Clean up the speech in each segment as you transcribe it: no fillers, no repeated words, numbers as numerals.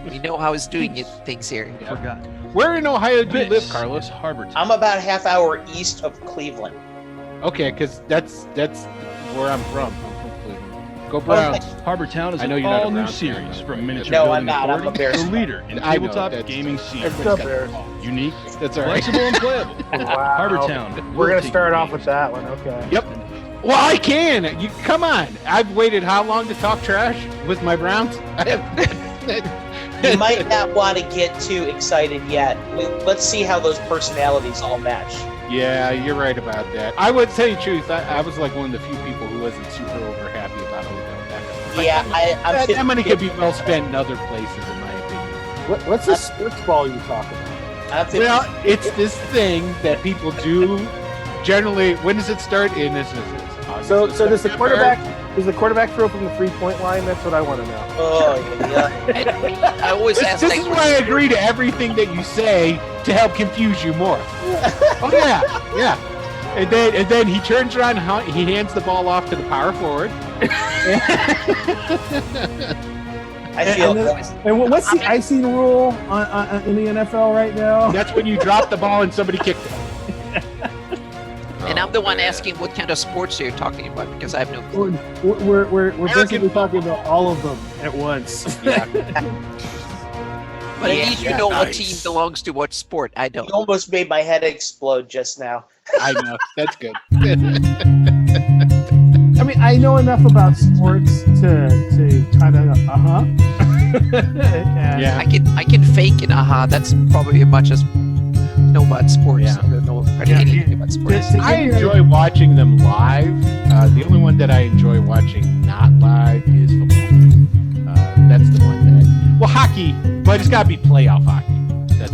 We know how he's doing things here. I forgot. Where in Ohio do you live, This Carlos? is Harbortown. I'm about a half hour east of Cleveland. Okay, because that's where I'm from. I'm from Cleveland. Go Browns. Harbortown is I know an you're not a all-new Browns fan, series but- from Miniature No, Building I'm not. I'm a Authority, Bears the fan. leader in I know, tabletop that's- gaming scene. It's the Bears. Unique, That's all right. flexible, and playable. Wow. Harbortown. We're will gonna take start your off with games. that one. Okay. Yep. Well, I can. You come on. I've waited how long to talk trash with my Browns? You might not want to get too excited yet. Let's see how those personalities all mesh. Yeah, you're right about that. I would tell you the truth. I was like one of the few people who wasn't super over happy about Odell Beckham. Yeah, I'm That money could be well spent in other places, in my opinion. What's the sports ball you talking about? I'm 50. Well, it's this thing that people do. Generally, when does it start? In this. So does the quarterback throw from the 3-point line? That's what I want to know. Oh yeah. I always This ask is that why I question. agree to everything that you say to help confuse you more. Oh yeah. And then he turns around, he hands the ball off to the power forward. I feel And what's the icing rule in the NFL right now? That's when you drop the ball and somebody kicked it. And I'm the one asking what kind of sports you're talking about because I have no clue. We're basically talking about all of them at once. Yeah. But at least you know what Nice. team belongs to what sport. I don't. you almost made my head explode just now. I know. That's good. I mean, I know enough about sports to kind of Yeah. I can fake an aha. That's probably as much as know about sports. Yeah. I don't know anything about sports. I enjoy watching them live. The only one that I enjoy watching not live is football. That's the one that. Well, hockey, but it's got to be playoff hockey.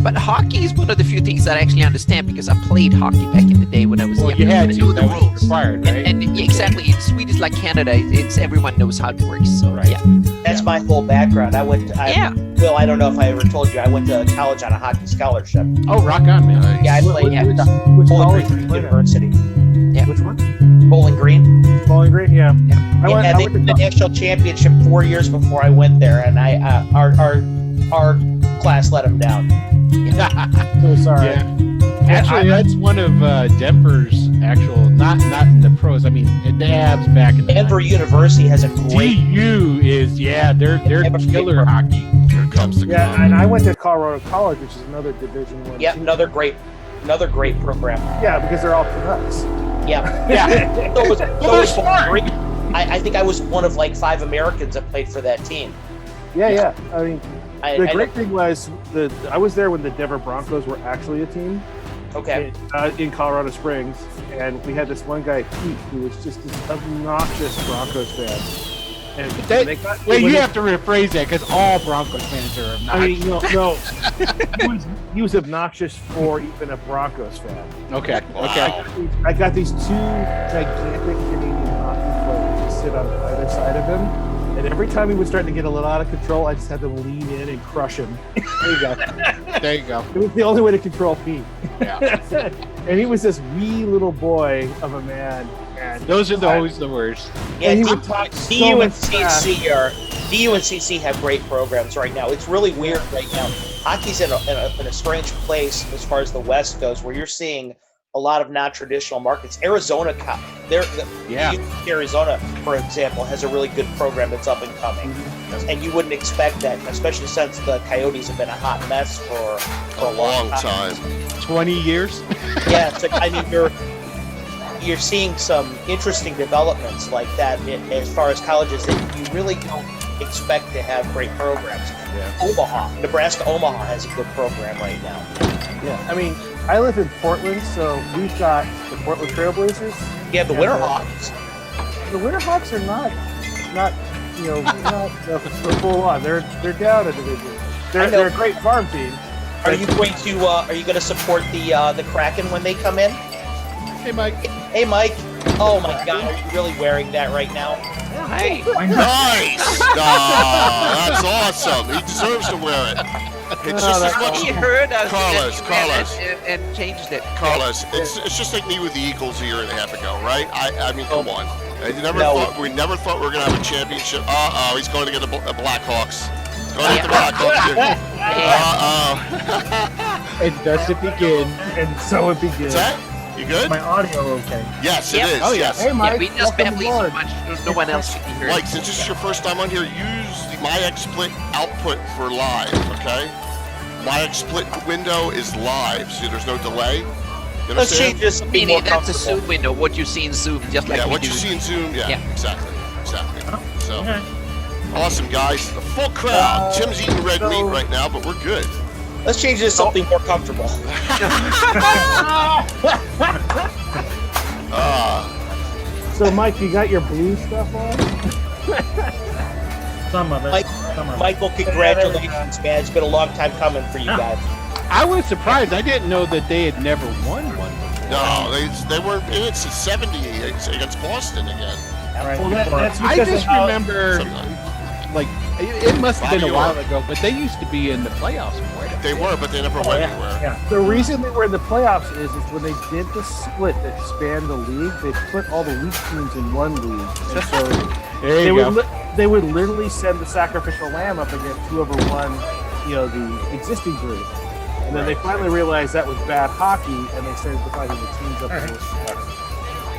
But hockey is one of the few things that I actually understand because I played hockey back in the day when I was Well, younger. you had I to. know the That was rules. required, right? And yeah, exactly, it's Swedish like Canada. It's everyone knows how it works. So Right. yeah, That's my whole background. yeah. Will, I don't know if I ever told you, I went to college on a hockey scholarship. Oh, rock on, man. Nice. Yeah, I played at which Bowling college Green did you play at? University. Which one? Bowling Green. Bowling Green. Yeah. I Yeah, went they to won the national championship 4 years before I went there, and our class let them down. so sorry. Yeah. Actually, that's one of Denver's actual, not in the pros. I mean, the Abs back in the Denver University has a great. DU is they're have a killer hockey. Here comes the Yeah, gun. and I went to Colorado College, which is another Division One. Yeah, team. another great program. Yeah, because they're all Canucks. Yeah. Yeah. So was they're Bowling smart. Green. I think I was one of like 5 Americans that played for that team. Yeah. I mean, the I great thing was I was there when the Denver Broncos were actually a team okay. in Colorado Springs, and we had this one guy Pete who was just this obnoxious Broncos fan. And Wait, you have to rephrase that because all Broncos fans are obnoxious. I mean, no. He was obnoxious for even a Broncos fan. Okay. Wow. I got these 2 gigantic Canadian hockey players to sit on either side of him, and every time he would start to get a little out of control, I just had to lean in and crush him. There you go. There you go. It was the only way to control Pete. Yeah. And he was this wee little boy of a man. And Those are always the worst. Yeah, and he would talk so much trash. DU and CC have great programs right now. It's really weird right now. Hockey's in a strange place as far as the West goes, where you're seeing a lot of non-traditional markets. Arizona, Arizona, for example, has a really good program that's up and coming, and you wouldn't expect that, especially since the Coyotes have been a hot mess for A long time. 20 years? Yeah, so, I mean, you're seeing some interesting developments like that as far as colleges that you really don't expect to have great programs. Yeah. Nebraska Omaha has a good program right now. Yeah, I mean, I live in Portland, so we've got the Portland Trailblazers. Yeah, the Winterhawks. The Winterhawks are not not the full on. They're down a division. They're a great farm team. Are you going to support the Kraken when they come in? Hey, Mike. Hey, Mike. Oh my God, are you really wearing that right now? Hey, Nice! That's awesome. He deserves to wear it. It's just as much. he heard us Carlos. and changed it. Carlos, it's just like me with the Eagles a year and a half ago, right? I mean, come on. We never thought we were going to have a championship. He's going to get the Blackhawks. Go hit the rock. And thus it begin. And so it begins. Is that? You good? My audio okay? Yes, Yep. it is. Oh, yeah. Yes. Hey, Mike. Yeah, we just welcome family so aboard. much. No one else can hear. Mike, since this is your first time on here, use the MyXSplit output for live, okay? MyXSplit window is live, so there's no delay. You Let's understand? change this to be more Meaning that's a comfortable. Zoom window. What you see in Zoom, just like Yeah, we what do. you see in Zoom, yeah. Exactly. So, Okay. awesome, guys. The full crowd. Tim's eating red meat right now, but we're good. Let's change this to something more comfortable. So, Mike, you got your blue stuff on? Some of it. Mike- Some of it. Michael, congratulations, man. It's been a long time coming for you guys. I was surprised. I didn't know that they had never won one before. No, they weren't in it since 70 against Boston again. Right. Well, that's I because just of how- remember, like, it must have been a Bobby while Orr. ago, but they used to be in the playoffs quite a They were, but they never went anywhere. Yeah. The reason they were in the playoffs is when they did the split that spanned the league, they put all the weak teams in one league. And so There you go. they would literally send the sacrificial lamb up against whoever won, the existing group. And then they finally realized that was bad hockey, and they started dividing the teams up. That was better.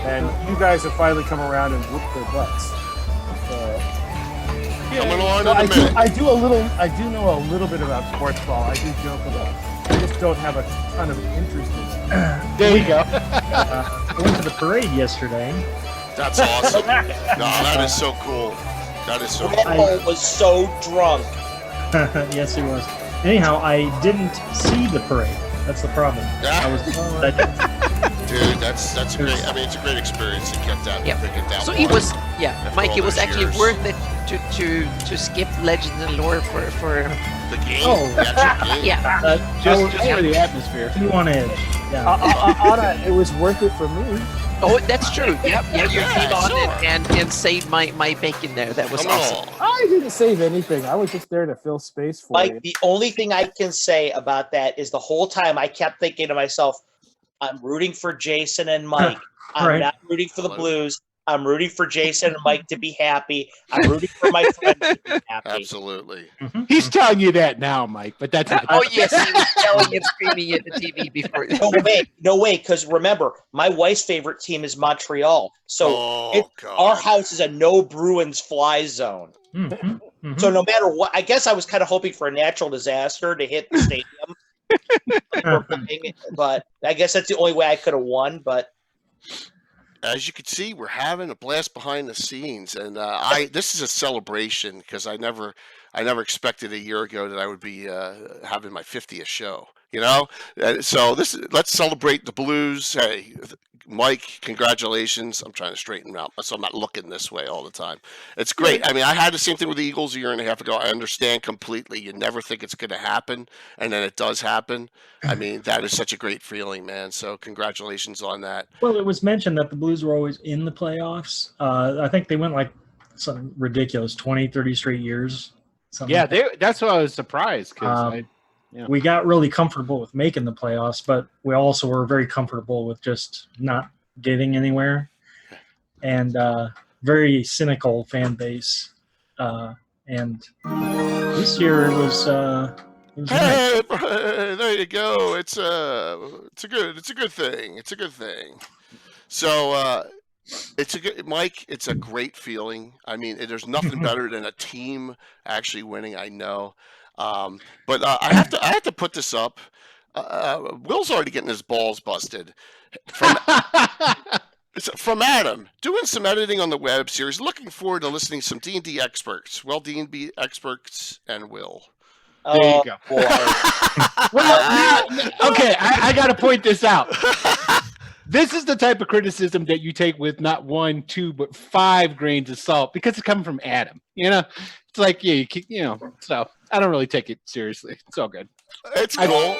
And you guys have finally come around and whooped their butts. So, Coming on so in a minute. I do know a little bit about sports ball. I do joke about it. I just don't have a ton of interest in it. There you go. I went to the parade yesterday. That's awesome. No, that is so cool. That is so cool. Michael was so drunk. Yes, it was. Anyhow, I didn't see the parade. That's the problem. Yeah. I was. Dude, that's a great. I mean, it's a great experience to get that. Yep. To get that So one. it was, After Mike. all It was those actually years. worth it to skip Legends and Lore for The game. Oh. The actual game. yeah. Just for the atmosphere. You on edge? Yeah. Anna, it was worth it for me. Oh, that's true. Yep. Yeah, you Yeah, came on sure. and saved my bacon there. That was Come awesome. on. I didn't save anything. I was just there to fill space for Mike, you. the only thing I can say about that is the whole time I kept thinking to myself, I'm rooting for Jason and Mike. I'm Right. not rooting for the Blues. I'm rooting for Jason and Mike to be happy. I'm rooting for my friends to be happy. Absolutely. He's telling you that now, Mike, but that's not. Oh yes, he was yelling and screaming at the TV before. No way, because remember, my wife's favorite team is Montreal. So Oh, God. our house is a no Bruins fly zone. Mhm, mhm. So no matter what, I guess I was kind of hoping for a natural disaster to hit the stadium. But I guess that's the only way I could have won. But As you can see, we're having a blast behind the scenes, and this is a celebration because I never expected a year ago that I would be having my 50th show. So let's celebrate the Blues. Hey, Mike, congratulations! I'm trying to straighten them out, so I'm not looking this way all the time. It's great. I mean, I had the same thing with the Eagles a year and a half ago. I understand completely. You never think it's going to happen, and then it does happen. I mean, that is such a great feeling, man. So congratulations on that. Well, it was mentioned that the Blues were always in the playoffs. I think they went like some ridiculous 20, 30 straight years. Something Yeah, like that. that's why I was surprised because Yeah. We got really comfortable with making the playoffs, but we also were very comfortable with just not getting anywhere. And very cynical fan base. And this year it was nice. Hey, there you go. It's a good thing. It's a good thing. So Mike. It's a great feeling. I mean, there's nothing better than a team actually winning. I know. But I have to put this up. Will's already getting his balls busted from Adam, doing some editing on the web series. Looking forward to listening to some D&D experts. Well, D&D experts and Will. There you go. Boy. Well, okay, I got to point this out. This is the type of criticism that you take with not 1, 2, but 5 grains of salt because it's coming from Adam. It's like, so I don't really take it seriously. It's all good. It's cool.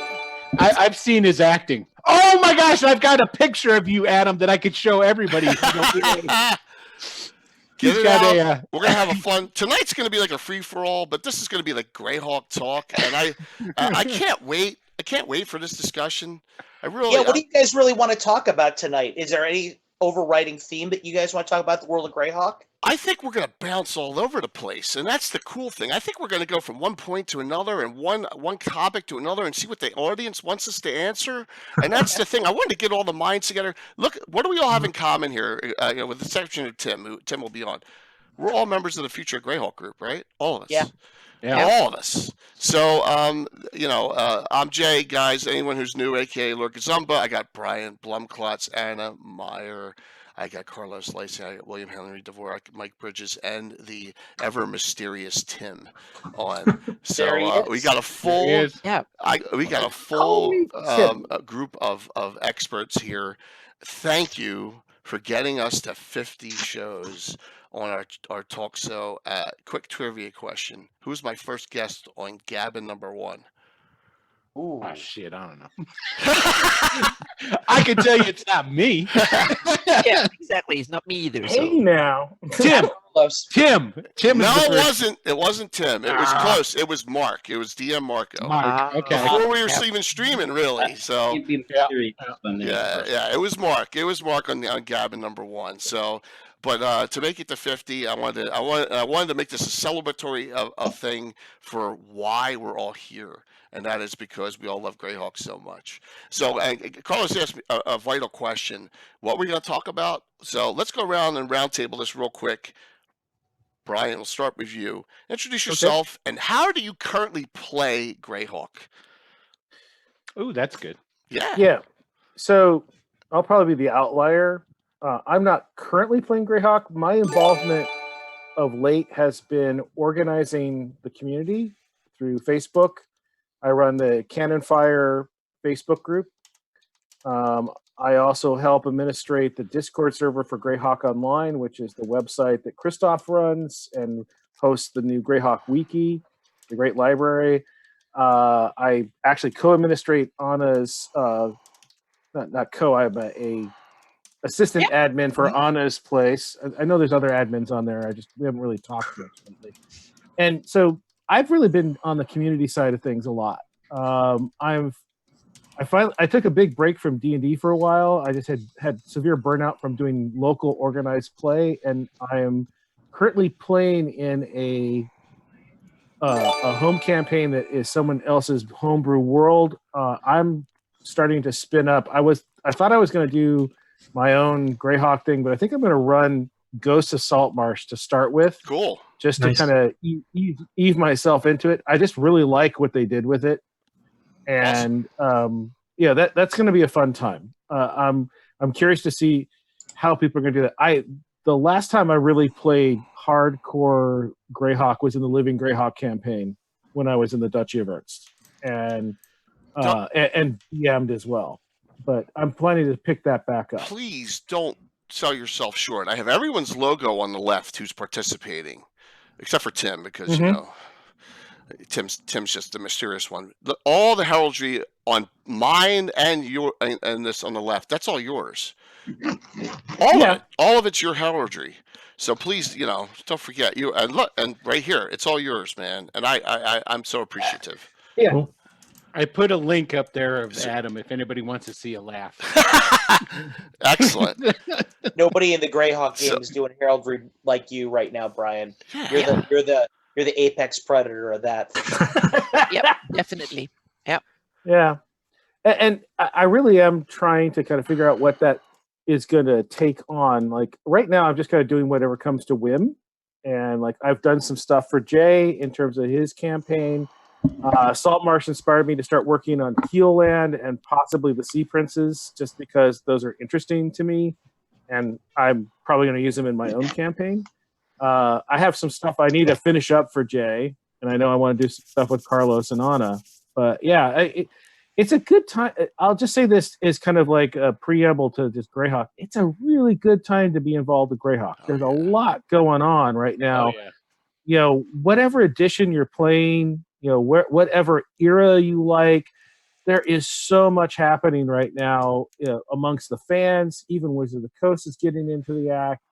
I've seen his acting. Oh my gosh, I've got a picture of you, Adam, that I could show everybody. Get it got out. We're gonna have a fun. Tonight's gonna be like a free for all, but this is gonna be like Greyhawk talk, and I can't wait. I can't wait for this discussion. What do you guys really want to talk about tonight? Is there any overriding theme that you guys want to talk about the world of Greyhawk? I think we're going to bounce all over the place, and that's the cool thing. I think we're going to go from one point to another and one topic to another and see what the audience wants us to answer. And that's the thing. I wanted to get all the minds together. Look, what do we all have in common here? With the exception of Tim, who Tim will be on. We're all members of the Future Greyhawk group, right? All of us. Yeah. All of us. So, I'm Jay, guys. Anyone who's new, aka Lord Gazumba. I got Brian Blumklotz, Anna Meyer. I got Carlos Lacey, I got William Henry Dvorak, Mike Bridges, and the ever mysterious Tim on. So we got a full, we got a full group of experts here. Thank you for getting us to 50 shows on our talk. So, quick trivia question: who's my first guest on Gabbin #1? Ooh. Oh shit! I don't know. I can tell you it's not me. Yeah, exactly. It's not me either. Hey now, Tim. Tim. No, it wasn't. It wasn't Tim. It was close. It was Mark. It was DM Marco. Mark. Okay. Before we were even streaming, really. So yeah. It was Mark. It was Mark on Gabbin #1. So. But to make it to 50, I wanted to make this a celebratory thing for why we're all here, and that is because we all love Greyhawk so much. So Carlos asked me a vital question: what we're going to talk about. So let's go around and roundtable this real quick. Brian, we'll start with you. Introduce yourself, and how do you currently play Greyhawk? Ooh, that's good. Yeah. So I'll probably be the outlier. I'm not currently playing Greyhawk. My involvement of late has been organizing the community through Facebook. I run the Cannon Fire Facebook group. I also help administrate the Discord server for Greyhawk Online, which is the website that Christoph runs and hosts the new Greyhawk Wiki, the great library. I actually co-administrate Anna's, not co, I'm a assistant admin for Anna's place. I know there's other admins on there. We haven't really talked much lately. And so I've really been on the community side of things a lot. I took a big break from D&D for a while. I just had severe burnout from doing local organized play, and I am currently playing in a home campaign that is someone else's homebrew world. I'm starting to spin up. I thought I was going to do my own Greyhawk thing, but I think I'm going to run Ghosts of Saltmarsh to start with. Cool. Just to kind of ease myself into it. I just really like what they did with it. And that's going to be a fun time. I'm curious to see how people are going to do that. The last time I really played hardcore Greyhawk was in the Living Greyhawk campaign when I was in the Duchy of Ernst. And DM'd as well. But I'm planning to pick that back up. Please don't sell yourself short. I have everyone's logo on the left who's participating, except for Tim, because Tim's just the mysterious one. All the heraldry on mine and this on the left, that's all yours. All of it's your heraldry. So please, don't forget you. And look, and right here, it's all yours, man. And I'm so appreciative. Yeah. Cool. I put a link up there of Adam if anybody wants to see a laugh. Excellent. Nobody in the Greyhawk game is doing heraldry like you right now, Brian. You're the apex predator of that. Yep, definitely. Yep. Yeah. And I really am trying to kind of figure out what that is going to take on. Like right now, I'm just kind of doing whatever comes to whim. And like I've done some stuff for Jay in terms of his campaign. Saltmarsh inspired me to start working on Keelland and possibly the Sea Princes, just because those are interesting to me, and I'm probably going to use them in my own campaign. I have some stuff I need to finish up for Jay, and I know I want to do some stuff with Carlos and Anna. But yeah, it's a good time. I'll just say this is kind of like a preamble to just Greyhawk. It's a really good time to be involved with Greyhawk. There's a lot going on right now. Whatever edition you're playing, whatever era you like, there is so much happening right now amongst the fans. Even Wizards of the Coast is getting into the act.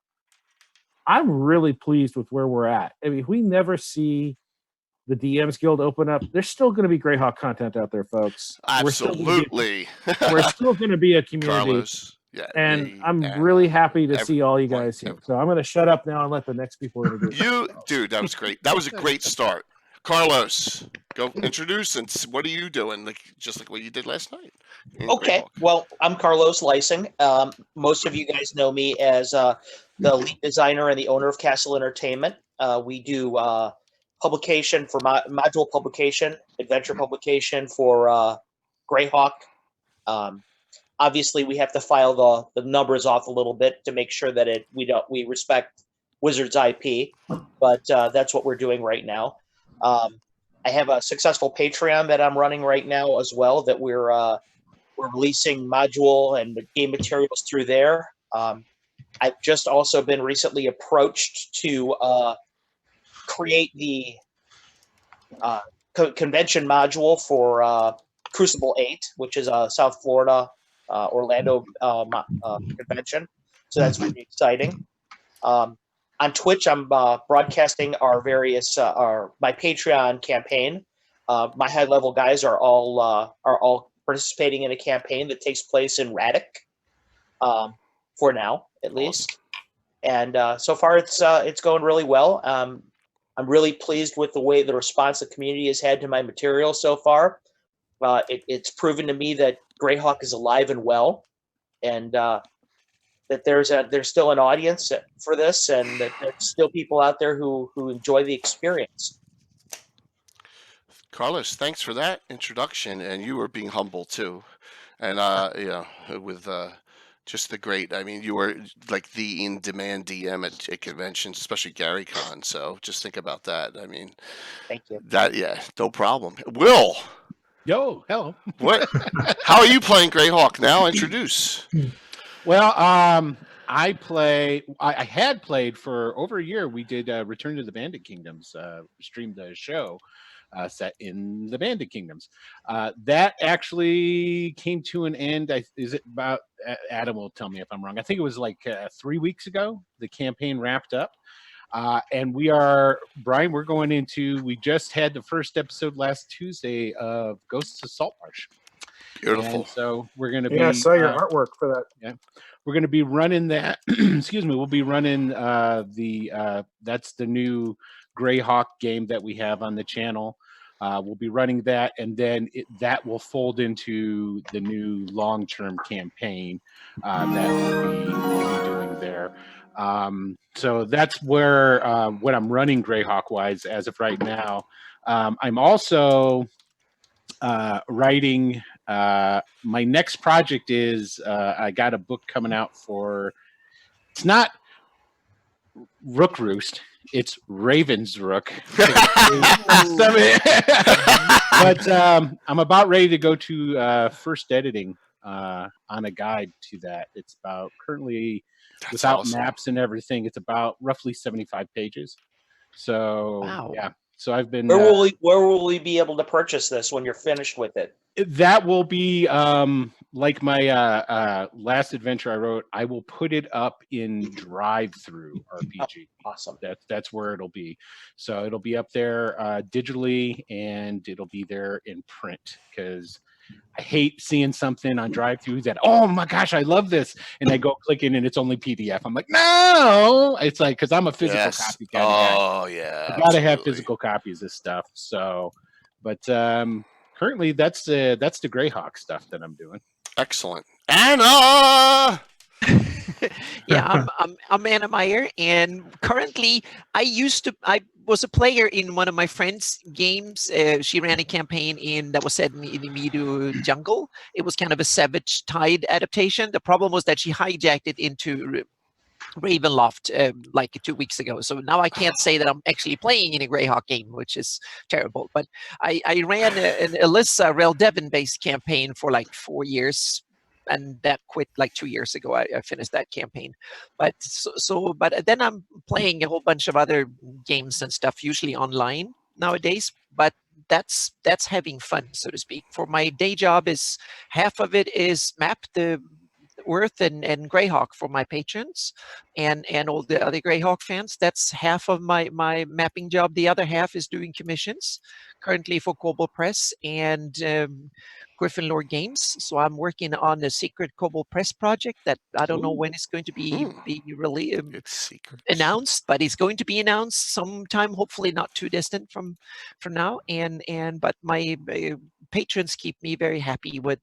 I'm really pleased with where we're at. I mean, if we never see the DMs Guild open up, there's still going to be Greyhawk content out there, folks. Absolutely. We're still going to be a community. Carlos. Yeah, And I'm really happy to see all you guys here. So I'm going to shut up now and let the next people introduce themselves. Dude, that was great. That was a great start. Carlos, go introduce and what are you doing? Just like what you did last night. Okay, well, I'm Carlos Lysing. Most of you guys know me as the lead designer and the owner of Castle Entertainment. We do publication for module publication, adventure publication for Greyhawk. Obviously, we have to file the numbers off a little bit to make sure that we respect Wizards IP, but that's what we're doing right now. I have a successful Patreon that I'm running right now as well that we're releasing module and game materials through there. I've just also been recently approached to create the convention module for Crucible 8, which is a South Florida Orlando convention. So that's pretty exciting. On Twitch, I'm broadcasting our various my Patreon campaign. My high level guys are all participating in a campaign that takes place in Raddick, for now at least. And so far it's going really well. I'm really pleased with the way the response the community has had to my material so far. It's proven to me that Greyhawk is alive and well, and that there's still an audience for this, and that there's still people out there who enjoy the experience. Carlos, thanks for that introduction, and you were being humble too, and with just the great. I mean, you were like the in-demand DM at conventions, especially GaryCon. So just think about that. I mean, thank you. No problem. Will. Yo, hello. What? How are you playing Greyhawk now? Introduce. Well, I had played for over a year. We did Return to the Bandit Kingdoms, streamed the show set in the Bandit Kingdoms. That actually came to an end. Is it about? Adam will tell me if I'm wrong. I think it was like 3 weeks ago. The campaign wrapped up. And Brian, we're going into, we just had the first episode last Tuesday of Ghosts of Saltmarsh. Beautiful. And so we're going to be. Yeah, I saw your artwork for that. Yeah. We're going to be running that. Excuse me. We'll be running that's the new Greyhawk game that we have on the channel. We'll be running that, and then that will fold into the new long-term campaign that we'll be doing there. So that's where what I'm running Greyhawk wise as of right now. I'm also writing. My next project is I got a book coming out for. It's not Rook Roost. It's Raven's Rook. But I'm about ready to go to first editing on a guide to that. It's about currently. That's without awesome. Maps and everything, it's about roughly 75 pages. So wow. Yeah, so I've been. Where will we be able to purchase this when you're finished with it? That will be like my last adventure I wrote. I will put it up in Drive-Through RPG. Oh, awesome. That's where it'll be. So it'll be up there digitally, and it'll be there in print because. I hate seeing something on Drive-Through that, oh my gosh, I love this. And I go clicking and it's only PDF. I'm like, no, it's like, cause I'm a physical copy kind of guy. Oh yeah. I gotta have physical copies of stuff. So, but currently that's the Greyhawk stuff that I'm doing. Excellent. Anna! Yeah, I'm Anna Meyer, and currently I was a player in one of my friend's games. She ran a campaign that was set in the Meadow jungle. It was kind of a Savage Tide adaptation. The problem was that she hijacked it into Ravenloft like 2 weeks ago. So now I can't say that I'm actually playing in a Greyhawk game, which is terrible. But I ran an Alyssa Rel-Devin-based campaign for like 4 years. And that quit like 2 years ago. I finished that campaign, but but then I'm playing a whole bunch of other games and stuff, usually online nowadays. But that's having fun, so to speak. For my day job, is half of it is map, the Worth and Greyhawk for my patrons and all the other Greyhawk fans. That's half of my mapping job. The other half is doing commissions currently for Kobold Press and Griffin Lore Games. So I'm working on a secret Kobold Press project that I don't know when it's going to be really It's secret. announced, but it's going to be announced sometime, hopefully not too distant from now. But my patrons keep me very happy with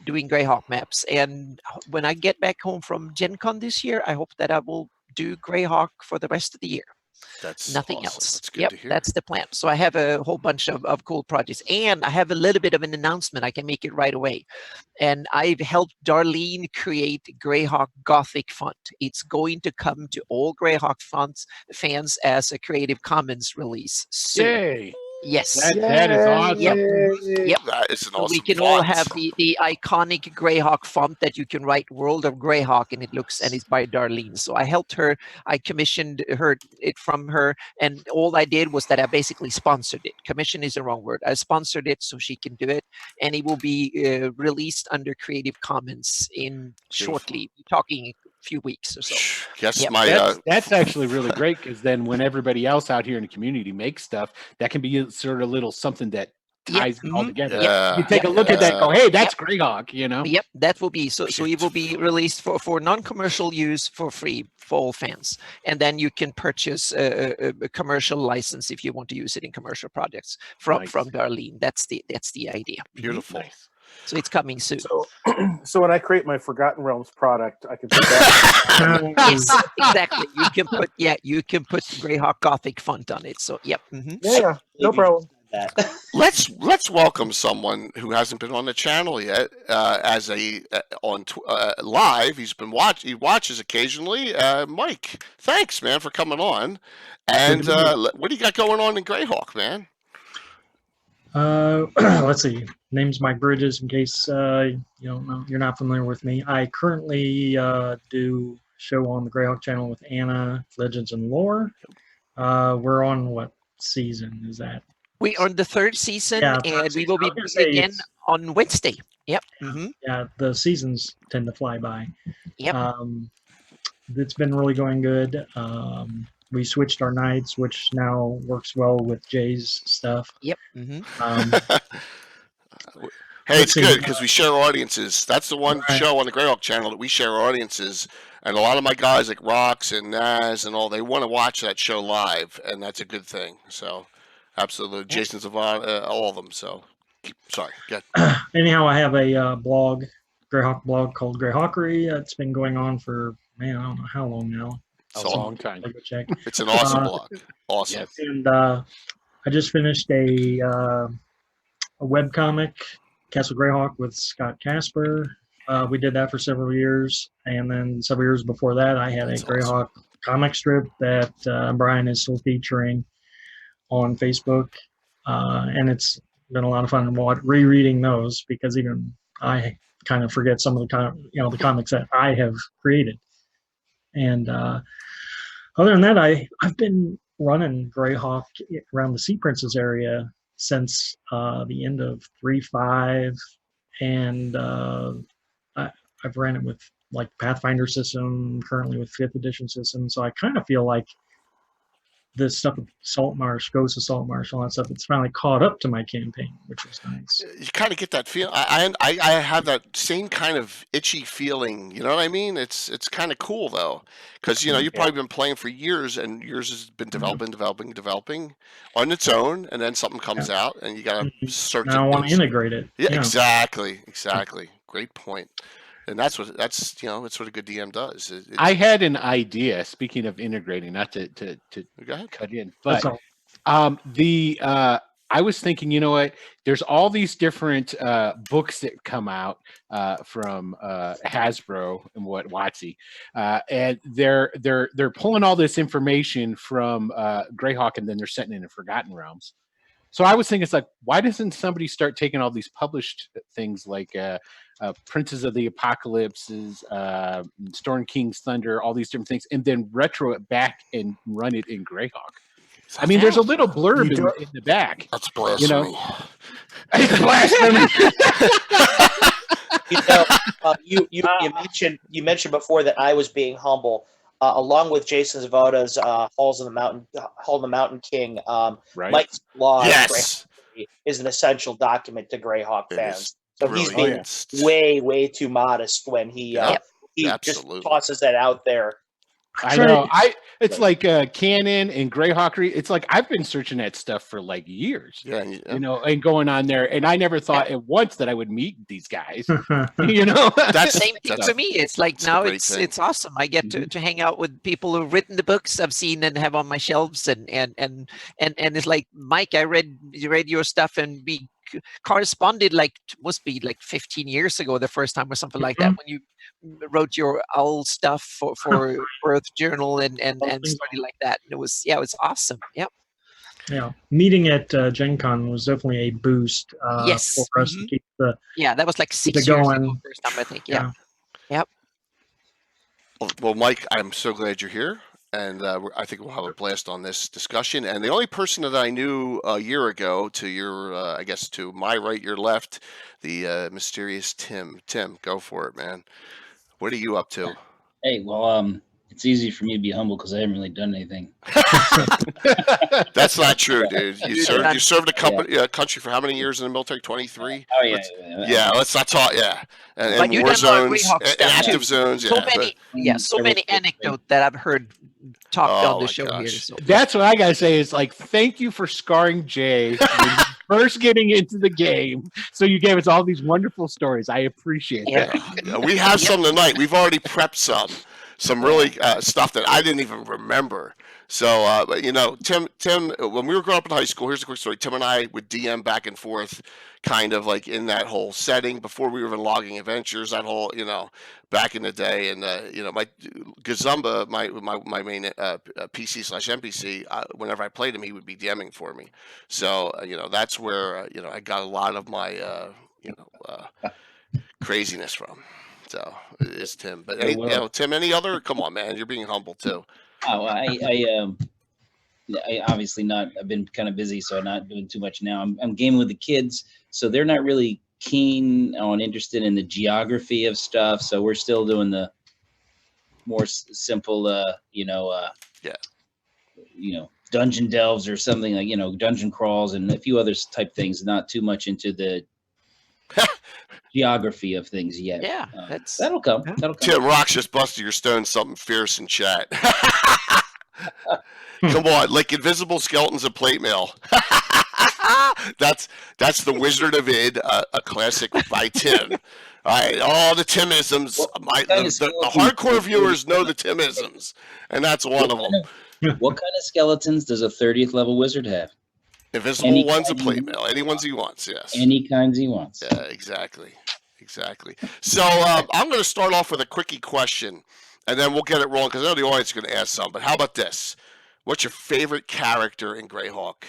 doing Greyhawk maps. And when I get back home from Gen Con this year, I hope that I will do Greyhawk for the rest of the year. That's Nothing awesome. else. That's good to hear. That's the plan. So I have a whole bunch of cool projects, and I have a little bit of an announcement. I can make it right away. And I've helped Darlene create Greyhawk Gothic font. It's going to come to all Greyhawk fans as a Creative Commons release soon. Yay! Yes. That is awesome. Yep. That is an So awesome we can all font. have the iconic Greyhawk font that you can write World of Greyhawk, and it's by Darlene. So I helped her. I commissioned it from her, and all I did was that I basically sponsored it. Commission is the wrong word. I sponsored it so she can do it, and it will be released under Creative Commons in shortly. We're talking a few weeks or so. Yes, Yep. That's actually really great, because then when everybody else out here in the community makes stuff, that can be a sort of little something that ties it all together. Yeah. You take a look at that and go, hey, that's Greyhawk, you know? Yep, that will be so it will be released for non-commercial use for free for all fans, and then you can purchase a commercial license if you want to use it in commercial projects from Darlene. That's the idea. Beautiful. Nice. So it's coming soon. So when I create my Forgotten Realms product, I can put that. Yes, exactly. You can put Greyhawk Gothic font on it. So yep. Yeah, no problem. Let's welcome someone who hasn't been on the channel yet as live. He watches occasionally. Mike, thanks, man, for coming on. And what do you got going on in Greyhawk, man? Let's see. Name's Mike Bridges. In case you don't know, you're not familiar with me. I currently do show on the Greyhawk channel with Anna, Legends and Lore. We're on what season is that? We are in the third season, Yeah, and we will be I was gonna say again on Wednesday. Yep. Yeah, the seasons tend to fly by. Yep. It's been really going good. We switched our nights, which now works well with Jay's stuff. Yep. Hey, it's good because we share audiences. That's the one show on the Greyhawk channel that we share audiences. And a lot of my guys like Rox and Naz and all, they want to watch that show live, and that's a good thing. So, absolutely. Jason Zavon, all of them. So, sorry. Go ahead. Anyhow, I have a blog, Greyhawk blog called Greyhawkery. It's been going on for, man, I don't know how long now. A long time. Go check. It's an awesome blog. Awesome. Yes. And I just finished a webcomic, Castle Greyhawk, with Scott Casper. We did that for several years, and then several years before that, I had a Greyhawk comic strip that Brian is still featuring on Facebook, and it's been a lot of fun rereading those, because even I kind of forget some of the comics that I have created. And other than that, I've been running Greyhawk around the Sea Princess area since the end of 3.5, and I've ran it with like Pathfinder system, currently with 5th edition system. So I kind of feel like this stuff with Saltmarsh, Ghost of Saltmarsh, all that stuff, it's finally caught up to my campaign, which is nice. You kind of get that feel. I have that same kind of itchy feeling. You know what I mean? It's kind of cool though, because you've probably been playing for years, and yours has been developing on its own, and then something comes out, and you gotta search. Now I want to integrate it. Yeah, exactly. Great point. And that's what it's what a good DM does. I had an idea. Speaking of integrating, not to cut in, but I was thinking, you know what? There's all these different books that come out from Hasbro and WotC, and they're pulling all this information from Greyhawk, and then they're setting it in Forgotten Realms. So I was thinking, it's like, why doesn't somebody start taking all these published things like Princes of the Apocalypses, Storm King's Thunder, all these different things, and then retro it back and run it in Greyhawk? I mean, there's a little blurb in the back. That's blasphemy. It's blasphemy. You mentioned before that I was being humble. Along with Jason Zavoda's Hall in the Mountain King, Right. Mike's blog Yes. Greyhawk is an essential document to Greyhawk It fans. is So he's brilliant. being way too modest when he just Absolutely. tosses that out there. I know. It's like Canon and Greyhawk. It's like I've been searching that stuff for like years. Yeah, and going on there, and I never thought at once that I would meet these guys. You know, That's Same thing for me. It's like a now great it's thing. it's awesome. I get to hang out with people who've written the books I've seen and have on my shelves, and it's like, Mike, I read your stuff, and we corresponded must be like 15 years ago the first time or something like that, when you wrote your owl stuff for Earth Journal and study like that. And it was awesome. Yep. Yeah, meeting at Gen Con was definitely a boost Yes. for us to keep the That was like 6 it years going. ago first time, I think. Yeah. Well, Mike, I'm so glad you're here, and I think we'll have a blast on this discussion. And the only person that I knew a year ago, to your, I guess, to my right, your left, the mysterious Tim. Tim, go for it, man. What are you up to? Hey, well, it's easy for me to be humble because I haven't really done anything. That's not true, dude. You served a country for how many years in the military? 23. Oh yeah, Yeah, let's not talk. Yeah, and But you war done a lot of zones, Greyhawk and stuff, active too. zones. So Yeah, many, so many anecdotes that I've heard talked Oh, on the my show here. gosh. So. that's what I gotta say. Is like, thank you for scarring Jay when he first getting into the game. So you gave us all these wonderful stories. I appreciate that. Yeah, we have some tonight. We've already prepped some really stuff that I didn't even remember. So, but Tim, when we were growing up in high school, here's a quick story. Tim and I would DM back and forth, kind of like in that whole setting before we were even logging adventures. That whole, back in the day, and my Gazumba, my main PC/NPC. Whenever I played him, he would be DMing for me. So, that's where I got a lot of my craziness from. So it's Tim. But Tim, any other? Come on, man, you're being humble too. Oh, I obviously not. I've been kind of busy, so I'm not doing too much now. I'm gaming with the kids, so they're not really interested in the geography of stuff. So we're still doing the more simple, dungeon delves or something like dungeon crawls and a few other type things. Not too much into the geography of things yet. Yeah, that'll come. Tim Rock's just busted your stone something fierce in chat. Come on, like invisible skeletons of plate mail. That's the Wizard of Id, a classic by Tim. All right, all the Timisms. The hardcore viewers know the Timisms, and that's one of them. What kind of skeletons does a 30th level wizard have? Invisible ones of plate mail. Any ones he wants, yes. Any kinds he wants. Yeah, exactly. So I'm going to start off with a quickie question, and then we'll get it rolling because I know the audience is going to ask some. But how about this? What's your favorite character in Greyhawk?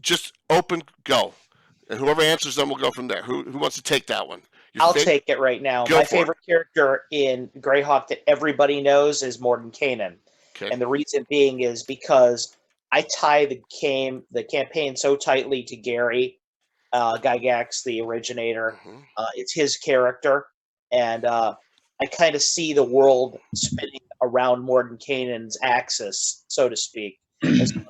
Just open, go. And whoever answers them will go from there. Who wants to take that one? I'll take it right now. My favorite character in Greyhawk that everybody knows is Mordenkainen. Okay. And the reason being is because I tie the campaign so tightly to Gary Gygax, the originator. It's his character. And I kind of see the world spinning around Mordenkainen's axis, so to speak, as far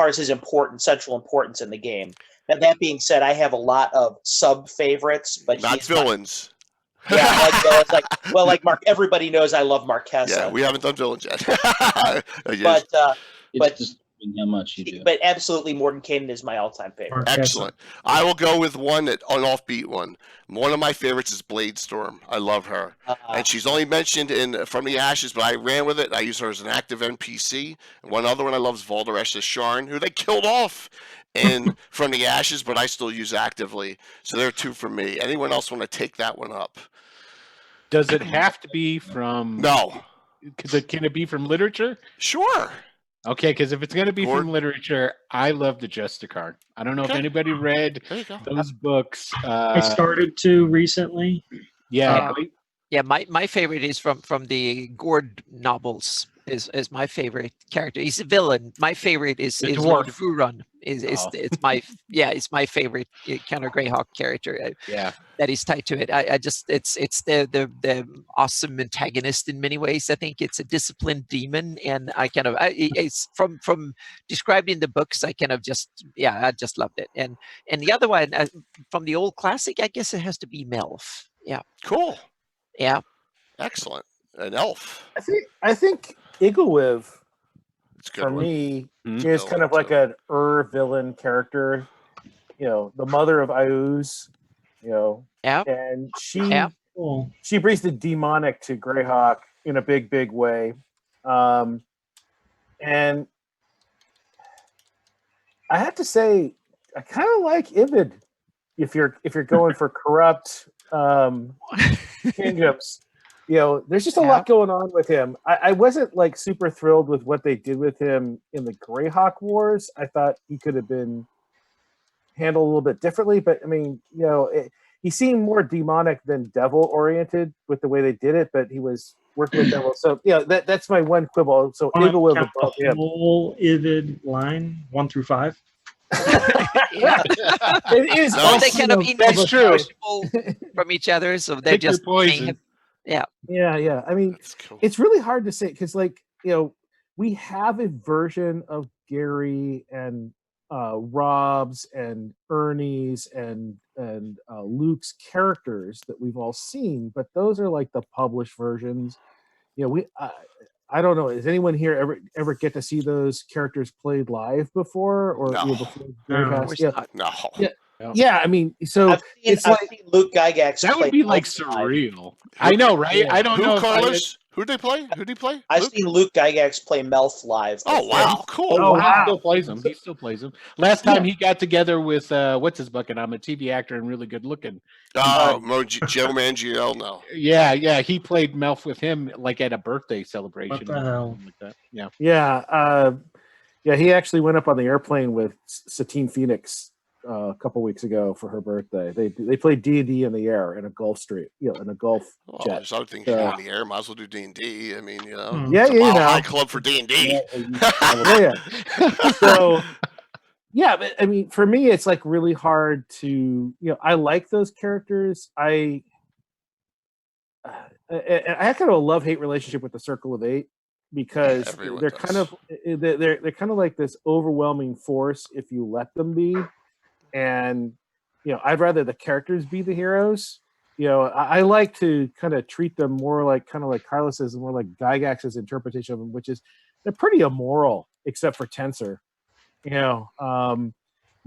as his central importance in the game. Now, that being said, I have a lot of sub favorites, but not villains. Like Mark. Everybody knows I love Marquesa. Yeah, we haven't done villains yet. But just how much you do. But absolutely, Mordenkainen is my all-time favorite. Excellent. I will go with an offbeat one. One of my favorites is Bladestorm. I love her, and she's only mentioned in From the Ashes, but I ran with it. I use her as an active NPC. And one other one I love is Valderesh Sharn, who they killed off in From the Ashes, but I still use actively. So there are two for me. Anyone else want to take that one up? Does it have to be from? No. Can it be from literature? Sure. Okay, because if it's going to be from literature, I love the Justicar. I don't know if anybody read those books. I started to recently. Yeah. My favorite is from the Gord novels. is my favorite character. He's a villain. My favorite is The Lord dwarf. Vuron. It's my favorite Counter Greyhawk character. Yeah. That is tied to it. I just it's the awesome antagonist in many ways. I think it's a disciplined demon, and it's from described in the books. I just loved it. And the other one from the old classic, I guess it has to be Melf. Yeah, Cool. yeah, Excellent. An elf. I think Iglewiv It's a good for one. me Mhm. is kind of like an villain character. The mother of Iuz. yeah, And yeah. Cool. she brings the demonic to Greyhawk in a big way. And I have to say, I kind of like Ivid if you're going for corrupt kingdoms. There's just a lot going on with him. I wasn't like super thrilled with what they did with him in the Greyhawk Wars. I thought he could have been handled a little bit differently, but I mean, he seemed more demonic than devil oriented with the way they did it, but he was working with devil. So that's my one quibble. So Want Iglewiv to count above the him. whole Ivid line 1 through 5. Yeah. It is No. Or also, they kind of That's true. indistinguishable from each other, so they Pick your just poison. yeah. yeah. I mean, That's cool. it's really hard to say because, we have a version of Gary and Rob's and Ernie's and Luke's characters that we've all seen, but those are like the published versions. I don't know. Has anyone here ever get to see those characters played live before, or No. before No. Of Dreamcast? course Yeah, not. No. yeah. I mean, so I've it's seen like Luke Gygax. That play would be like both sides. surreal. I know, right? Yeah. I don't know Who, if I- Carlos? Who'd they play? Who'd he play? I've Luke? seen Luke Gygax play Melf live. Oh, wow. Cool. Oh, He wow. still plays him. He still plays him. Last time he got together with what's his bucket? I'm a TV actor and really good looking. Oh, Joe Manganiello. No. Yeah. He played Melf with him like at a birthday celebration. What the hell? Like that. Yeah. Yeah. He actually went up on the airplane with Satine Phoenix a couple weeks ago for her birthday. They played D&D in the air in a Gulf Street, in a Gulf Well, jet. there's other things you do in the air. Might as well do D&D. I mean, Hmm. Yeah, it's a you mile know. high club for D&D. Yeah. So, yeah, but I mean, for me, it's like really hard to, I like those characters. I have kind of a love-hate relationship with the Circle of Eight because everyone they're does. kind of they're kind of like this overwhelming force if you let them be, and I'd rather the characters be the heroes. I like to kind of treat them more like Carlos's, more like Gygax's interpretation of them, which is they're pretty immoral except for Tensor.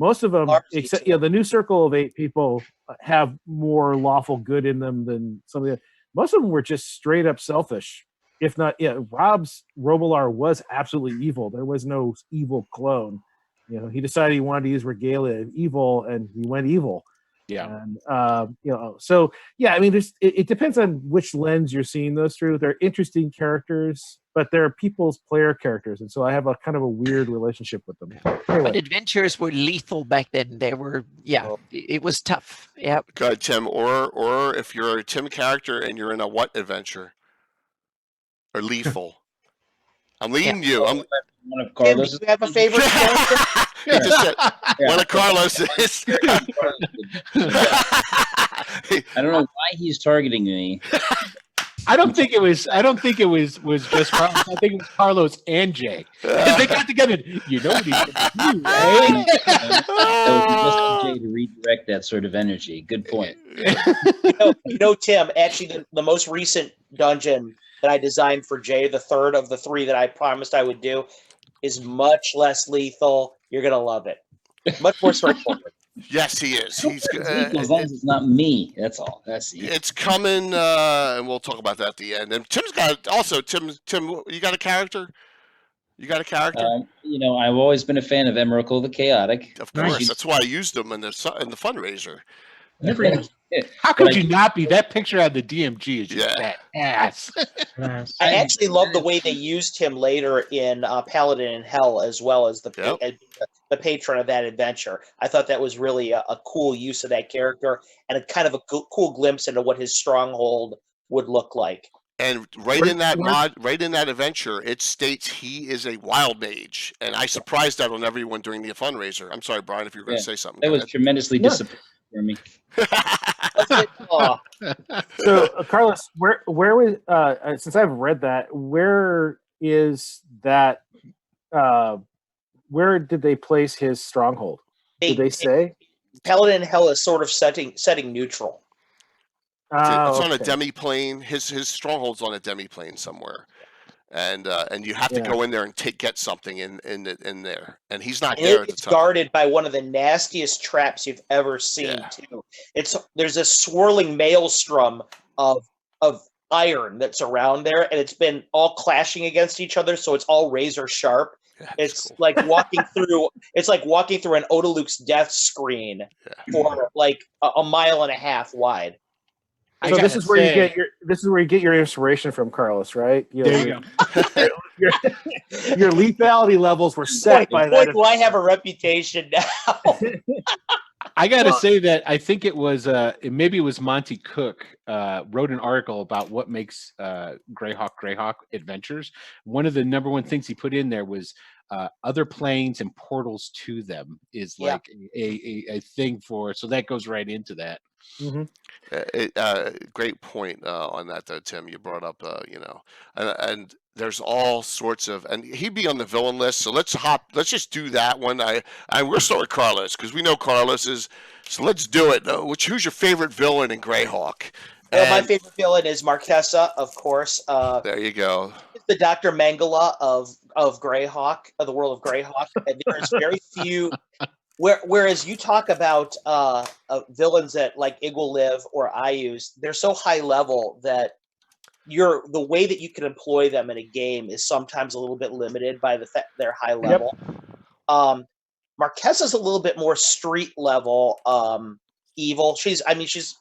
Most of them, Largely except so. the new Circle of Eight people have more lawful good in them than some of the. Most of them were just straight up selfish. If not, Rob's Robilar was absolutely evil. There was no evil clone. He decided he wanted to use regalia of evil, and he went evil. Yeah. And so yeah, I mean, it depends on which lens you're seeing those through. They're interesting characters, but they're people's player characters, and so I have a kind of a weird relationship with them. But Anyway, adventures were lethal back then. They were, it was tough. Yeah. Go ahead, Tim. Or if you're a Tim character and you're in a what adventure? Or lethal. I'm leading you. I'm One of Tim, do Carlos. you have a favorite character? he just said one of Carlos's. I don't know why he's targeting me. I don't think it was just Carlos. I think it was Carlos and Jay. Because they got together. You know what he's gonna do, right? That was just Jay to redirect that sort of energy. Good point. Tim, actually, the most recent dungeon that I designed for Jay, the third of the three that I promised I would do, is much less lethal. You're going to love it. Much more straightforward. Yes, he is. He's As long as it's not me, that's all. That's the it's coming, and we'll talk about that at the end. And Tim's got also Tim. You got a character? You got a character? I've always been a fan of Emrakul the Chaotic. Of course, Nice. that's why I used them in the fundraiser. Never even How could you not be? That picture of the DMG is just Yeah. ass. asked. I actually love the way they used him later in Paladin in Hell, as well as the patron of that adventure. I thought that was really a cool use of that character and a kind of a cool glimpse into what his stronghold would look like. And right in that adventure, it states he is a wild mage, and I surprised that on everyone during the fundraiser. I'm sorry, Brian, if you were going to say something. That was tremendously disappointing for me. So, Carlos, where was since I've read that, where is that? Where did they place his stronghold? Did they say? Paladin Hell is sort of setting neutral. It's on a demi-plane. His stronghold's on a demi-plane somewhere, and you have to go in there and get something in there, and he's not there. It's guarded by one of the nastiest traps you've ever seen. Too. There's a swirling maelstrom of iron that's around there, and it's been all clashing against each other, so it's all razor sharp. It's cool. like walking through. It's like walking through an Odaluk's death screen for like a mile and a half wide. So this is where you get your inspiration from, Carlos, right? There you go. Your lethality levels were set by that. Do I have a reputation now? I got to say that I think it was maybe it was Monty Cook wrote an article about what makes Greyhawk adventures. One of the number one things he put in there was other planes and portals to them is like a thing for. So that goes right into that. Mm-hmm. Great point on that, though, Tim. You brought up, and there's all sorts of, and he'd be on the villain list. So let's just do that one. We're starting with Carlos because we know Carlos is. So let's do it. Who's your favorite villain in Greyhawk? My favorite villain is Marquesa, of course. There you go. The Dr. Mangala of Greyhawk, of the world of Greyhawk. And there's very few. Whereas you talk about villains that like Igwaliv or Ayus, they're so high level that the way that you can employ them in a game is sometimes a little bit limited by the fact they're high level. Marquesa's a little bit more street level evil. She's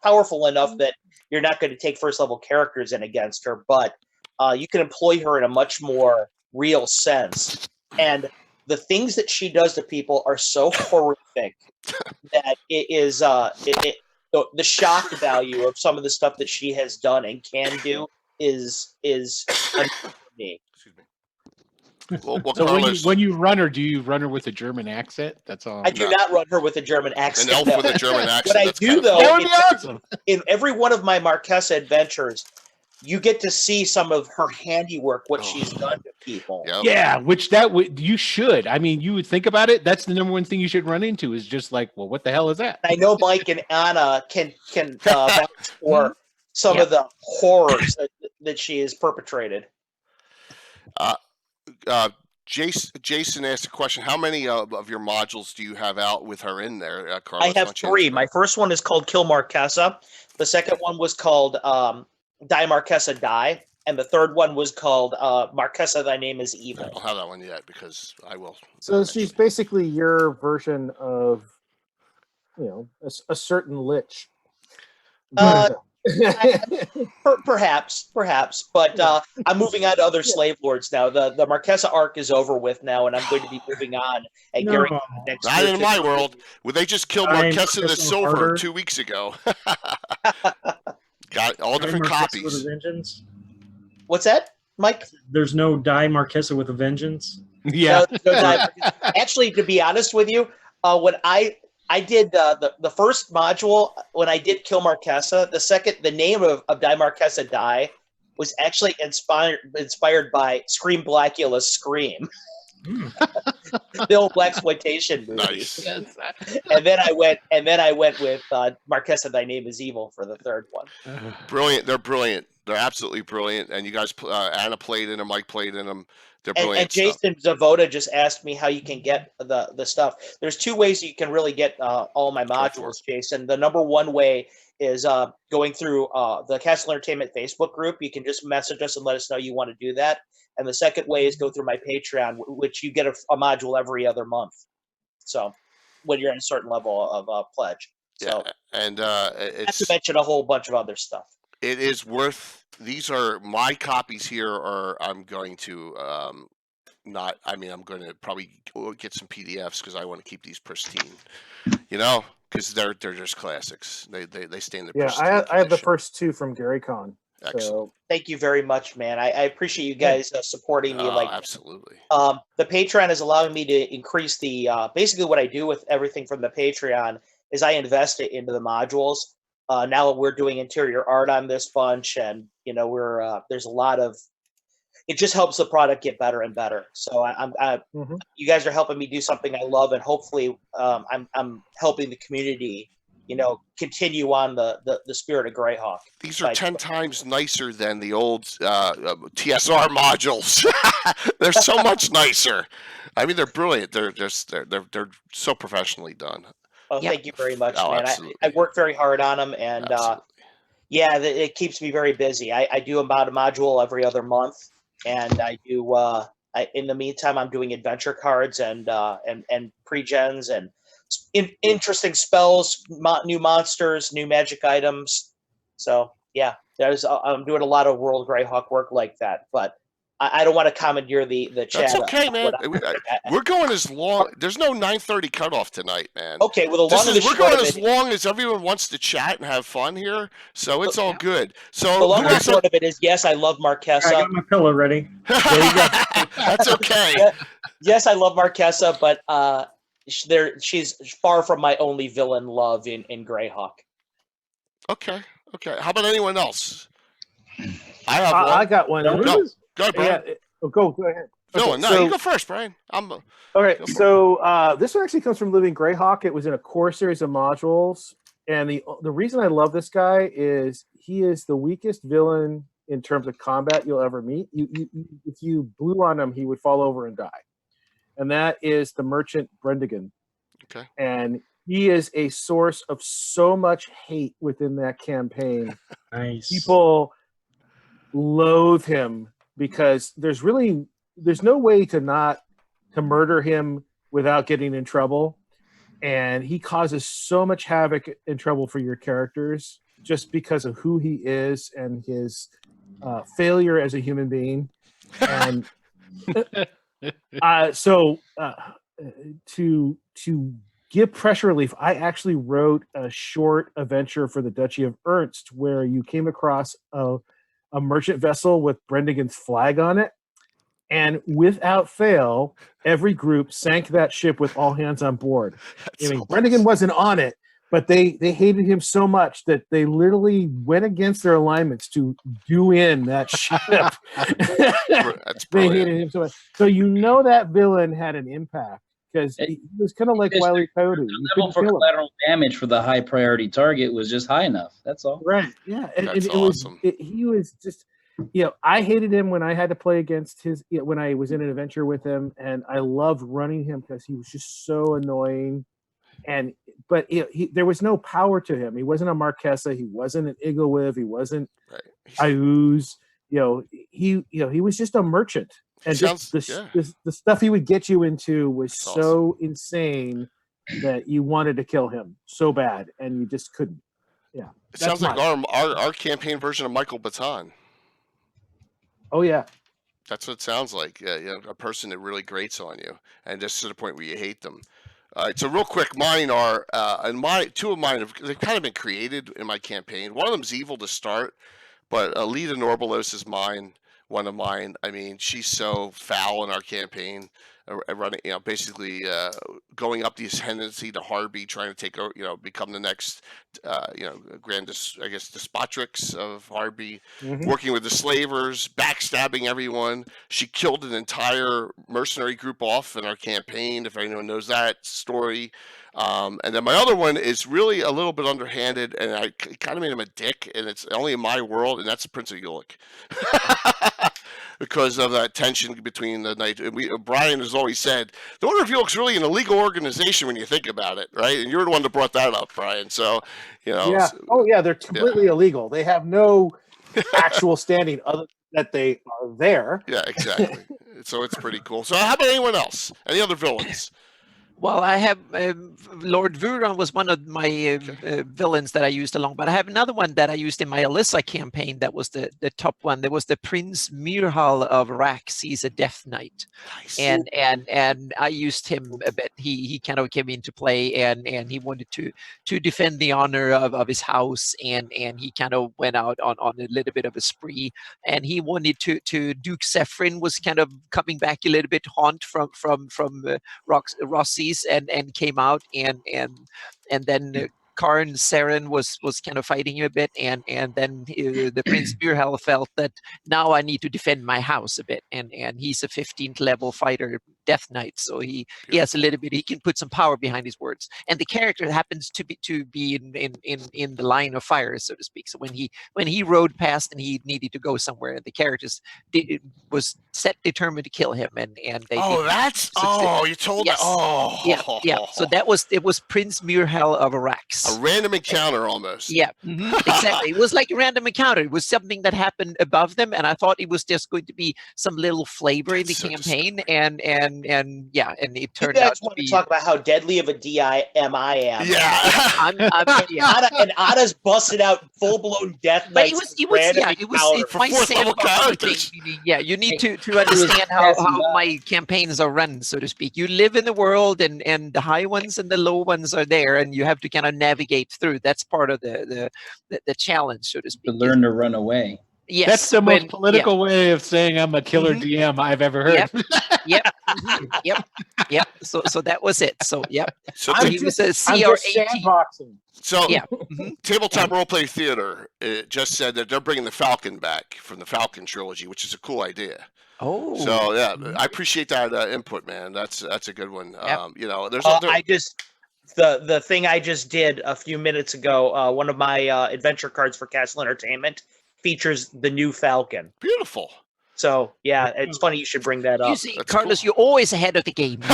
powerful enough that you're not going to take first level characters in against her, but you can employ her in a much more real sense. And the things that she does to people are so horrific that it is the shock value of some of the stuff that she has done and can do is for me. Excuse me. Well, So Carlos, when you run her, do you run her with a German accent? That's all. I do not run her with a German accent. an elf with a German accent. What I that's do kind of though, That would be awesome. in every one of my Marquesa adventures, you get to see some of her handiwork, what she's done to people. Yep. Yeah, which you should. I mean, you would think about it. That's the number one thing you should run into is just like, well, what the hell is that? I know Mike and Anna can vouch for some of the horrors that she has perpetrated. Jason asked a question. How many of your modules do you have out with her in there, Carlos? I have 3. My first one is called Kill Marquesa. The second one was called Die Marquesa Die. And the third one was called Marquesa Thy Name is Evil. I don't have that one yet because I will. So she's basically your version of, a certain lich. Perhaps, but I'm moving on to other slave lords now. The Marquesa arc is over with now, and I'm going to be moving on. And Gary next Not year in my world. Well, they just killed Marquesa the Silver harder. 2 weeks ago. Got all different Marquesa copies. with a vengeance? What's that, Mike? There's no Die Marquesa with a vengeance? Yeah. Actually, to be honest with you, when I did the first module, when I did Kill Marquesa, the name of Die Marquesa Die was actually inspired by Scream Blackula's Scream. The old blaxploitation movies. Nice. And then I went with Marquesa Thy Name is Evil for the third one. Brilliant. They're brilliant. They're absolutely brilliant. And you guys, Anna played in them, Mike played in them. They're brilliant. And Jason Zavoda just asked me how you can get the stuff. There's 2 ways you can really get all my modules, Jason. The number one way is going through the Castle Entertainment Facebook group. You can just message us and let us know you want to do that. And the second way is go through my Patreon, which you get a module every other month. So when you're in a certain level of pledge. So, and not to mention a whole bunch of other stuff. It is worth. These are my copies here. I'm going to I'm going to probably get some PDFs because I want to keep these pristine. Because they're just classics. They stay in the pristine I have the condition. first 2 from GaryCon. Excellent. So Thank you very much, man. I appreciate you guys supporting me. Like, Absolutely. the Patreon is allowing me to increase the basically what I do with everything from the Patreon is I invest it into the modules. Now we're doing interior art on this bunch, and we're there's a lot of it just helps the product get better and better. So you guys are helping me do something I love, and hopefully I'm helping the community, continue on the spirit of Greyhawk. These are 10 times nicer than the old TSR modules. They're so much nicer. I mean, they're brilliant. They're so professionally done. Well, Yeah. thank you very much, Oh, man. absolutely. I work very hard on them, and Absolutely. it keeps me very busy. I do about a module every other month, and I do. In the meantime, I'm doing adventure cards and pre-gens and interesting spells, new monsters, new magic items. So yeah, I'm doing a lot of World Greyhawk work like that, but I don't want to commandeer the chat. That's okay, man. We're going as long. There's no 9:30 cutoff tonight, man. Okay, well, We're going as long as everyone wants to chat and have fun here, so it's all good. So the long and short of it is, yes, I love Marquesa. I got my pillow ready. There you go. That's okay. Yes, I love Marquesa, but she's far from my only villain love in Greyhawk. Okay. How about anyone else? I have one. I got one. Go ahead, Brian. Yeah, go ahead. Villain. Okay, No, you go first, Brian. Okay, so this one actually comes from Living Greyhawk. It was in a core series of modules, and the reason I love this guy is he is the weakest villain in terms of combat you'll ever meet. If you blew on him, he would fall over and die, and that is the merchant Brendigan. Okay. And he is a source of so much hate within that campaign. Nice. People loathe him because there's no way to murder him without getting in trouble, and he causes so much havoc and trouble for your characters just because of who he is and his failure as a human being. And to give pressure relief, I actually wrote a short adventure for the Duchy of Ernst where you came across a merchant vessel with Brendigan's flag on it. And without fail, every group sank that ship with all hands on board. Brendigan wasn't on it, but they hated him so much that they literally went against their alignments to do in that ship. That's they hated him so much. So that villain had an impact because he was kind of like Wile E. Coyote. The level for collateral damage for the high priority target was just high enough. That's all. Right. Yeah. That's awesome. He was just. I hated him when I had to play against when I was in an adventure with him, and I loved running him because he was just so annoying. But there was no power to him. He wasn't a Marquesa. He wasn't an Iglewiv. He wasn't Ayuz. He was just a merchant. And the stuff he would get you into was so insane that you wanted to kill him so bad, and you just couldn't. Yeah. It sounds like our campaign version of Michael Baton. Oh yeah, that's what it sounds like. A person that really grates on you, and just to the point where you hate them. All right, so real quick, mine are, two of mine they've kind of been created in my campaign. One of them's evil to start, but Alita Norbalos is one of mine. I mean, she's so foul in our campaign, running, basically going up the ascendancy to Harby, trying to take over, become the next, grandest, I guess, despotrix of Harby, working with the slavers, backstabbing everyone. She killed an entire mercenary group off in our campaign, if anyone knows that story. And then my other one is really a little bit underhanded, and I kind of made him a dick, and it's only in my world, and that's the Prince of Ulick. Because of that tension between the knight. Brian has always said, the Order of Ulick's really an illegal organization when you think about it, right? And you're the one that brought that up, Brian. So, Yeah. Oh, yeah, they're completely illegal. They have no actual standing other than that they are there. Yeah, exactly. So it's pretty cool. So how about anyone else? Any other villains? Well, I have Lord Vuron was one of my villains that I used along, but I have another one that I used in my Alyssa campaign. That was the top one. There was the Prince Mirhal of Rax. He's a Death Knight, Nice. and I used him a bit. He kind of came into play, and he wanted to defend the honor of his house, and he kind of went out on a little bit of a spree, and he wanted to Duke Zephyrin was kind of coming back a little bit haunt from Rossi's and came out and then Karn Saren was kind of fighting him a bit, and then the Prince Mirhal felt that now I need to defend my house a bit, and he's a 15th level fighter, Death Knight, so he has a little bit. He can put some power behind his words, and the character happens to be in the line of fire, so to speak. So when he rode past and he needed to go somewhere, the characters was set determined to kill him, and they you told yes. me. Yeah. So it was Prince Mirhal of Arax. A random encounter almost. Yeah, exactly. It was like a random encounter. It was something that happened above them, and I thought it was just going to be some little flavor in the campaign, and it turned out to be. Talk about how deadly of a DIM I am. Yeah. And Anna's busted out full blown Death Knight. But it was my sandbox. Yeah, you need to understand how my campaigns are run, so to speak. You live in the world, and the high ones and the low ones are there, and you have to kind of navigate through. That's part of the challenge, so to speak. To learn to run away. Yes, that's the most political way of saying I'm a killer DM I've ever heard. Yep. So that was it. So So he was a CR18. Sandboxing. So Yeah. Tabletop Roleplay Theater just said that they're bringing the Falcon back from the Falcon trilogy, which is a cool idea. Oh. So I appreciate that input, man. That's a good one. Yep. There's the thing I just did a few minutes ago. One of my adventure cards for Castle Entertainment features the new Falcon. beautiful. So yeah, it's funny you should bring that up. You see, That's Carlos, you're always ahead of the game. You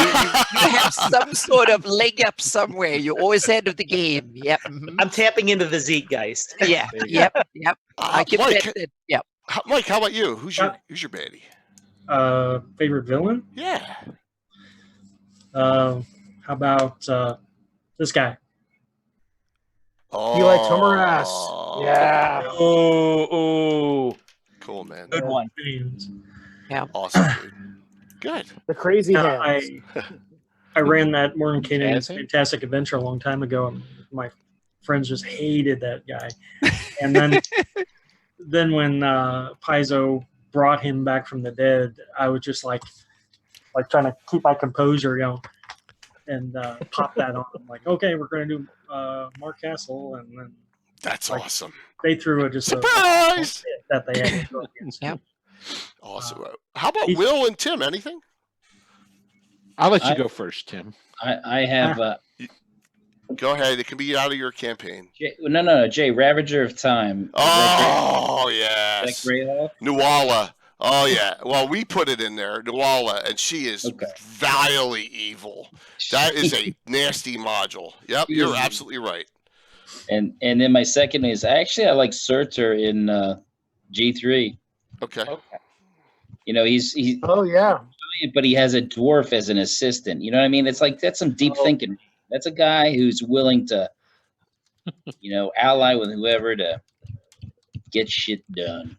have some sort of leg up somewhere. You're always ahead of the game. Yep. I'm tapping into the Zeitgeist. Yeah. Yep. I can Mike, bet that. Yep. Mike, how about you? Who's your baddie? Favorite villain? Yeah. How about this guy? Eli Tomaras. Yeah. Oh. Cool, man. Good one. Awesome, dude. Good. The crazy Yeah, hands. I ran that Morgan Canaan's Fancy? Fantastic Adventure a long time ago, and my friends just hated that guy. And then when Paizo brought him back from the dead, I was just like trying to keep my composure, and pop that on. I'm like, okay, we're going to do Mark Castle, and then That's awesome. they threw just Surprise! that they had to go against. Yeah. Awesome. How about Will and Tim? Anything? I'll let you go first, Tim. I have Go ahead. It can be out of your campaign. Jay, Ravager of Time. Oh, Is yes. that Greyhawk? Nuala. Oh, yeah. Well, we put it in there. Nuala, and she is vilely evil. That is a nasty module. Yep, you're absolutely right. And then my second is I like Surtur in G3. Okay. He's Oh yeah. but he has a dwarf as an assistant. You know what I mean? It's like that's some deep thinking. That's a guy who's willing to, ally with whoever to get shit done.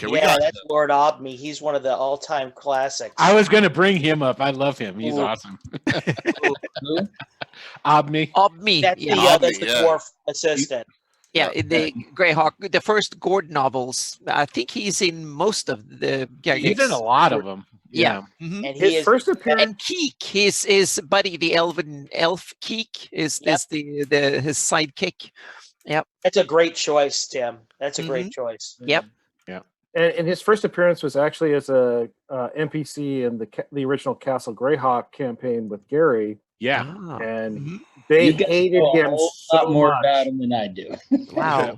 That's Lord Obme. He's one of the all-time classics. I was going to bring him up. I love him. He's awesome. Who? Obme. That's the dwarf assistant. Yeah, in the Greyhawk, the first Gord novels, I think he's in most of the. He's in a lot of them. Yeah. And His first appearance. And Keek, his buddy, the elf Keek, is his sidekick. Yep. That's a great choice, Tim. That's a great choice. Yep. And his first appearance was actually as a NPC in the original Castle Greyhawk campaign with Gary, Yeah. and they hated him A so lot more much. about him than I do. Wow.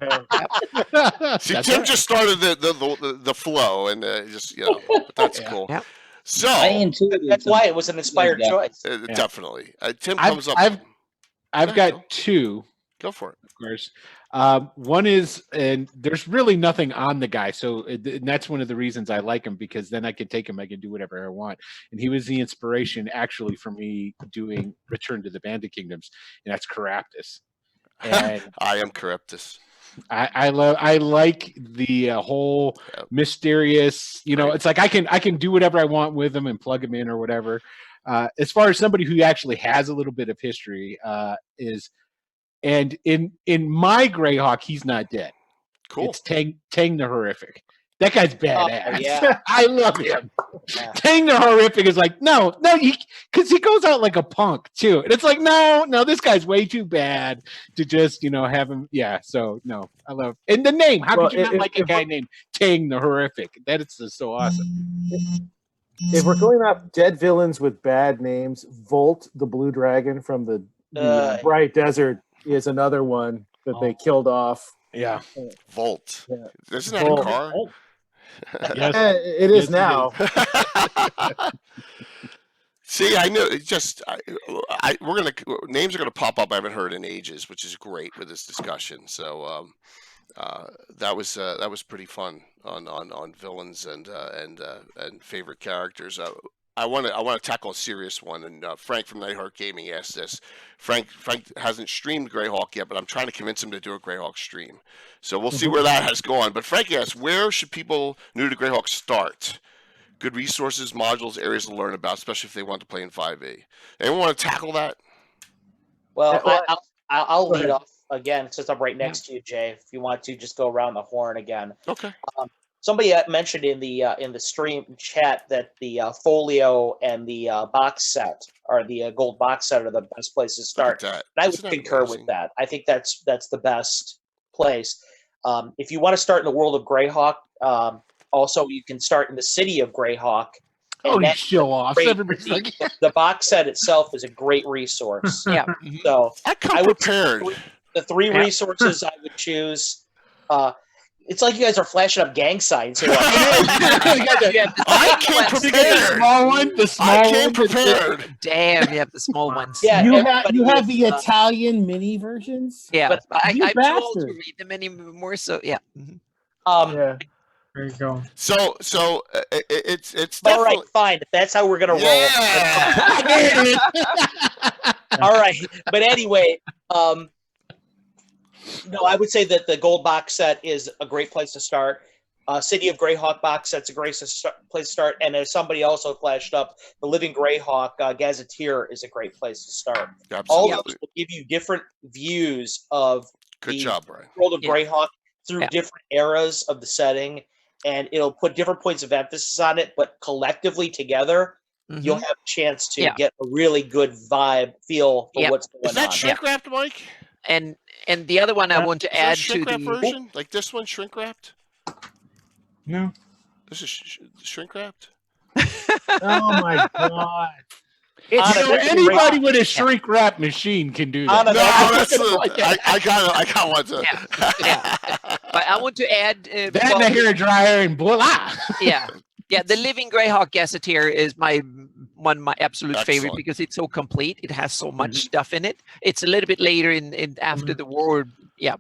See, Tim just started the flow, and but that's cool. Yep. So I intuited That's some- why it was an inspired choice. definitely, Tim comes up. I've got two. Go for it. Of course. One is, and there's really nothing on the guy, so and that's one of the reasons I like him, because then I can take him, I can do whatever I want. And he was the inspiration, actually, for me doing Return to the Bandit Kingdoms, and that's Caraptus. And I am Charybdis. I like the whole mysterious. It's like I can do whatever I want with him and plug him in or whatever. As far as somebody who actually has a little bit of history is. And in my Greyhawk, he's not dead. Cool. It's Tang the Horrific. That guy's badass. yeah. I love him. Yeah. Tang the Horrific is like, no, because he goes out like a punk too. And it's like, no, this guy's way too bad to just, have him. Yeah. So no, I love. And the name. How could you not like a guy named Tang the Horrific? That is just so awesome. If we're going off dead villains with bad names, Volt, the blue dragon from the Bright Desert, is another one that they killed off. Yeah. Volt. Yeah. Isn't that a car? Yes. It is now. See, I knew it just. Names are gonna pop up I haven't heard in ages, which is great with this discussion. So that was pretty fun on villains and favorite characters. I want to tackle a serious one, and Frank from Nightheart Gaming asked this. Frank hasn't streamed Greyhawk yet, but I'm trying to convince him to do a Greyhawk stream. So we'll see where that has gone. But Frank asks, where should people new to Greyhawk start? Good resources, modules, areas to learn about, especially if they want to play in 5e. Anyone want to tackle that? Well, I'll lead off again since I'm right next to you, Jay. If you want to just go around the horn again. Okay. Somebody mentioned in the stream chat that the folio and the box set, or the gold box set, are the best place to start. And I would concur with that. I think that's the best place. If you want to start in the world of Greyhawk, also you can start in the city of Greyhawk. Oh, you show off! Everybody's like, the box set itself is a great resource. Yeah. So I would prepared. The three resources I would choose. It's like you guys are flashing up gang signs here. I came prepared. The small one. The small I came one. prepared. Damn, you have the small ones. Yeah, you have the Italian mini versions. Yeah, but I'm you too old to bastard. read them anymore. So yeah. Mhm. Yeah. There you go. So it's all definitely right, fine. If that's how we're gonna roll. Yeah. All right, but anyway, no, I would say that the gold box set is a great place to start. City of Greyhawk box set's a great place to start. And as somebody also flashed up, the Living Greyhawk Gazetteer is a great place to start. Absolutely. All of those will give you different views of Good the job, Brian. world of Yeah. Greyhawk through Yeah. different eras of the setting, and it'll put different points of emphasis on it, but collectively together, Mhm. you'll have a chance to Yeah. get a really good feel for Yeah. what's Is going that on. shrink wrapped, Mike? And the other one I want to Is that a add to shrink wrap the version? Like this one, shrink wrapped? No. This is shrink wrapped? Oh my god. It's Anybody with a shrink wrap machine can do that. On a- No, that's I got one to. Yeah. But I want to add That and a hair dryer and voila. yeah. The Living Greyhawk Gazetteer is one of my absolute favorite Excellent. because it's so complete. It has so much stuff in it. It's a little bit later in after the war. Yeah.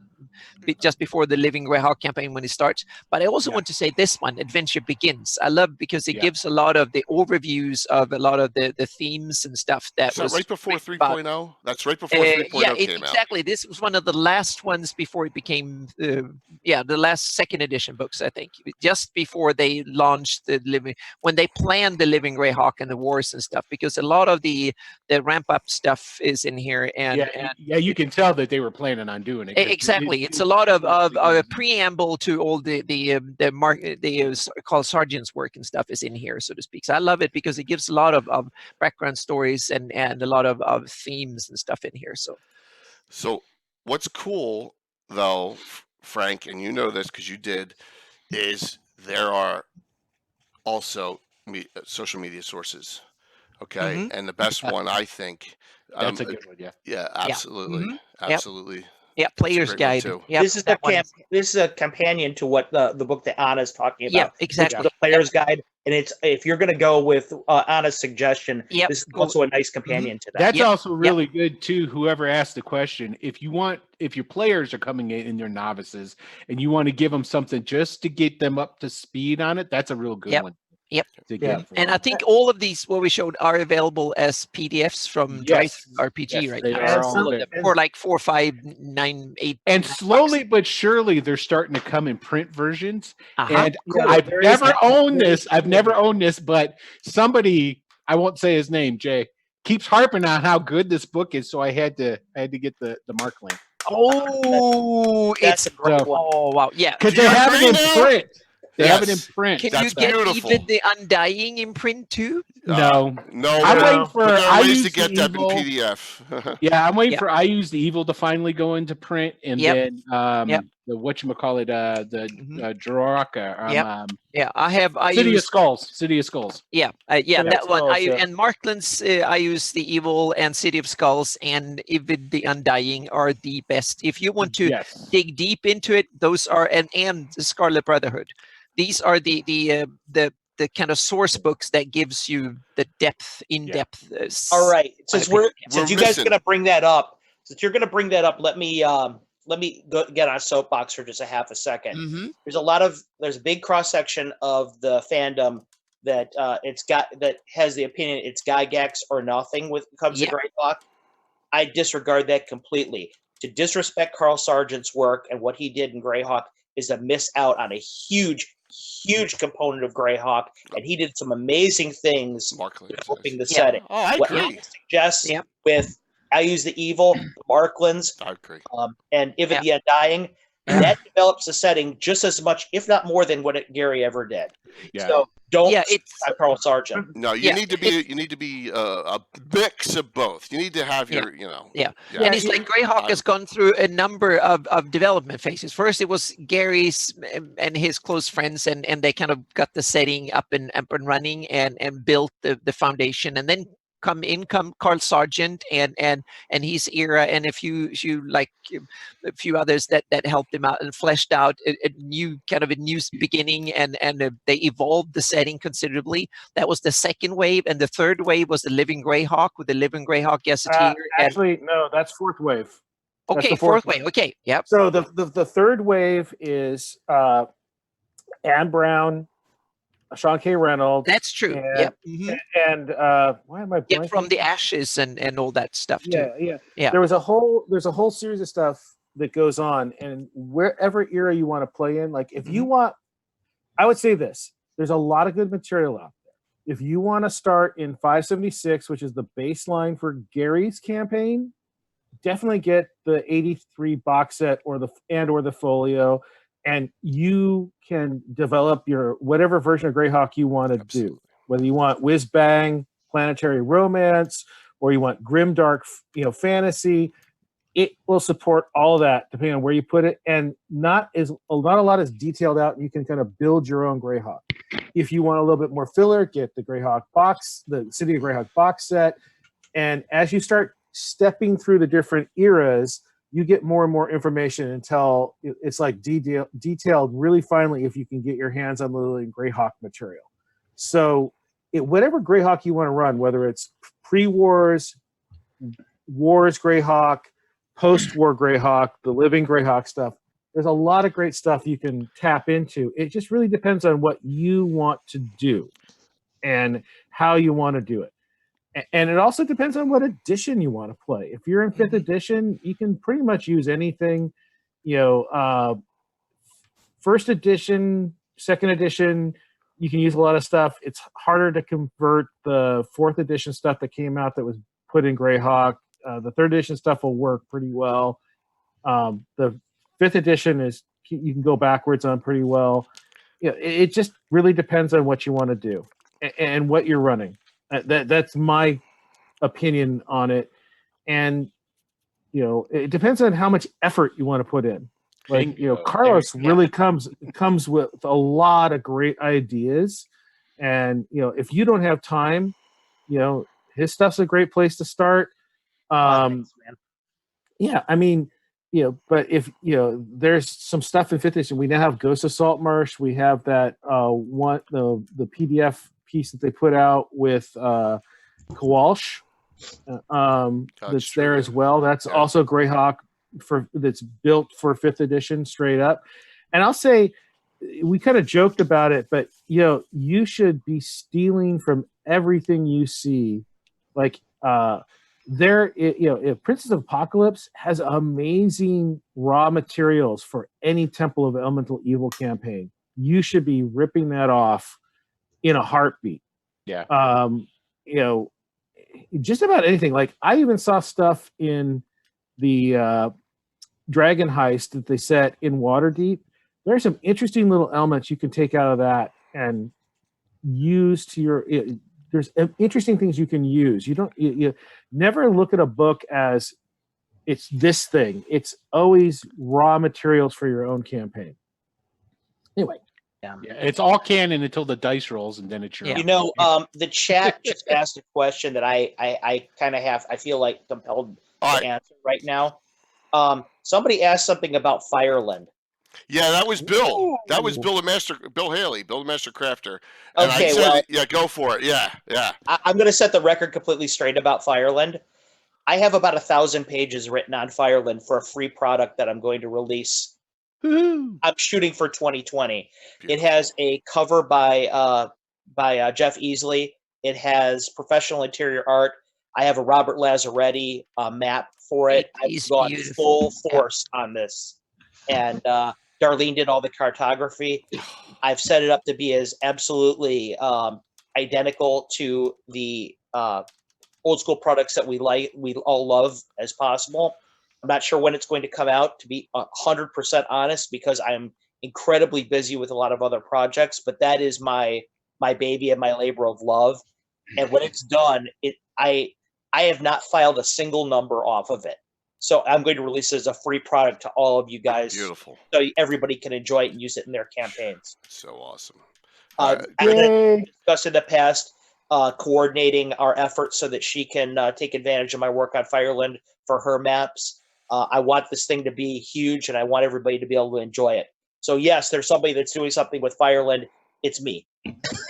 Just before the Living Greyhawk campaign when it starts. But I also want to say this one, Adventure Begins. I love because it gives a lot of the overviews of a lot of the themes and stuff that Is that was right before written 3.0? about. That's right before 3.0 came out. Exactly. This was one of the last ones before it became, the last second edition books, I think. Just before they launched when they planned the Living Greyhawk and the wars and stuff, because a lot of the ramp up stuff is in here. And you can tell that they were planning on doing it. Exactly. It's a lot of a preamble to all the called sergeant's work and stuff is in here, so to speak. So I love it because it gives a lot of background stories and a lot of themes and stuff in here. So what's cool though, Frank, and you know this because you did, is there are also social media sources. Okay, Mhm. and the best one I think. That's a good one. Yeah. Yeah, absolutely, Mhm. Yep. absolutely. Yeah, Player's great one, Guide. too. Yeah, This is this is a companion to what the book that Anna's talking about. Yeah, which exactly. is the Player's Guide, and it's if you're going to go with Anna's suggestion, Yep. this is also a nice companion to that. That's Yep. also really good too. Whoever asked the question, if your players are coming in and they're novices, and you want to give them something just to get them up to speed on it, that's a real good Yep. one. Yep. To Yeah. give for And I them. think all of these what we showed are available as PDFs from Drive RPG Yes, right they now. are So all there. for like 4, 5, 9, 8. And 9 slowly but surely, they're starting to come in print versions. Uh-huh. And Yeah, I've there is never that. owned this. I've never owned this, but somebody, I won't say his name, Jay, keeps harping on how good this book is. So I had to get the Mark link Oh, That's it's a great so- one. oh wow, yeah. because Do they you have it agree in now? print. They have it in Yes. print. Can That's you get beautiful. even the Undying in print too? No, No, I'm no. waiting for. but there I are ways use to get the that in evil. PDF. Yeah, I'm waiting Yeah. for I use the evil to finally go into print, and Yep. then Yep. the whatchamacallit, the Mhm. Joraka, Yep. Yeah, I City of use Skulls. City of Skulls. yeah, City that of one. Skulls, yeah. And Markland's I use the Evil and City of Skulls and even the Undying are the best. If you want to Yes. dig deep into it, those are and the Scarlet Brotherhood. These are the kind of source books that gives you the depth, in depth. All right, since opinion. since you We're guys are missing- going to bring that up, since you're going to bring that up, let me go get on a soapbox for just a half a second. Mhm. There's a big cross section of the fandom that that has the opinion it's Gygax or nothing when it comes Yeah. to Greyhawk. I disregard that completely. To disrespect Carl Sargent's work and what he did in Greyhawk is a miss out on a huge component of Greyhawk, and he did some amazing things Markland. developing the Yeah. setting. Oh, I What agree. I suggest Yeah. with I use the evil, the Marklands, I agree. and Ivid Yeah. the Undying, that develops the setting just as much, if not more, than what Gary ever did. Yeah. So don't Yeah, it's Carl Sargent. No, you Yeah, need to be a mix of both. You need to have your, Yeah. Yeah. And it's like Greyhawk has gone through a number of development phases. First, it was Gary's and his close friends, and they kind of got the setting up and running and built the foundation. And then come Carl Sargent and his era, and a few others that helped him out and fleshed out a new beginning, and they evolved the setting considerably. That was the second wave, and the third wave was the Living Greyhawk with the Living Greyhawk Gazetteer. Actually, no, that's fourth wave. That's Okay, the fourth wave. Okay, yep. So the third wave is Anne Brown, Sean K. Reynolds. That's true. And, Yep. Mhm. And why am I blanking? Yeah, from the ashes and all that stuff too. Yeah. There's a whole series of stuff that goes on, and wherever era you want to play in, like if you want, I would say this: there's a lot of good material out there. If you want to start in 576, which is the baseline for Gary's campaign, definitely get the 83 box set or the folio, and you can develop your whatever version of Greyhawk you want to do. Whether you want whiz bang planetary romance or you want grimdark, fantasy, it will support all of that depending on where you put it. And not a lot is detailed out, and you can kind of build your own Greyhawk. If you want a little bit more filler, get the Greyhawk box, the City of Greyhawk box set. And as you start stepping through the different eras, you get more and more information until it's like detailed really finely if you can get your hands on the Living Greyhawk material. So whatever Greyhawk you want to run, whether it's pre-wars, wars Greyhawk, post-war Greyhawk, the Living Greyhawk stuff, there's a lot of great stuff you can tap into. It just really depends on what you want to do and how you want to do it. And it also depends on what edition you want to play. If you're in 5th edition, you can pretty much use anything. 1st edition, 2nd edition, you can use a lot of stuff. It's harder to convert the 4th edition stuff that came out that was put in Greyhawk. The 3rd edition stuff will work pretty well. The 5th edition you can go backwards on pretty well. It just really depends on what you want to do and what you're running. That's my opinion on it, and it depends on how much effort you want to put in. Like Carlos really comes with a lot of great ideas, and if you don't have time, his stuff's a great place to start. Thanks, man. Yeah, I mean, but if there's some stuff in 5th edition. We now have Ghost of Saltmarsh. We have that the PDF piece that they put out with Kowalsh. That's there as well. That's also Greyhawk that's built for 5th edition straight up. And I'll say, we kind of joked about it, but you should be stealing from everything you see. Like Princess of Apocalypse has amazing raw materials for any Temple of Elemental Evil campaign. You should be ripping that off in a heartbeat. Yeah. Just about anything. Like I even saw stuff in the Dragon Heist that they set in Waterdeep. There are some interesting little elements you can take out of that and use to your. There's interesting things you can use. You never look at a book as it's this thing. It's always raw materials for your own campaign. Anyway. Yeah, it's all canon until the dice rolls, and then it's your own. The chat just asked a question that I kind of have. I feel like compelled to answer right now. Somebody asked something about Fireland. Yeah, that was Bill. Ooh. That was Bill Haley, Bill the Master Crafter. And okay, go for it. Yeah. I'm going to set the record completely straight about Fireland. I have about 1,000 pages written on Fireland for a free product that I'm going to release. I'm shooting for 2020. Beautiful. It has a cover by Jeff Easley. It has professional interior art. I have a Robert Lazzaretti map for it. I've gone full force on this. And Darlene did all the cartography. I've set it up to be as absolutely identical to the old school products that we all love as possible. I'm not sure when it's going to come out, to be 100% honest, because I'm incredibly busy with a lot of other projects. But that is my baby and my labor of love. And when it's done, I have not filed a single number off of it. So I'm going to release it as a free product to all of you guys. Beautiful. So everybody can enjoy it and use it in their campaigns. So awesome. I've discussed in the past coordinating our efforts so that she can take advantage of my work on Fireland for her maps. I want this thing to be huge, and I want everybody to be able to enjoy it. So yes, there's somebody that's doing something with Fireland. It's me.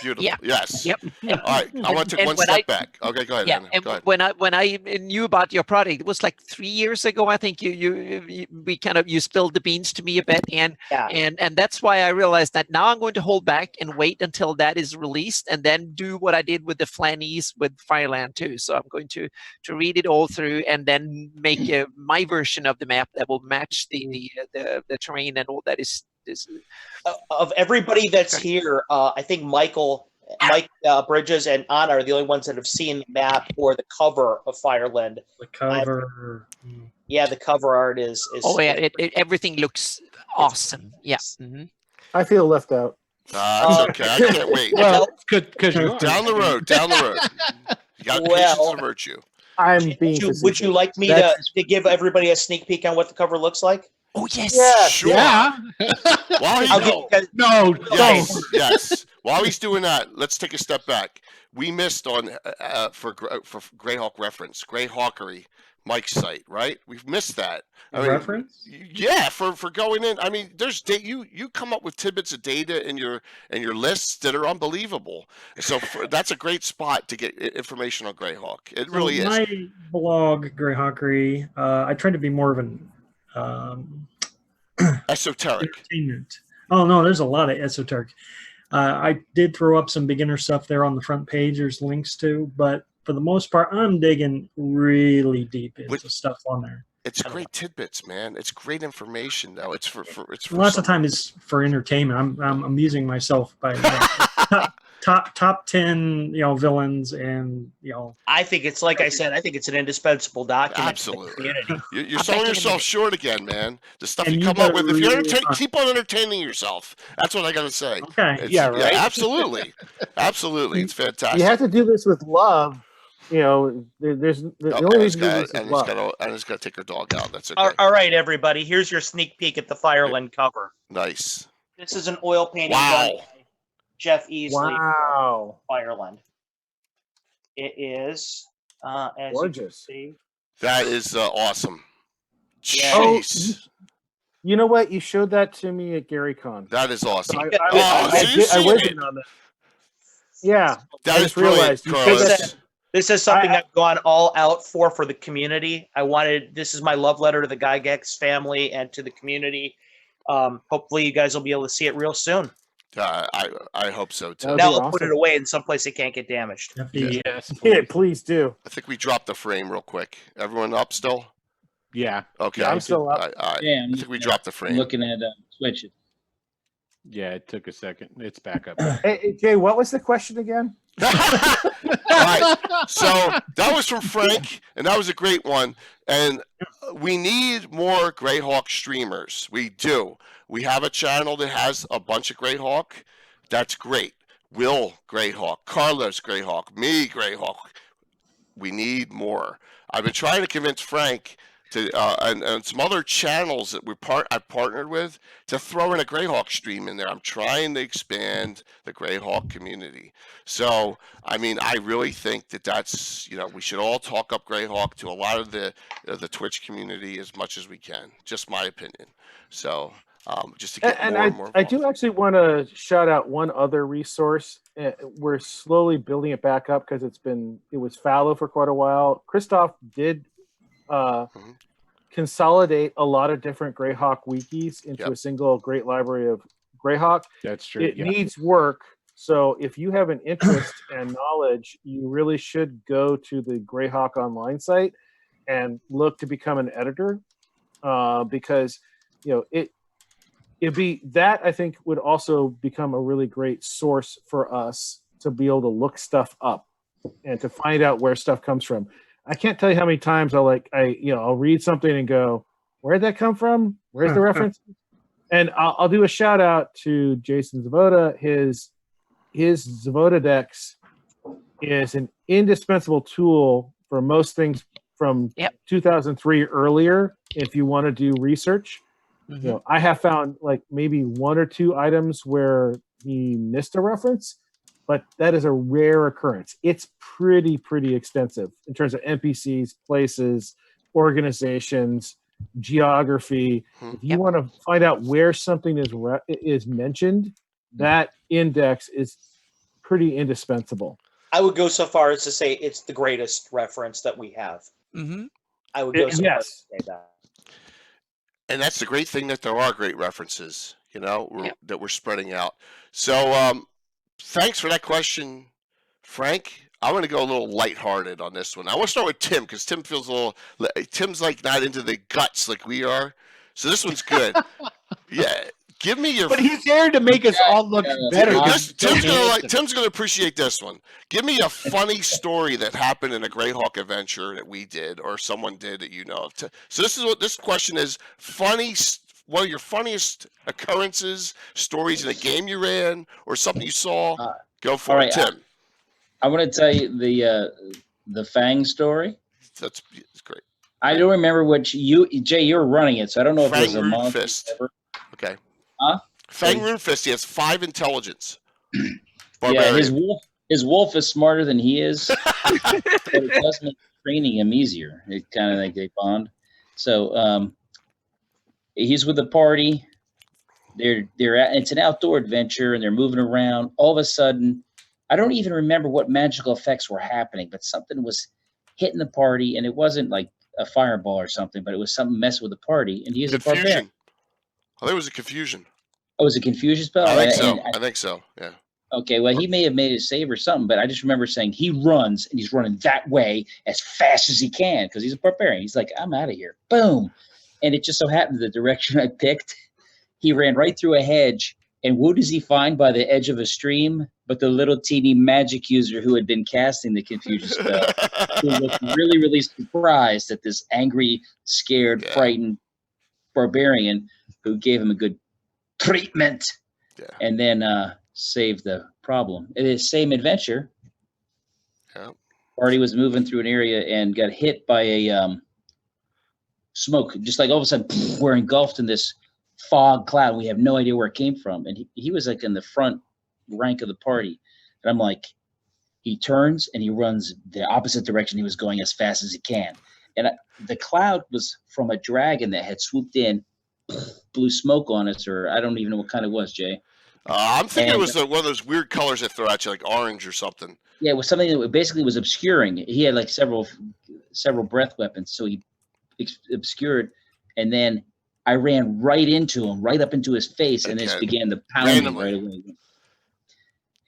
Beautiful. Yeah. Yes. Yep. All right. I want to take one step back. Okay, go ahead. Yeah. Anna. And go ahead. when I knew about your product, it was like 3 years ago. I think you spilled the beans to me a bit, and that's why I realized that now I'm going to hold back and wait until that is released, and then do what I did with the Flannies with Fireland too. So I'm going to read it all through, and then make my version of the map that will match the terrain and all that is. Of everybody that's here, I think Mike Bridges and Anna are the only ones that have seen the map or the cover of Fireland. The cover. The cover art is. Oh yeah, everything looks awesome. Yeah. Mm-hmm. I feel left out. That's okay. I can't wait. Well, because you're down the road. You got patience and virtue. I'm being. Would you like me to give everybody a sneak peek on what the cover looks like? Oh yes, yeah, sure. Yeah. Yes. While he's doing that, let's take a step back. We missed on for Greyhawk reference, Greyhawkery, Mike's site, right? We've missed that. Reference? Yeah, for going in. I mean, there's you come up with tidbits of data in your lists that are unbelievable. So that's a great spot to get information on Greyhawk. It really is. My blog, Greyhawkery, I try to be more of an esoteric entertainment. Oh no, there's a lot of esoteric. I did throw up some beginner stuff there on the front page. There's links to, but for the most part, I'm digging really deep into stuff on there. It's great tidbits, man. It's great information, though. It's for lots of time is for entertainment. I'm amusing myself by top 10 villains, and I think it's like I said. I think it's an indispensable document. Absolutely. You're selling yourself short again, man. The stuff you come up with. If you keep on entertaining yourself, that's what I got to say. Okay. Right. Yeah, absolutely. It's fantastic. You have to do this with love. There's the only reason to do this is love. I just got to take her dog out. That's okay. All right, everybody. Here's your sneak peek at the Fireland cover. Nice. This is an oil painting done by Jeff Easley. Wow. Fireland. It is as gorgeous. You can see. That is awesome. Jeez. You know what? You showed that to me at GaryCon. That is awesome. I, Oh, so you've I seen was it. in on that. Yeah, That I is just brilliant, realized you Carlos. This is something I've gone all out for the community. This is my love letter to the Gygax family and to the community. Hopefully you guys will be able to see it real soon. I hope so too. That'd Now be I'll put awesome. it away in some place it can't get damaged. Yes. Yeah, please do. I think we dropped the frame real quick. Everyone up still? Yeah. Okay. Yeah, I'm still up. I Yeah, I'm think we dropped the frame. looking at Switch. Yeah, it took a second. It's back up. Hey, Jay, what was the question again? All right. So that was from Frank, and that was a great one. And we need more Greyhawk streamers. We do. We have a channel that has a bunch of Greyhawk. That's great. Will Greyhawk, Carlos Greyhawk, me Greyhawk. We need more. I've been trying to convince Frank to and some other channels that I've partnered with to throw in a Greyhawk stream in there. I'm trying to expand the Greyhawk community. So, I mean, I really think that's, we should all talk up Greyhawk to a lot of the Twitch community as much as we can. Just my opinion. So, just to get more and more I involved. do actually want to shout out one other resource. We're slowly building it back up because it was fallow for quite a while. Christoph did consolidate a lot of different Greyhawk wikis into a single great library of Greyhawk. That's true. It needs work. So if you have an interest and knowledge, you really should go to the Greyhawk online site and look to become an editor, because it'd be that I think would also become a really great source for us to be able to look stuff up and to find out where stuff comes from. I can't tell you how many times I'll read something and go, where'd that come from? Where's the reference? And I'll do a shout out to Jason Zavoda. His Zavoda Dex is an indispensable tool for most things from 2003 earlier. If you want to do research, I have found like maybe one or two items where he missed a reference, but that is a rare occurrence. It's pretty extensive in terms of NPCs, places, organizations, geography. If you want to find out where something is mentioned, that index is pretty indispensable. I would go so far as to say it's the greatest reference that we have. I would go so far as to say that. And that's the great thing, that there are great references, that we're spreading out. So thanks for that question, Frank. I'm going to go a little lighthearted on this one. I want to start with Tim, because Tim feels Tim's like not into the guts like we are. So this one's good. Yeah. Give me your. But he's there to make us all look better. Tim's gonna appreciate this one. Give me a funny story that happened in a Greyhawk adventure that we did or someone did that you know of. So this is what this question is: funny. What are your funniest occurrences, stories in a game you ran, or something you saw? Go for it, Tim. I want to tell you the Fang story. That's great. I don't remember Jay. You were running it, so I don't know if it was a monster. Fist. Okay. Huh? Fang Runefist, he has 5 intelligence. Yeah, his wolf is smarter than he is, but it does make training him easier. It kind of like they bond. So he's with the party. It's an outdoor adventure, and they're moving around. All of a sudden, I don't even remember what magical effects were happening, but something was hitting the party, and it wasn't like a fireball or something, but it was something messing with the party. And he is a barbarian. I think it was a confusion. Oh, it was a confusion spell? I think so. Yeah. Okay, well, he may have made a save or something, but I just remember saying he runs, and he's running that way as fast as he can because he's a barbarian. He's like, I'm out of here. Boom. And it just so happened the direction I picked, he ran right through a hedge, and who does he find by the edge of a stream but the little teeny magic user who had been casting the confusion spell, who was really, really surprised at this angry, scared, frightened barbarian who gave him a good treatment and then saved the problem. In the same adventure, party was moving through an area and got hit by a smoke. Just like all of a sudden, we're engulfed in this fog cloud. We have no idea where it came from. And he was like in the front rank of the party. And I'm like, he turns and he runs the opposite direction he was going as fast as he can. and the cloud was from a dragon that had swooped in, blew smoke on us, or I don't even know what kind it was, Jay. I'm thinking it was one of those weird colors they throw at you, like orange or something. Yeah, it was something that basically was obscuring. He had like several breath weapons, so he obscured, and then I ran right into him, right up into his face, and just began the pounding right away.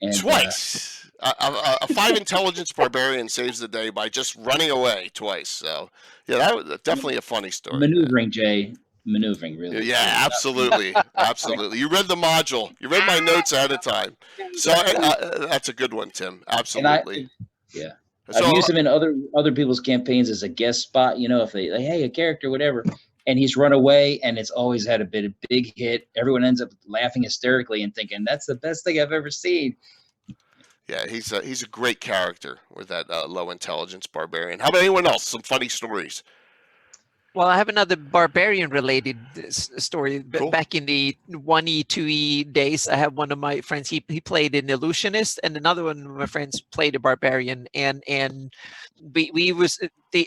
And, twice. A 5 intelligence barbarian saves the day by just running away twice. So, yeah, that was definitely a funny story. Maneuvering, Jay. Maneuvering, really. Yeah, absolutely. Absolutely. You read the module. You read my notes ahead of time. So that's a good one, Tim. Absolutely. Yeah. So, I've used him in other people's campaigns as a guest spot, if they like, hey, a character, whatever. And he's run away, and it's always had a big hit. Everyone ends up laughing hysterically and thinking, that's the best thing I've ever seen. Yeah, he's a great character with that low intelligence barbarian. How about anyone else? Some funny stories. Well, I have another barbarian-related story. Cool. Back in the 1E, 2E days, I have one of my friends. He played an illusionist, and another one of my friends played a barbarian. And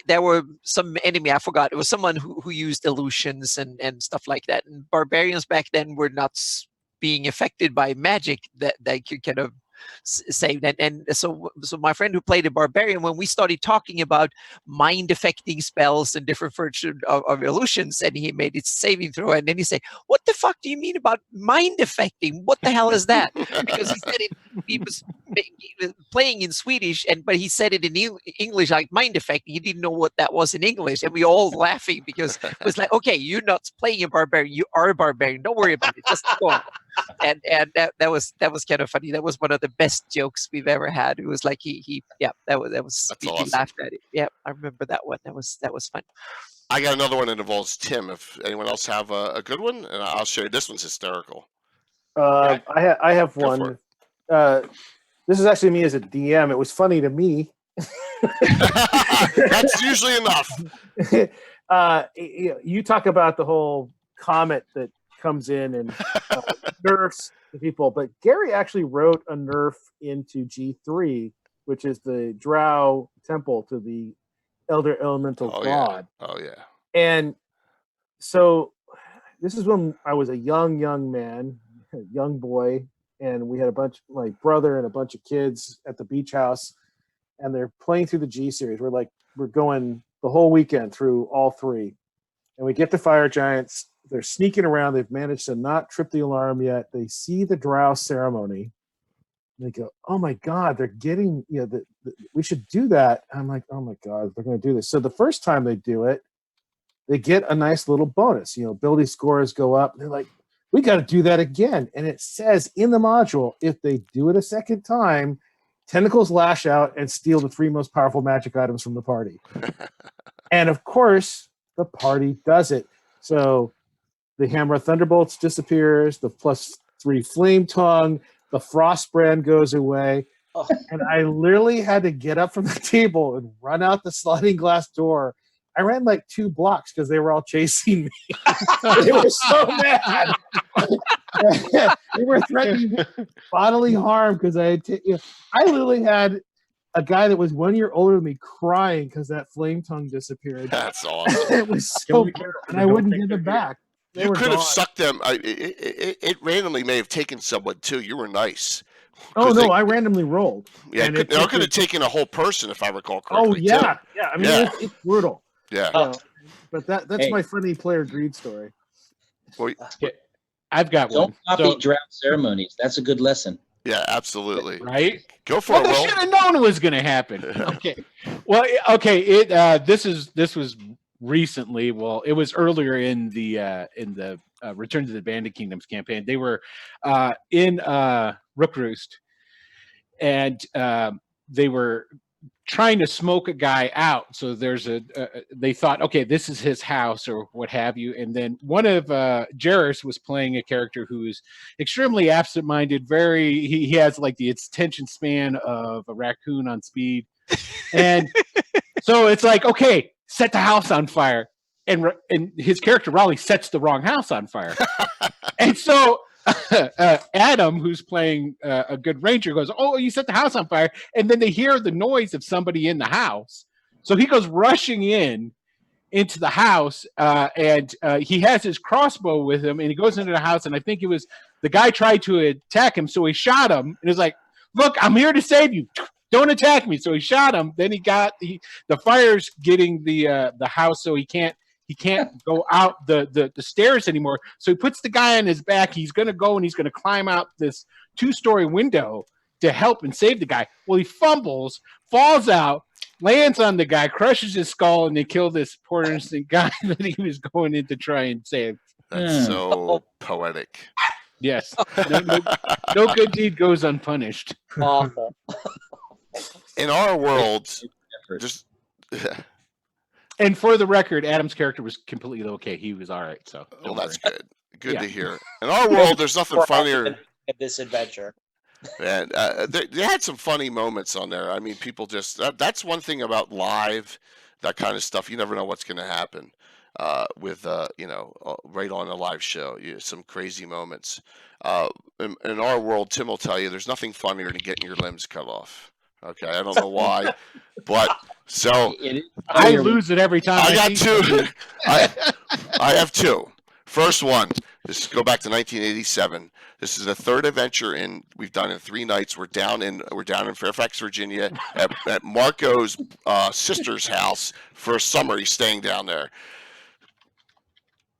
there were some enemy. I forgot. It was someone who used illusions and stuff like that. And barbarians back then were not being affected by magic that could kind of saved. And so my friend who played a barbarian, when we started talking about mind affecting spells and different versions of illusions, and he made its saving throw, and then he said, what the fuck do you mean about mind affecting? What the hell is that? Because he said he was playing in Swedish, but he said it in English like mind affecting. He didn't know what that was in English, and we all laughing because it was like, okay, you're not playing a barbarian, you are a barbarian, don't worry about it, just go on. And that was kind of funny. That was one of the best jokes we've ever had. It was like he That's he awesome. laughed at it. Yeah, I remember that one. That was fun. I got another one that involves Tim. If anyone else have a good one, and I'll show you. This one's hysterical. I have Go one. This is actually me as a DM. It was funny to me. That's usually enough. You talk about the whole comet that comes in and nerfs the people, but Gary actually wrote a nerf into G3, which is the Drow temple to the Elder Elemental God. Yeah. Oh yeah. And so this is when I was a young man, a young boy, and we had my brother and a bunch of kids at the beach house, and they're playing through the G series. We're going the whole weekend through all three, and we get to Fire Giants. They're sneaking around. They've managed to not trip the alarm yet. They see the Drow ceremony. They go, "Oh my God, they're getting, we should do that." I'm like, "Oh my God, they're going to do this." So the first time they do it, they get a nice little bonus. Ability scores go up. They're like, "We got to do that again." And it says in the module, if they do it a second time, tentacles lash out and steal the 3 most powerful magic items from the party. And of course, the party does it. So the Hammer of Thunderbolts disappears, the +3 Flame Tongue, the Frost Brand goes away. Oh. And I literally had to get up from the table and run out the sliding glass door. I ran like 2 blocks because they were all chasing me. They were so mad. They were threatening bodily harm because I literally had a guy that was 1 year older than me crying because that Flame Tongue disappeared. That's awesome. It was so bad, and I wouldn't give it back. You could have sucked them. It randomly may have taken someone too. You were nice. Oh no, I randomly rolled. Yeah, and it could have taken a whole person if I recall Oh correctly. yeah, too. yeah. I mean, it's brutal. Yeah. But that's my funny player greed story. Well, I've got one. Don't copy Drow ceremonies. That's a good lesson. yeah, absolutely. Right? Go for Well, it, they Will. should have known it was going to happen. Okay. Well, okay. This was recently. Well, it was earlier in the Return to the Bandit Kingdoms campaign. They were in Rook Roost, and they were trying to smoke a guy out. So they thought, okay, this is his house or what have you. And then one of Jairus was playing a character who's extremely absent-minded. He has like the attention span of a raccoon on speed. And so it's like, okay, set the house on fire. And his character Raleigh sets the wrong house on fire. And so Adam, who's playing a good ranger, goes, "Oh, you set the house on fire!" And then they hear the noise of somebody in the house. So he goes rushing in, into the house, and he has his crossbow with him, and he goes into the house, and I think it was the guy tried to attack him, so he shot him, and he's like, "Look, I'm here to save you. Don't attack me." So he shot him. Then the fire's getting the house, so he can't go out the stairs anymore. So he puts the guy on his back. He's going to go and he's going to climb out this 2-story window to help and save the guy. Well, he fumbles, falls out, lands on the guy, crushes his skull, and they kill this poor innocent guy that he was going in to try and save. That's so poetic. Yes. No good deed goes unpunished. Awful. In our world, just And for the record, Adam's character was completely okay. He was all right. So well, that's good. Good to hear. In our our world, there's nothing funnier. In this adventure. And they had some funny moments on there. I mean, people just that's one thing about live, that kind of stuff. You never know what's going to happen with right on a live show. Some crazy moments. In our world, Tim will tell you there's nothing funnier than getting your limbs cut off. Okay, I don't know why, but so I lose it every time. I got two. I have two. First one. This go back to 1987. This is the third adventure we've done in 3 nights. We're down in Fairfax, Virginia, at Marco's sister's house for a summer. He's staying down there.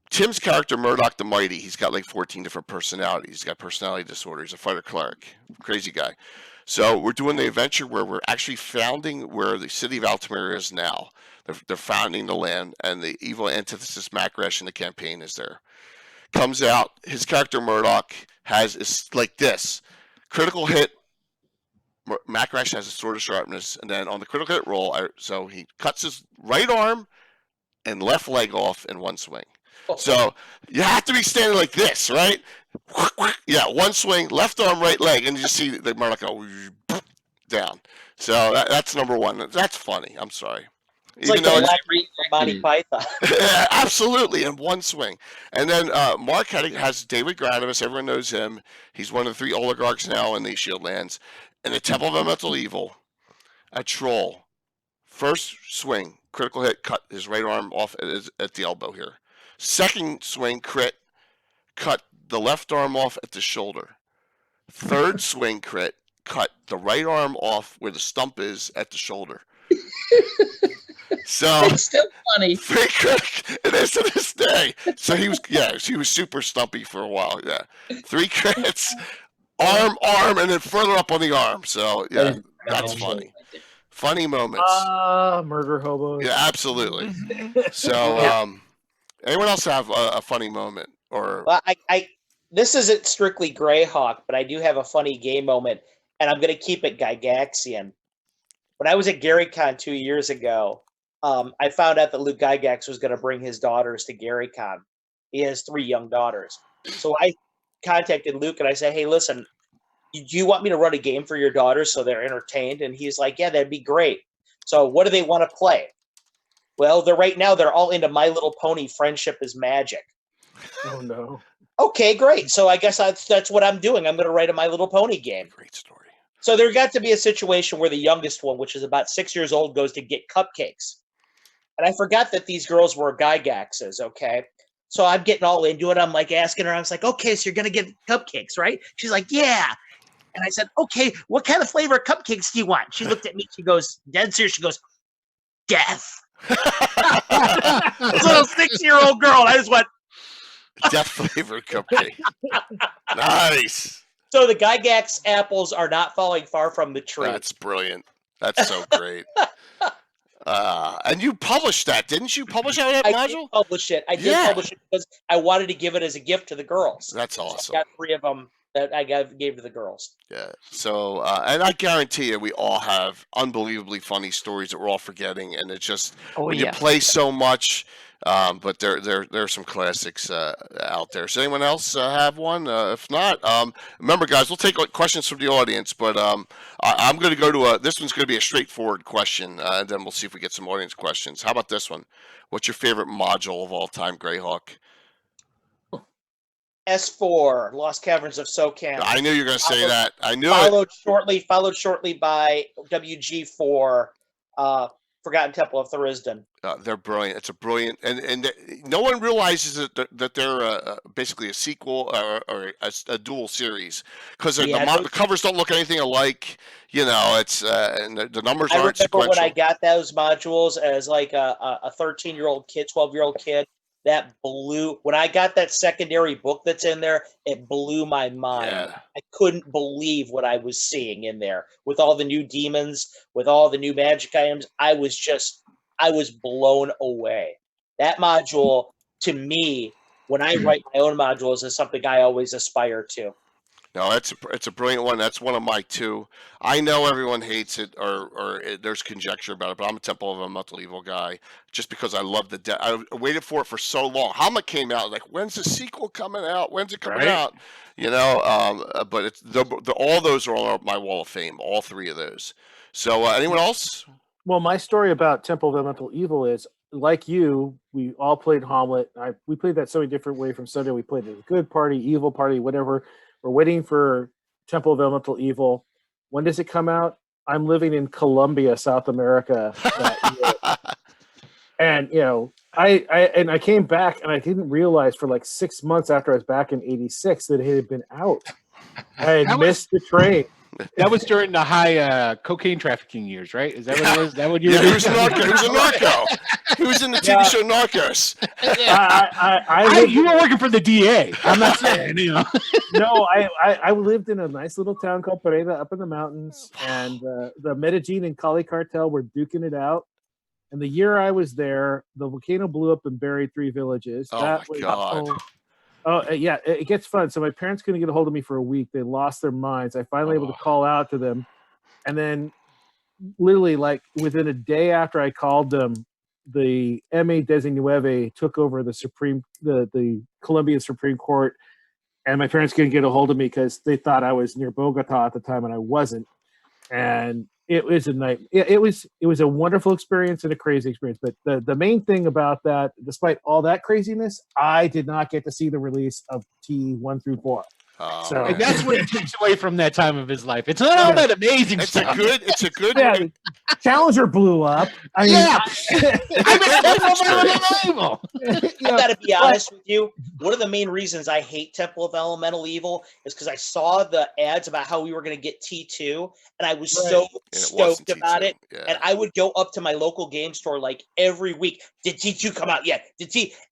Tim's character, Murdoch the Mighty, he's got like 14 different personalities. He's got personality disorder. He's a fighter cleric, crazy guy. So we're doing the adventure where we're actually founding where the city of Altamira is now. They're founding the land, and the evil antithesis Macrash in the campaign is there. Comes out, his character Murdoch is like this. Critical hit, Macrash has a sword of sharpness, and then on the critical hit roll, so he cuts his right arm and left leg off in one swing. So you have to be standing like this, right? Yeah, one swing, left arm, right leg, and you just see the Murdoch go down. So that's number one. That's funny. I'm sorry. It's even like the Monty Python. Absolutely, in one swing. And then Mark has David Granavis. Everyone knows him. He's one of the 3 oligarchs now in the Shieldlands. In the Temple of Elemental Evil, a troll. First swing, critical hit, cut his right arm off at the elbow here. Second swing, crit, cut the left arm off at the shoulder. Third swing, crit, cut the right arm off where the stump is at the shoulder. So it's still funny. It is to this day. So he was super stumpy for a while. Yeah, 3 crits, arm, and then further up on the arm. So yeah, that's funny. Funny moments. Murder hobos. Yeah, absolutely. So, anyone else have a funny moment or? Well, this isn't strictly Greyhawk, but I do have a funny game moment, and I'm going to keep it Gygaxian. When I was at GaryCon 2 years ago, I found out that Luke Gygax was going to bring his daughters to GaryCon. He has 3 young daughters. So I contacted Luke and I said, hey, listen, do you want me to run a game for your daughters so they're entertained? And he's like, yeah, that'd be great. So what do they want to play? Well, right now they're all into My Little Pony Friendship is Magic. Oh, no. Okay, great. So I guess that's what I'm doing. I'm going to write a My Little Pony game. Great story. So there got to be a situation where the youngest one, which is about 6 years old, goes to get cupcakes. And I forgot that these girls were Gygaxes, okay? So I'm getting all into it. I'm like asking her, I was like, okay, so you're going to get cupcakes, right? She's like, yeah. And I said, okay, what kind of flavor cupcakes do you want? She looked at me. She goes, dead serious. She goes, death. This little 6-year-old girl. I just went, death flavored cupcake. Nice. So the Gygax apples are not falling far from the tree. That's brilliant. That's so great. And you published that, didn't you? Publish that module? I did publish it. I did publish it because I wanted to give it as a gift to the girls. That's awesome. So I got 3 of them that I gave to the girls. Yeah. So, and I guarantee you, we all have unbelievably funny stories that we're all forgetting, and it's just when you play so much. But there are some classics out there. So anyone else have one? If not, remember, guys, we'll take questions from the audience. But I'm going to go to this one's going to be a straightforward question, and then we'll see if we get some audience questions. How about this one? What's your favorite module of all time, Greyhawk? S4, Lost Caverns of SOCAN. I knew you were going to say that. I knew followed shortly by WG4. Forgotten Temple of Thurisdan. They're brilliant. It's a brilliant, and no one realizes that they're basically a sequel or a dual series because the covers don't look anything alike. It's and the numbers I aren't remember when I sequential. got those modules as like a 13-year-old kid, 12-year-old kid. That blew when I got that secondary book that's in there. It blew my mind. Yeah. I couldn't believe what I was seeing in there with all the new demons, with all the new magic items. I was blown away. That module, to me, when I write my own modules, is something I always aspire to. No, it's a brilliant one. That's one of my two. I know everyone hates it, or there's conjecture about it, but I'm a Temple of Elemental Evil guy just because I love I waited for it for so long. Hama came out like, when's the sequel coming out? When's it coming out? But it's all those are on my wall of fame. All three of those. So anyone else? Well, my story about Temple of Elemental Evil is, like you, we all played Hamlet. We played that so many different ways from Sunday. We played it as good party, evil party, whatever. We're waiting for Temple of Elemental Evil. When does it come out? I'm living in Colombia, South America that year. And, I came back and I didn't realize for like 6 months after I was back in 86 that it had been out. I had missed the train. That was during the high cocaine trafficking years, right? Is that what it was? That what you were He was a narco. He was in the TV show Narcos. You were working for the DA. I'm not saying, No, I lived in a nice little town called Pereira up in the mountains, and the Medellin and Cali cartel were duking it out. And the year I was there, the volcano blew up and buried 3 villages. Oh, my God. Yeah, it gets fun. So my parents couldn't get a hold of me for a week. They lost their minds. I finally able to call out to them. And then literally like within a day after I called them, the MA Desinueve took over the Colombian Supreme Court. And my parents couldn't get a hold of me because they thought I was near Bogota at the time, and I wasn't. And it was a night. It was a wonderful experience and a crazy experience. But the main thing about that, despite all that craziness, I did not get to see the release of T1 through 4. So and that's what he takes away from that time of his life. It's not all that amazing stuff. It's a good. Yeah, Challenger blew up. I mean, I gotta be honest with you. One of the main reasons I hate Temple of Elemental Evil is because I saw the ads about how we were going to get T2, and I was so stoked about it. Yeah. And I would go up to my local game store like every week. Did T2 come out yet?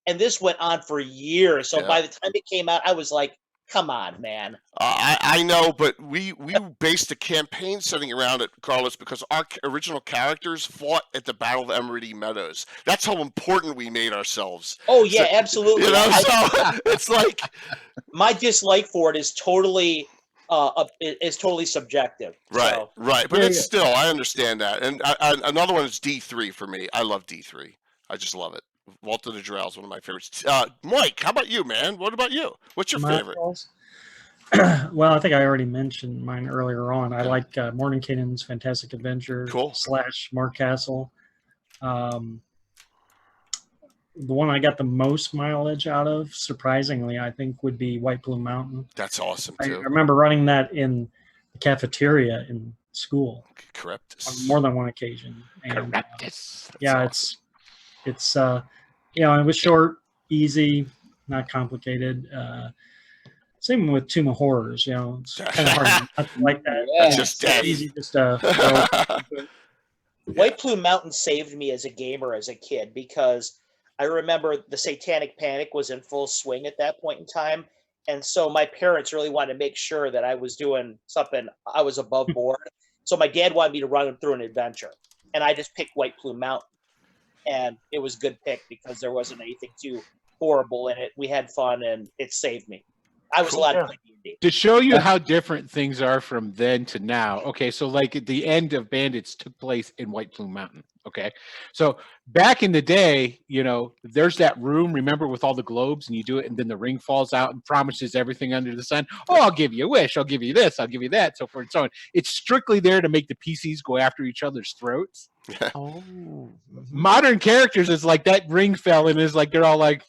And this went on for years. So by the time it came out, I was like, come on, man. I know, but we based the campaign setting around it, Carlos, because our original characters fought at the Battle of Emerity Meadows. That's how important we made ourselves. Oh, yeah, absolutely. So it's like... My dislike for it is totally subjective. Right, so. Right. But it's still, I understand that. And another one is D3 for me. I love D3. I just love it. Walter the Drow is one of my favorites. Mike, how about you, man? What about you? What's your favorite? Well, I think I already mentioned mine earlier on. I like Mordenkainen's Fantastic Adventure / Mark Castle. The one I got the most mileage out of, surprisingly, I think would be White Plume Mountain. That's awesome, too. I remember running that in the cafeteria in school. Correct. On more than one occasion. And, yeah, awesome. It's it was short, easy, not complicated. Same with Tomb of Horrors, it's kind of hard not to like that. That's just easy, just White Plume Mountain saved me as a gamer as a kid because I remember the Satanic Panic was in full swing at that point in time. And so my parents really wanted to make sure that I was doing something, I was above board. So my dad wanted me to run him through an adventure. And I just picked White Plume Mountain. And it was a good pick because there wasn't anything too horrible in it. We had fun, and it saved me. I was allowed to play D&D. To show you how different things are from then to now. Okay, so like at the end of Bandits took place in White Plume Mountain. Okay, so back in the day, there's that room, remember, with all the globes, and you do it, and then the ring falls out and promises everything under the sun. Oh, I'll give you a wish. I'll give you this. I'll give you that. So forth and so on. It's strictly there to make the PCs go after each other's throats. Oh. Modern characters is like that ring fell and is like they're all like,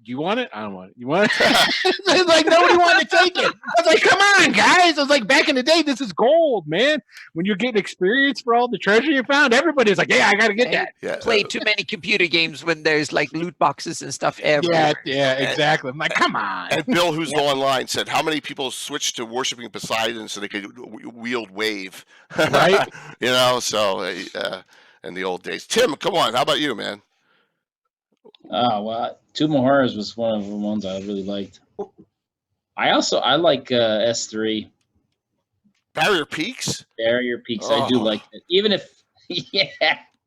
you want it? I don't want it. You want it? It's like nobody wanted to take it. I was like, come on, guys. I was like, back in the day, this is gold, man. When you're getting experience for all the treasure you found, everybody's like, yeah, I got to get that. Yeah. Play too many computer games when there's like loot boxes and stuff everywhere. Yeah, exactly. I'm like, come on. And Bill, who's online, said how many people switched to worshiping Poseidon so they could wield wave, Right? So in the old days. Tim, come on. How about you, man? Oh, well, Tomb of Horrors was one of the ones I really liked. I like S3. Barrier Peaks? Barrier Peaks. I do like it. Even if, yeah.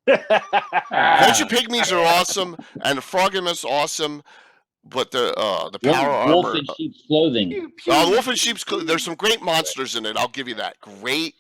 Venture Pygmies are awesome, and the Frogmas awesome, but the power Wolf armor. in sheep's clothing. The Wolf in Sheep's Clothing. There's some great monsters in it. I'll give you that. Great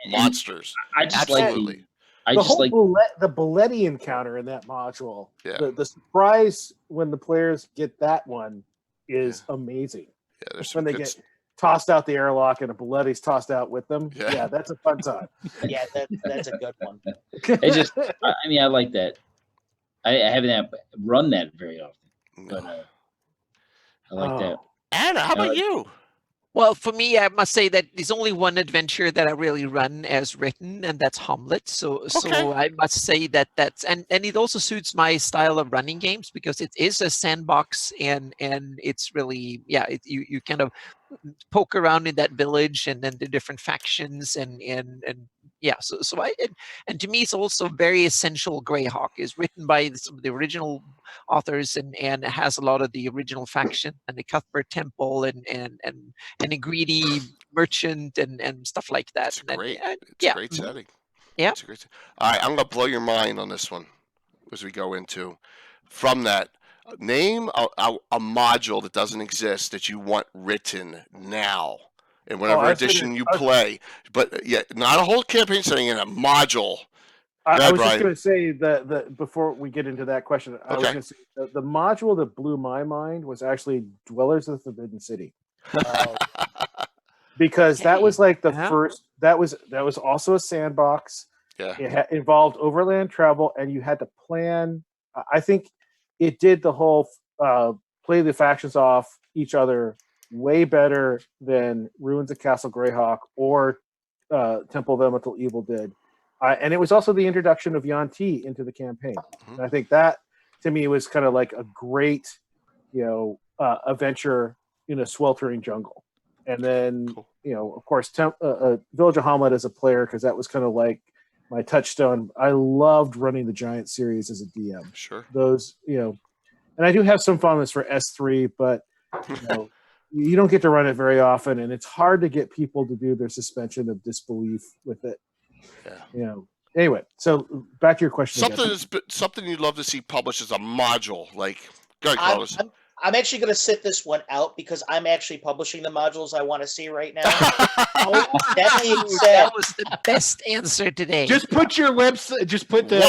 monsters. I just Absolutely. I the just whole like the Bulletti encounter in that module. Yeah. The surprise when the players get that one is amazing. Yeah, there's When some they good get tossed out the airlock and a Bulletti's tossed out with them. Yeah. Yeah, that's a fun time. Yeah, that's a good one. I like that. I haven't run that very often, No. but I like that. Anna, how about you? Well, for me, I must say that there's only one adventure that I really run as written, and that's Hamlet. So I must say that's and it also suits my style of running games because it is a sandbox and it's really you kind of poke around in that village and then the different factions and and to me it's also very essential. Greyhawk is written by some of the original authors and it has a lot of the original faction and the Cuthbert Temple and a greedy merchant and stuff like that. It's great. It's a great setting. Yeah. It's a great All right, I'm gonna blow your mind on this one as we go into from that. Name a module that doesn't exist that you want written now in whatever edition you play. But not a whole campaign setting in a module. I was just going to say that before we get into that question, I was going to say the module that blew my mind was actually Dwellers of the Forbidden City. Because that was like the first. That was also a sandbox. Yeah, it involved overland travel, and you had to plan. I think it did the whole play the factions off each other way better than Ruins of Castle Greyhawk or Temple of Elemental Evil did. And it was also the introduction of Yuan-Ti into the campaign. And I think that to me was kind of like a great, adventure in a sweltering jungle. And then, of course, Village of Hamlet as a player, because that was kind of like my touchstone. I loved running the Giant series as a DM. Sure. Those, and I do have some fondness for S3, but you don't get to run it very often, and it's hard to get people to do their suspension of disbelief with it. Yeah. Anyway, so back to your question. Something you'd love to see published as a module, like. Go ahead, Carlos. I'm actually going to sit this one out because I'm actually publishing the modules I want to see right now. That being said, that was the best answer today. Just put your website. Just put the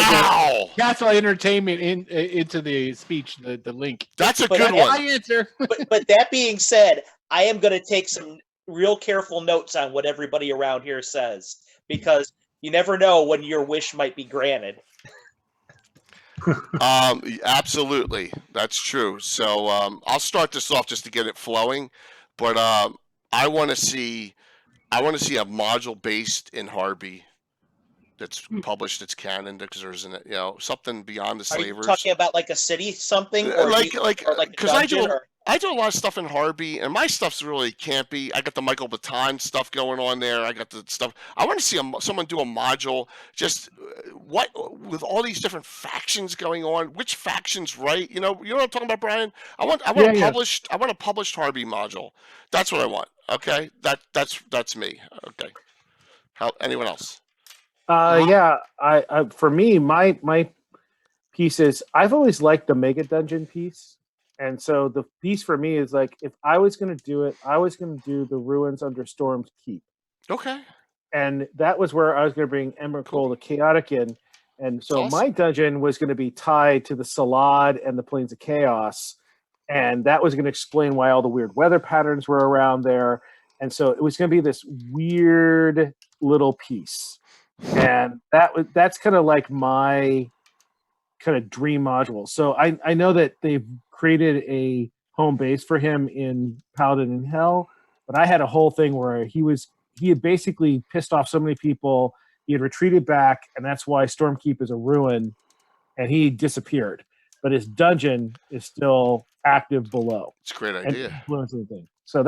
Castle Entertainment into the speech. The link. That's a good one. My answer. but that being said, I am going to take some real careful notes on what everybody around here says because you never know when your wish might be granted. Absolutely, that's true. So I'll start this off just to get it flowing, but I want to see a module based in Harby that's published. It's canon because there's something beyond the slavers. Are you talking about like a city something, or because I do a lot of stuff in Harby, and my stuff's really campy. I got the Michael Baton stuff going on there. I got the stuff. I want to see someone do a module. Just what with all these different factions going on. Which factions, right? You know what I'm talking about, Brian. I want a published Harby module. That's what I want. Okay, that's me. Okay. Anyone else? For me, my piece is I've always liked the Mega Dungeon piece. And so the piece for me is like, if I was going to do it, I was going to do the Ruins under Storm's Keep. Okay. And that was where I was going to bring Emrakul the Chaotic in. And so my dungeon was going to be tied to the Salad and the Plains of Chaos. And that was going to explain why all the weird weather patterns were around there. And so it was going to be this weird little piece. And that's kind of like my kind of dream module. So I know that they've created a home base for him in Paladin in Hell, but I had a whole thing where he had basically pissed off so many people, he had retreated back, and that's why Stormkeep is a ruin, and he disappeared. But his dungeon is still active below. It's a great And idea. influencing things. So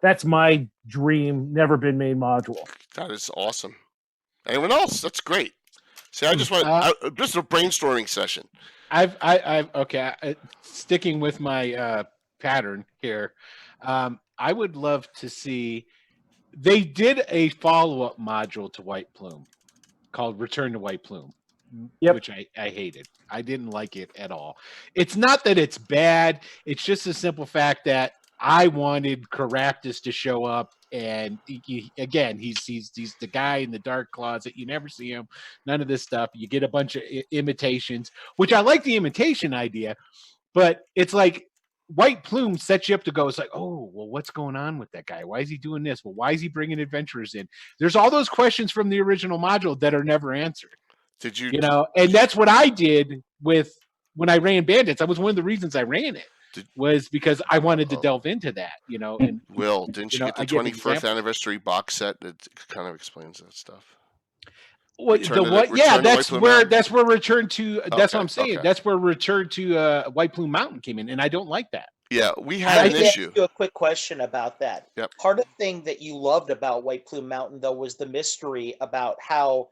that's my dream, never been made module. That is awesome. Anyone else? That's great. See, I just want just a brainstorming session. I've sticking with my pattern here. I would love to see. They did a follow-up module to White Plume called Return to White Plume, which I hated. I didn't like it at all. It's not that it's bad. It's just a simple fact that I wanted Caraptus to show up, and he's the guy in the dark closet. You never see him. None of this stuff. You get a bunch of imitations, which I like the imitation idea, but it's like White Plume sets you up to go. It's like, oh, well, what's going on with that guy? Why is he doing this? Well, why is he bringing adventurers in? There's all those questions from the original module that are never answered. Did you? And that's what I did with when I ran Bandits. That was one of the reasons I ran it. Was because I wanted to delve into that, And Will, didn't you get the 21st anniversary box set that kind of explains that stuff? What that's where Return to. That's what I'm saying. Okay. That's where Return to White Plume Mountain came in, and I don't like that. Yeah, we had an issue. Ask you a quick question about that. Yep. Part of the thing that you loved about White Plume Mountain, though, was the mystery about how,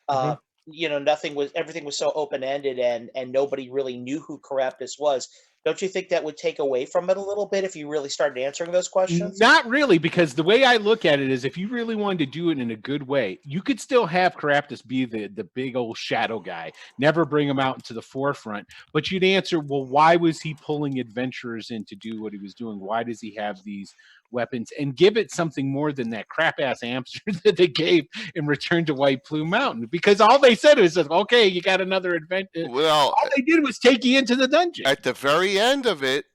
everything was so open ended, and nobody really knew who Caraptus was. Don't you think that would take away from it a little bit if you really started answering those questions? Not really, because the way I look at it is if you really wanted to do it in a good way, you could still have Caraptus be the big old shadow guy, never bring him out into the forefront, but you'd answer, well, why was he pulling adventurers in to do what he was doing? Why does he have these weapons? And give it something more than that crap-ass hamster that they gave in Return to White Plume Mountain, because all they said was, okay, you got another adventure. Well, all they did was take you into the dungeon. At the very end of it,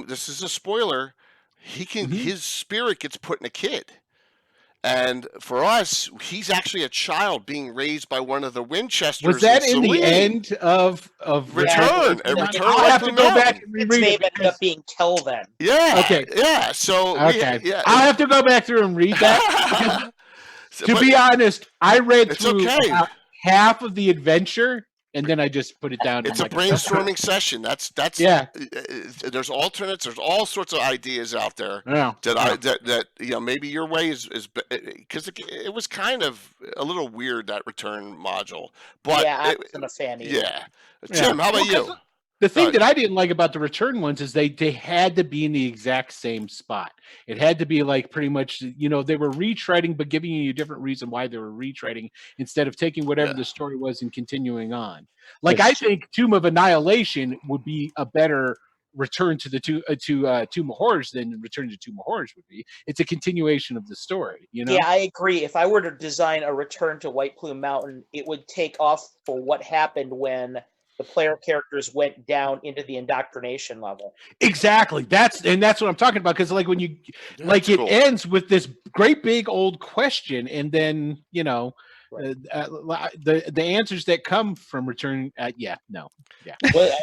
this is a spoiler, his spirit gets put in a kid. And for us, he's actually a child being raised by one of the Winchesters. Was that in the end of Return? I'll have to go back and reread it. His name ended up being Kelvin. Yeah. Okay. Yeah. So I'll have to go back through and read that. To be honest, I read through about half of the adventure, and then I just put it down. It's a brainstorming session. That's There's alternates. There's all sorts of ideas out there that maybe your way is because it was kind of a little weird, that return module. But I wasn't a fan either. Yeah, Tim, how about you? The thing that I didn't like about the return ones is they had to be in the exact same spot. It had to be like pretty much, they were retreading, but giving you a different reason why they were retreading instead of taking whatever the story was and continuing on. Like, I think Tomb of Annihilation would be a better return to the Tomb of Horrors than Return to Tomb of Horrors would be. It's a continuation of the story, Yeah, I agree. If I were to design a Return to White Plume Mountain, it would take off for what happened when the player characters went down into the indoctrination level. Exactly. That's what I'm talking about. Because like when you it ends with this great big old question, and then the answers that come from Return. No. Well,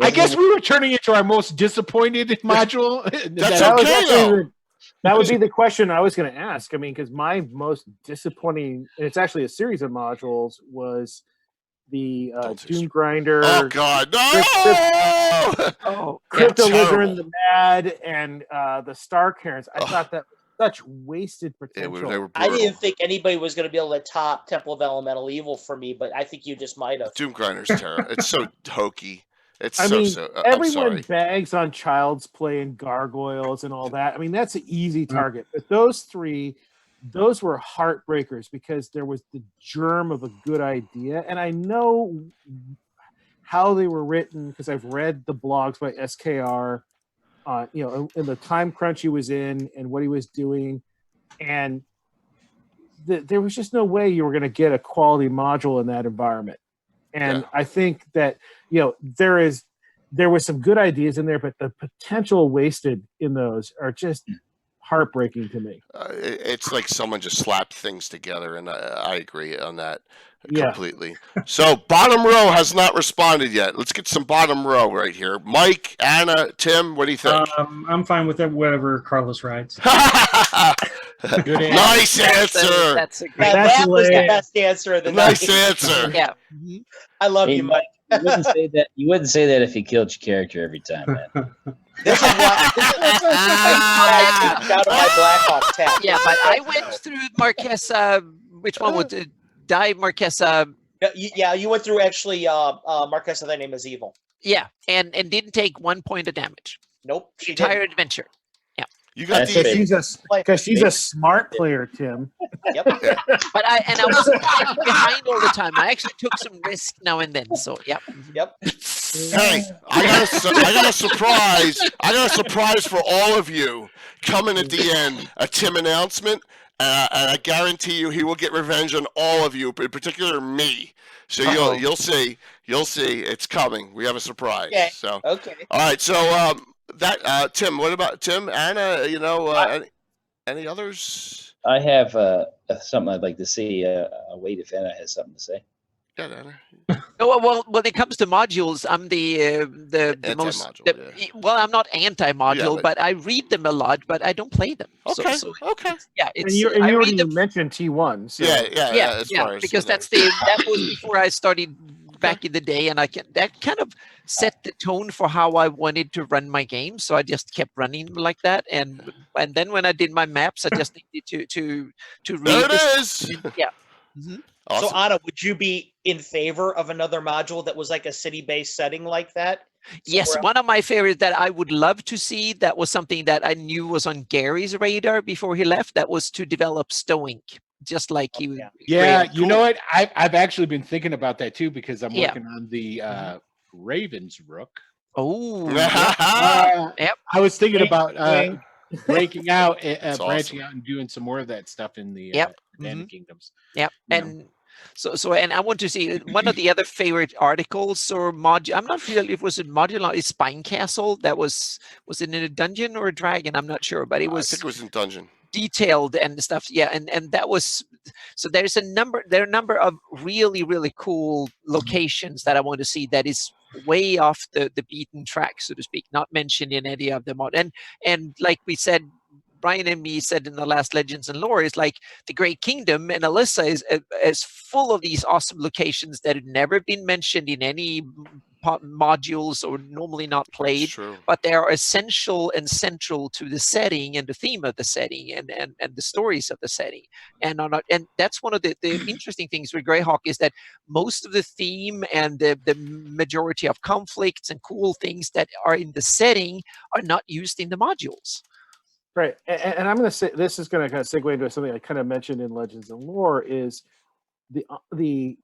I guess we were turning into our most disappointed module. That's okay though. That would be the question I was going to ask. I mean, because my most disappointing, and it's actually a series of modules, was the Doom Grinder. Oh God, no! Cryptolizard the Mad, and the Star Karens. I thought that was such wasted potential. They were I didn't think anybody was going to be able to top Temple of Elemental Evil for me, but I think you just might have. Doom Grinder's terrible. It's so hokey. Everyone bags on Child's Play and Gargoyles and all that. I mean, that's an easy target. But those three, those were heartbreakers because there was the germ of a good idea. And I know how they were written because I've read the blogs by SKR, in the time crunch he was in and what he was doing. And there was just no way you were going to get a quality module in that environment. And I think that, there was some good ideas in there, but the potential wasted in those are just heartbreaking to me. It's like someone just slapped things together, and I agree on that Yeah. completely. So bottom row has not responded yet. Let's get some bottom row right here. Mike, Anna, Tim, what do you think? I'm fine with it, whatever Carlos writes. Good answer. Nice answer. That's a great. That's That was the lame. best answer of the Nice night. answer. Yeah. I love Hey, you, Mike. You wouldn't say that. You wouldn't say that if you killed your character every time, man. This is why I kicked out of my Blackhawk tab. Yeah, but I went through Marquesa. Which one would die Marquesa? Yeah, you went through actually Marquesa, their name is evil. Yeah, and didn't take 1 point of damage. Nope, she Entire didn't. adventure. You got That's the fair. Because she's a smart player, Tim. Yep. But I wasn't behind all the time. I actually took some risk now and then. So yeah. Yep. Hey, I got a surprise. I got a surprise for all of you coming at the end. A Tim announcement, and I guarantee you he will get revenge on all of you, but in particular me. So you'll see. You'll see. It's coming. We have a surprise. Okay. So Okay. all right. So that Tim. What about Tim? Anna? Any others? I have something I'd like to see. I'll wait if Anna has something to say. Yeah, Anna. No, well, when it comes to modules, I'm the most. Anti-module, Well, I'm not anti-module, Yeah, but I read them a lot, but I don't play them. Okay. So Okay. yeah, And it's you I read already them. mentioned T1. So. Yeah. As far as, because you know. that was before I started back in the day, and that kind of set the tone for how I wanted to run my game. So I just kept running like that, and then when I did my maps, I just needed to read. There it this. is. Yeah. Mhm. Awesome. So Anna, would you be in favor of another module that was like a city-based setting like that? Yes, Somewhere one of my favorites that I would love to see, that was something that I knew was on Gary's radar before he left, that was to develop Stoink, just like he would. Yeah, Great. you know what? I've actually been thinking about that too, because I'm Yeah. working on the Ravens Rook. Oh, Yep. I was thinking about wink. breaking out, That's branching awesome. out, and doing some more of that stuff in the Yep. Banana Kingdoms. Yep. You know. And so and I want to see one of the other favorite articles or module. I'm not sure if it was a modular, is Spine Castle. That was it in a dungeon or a dragon? I'm not sure, but it I was think it was in dungeon. detailed and stuff. Yeah, and that was, so there are a number of really, really cool locations that I want to see that is way off the beaten track, so to speak, not mentioned in any of the mod. And like we said, Brian and me said in the last Legends and Lore, is like the Great Kingdom, and Alyssa is full of these awesome locations that had never been mentioned in any modules or normally not It's played, true. but they are essential and central to the setting and the theme of the setting and the stories of the setting. And that's one of the interesting things with Greyhawk, is that most of the theme and the majority of conflicts and cool things that are in the setting are not used in the modules. Right, and I'm going to say, this is going to kind of segue into something I kind of mentioned in Legends and Lore, is the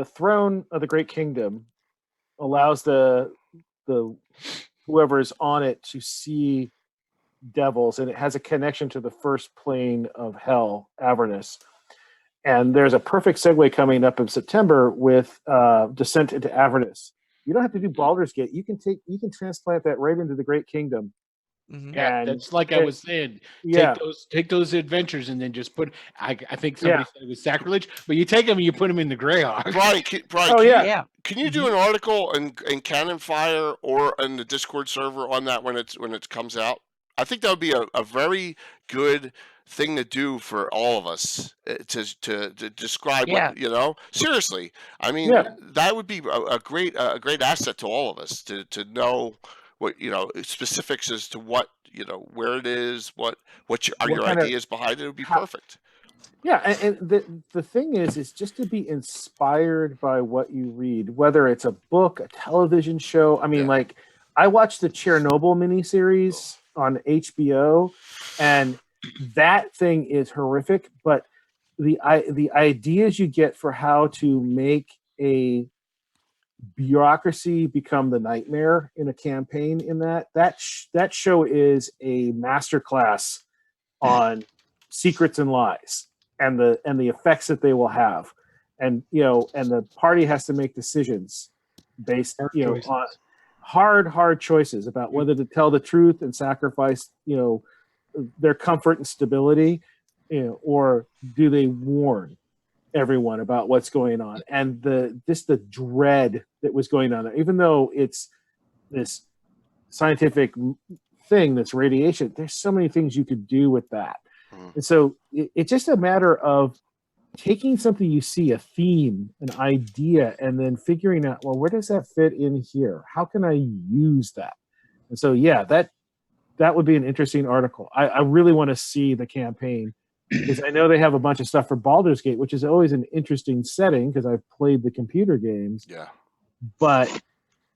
throne of the Great Kingdom allows the whoever's on it to see devils, and it has a connection to the first plane of hell, Avernus. And there's a perfect segue coming up in September with Descent into Avernus. You don't have to do Baldur's Gate. You can transplant that right into the Great Kingdom. Mhm. Yeah, And that's like I was saying. Yeah. Take those adventures and then just put. I think somebody said it was sacrilege, but you take them and you put them in the Greyhawk. Brian, Oh, yeah. Yeah. can you do an article in Cannon Fire or in the Discord server on that when it comes out? I think that would be a very good thing to do for all of us to describe what, you know. Seriously, I mean, Yeah. that would be a great asset to all of us to know what, you know, specifics as to what, you know, where it is, what are your kind of- ideas behind it. It would be perfect. Yeah, and the thing is just to be inspired by what you read, whether it's a book, a television show. I mean, Yeah. like, I watched the Chernobyl miniseries on HBO, and that thing is horrific. But the ideas you get for how to make a bureaucracy become the nightmare in a campaign, in that show is a masterclass on secrets and lies and the effects that they will have, and the party has to make decisions based on hard choices about whether to tell the truth and sacrifice their comfort and stability, or do they warn everyone about what's going on? And the dread that was going on there, even though it's this scientific thing that's radiation, there's so many things you could do with that. And so it's just a matter of taking something you see, a theme, an idea, and then figuring out, well, where does that fit in here? How can I use that? And so, yeah, that would be an interesting article. I really want to see the campaign, because I know they have a bunch of stuff for Baldur's Gate, which is always an interesting setting because I've played the computer games. Yeah. But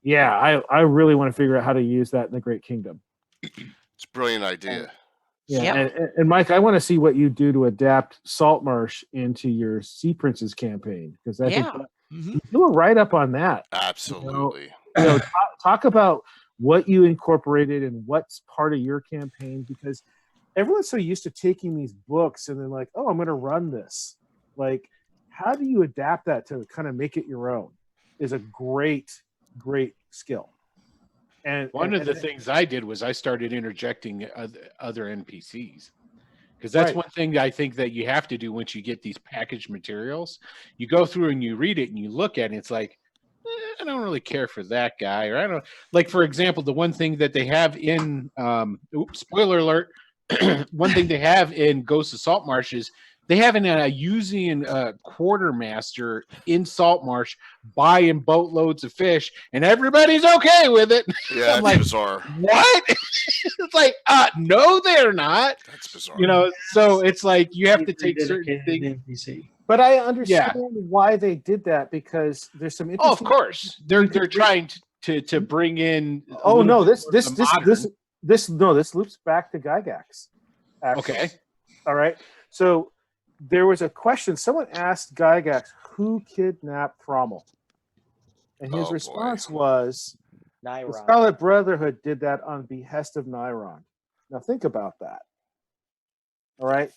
yeah, I really want to figure out how to use that in the Great Kingdom. It's a brilliant idea. Yeah, Yeah. and Mike, I want to see what you do to adapt Saltmarsh into your Sea Princes campaign, because I think Mhm. you were right up on that. Absolutely. Talk about what you incorporated and what's part of your campaign, because everyone's so used to taking these books and then like, oh, I'm going to run this. Like, how do you adapt that to kind of make it your own? Is a great skill. And One of the things I did was I started interjecting other NPCs, because that's one thing I think that you have to do once you get these packaged materials. You go through and you read it and you look at it, and it's like, I don't really care for that guy, or I don't like. For example, the one thing that they have in spoiler alert, one thing they have in Ghost of Saltmarsh is they have an Usean quartermaster in Saltmarsh buying boatloads of fish, and everybody's okay with it. Yeah, I'm that's like, bizarre. what? It's like, no, they're not. That's bizarre. So it's like you have to take certain things. NPC. But I understand why they did that, because there's some interesting. Oh, of course, they're trying to bring in. Oh no, this loops back to Gygax. Actually. Okay. All right. So there was a question. Someone asked Gygax who kidnapped Thrommel, and his response was, Nyron. the Scarlet Brotherhood did that on behest of Nyron. Now think about that. All right.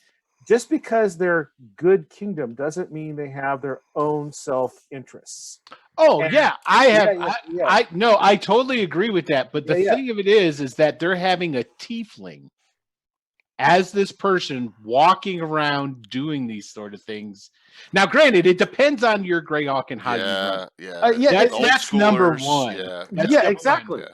Just because they're good kingdom doesn't mean they have their own self-interests. Oh, And- yeah, I totally agree with that. But the Yeah, yeah. thing of it is that they're having a tiefling as this person walking around doing these sort of things. Now, granted, it depends on your Greyhawk and how you run. That's number one. That's number exactly. one.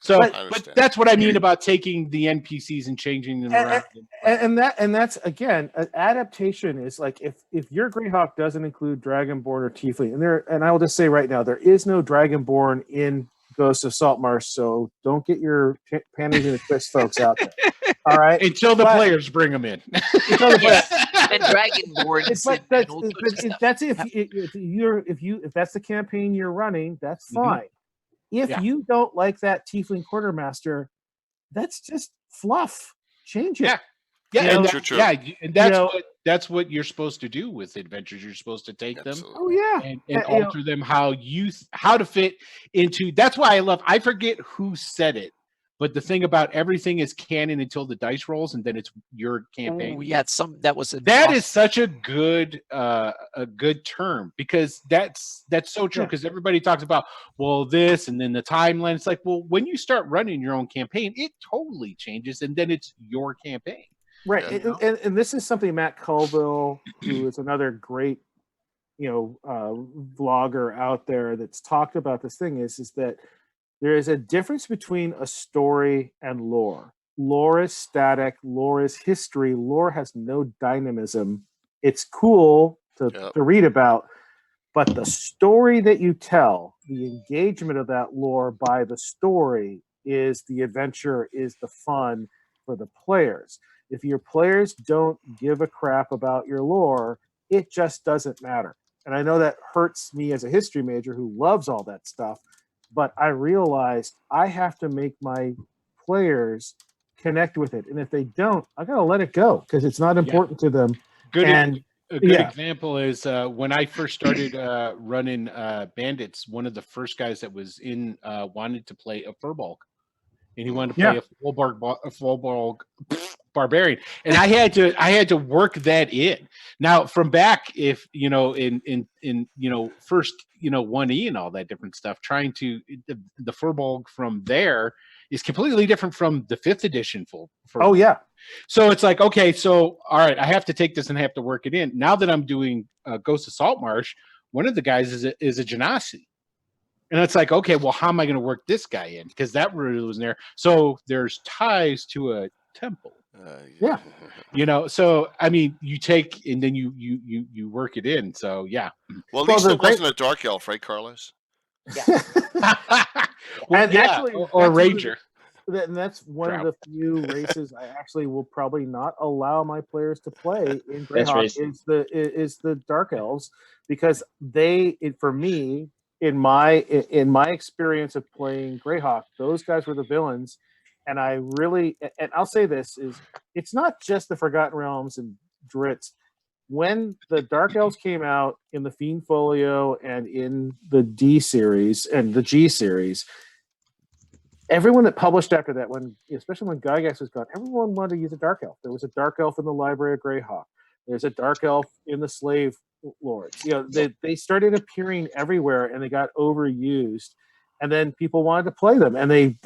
So, I but understand. that's what I mean about taking the NPCs and changing them around. And that's again, adaptation is like if your Greyhawk doesn't include Dragonborn or Tiefling, and I will just say right now, there is no Dragonborn in Ghost of Saltmarsh, so don't get your panties in a twist, folks out there. All right, Until the players bring them in. And Dragonborn. That's if that's the campaign you're running, that's fine. If you don't like that Tiefling quartermaster, that's just fluff. Change it. Yeah, true. and that's what you're supposed to do with adventures. You're supposed to take them and alter them how to fit into. That's why I forget who said it, but the thing about everything is canon until the dice rolls, and then it's your campaign. Oh, yeah, That is such a good term, because that's so true. Because everybody talks about this and then the timeline. It's like, well, when you start running your own campaign, it totally changes, and then it's your campaign. Right, and this is something Matt Colville, who is another great, vlogger out there that's talked about this thing, is that there is a difference between a story and lore. Lore is static. Lore is history. Lore has no dynamism. It's cool to read about, but the story that you tell, the engagement of that lore by the story, is the adventure, is the fun for the players. If your players don't give a crap about your lore, it just doesn't matter. And I know that hurts me as a history major who loves all that stuff, but I realized I have to make my players connect with it. And if they don't, I got to let it go because it's not important to them. A good example is when I first started running Bandits, one of the first guys that was in wanted to play a Furbolg. And he wanted to play a Furbolg barbarian, and I had to work that in. Now from back, if in first 1E and all that different stuff, trying to the Furbolg from there is completely different from the 5th edition full. Oh yeah. So it's like, okay, so all right, I have to take this and have to work it in. Now that I'm doing Ghost of Saltmarsh, one of the guys is a Genasi. And it's like, okay, well, how am I going to work this guy in? Because that really wasn't there. So there's ties to a temple. Yeah. You know, so I mean, you take and then you work it in. So yeah. Well, at least it wasn't a dark elf, right, Carlos? Yeah. Well, And yeah, actually, or a that's ranger. And that's one Drought. of the few races I actually will probably not allow my players to play in That's Greyhawk racing. is the Dark Elves, because for me, in my experience of playing Greyhawk, those guys were the villains. And I'll say this, is it's not just the Forgotten Realms and Dritz. When the Dark Elves came out in the Fiend Folio and in the D series and the G series, everyone that published after that, especially when Gygax was gone, everyone wanted to use a Dark Elf. There was a Dark Elf in the Library of Greyhawk. There's a Dark Elf in the Slave Lords. You know, they started appearing everywhere, and they got overused. And then people wanted to play them, and they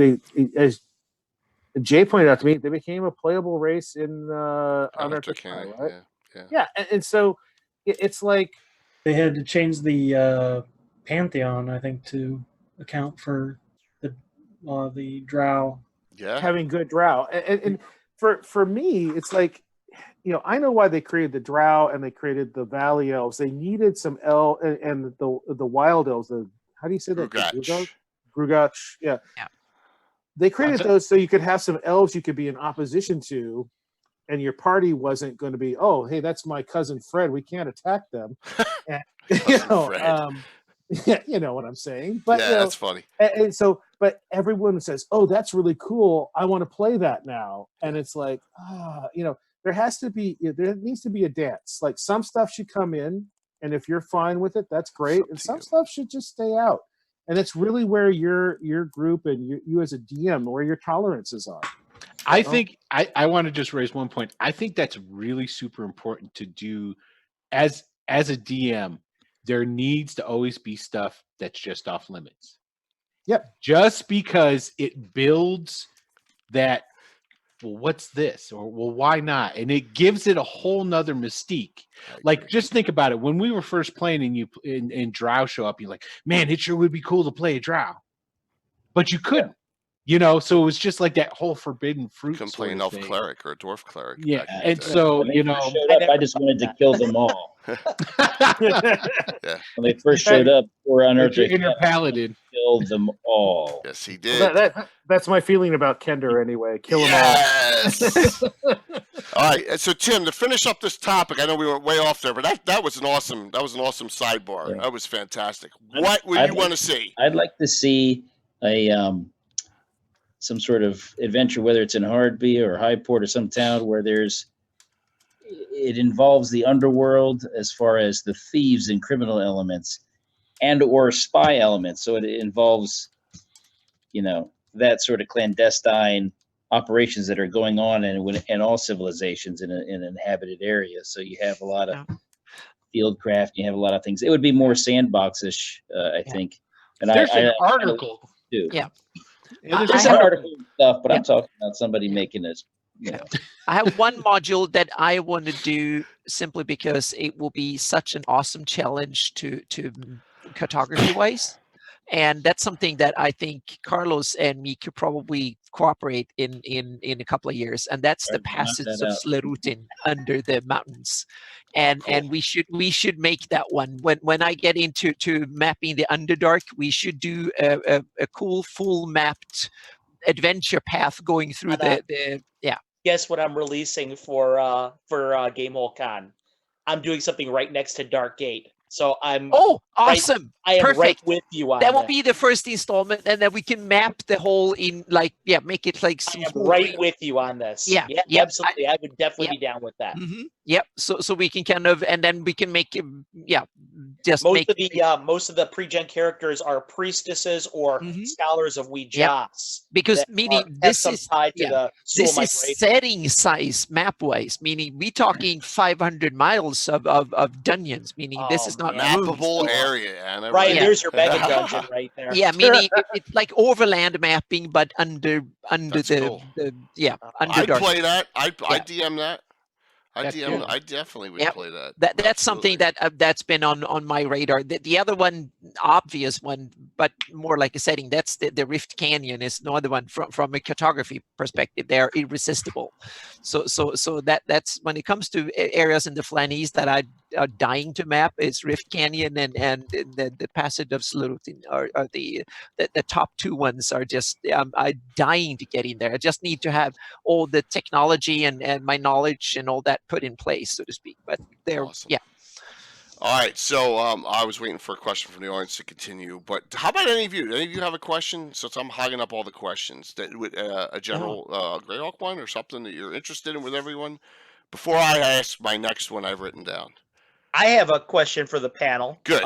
as Jay pointed out to me, they became a playable race in Unearthed Sky, right? Yeah, and so it's like They had to change the Pantheon, I think, to account for the drow. Yeah. having good drow. And for me, it's like, I know why they created the drow and they created the valley elves. They needed some and the wild elves. How do you say that? Grugach. Grugach. Yeah. They created those so you could have some elves you could be in opposition to, and your party wasn't going to be, oh, hey, that's my cousin Fred. We can't attack them. And, you know what I'm saying. But yeah, that's funny. And so, but everyone says, oh, that's really cool. I want to play that now. And it's like, there needs to be a dance. Like, some stuff should come in, and if you're fine with it, that's great. And some stuff should just stay out. And it's really where your group and you as a DM, where your tolerances are. I think I want to just raise one point. I think that's really super important to do as a DM. There needs to always be stuff that's just off limits. Yep. Just because it builds that, well, what's this? Or, well, why not? And it gives it a whole nother mystique. Like, just think about it. When we were first playing and drow show up, you're like, man, it sure would be cool to play a drow. But you couldn't. So it was just like that whole forbidden fruit. Couldn't play an elf cleric or a dwarf cleric. Yeah, and so I just wanted to kill them all. Yeah. When they first showed up, we're on Earth. Inner paladin killed them all. Yes, he did. That's my feeling about Kender anyway. Kill them all. All right. So Tim, to finish up this topic, I know we went way off there, but that was an awesome sidebar. Yeah. That was fantastic. What would you want to see? I'd like to see some sort of adventure, whether it's in Hardby or Highport or some town where it involves the underworld as far as the thieves and criminal elements and or spy elements. So it involves, that sort of clandestine operations that are going on in all civilizations in an inhabited area. So you have a lot of fieldcraft, you have a lot of things. It would be more sandbox-ish, I think. And there's an article. Too. Yeah. There's an article and stuff, but I'm talking about somebody making this. I have one module that I want to do simply because it will be such an awesome challenge to cartography wise. And that's something that I think Carlos and me could probably cooperate in a couple of years. And that's the passage of Slerutin under the mountains. And we should make that one. When I get into mapping the Underdark, we should do a cool full mapped adventure path going through Guess what I'm releasing for Gamehole Con? I'm doing something right next to Dark Gate. So I'm awesome. I am perfect. Right with you on that. Will be the first installment, and then we can map the whole in make it like some. I am right with you on this. Yeah, absolutely. I would definitely be down with that. Mm-hmm. Yep. So we can kind of, and then we can make it, just Most make of the most of the pre-gen characters are priestesses or Mhm. scholars of Ouijas. because that meaning have this some is tied to the soul this is migration. setting size map wise, meaning we talking 500 miles of dungeons, meaning this Oh, is not man. rooms. Mappable area, Anna. Right, Yeah. there's your mega dungeon right there. Yeah, meaning it's like overland mapping, but under That's the, cool. under I'd dark. play that. I'd Yeah. DM that. That's good. I definitely would Yep. play that. That's something Absolutely. that's been on my radar. The other one, obvious one, but more like a setting. That's the Rift Canyon is another one from a cartography perspective. They are irresistible. So that's when it comes to areas in the Flanies that I are dying to map is Rift Canyon and the Passage of Sleuth are the top two ones are just I'm dying to get in there. I just need to have all the technology and my knowledge and all that put in place, so to speak. But they're Awesome. All right, so I was waiting for a question from the audience to continue, but how about any of you? Any of you have a question? Since I'm hogging up all the questions, that with a general Greyhawk one or something that you're interested in with everyone. Before I ask my next one, I've written down. I have a question for the panel. Good.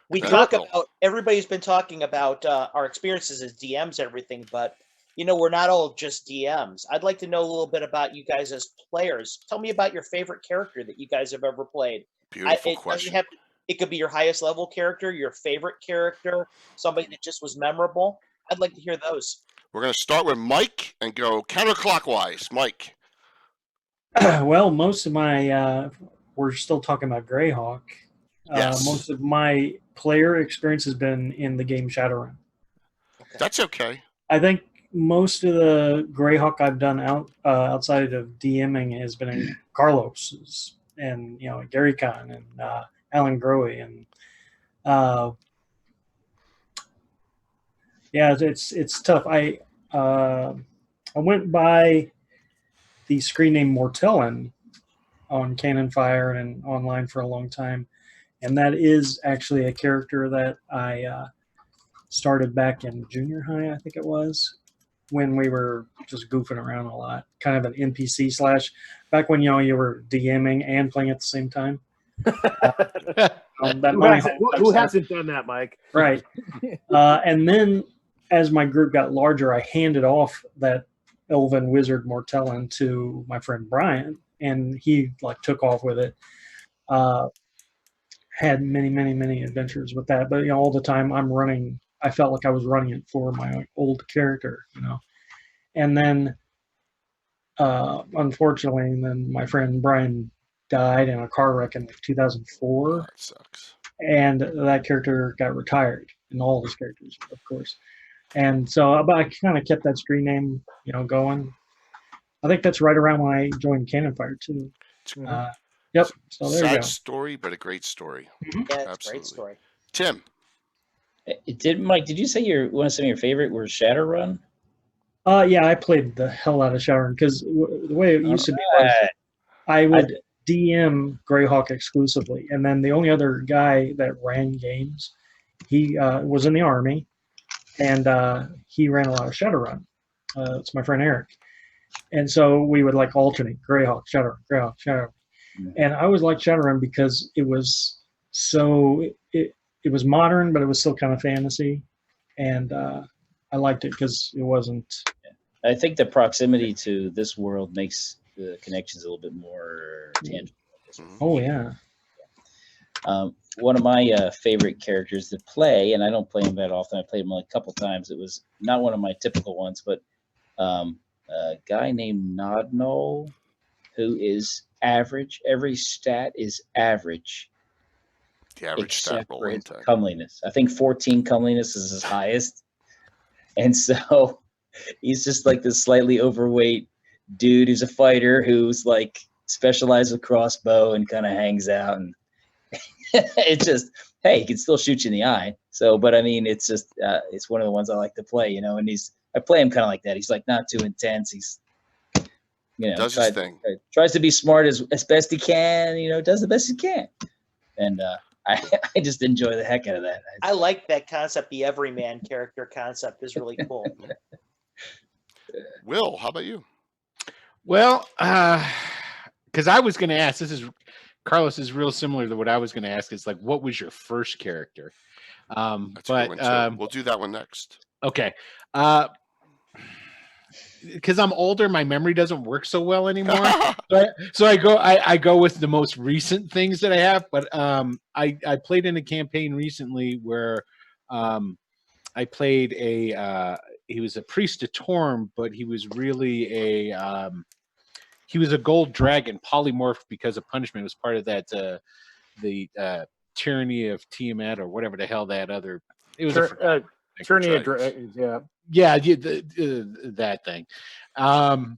We Yeah. talk Cool. about, everybody's been talking about our experiences as DMs and everything, but we're not all just DMs. I'd like to know a little bit about you guys as players. Tell me about your favorite character that you guys have ever played. Beautiful It doesn't question. have to, it could be your highest level character, your favorite character, somebody that just was memorable. I'd like to hear those. We're going to start with Mike and go counterclockwise. Mike. Well, most of my we're still talking about Greyhawk. Yes. Most of my player experience has been in the game Shadowrun. That's okay. I think most of the Greyhawk I've done outside of DMing has been in Carlos's and Gary Kahn and Alan Grohe and it's tough. I went by the screen name Mortellin on Cannon Fire and online for a long time, and that is actually a character that I started back in junior high, I think it was, when we were just goofing around a lot, kind of an NPC slash, back when you were DMing and playing at the same time. Who hasn't done that, Mike? Right. And then as my group got larger, I handed off that elven wizard Mortellin to my friend Brian, and he took off with it. Had many adventures with that, but all the time I felt like I was running it for my old character, and then unfortunately, my friend Brian died in a car wreck in 2004. That sucks. And that character got retired, and all his characters, of course. And so I kind of kept that screen name, going. I think that's right around when I joined Cannon Fire too. Yep. So there you Sad go. story, but a great story. Yeah, it's a Absolutely. great story. Tim. Mike, did you say one of some of your favorite were Shadowrun? Yeah, I played the hell out of Shadowrun because the way it used to be was I would DM Greyhawk exclusively, and then the only other guy that ran games, he was in the Army, and he ran a lot of Shadowrun. It's my friend Eric, and so we would alternate Greyhawk, Shadowrun, Greyhawk, Shadowrun, and I always liked Shadowrun because it was it was modern, but it was still kind of fantasy, and I liked it because it wasn't. I think the proximity to this world makes the connections a little bit more tangible. Oh yeah. One of my favorite characters to play, and I don't play him that often. I played him a couple times. It was not one of my typical ones, but a guy named Nodno, who is average. Every stat is average. The average stat except for rolling his time. comeliness. I think 14 comeliness is his highest. And so he's just this slightly overweight dude who's a fighter who's specialized with crossbow and kind of hangs out. And it's just, hey, he can still shoot you in the eye. So, but I mean, it's just, it's one of the ones I like to play, and I play him kind of like that. He's not too intense. He's, does his thing. Tries to be smart as best he can, does the best he can. And, I just enjoy the heck out of that. I like that concept. The everyman character concept is really cool. Will, how about you? Well, because I was going to ask. This is Carlos is real similar to what I was going to ask. Is like, what was your first character? That's a good one too. We'll do that one next. Okay. Because I'm older, my memory doesn't work so well anymore. so I go with the most recent things that I have. But I played in a campaign recently where I played he was a priest of Torm, but he was really he was a gold dragon polymorphed because of punishment. It was part of that the tyranny of Tiamat or whatever the hell that other. It was Tyranny of Dragons, yeah. Yeah, that thing. I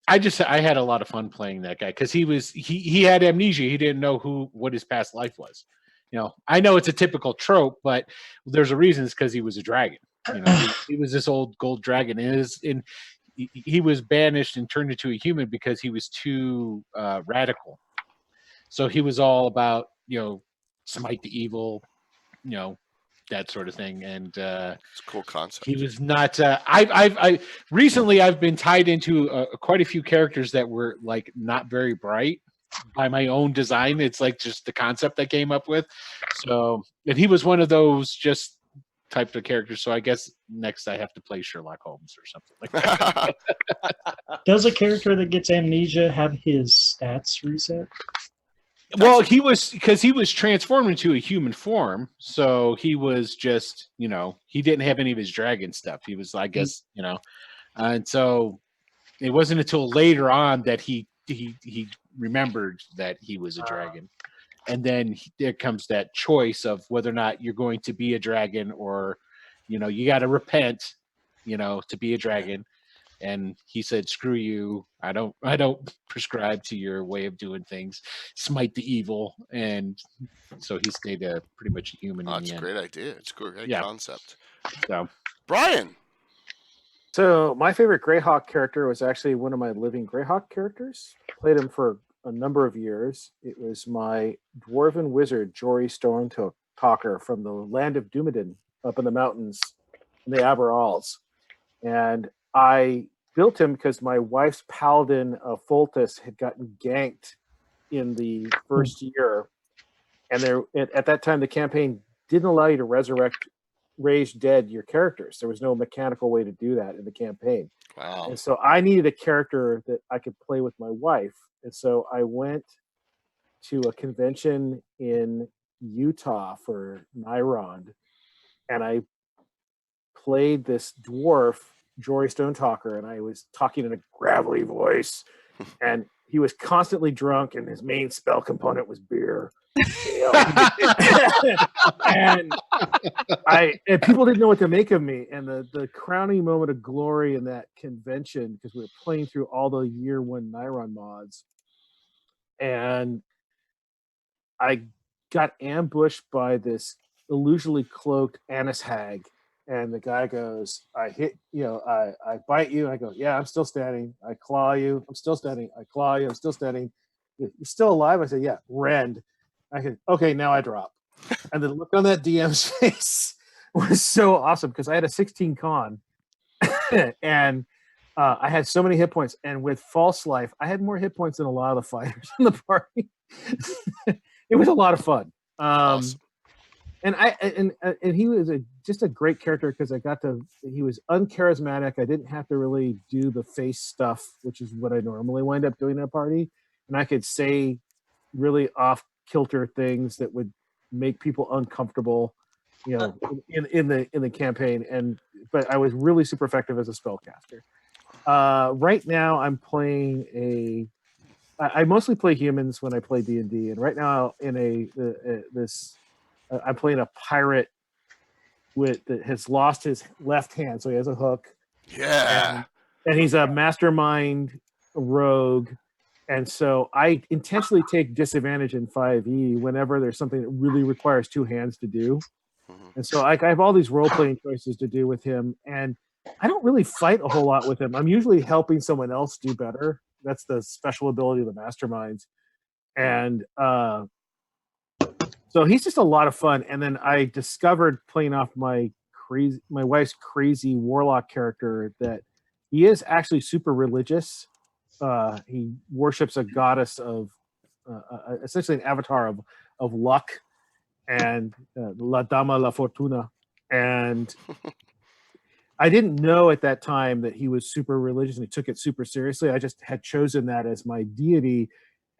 had a lot of fun playing that guy because he had amnesia. He didn't know what his past life was. I know it's a typical trope, but there's a reason. It's because he was a dragon. He was this old gold dragon, and he was banished and turned into a human because he was too radical. So he was all about smite the evil, that sort of thing. And it's a cool concept. He was not. I recently I've been tied into quite a few characters that were like not very bright by my own design. It's like just the concept I came up with. So, and he was one of those just type of characters. So I guess next I have to play Sherlock Holmes or something like that. Does a character that gets amnesia have his stats reset? Well, he was transformed into a human form, so he was just, he didn't have any of his dragon stuff. He was, I guess, and so it wasn't until later on that he remembered that he was a dragon, and then there comes that choice of whether or not you're going to be a dragon or, you got to repent, to be a dragon. And he said, "Screw you! I don't prescribe to your way of doing things. Smite the evil." And so he stayed pretty much a human. That's a great idea. It's a great concept. So, Brian. So my favorite Greyhawk character was actually one of my living Greyhawk characters. Played him for a number of years. It was my dwarven wizard, Jory Stormtalker from the land of Dumadin up in the mountains in the Aberrals. And I built him because my wife's paladin, Foltus, had gotten ganked in the first year. And at that time, the campaign didn't allow you to raise dead your characters. There was no mechanical way to do that in the campaign. Wow. And so I needed a character that I could play with my wife. And so I went to a convention in Utah for Nyrond, and I played this dwarf, Jory Stonetalker, and I was talking in a gravelly voice, and he was constantly drunk, and his main spell component was beer. and people didn't know what to make of me. And the crowning moment of glory in that convention, because we were playing through all the year one Nyrond mods, and I got ambushed by this illusionally cloaked Annis hag. And the guy goes, I bite you. I go, yeah, I'm still standing. I claw you. I'm still standing. I claw you. I'm still standing. You're still alive? I said, yeah, rend. I said, okay, now I drop. And the look on that DM's face was so awesome because I had a 16 con and I had so many hit points. And with false life, I had more hit points than a lot of the fighters in the party. It was a lot of fun. Awesome. And he was just a great character because he was uncharismatic. I didn't have to really do the face stuff, which is what I normally wind up doing at a party. And I could say really off kilter things that would make people uncomfortable, in the campaign. But I was really super effective as a spellcaster. Right now I'm playing I mostly play humans when I play D&D, and right now I'm playing a pirate that has lost his left hand, so he has a hook. Yeah. And he's a mastermind rogue. And so I intentionally take disadvantage in 5e whenever there's something that really requires two hands to do. Mm-hmm. And so I have all these role-playing choices to do with him, and I don't really fight a whole lot with him. I'm usually helping someone else do better. That's the special ability of the masterminds. And so he's just a lot of fun. And then I discovered playing off my wife's crazy warlock character that he is actually super religious. he worships a goddess of essentially an avatar of luck and La Dama La Fortuna. And I didn't know at that time that he was super religious and he took it super seriously. I just had chosen that as my deity.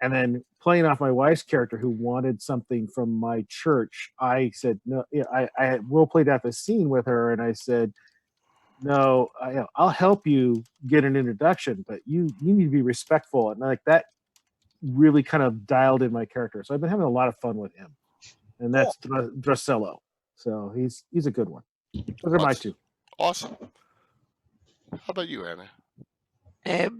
And then playing off my wife's character who wanted something from my church, I said, no, I had role played out the scene with her and I said, no, I'll help you get an introduction, but you need to be respectful. And like that really kind of dialed in my character. So I've been having a lot of fun with him. And that's Drussello. So he's a good one. Those are my two. Awesome. How about you, Anna?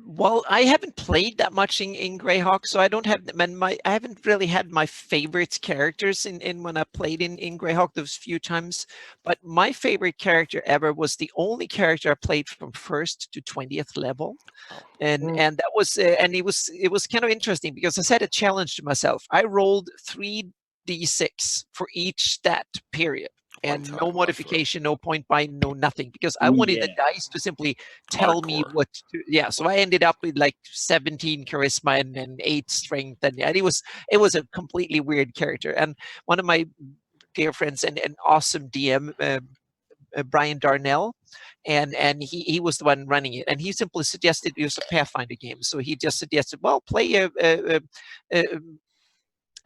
Well, I haven't played that much in Greyhawk, so I don't have them. And I haven't really had my favorite characters in when I played in Greyhawk those few times. But my favorite character ever was the only character I played from 1st to 20th level, and that was and it was kind of interesting because I set a challenge to myself. I rolled 3d6 for each stat period. And no modification, no point buy, no nothing, because I wanted the dice to simply tell me what to. Yeah, so I ended up with like 17 charisma and 8 strength, and it was a completely weird character. And one of my dear friends and an awesome DM, Brian Darnell, and he was the one running it, and he simply suggested it was a Pathfinder game. So he just suggested, well, play a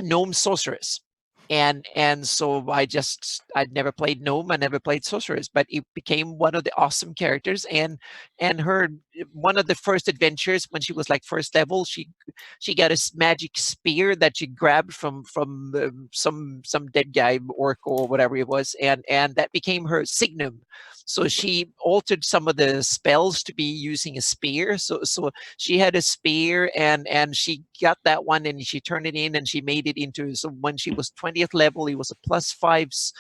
gnome sorceress. And so I'd never played gnome, I never played sorceress, but it became one of the awesome characters. And her one of the first adventures when she was like 1st level, she got a magic spear that she grabbed from some dead guy, orc or whatever it was, and that became her signum. So she altered some of the spells to be using a spear. So she had a spear and she got that one and she turned it in and she made it into, so when she was 20th level, it was a +5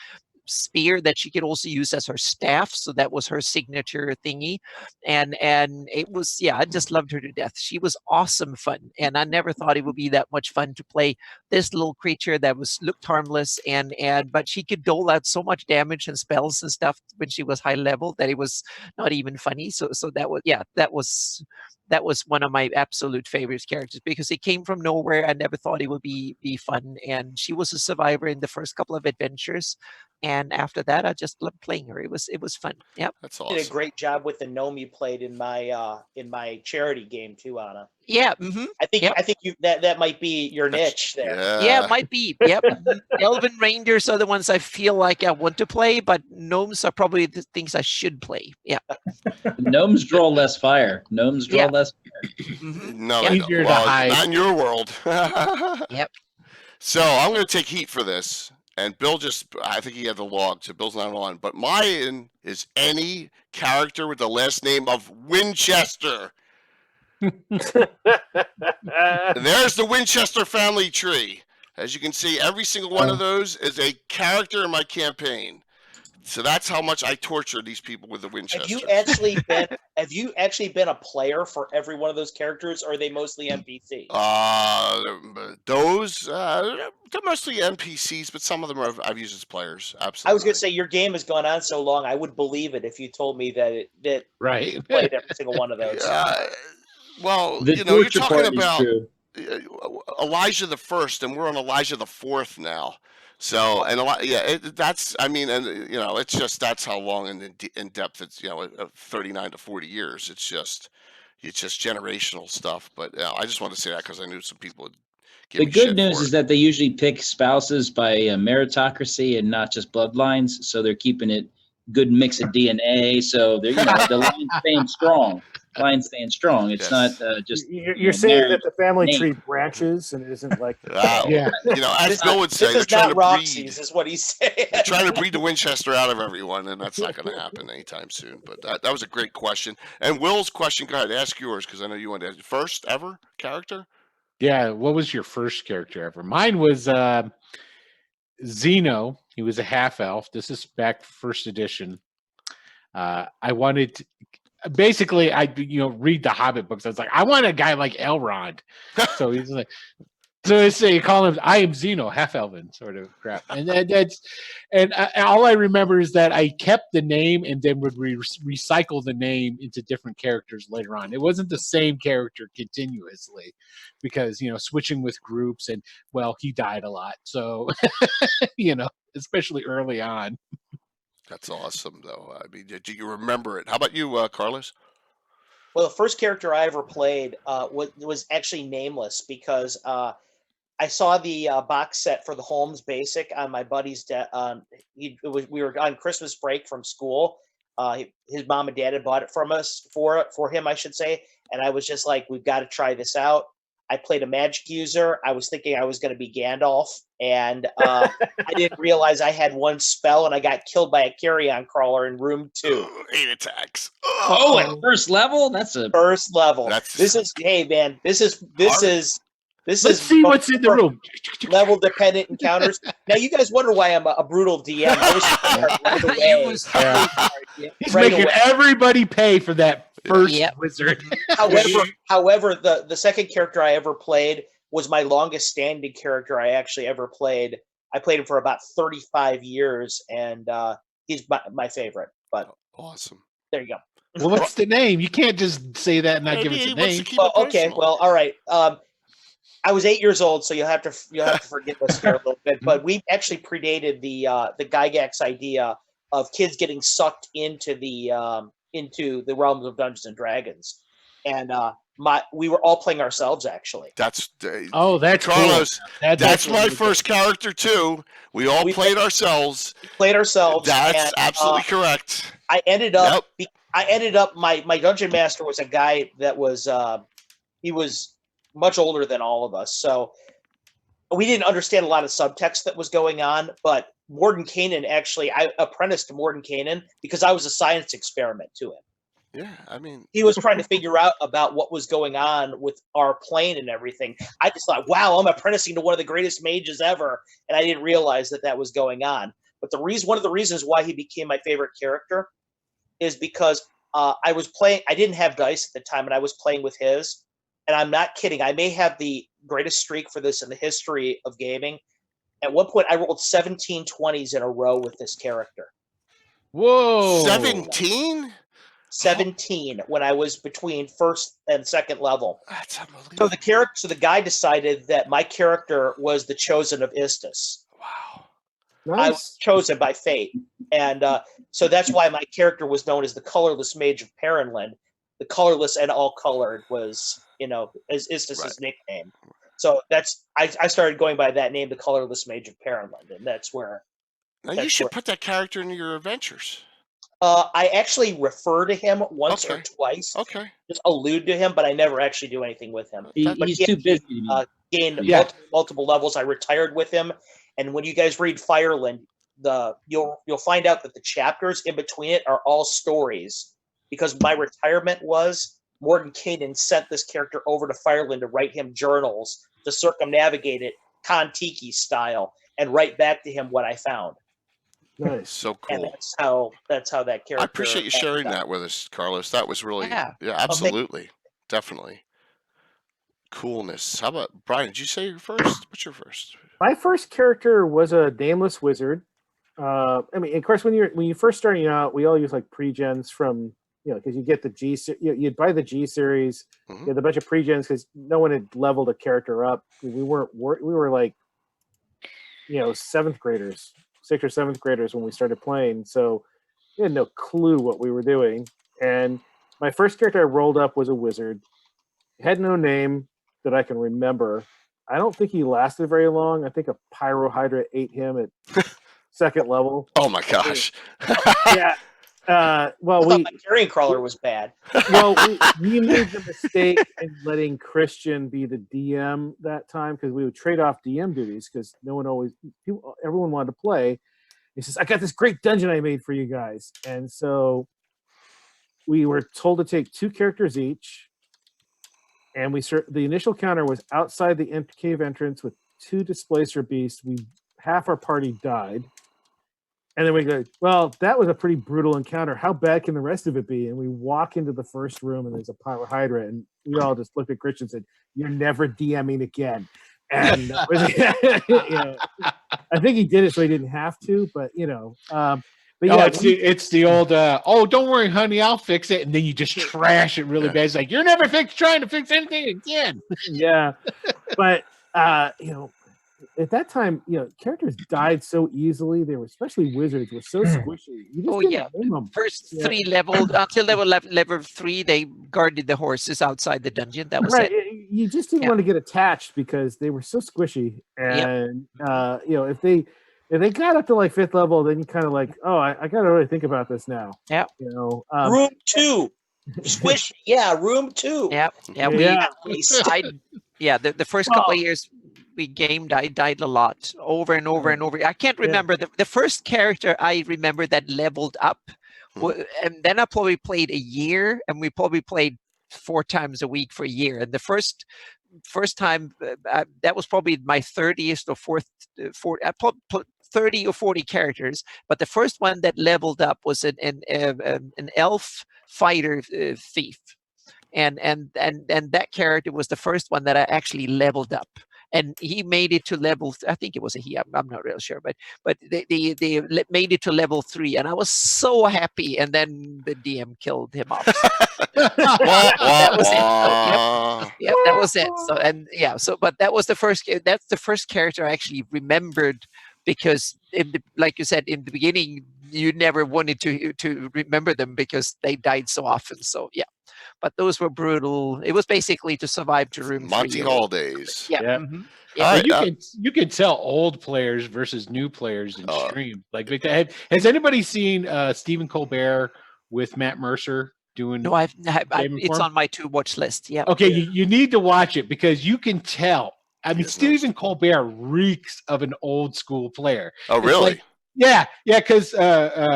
spear that she could also use as her staff. So that was her signature thingy. And it was, I just loved her to death. She was awesome fun. And I never thought it would be that much fun to play this little creature that looked harmless but she could dole out so much damage and spells and stuff when she was high level that it was not even funny. So that was one of my absolute favorite characters because it came from nowhere. I never thought it would be fun. And she was a survivor in the first couple of adventures. And after that, I just loved playing her. It was fun. Yep. That's awesome. Did a great job with the gnome you played in my charity game too, Anna. Yeah. Mm-hmm. I think you that might be your niche there. Yeah, it might be. Yep. Elven reindeers are the ones I feel like I want to play, but gnomes are probably the things I should play. Yeah. Gnomes draw less fire. Less fire. Mm-hmm. No, Easier to hide. not in your world. Yep. So I'm going to take heat for this. And Bill I think he had the log, so Bill's not on. But mine is any character with the last name of Winchester. And there's the Winchester family tree. As you can see, every single one of those is a character in my campaign. So that's how much I torture these people with the Winchester. Have you actually been a player for every one of those characters, or are they mostly NPC? They're mostly NPCs, but some of them I've used as players. Absolutely. I was going to say your game has gone on so long, I would believe it if you told me that you played every single one of those. Well, you're talking about Elijah the First, and we're on Elijah the Fourth now. So, and it's just, that's how long in depth it's, 39 to 40 years. It's just generational stuff. But I just want to say that because I knew some people would give The me good shit news for is it. that they usually pick spouses by meritocracy and not just bloodlines. So they're keeping it good mix of DNA. So they're, the line's staying strong. It's not just. You're saying married that the family name. tree branches and it isn't like. Yeah. As Bill would say, This they're is trying not to Roxy's, breed. is what he's saying. They're trying to breed the Winchester out of everyone, and that's not going to happen anytime soon. But that was a great question. And Will's question, go ahead, ask yours, because I know you wanted to. First ever character? Yeah. What was your first character ever? Mine was Zeno. He was a half elf. This is back 1st edition. I wanted to, basically I read the Hobbit books. I was like, I want a guy like Elrond. So he's like, So they say, call him, I am Xeno, half elven sort of crap. And all I remember is that I kept the name and then would recycle the name into different characters later on. It wasn't the same character continuously because, switching with groups and, well, he died a lot. So, especially early on. That's awesome, though. I mean, do you remember it? How about you, Carlos? Well, the first character I ever played was actually nameless because I saw the box set for the Holmes Basic on my buddy's. We were on Christmas break from school. His mom and dad had bought it from us for him, I should say, and I was just like, "We've got to try this out." I played a magic user. I was thinking I was going to be Gandalf, and I didn't realize I had one spell, and I got killed by a carrion crawler in room 2. 8 attacks. Oh, at first level? That's a First level. This is Let's see what's in the room. Level dependent encounters. Now you guys wonder why I'm a brutal DM. I was right away. He's making everybody pay for that first wizard. However, the second character I ever played was my longest standing character I actually ever played. I played him for about 35 years, and he's my favorite. But awesome. There you go. Well, what's the name? You can't just say that and not give us a name. Well, okay. Well, all right. I was 8 years old, so you'll have to forgive us here a little bit. But we actually predated the Gygax idea of kids getting sucked into the realms of Dungeons and Dragons, and we were all playing ourselves actually. That's that's Carlos. Cool. That's my first character too. We all played ourselves. That's absolutely correct. I ended up. My dungeon master was a guy that was he was much older than all of us, so we didn't understand a lot of subtext that was going on. But Morden Kanan, actually, I apprenticed to Morden Kanan because I was a science experiment to him. Yeah, I mean, he was trying to figure out about what was going on with our plane and everything. I just thought, wow, I'm apprenticing to one of the greatest mages ever, and I didn't realize that was going on. But one of the reasons why he became my favorite character is because I was playing. I didn't have dice at the time, and I was playing with his. And I'm not kidding. I may have the greatest streak for this in the history of gaming. At one point, I rolled 17 20s in a row with this character. Whoa! 17? 17 when I was between first and second level. That's unbelievable. So the guy decided that my character was the chosen of Istus. Wow. Nice. I was chosen by fate. And so that's why my character was known as the colorless mage of Perrinland. The colorless and all colored was, as Istus's nickname. So I started going by that name, the colorless mage of Perrinland, and that's where. Now you should put that character into your adventures. I actually refer to him once or twice. Okay. Just allude to him, but I never actually do anything with him. He's too busy. Gained multiple levels. I retired with him, and when you guys read Fireland, you'll find out that the chapters in between it are all stories. Because my retirement was Morden Kanan sent this character over to Fireland to write him journals to circumnavigate it Kon-Tiki style and write back to him what I found. Nice. So cool. And that's how that character. I appreciate you sharing that with us, Carlos. That was really absolutely. Definitely. Coolness. How about Brian? Did you say your first? What's your first? My first character was a nameless wizard. I mean, of course, when you first starting out, we all use like pre-gens from because you get the G, you'd buy the G series, you had a bunch of pre-gens because no one had leveled a character up. We were like, 7th graders, 6th or 7th graders when we started playing, so we had no clue what we were doing. And my first character I rolled up was a wizard. He had no name that I can remember. I don't think he lasted very long. I think a Pyrohydra ate him at 2nd level. Oh my gosh! Yeah. My carrion crawler was bad. Well, we made the mistake in letting Christian be the DM that time because we would trade off DM duties because everyone wanted to play. He says, "I got this great dungeon I made for you guys," and so we were told to take 2 characters each, and the initial counter was outside the cave entrance with 2 displacer beasts. Half our party died. And then we go, well, that was a pretty brutal encounter. How bad can the rest of it be? And we walk into the first room and there's a Pyrohydra, and we all just looked at Christian and said, "You're never DMing again." And I think he did it so he didn't have to, but but No, yeah, it's the old. Oh, don't worry, honey, I'll fix it, and then you just trash it really bad. It's like you're never trying to fix anything again. yeah, but at that time, characters died so easily. They were, especially wizards, were so squishy. You just didn't name them. First 3 leveled until level 3, they guarded the horses outside the dungeon. That was right. it. You just didn't want to get attached because they were so squishy. And if they got up to like 5th level, then you kind of like, oh, I got to really think about this now. Yeah. Room 2. Squish. Yeah, room 2. Yeah. The first couple of years we gamed, I died a lot, over and over and over. I can't remember the first character I remember that leveled up, and then I probably played a year, and we probably played 4 times a week for a year. And the first time that was probably my 30th or 4th. I put 30 or 40 characters, but the first one that leveled up was an elf fighter thief, and that character was the first one that I actually leveled up. And he made it to level. I think it was a he. I'm not real sure, but they made it to level 3, and I was so happy. And then the DM killed him off. That was it. So, that was it. So but that was the first. That's the first character I actually remembered, because like you said in the beginning, you never wanted to remember them because they died so often. So yeah. But those were brutal. It was basically to survive to room 3. Monty Hall days. Yeah. Mm-hmm. Yeah. You can tell old players versus new players in stream. Like, has anybody seen Stephen Colbert with Matt Mercer doing? No, it's on my to watch list. Yeah. Okay, you need to watch it because you can tell. I mean, Stephen Colbert reeks of an old school player. Oh, really? Because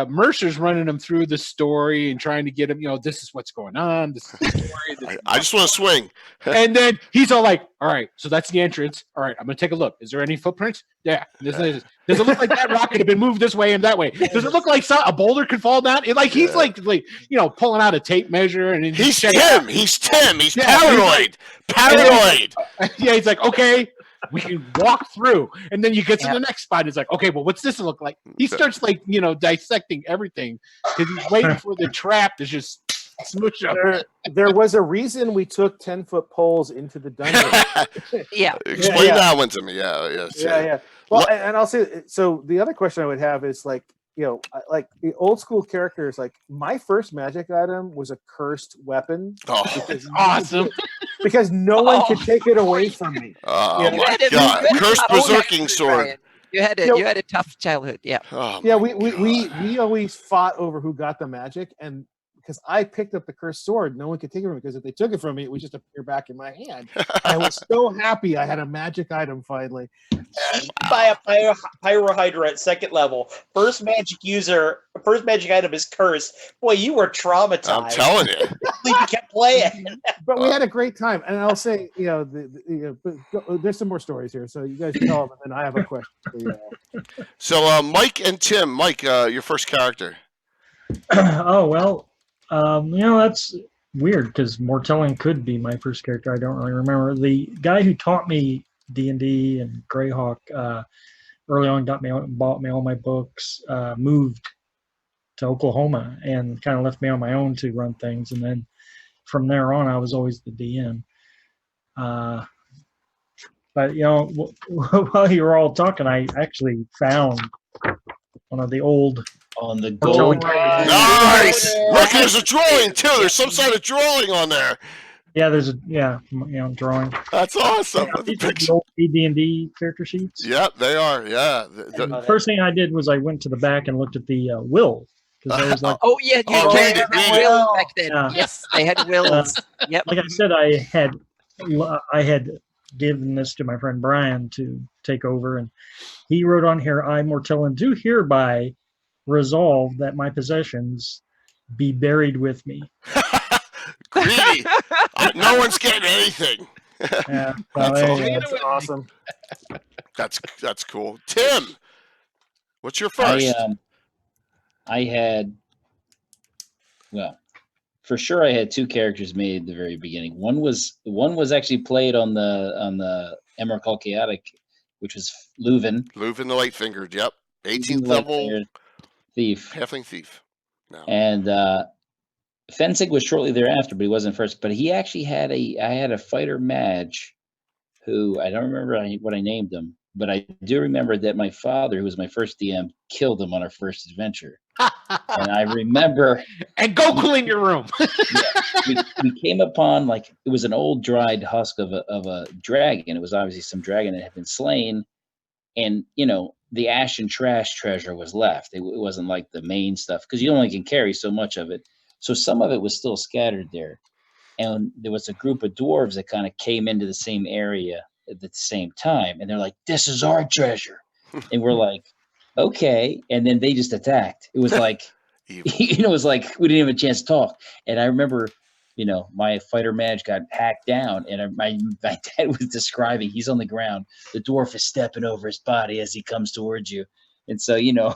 Mercer's running them through the story and trying to get them, this is what's going on. This is the story. I just want to swing. And then he's all like, all right, so that's the entrance. All right, I'm going to take a look. Is there any footprints? Yeah. Does it look like that rock could have been moved this way and that way? Does it look like a boulder could fall down? He's pulling out a tape measure. And he's Tim. He's Tim. He's paranoid. Paranoid. Yeah, he's like, okay. We can walk through, and then you get to the next spot. It's like, okay, well, what's this look like? He starts dissecting everything because he's waiting for the trap to just smoosh up. There was a reason we took 10-foot poles into the dungeon. Explain that one to me. Yeah. Well, and I'll say, so the other question I would have is like the old school characters. Like my first magic item was a cursed weapon. Oh, awesome! Because no one could take it away from me. Oh my God! Cursed berserking sword. You had a tough childhood. Yeah. Oh, we always fought over who got the magic, and because I picked up the cursed sword, no one could take it from me, because if they took it from me, it would just appear back in my hand. I was so happy I had a magic item finally. Buy a pyrohydra at 2nd level. First magic item is cursed. Boy, you were traumatized. I'm telling you. You kept playing. But we had a great time, and I'll say, there's some more stories here, so you guys tell them, and then I have a question for you all. So, Mike and Tim. Mike, your first character. Oh well. That's weird because Mortelling could be my first character. I don't really remember. The guy who taught me D&D and Greyhawk early on bought me all my books, moved to Oklahoma and kind of left me on my own to run things. And then from there on, I was always the DM. But, while you were all talking, I actually found one of the old... On the gold. Nice! Look, there's a drawing, too. There's some sort of drawing on there. Yeah, there's drawing. That's awesome. These are the old D&D character sheets. Yep, they are. Yeah. The first thing I did was I went to the back and looked at the will. Because there was like, read it. Will back then. Yes, they had wills. Yep. Like I said, I had given this to my friend Brian to take over, and he wrote on here, I, Mortellan, do hereby resolve that my possessions be buried with me. Greedy. No one's getting anything. Yeah, that's awesome. That's cool. Tim, what's your first? I had, for sure I had 2 characters made at the very beginning. One was actually played on the Emerald Chaotic, which was Leuven. Leuven the Light Fingered. Yep. 18th the level thief. halfling thief. No. And Fensig was shortly thereafter, but he wasn't first. But he actually had I had a fighter mage who I don't remember what I named him, but I do remember that my father, who was my first DM, killed him on our first adventure. And I remember. And go clean your room. we came upon, like, it was an old dried husk of a dragon. It was obviously some dragon that had been slain. And, you know, the ash and trash treasure was left. It wasn't like the main stuff, because you only can carry so much of it. So some of it was still scattered there. And there was a group of dwarves that kind of came into the same area at the same time. And they're like, this is our treasure. And we're like, okay. And then they just attacked. It was like, you know, it was like we didn't have a chance to talk. And I remember, you know, my fighter mage got hacked down, and my dad was describing, he's on the ground. The dwarf is stepping over his body as he comes towards you. And so, you know,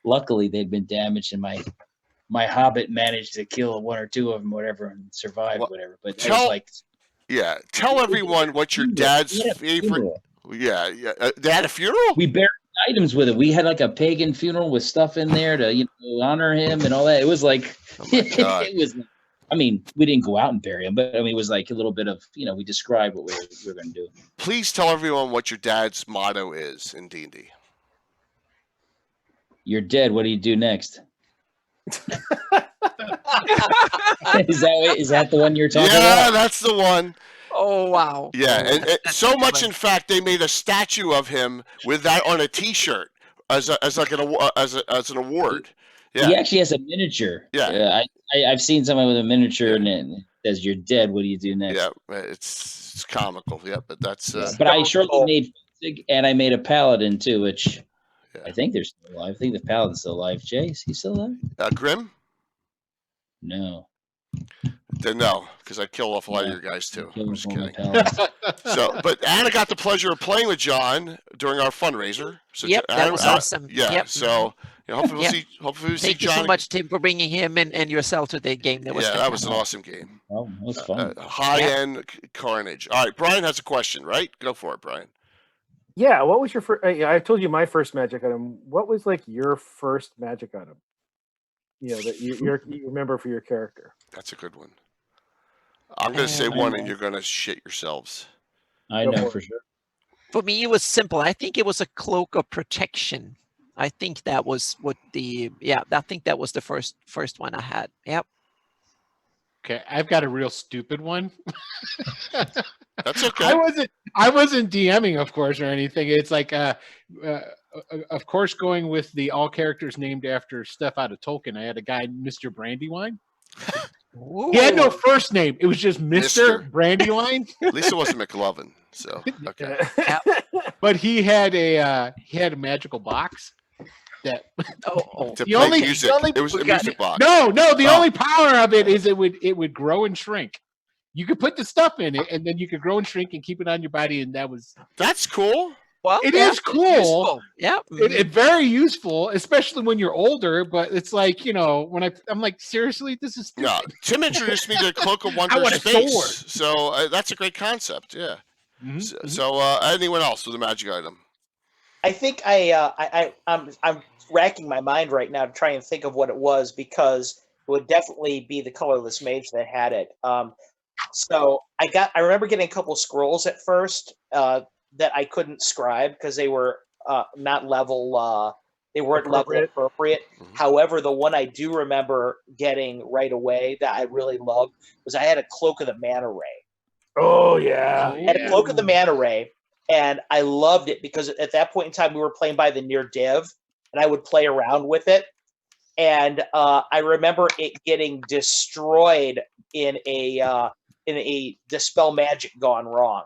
luckily they'd been damaged, and my hobbit managed to kill one or two of them, whatever, and survive, whatever. But it was like, tell everyone what your dad's favorite. Yeah. They had a funeral? We buried items with it. We had like a pagan funeral with stuff in there to, you know, honor him and all that. It was like, it was. I mean, we didn't go out and bury him, but I mean, it was like a little bit of, you know, we described what we were going to do. Please tell everyone what your dad's motto is in D&D. You're dead. What do you do next? Is that the one you're talking about? Yeah, that's the one. Oh wow! Yeah, and so much, in fact, they made a statue of him with that on a T-shirt as an award. Yeah. He actually has a miniature. Yeah, I've seen someone with a miniature, and it says, "You're dead. What do you do next?" Yeah, it's comical. Yeah, but that's. But I shortly made, and I made a paladin too, which I think they're still alive. I think the paladin's still alive. Jay, is he still alive? Grim? No. Then no, because I kill off a lot of your guys too. I'm just kidding. But Anna got the pleasure of playing with John during our fundraiser. So yep, that was awesome. Yeah, yep. So hopefully we'll see. Thank you John. so much, Tim, for bringing him and yourself to the game. That was that was an awesome game. Oh, that was fun. High-end carnage. All right, Brian has a question, right? Go for it, Brian. Yeah, what was your first? I told you my first magic item. What was like your first magic item? You know that you remember for your character. That's a good one. I'm going to say one, and you're going to shit yourselves. I know for sure. For me, it was simple. I think it was a cloak of protection. I think that was what I think that was the first one I had. Yep. Okay, I've got a real stupid one. That's okay. I wasn't DMing, of course, or anything. It's like, of course, going with the all characters named after stuff out of Tolkien. I had a guy, Mr. Brandywine. Ooh. He had no first name. It was just Mr. Brandywine. At least it wasn't McLovin. So okay. But he had a magical box. That to play music. It was a music box. No. The only power of it is it would grow and shrink. You could put the stuff in it, and then you could grow and shrink and keep it on your body, and that's cool. Well, it is cool. Yeah, it's very useful, especially when you're older. But it's like, you know, when I'm like, seriously, this is stupid. No. Tim introduced me to Cloak of Wonder Space, so that's a great concept. Yeah. Mm-hmm. So anyone else with a magic item? I think I'm racking my mind right now to try and think of what it was, because it would definitely be the colorless mage that had it. So I remember getting a couple scrolls at first that I couldn't scribe because they were not level. They weren't level appropriate. Mm-hmm. However, the one I do remember getting right away that I really loved was I had a Cloak of the Manta Ray. Oh yeah, I had a Cloak of the Manta Ray, and I loved it because at that point in time we were playing by the near div, and I would play around with it. And I remember it getting destroyed in a Dispel Magic gone wrong.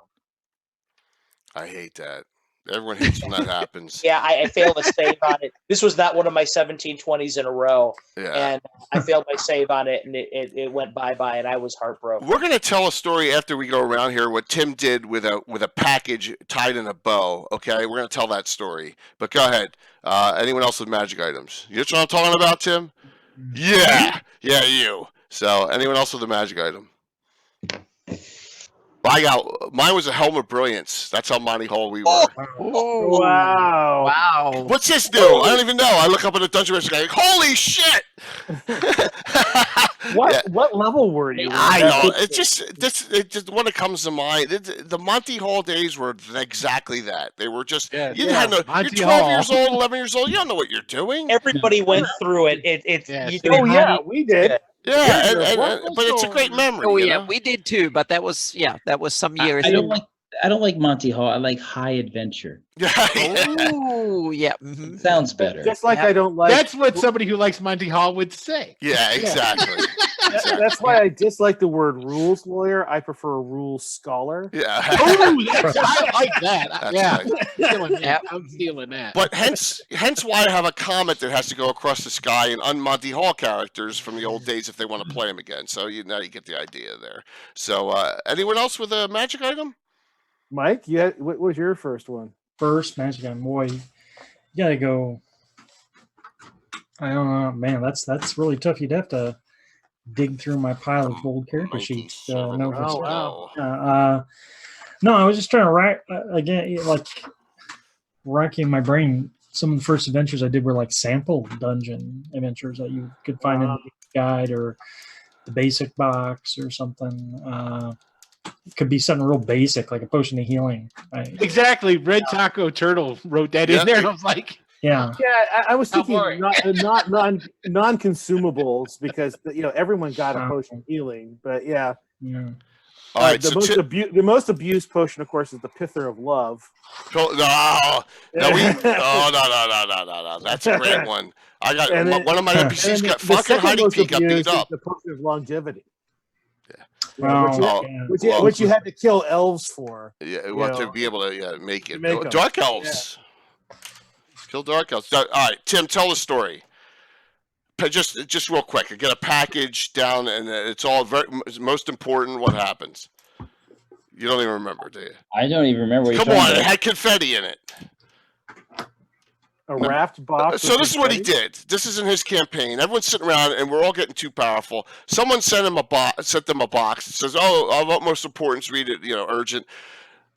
I hate that. Everyone hates when that happens. Yeah, I failed a save on it. This was not one of my 1720s in a row. Yeah. And I failed my save on it, and it went bye-bye, and I was heartbroken. We're going to tell a story after we go around here, what Tim did with a package tied in a bow, okay? We're going to tell that story. But go ahead. Anyone else with magic items? You know what I'm talking about, Tim? Yeah. Yeah, you. So anyone else with a magic item? Well, Mine was a Helm of Brilliance. That's how Monty Hall we were. Oh, Wow. wow. What's this do? I don't even know. I look up at the dungeon master, like, holy shit! What level were you? I know. It just when it comes to mind, the Monty Hall days were exactly that. They were just you had no. Monty You're 12 Hall. years old, 11 years old. You don't know what you're doing. Everybody went through it. Oh yeah, we did. Yeah, Yeah, but it's a great memory. Oh you yeah, know? we did too, but that was some years. I don't like Monty Hall. I like High Adventure. Oh yeah. Mhm. Sounds better. Just like Yeah. I don't like. That's what somebody who likes Monty Hall would say. Yeah, exactly. That's why I dislike the word rules lawyer. I prefer a rules scholar. Yeah. Oh, I like that. That's Yeah, right. stealing that. Yep. I'm stealing that. But hence why I have a comet that has to go across the sky and un-Monty Hall characters from the old days if they want to play them again. So now you get the idea there. So anyone else with a magic item? Mike, what was your first one? First magic item, boy, you gotta go. I don't know, man. That's really tough. You'd have to dig through my pile of old character sheets. No, Oh, wow. no, I was just trying to rack again, like racking my brain. Some of the first adventures I did were like sample dungeon adventures that you could find in the guide or the basic box or something. It could be something real basic, like a potion of healing. Exactly. Red Taco Turtle wrote that in there, and I was like, Yeah. Yeah, I was Don't thinking worry. not non-consumables because everyone got a potion of healing, but yeah. Yeah. All right. The So the most abused potion, of course, is the Pither of Love. no. No. That's a great one. I got And then- one of my NPCs got the fucking second Heidi most P got beat abused is up. the Potion of Longevity. Well, Which you had to kill elves for. Yeah, you well, to know, be able to make it. make 'em. Dark elves. Kill dark elves. All right, Tim, tell the story. Just real quick. I get a package down, and it's all it's most important. What happens? You don't even remember, do you? I don't even remember what Come you're on, talking it about. had confetti in it. A raft box. So with this is what he confetti? did. This is in his campaign. Everyone's sitting around, and we're all getting too powerful. Someone sent them a box. It says, "Oh, of utmost importance. Read it. Urgent."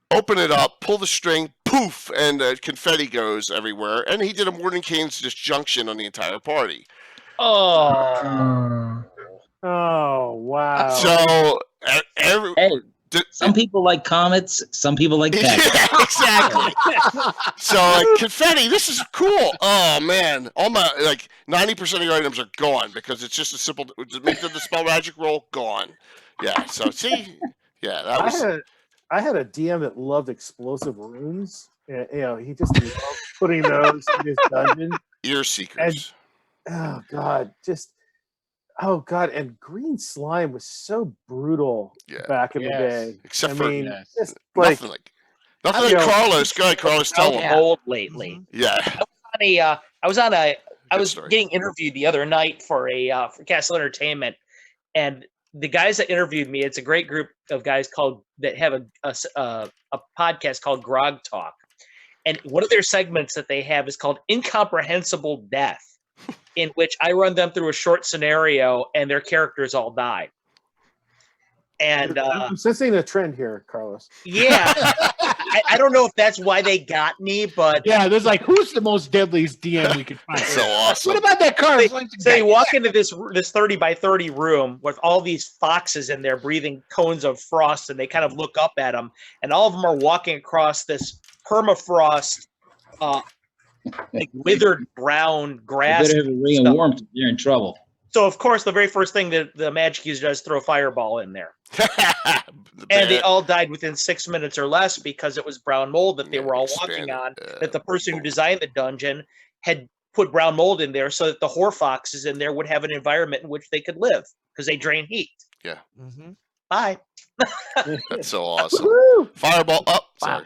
Open it up. Pull the string. Poof, and confetti goes everywhere. And he did a Morning Cane's disjunction on the entire party. Oh, Oh wow. So every. Hey, some people like comets. Some people like Yeah, packs. exactly. So confetti, this is cool. Oh man, all my 90% of your items are gone because it's just a simple. Just make the dispel magic roll, gone. Yeah. So see, yeah, that was. I had a DM that loved explosive runes. He just loved putting those in his dungeon. Ear seekers. Oh god, and green slime was so brutal back in the day. Except I for mean, nothing just like Carlos. Go ahead, Carlos. Tell him. old lately. Yeah. I was Good story. getting interviewed the other night for for Castle Entertainment, and the guys that interviewed me, it's a great group of guys that have a podcast called Grog Talk, and one of their segments that they have is called Incomprehensible Death, in which I run them through a short scenario and their characters all die. And I'm sensing a trend here, Carlos. yeah, I don't know if that's why they got me, but yeah, there's who's the most deadliest DM we could find? So awesome. What about that car? so you walk into this 30 by 30 room with all these foxes in there breathing cones of frost, and they kind of look up at them, and all of them are walking across this permafrost, withered brown grass. You better have a ring of warmth. You're in trouble. So of course, the very first thing that the magic user does is throw a fireball in there. And they all died within 6 minutes or less because it was brown mold that they were all walking on. That the person who designed the dungeon had put brown mold in there so that the whore foxes in there would have an environment in which they could live because they drain heat. Yeah. Mm-hmm. Bye. That's so awesome. Fireball up. Sorry.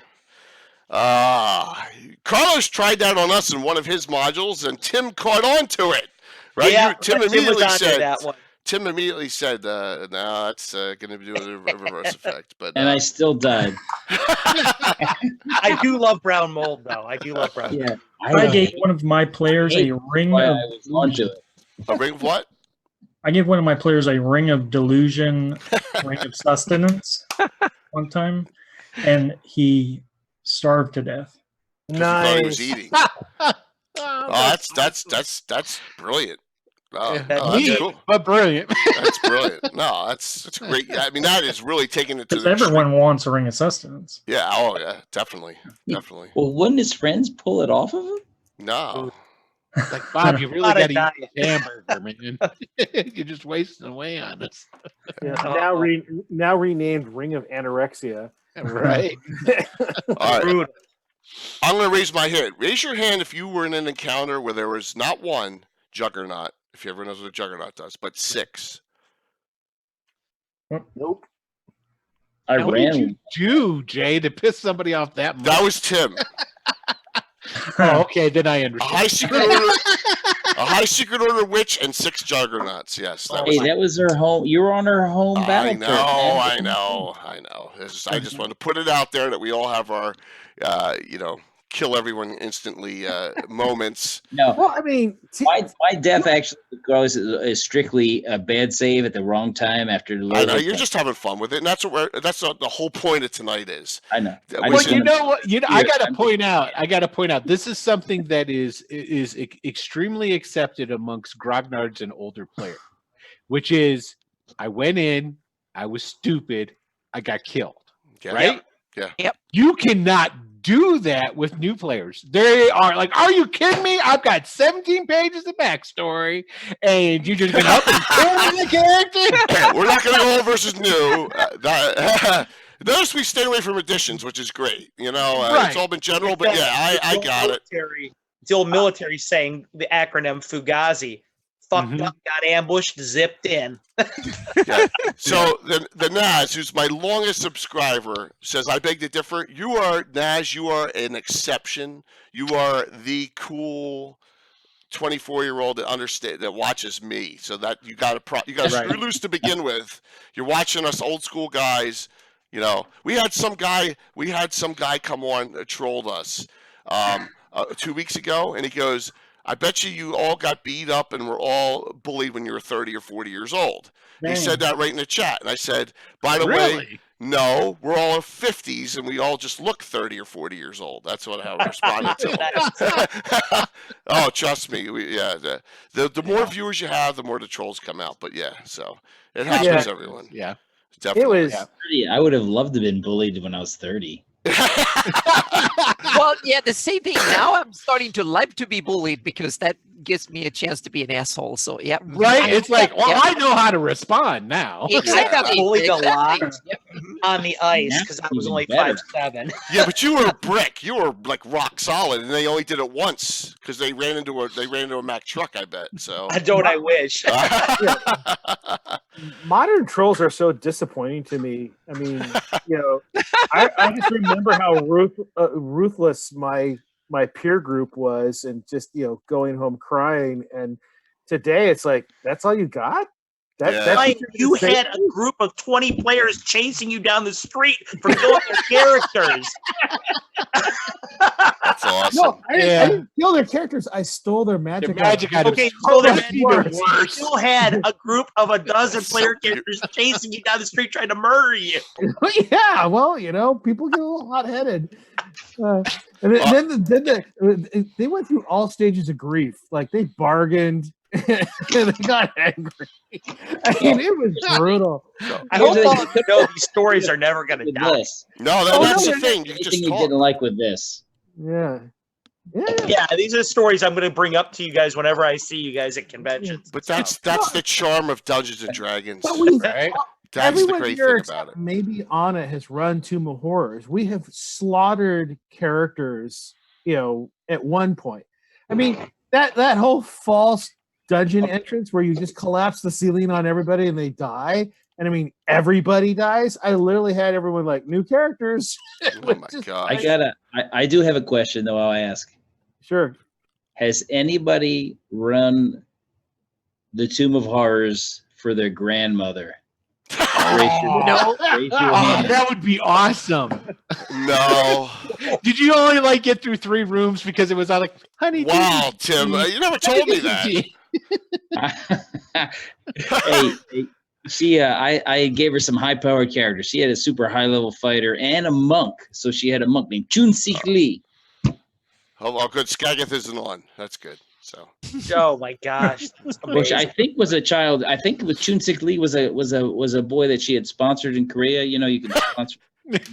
Carlos tried that on us in one of his modules, and Tim caught on to it. Right? Yeah, Tim immediately was onto said that one. Tim immediately said, "No, that's going to do a reverse effect." But And I still died. I do love brown mold, though. I do love brown mold. Yeah. I gave one of my players a ring Why of I was onto it. a ring of what? I gave one of my players a ring of delusion, ring of sustenance. one time, and he starved to death. 'Cause he thought he was Nice. eating. Oh, that's brilliant. Oh, Yeah. no, that's Neat, cool. but brilliant. That's brilliant. No, that's great. I mean, that is really taking it to Because the extreme. everyone wants a ring of sustenance. Yeah. Oh, yeah. Definitely. Definitely. Well, wouldn't his friends pull it off of him? No. Like, Bob, you really Not a got to eat a hamburger, man. You're just wasting away on us. Yeah, now renamed Ring of Anorexia. Right. All right. Brutal. I'm going to raise my hand. Raise your hand if you were in an encounter where there was not one juggernaut, if you ever knows what a juggernaut does, but 6. Nope. I What did you ran. do, Jay, to piss somebody off that much? That was Tim. Oh, okay, then I A understand. high secret order witch and 6 juggernauts. Yes, that Hey, was. that was her home. You were on her home I battle. know, turf, man. I know. I just wanted to put it out there that we all have our, kill everyone instantly moments. No, Well, I mean, my death actually goes is strictly a bad save at the wrong time after the. I know you're just having fun with it, and that's what the whole point of tonight is. I know. I Well, Well, just you wanna- know what? I Yeah, gotta I'm- point out. This is something that is extremely accepted amongst grognards and older players, which is I went in, I was stupid, I got killed. Yeah. Right? Yeah. Yep. You cannot do that with new players. They are like, "Are you kidding me? I've got 17 pages of backstory, and you're just gonna help me kill the character." We're not going to go old versus new. Notice we stay away from additions, which is great. It's Right. all been general, but yeah, I got it. It's the old military saying the acronym Fugazi. Fucked up, got ambushed, zipped in. Yeah. So the Naz, who's my longest subscriber, says, "I beg to differ. You are Naz. You are an exception. You are the cool 24-year-old that watches me. So that you got to screw loose to begin with. You're watching us old school guys. We had some guy come on trolled us 2 weeks ago, and he goes, I bet you all got beat up and were all bullied when you were 30 or 40 years old. He said that right in the chat. And I said, by the way, no, we're all in 50s and we all just look 30 or 40 years old. That's what I responded to him. Oh, trust me. The more viewers you have, the more the trolls come out. But yeah, so it happens, everyone. Yeah. Definitely. it was. I would have loved to have been bullied when I was 30. Well, yeah, the same thing. Now I'm starting to like to be bullied because that gives me a chance to be an asshole. So yeah, Right? It's like, well, I know how to respond now. Exactly. I got bullied a lot Yep. on the ice because I was Even only better. 5'7". Yeah, but you were a brick. You were like rock solid, and they only did it once because they ran into a Mack truck. I bet. So. I wish. Modern trolls are so disappointing to me. I mean, I just remember how ruthless my peer group was, and just going home crying. And today, it's like that's all you got. That's Like what you you're gonna had say? a group of 20 players chasing you down the street for killing their characters. That's awesome. No, I didn't kill their characters. I stole their magic. magic items. items. Okay, so That's then worse. you still had a group of a dozen So player weird. characters chasing you down the street trying to murder you. Yeah, well, people get a little hot-headed. And then they went through all stages of grief. Like they bargained and they got angry. I mean, it was brutal. I hope all of you know these stories are never going to With die. this. No, Oh, that's no, the thing. You Anything just you talk. didn't like with this. Yeah. Yeah, these are the stories I'm going to bring up to you guys whenever I see you guys at conventions. But that's the charm of Dungeons and Dragons. But we, Right? That's the everyone great here, thing about except it. maybe Anna, has run Tomb of Horrors. We have slaughtered characters, at one point. I mean, that whole false dungeon entrance where you just collapse the ceiling on everybody and they die. And I mean, everybody dies. I literally had everyone like new characters. Oh my god! I do have a question though. I'll ask. Sure. Has anybody run the Tomb of Horrors for their grandmother? Raise your- No. raise your Oh, hand. that would be awesome. No. Did you only get through 3 rooms because it was all like, honey? Wow, Tim, you never told me that. hey, I gave her some high-powered characters. She had a super high-level fighter and a monk. So she had a monk named Chun-Sik Lee. Oh, good. Skagath isn't on. That's good. So. Oh my gosh, that's Which I amazing. think was a child. I think with Chun-Sik Lee was a boy that she had sponsored in Korea. You know, you can sponsor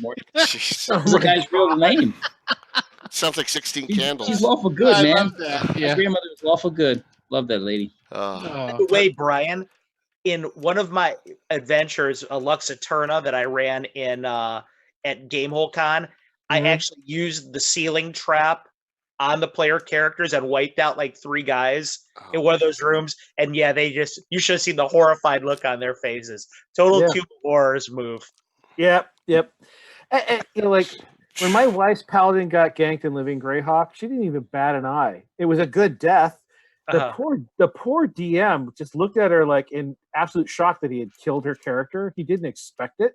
more. Jeez. That's the guy's real name. Sounds like 16 Candles. She's lawful good, I man. love that. My Yeah. grandmother was lawful good. Love that lady. Oh, By the way, Brian, in one of my adventures, Luxaturna that I ran in at Gamehole Con, I actually used the ceiling trap on the player characters and wiped out like 3 guys in one of those rooms. And yeah, you should have seen the horrified look on their faces. Total Yeah. Cube of Horrors move. Yep. And, you know, like when my wife's paladin got ganked in Living Greyhawk, she didn't even bat an eye. It was a good death. The poor DM just looked at her like in absolute shock that he had killed her character. He didn't expect it,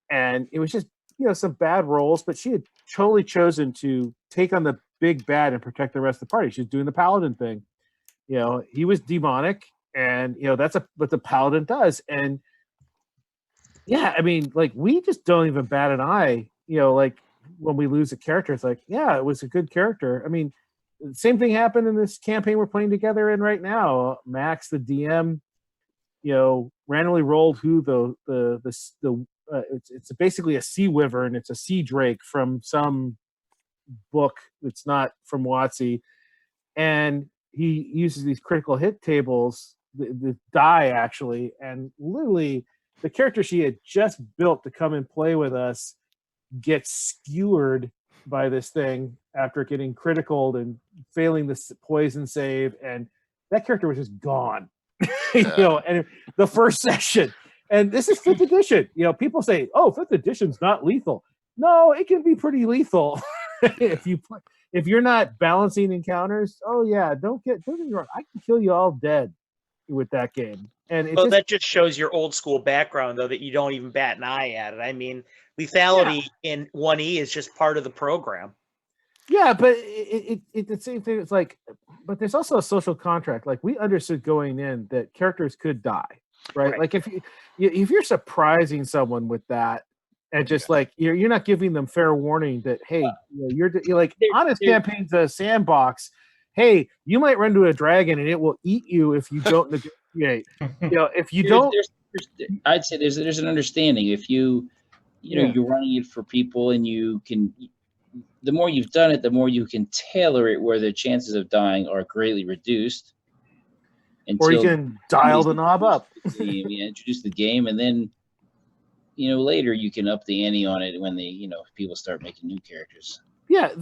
and it was just some bad rolls. But she had totally chosen to take on the big bad and protect the rest of the party. She's doing the paladin thing. He was demonic, and that's what the paladin does. And yeah, I mean, like we just don't even bat an eye. Like when we lose a character, it's like, yeah, it was a good character. I mean. Same thing happened in this campaign we're playing together in right now. Max, the DM, randomly rolled who it's basically a sea wyvern. It's a sea drake from some book that's not from WotC, and he uses these critical hit tables, the die actually, and literally the character she had just built to come and play with us gets skewered by this thing after getting criticaled and failing the poison save, and that character was just gone. And the first session, and this is 5th edition. People say, "Oh, 5th edition's not lethal." No, it can be pretty lethal if you're not balancing encounters. Oh yeah, don't get me wrong. I can kill you all dead with that game, and that just shows your old school background, though, that you don't even bat an eye at it. I mean, lethality in 1E is just part of the program. Yeah, but it's the same thing. It's like, but there's also a social contract. Like we understood going in that characters could die, right? Like if you're surprising someone with that, and just like you're not giving them fair warning that hey, you're like honest campaign's a sandbox. Hey, you might run into a dragon and it will eat you if you don't negotiate. If you don't, I'd say there's an understanding. If you're running it for people, and you can, the more you've done it, the more you can tailor it where the chances of dying are greatly reduced. Or you can dial the knob up. Introduce the game, and then later you can up the ante on it when people start making new characters. Yeah,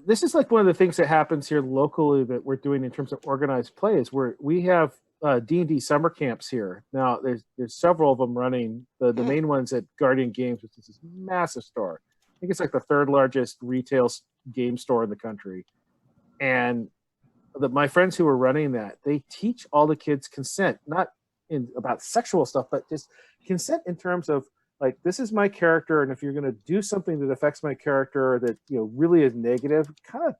this is like one of the things that happens here locally that we're doing in terms of organized play is where we have D&D summer camps here. Now, there's several of them running. The main one's at Guardian Games, which is this massive store. I think it's like the 3rd largest retail game store in the country. And my friends who are running that, they teach all the kids consent, not about sexual stuff, but just consent in terms of like, this is my character, and if you're going to do something that affects my character that really is negative, kind of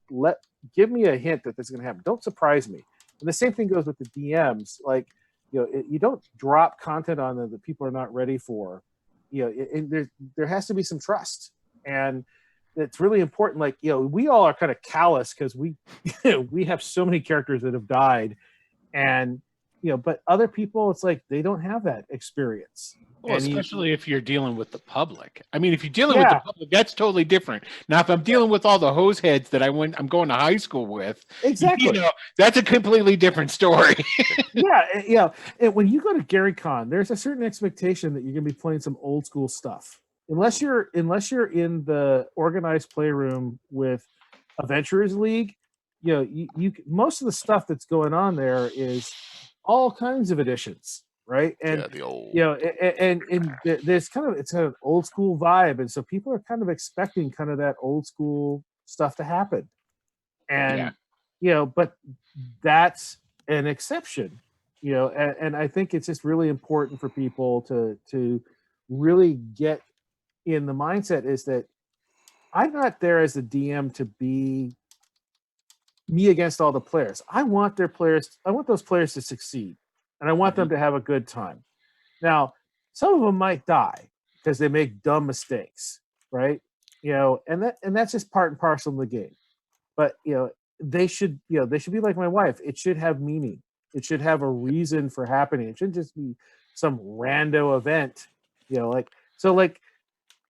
give me a hint that this is going to happen. Don't surprise me. And the same thing goes with the DMs. Like, you don't drop content on them that people are not ready for. There has to be some trust, and it's really important. Like, we all are kind of callous because we we have so many characters that have died, and but other people, it's like they don't have that experience. Well, especially if you're dealing with the public. I mean, if you're dealing with the public, that's totally different. Now, if I'm dealing with all the hose heads that I'm going to high school with, exactly, that's a completely different story. Yeah. And when you go to Gary Con, there's a certain expectation that you're going to be playing some old school stuff. Unless you're in the organized playroom with Adventurers League, you most of the stuff that's going on there is all kinds of editions. Right. And, the old, and there's it's kind of old school vibe. And so people are kind of expecting kind of that old school stuff to happen. And, but that's an exception, and I think it's just really important for people to really get in the mindset is that I'm not there as a DM to be me against all the players. I want those players to succeed. And I want them to have a good time. Now, some of them might die because they make dumb mistakes, right? And that's just part and parcel of the game. But they should be like my wife. It should have meaning. It should have a reason for happening. It shouldn't just be some rando event. Like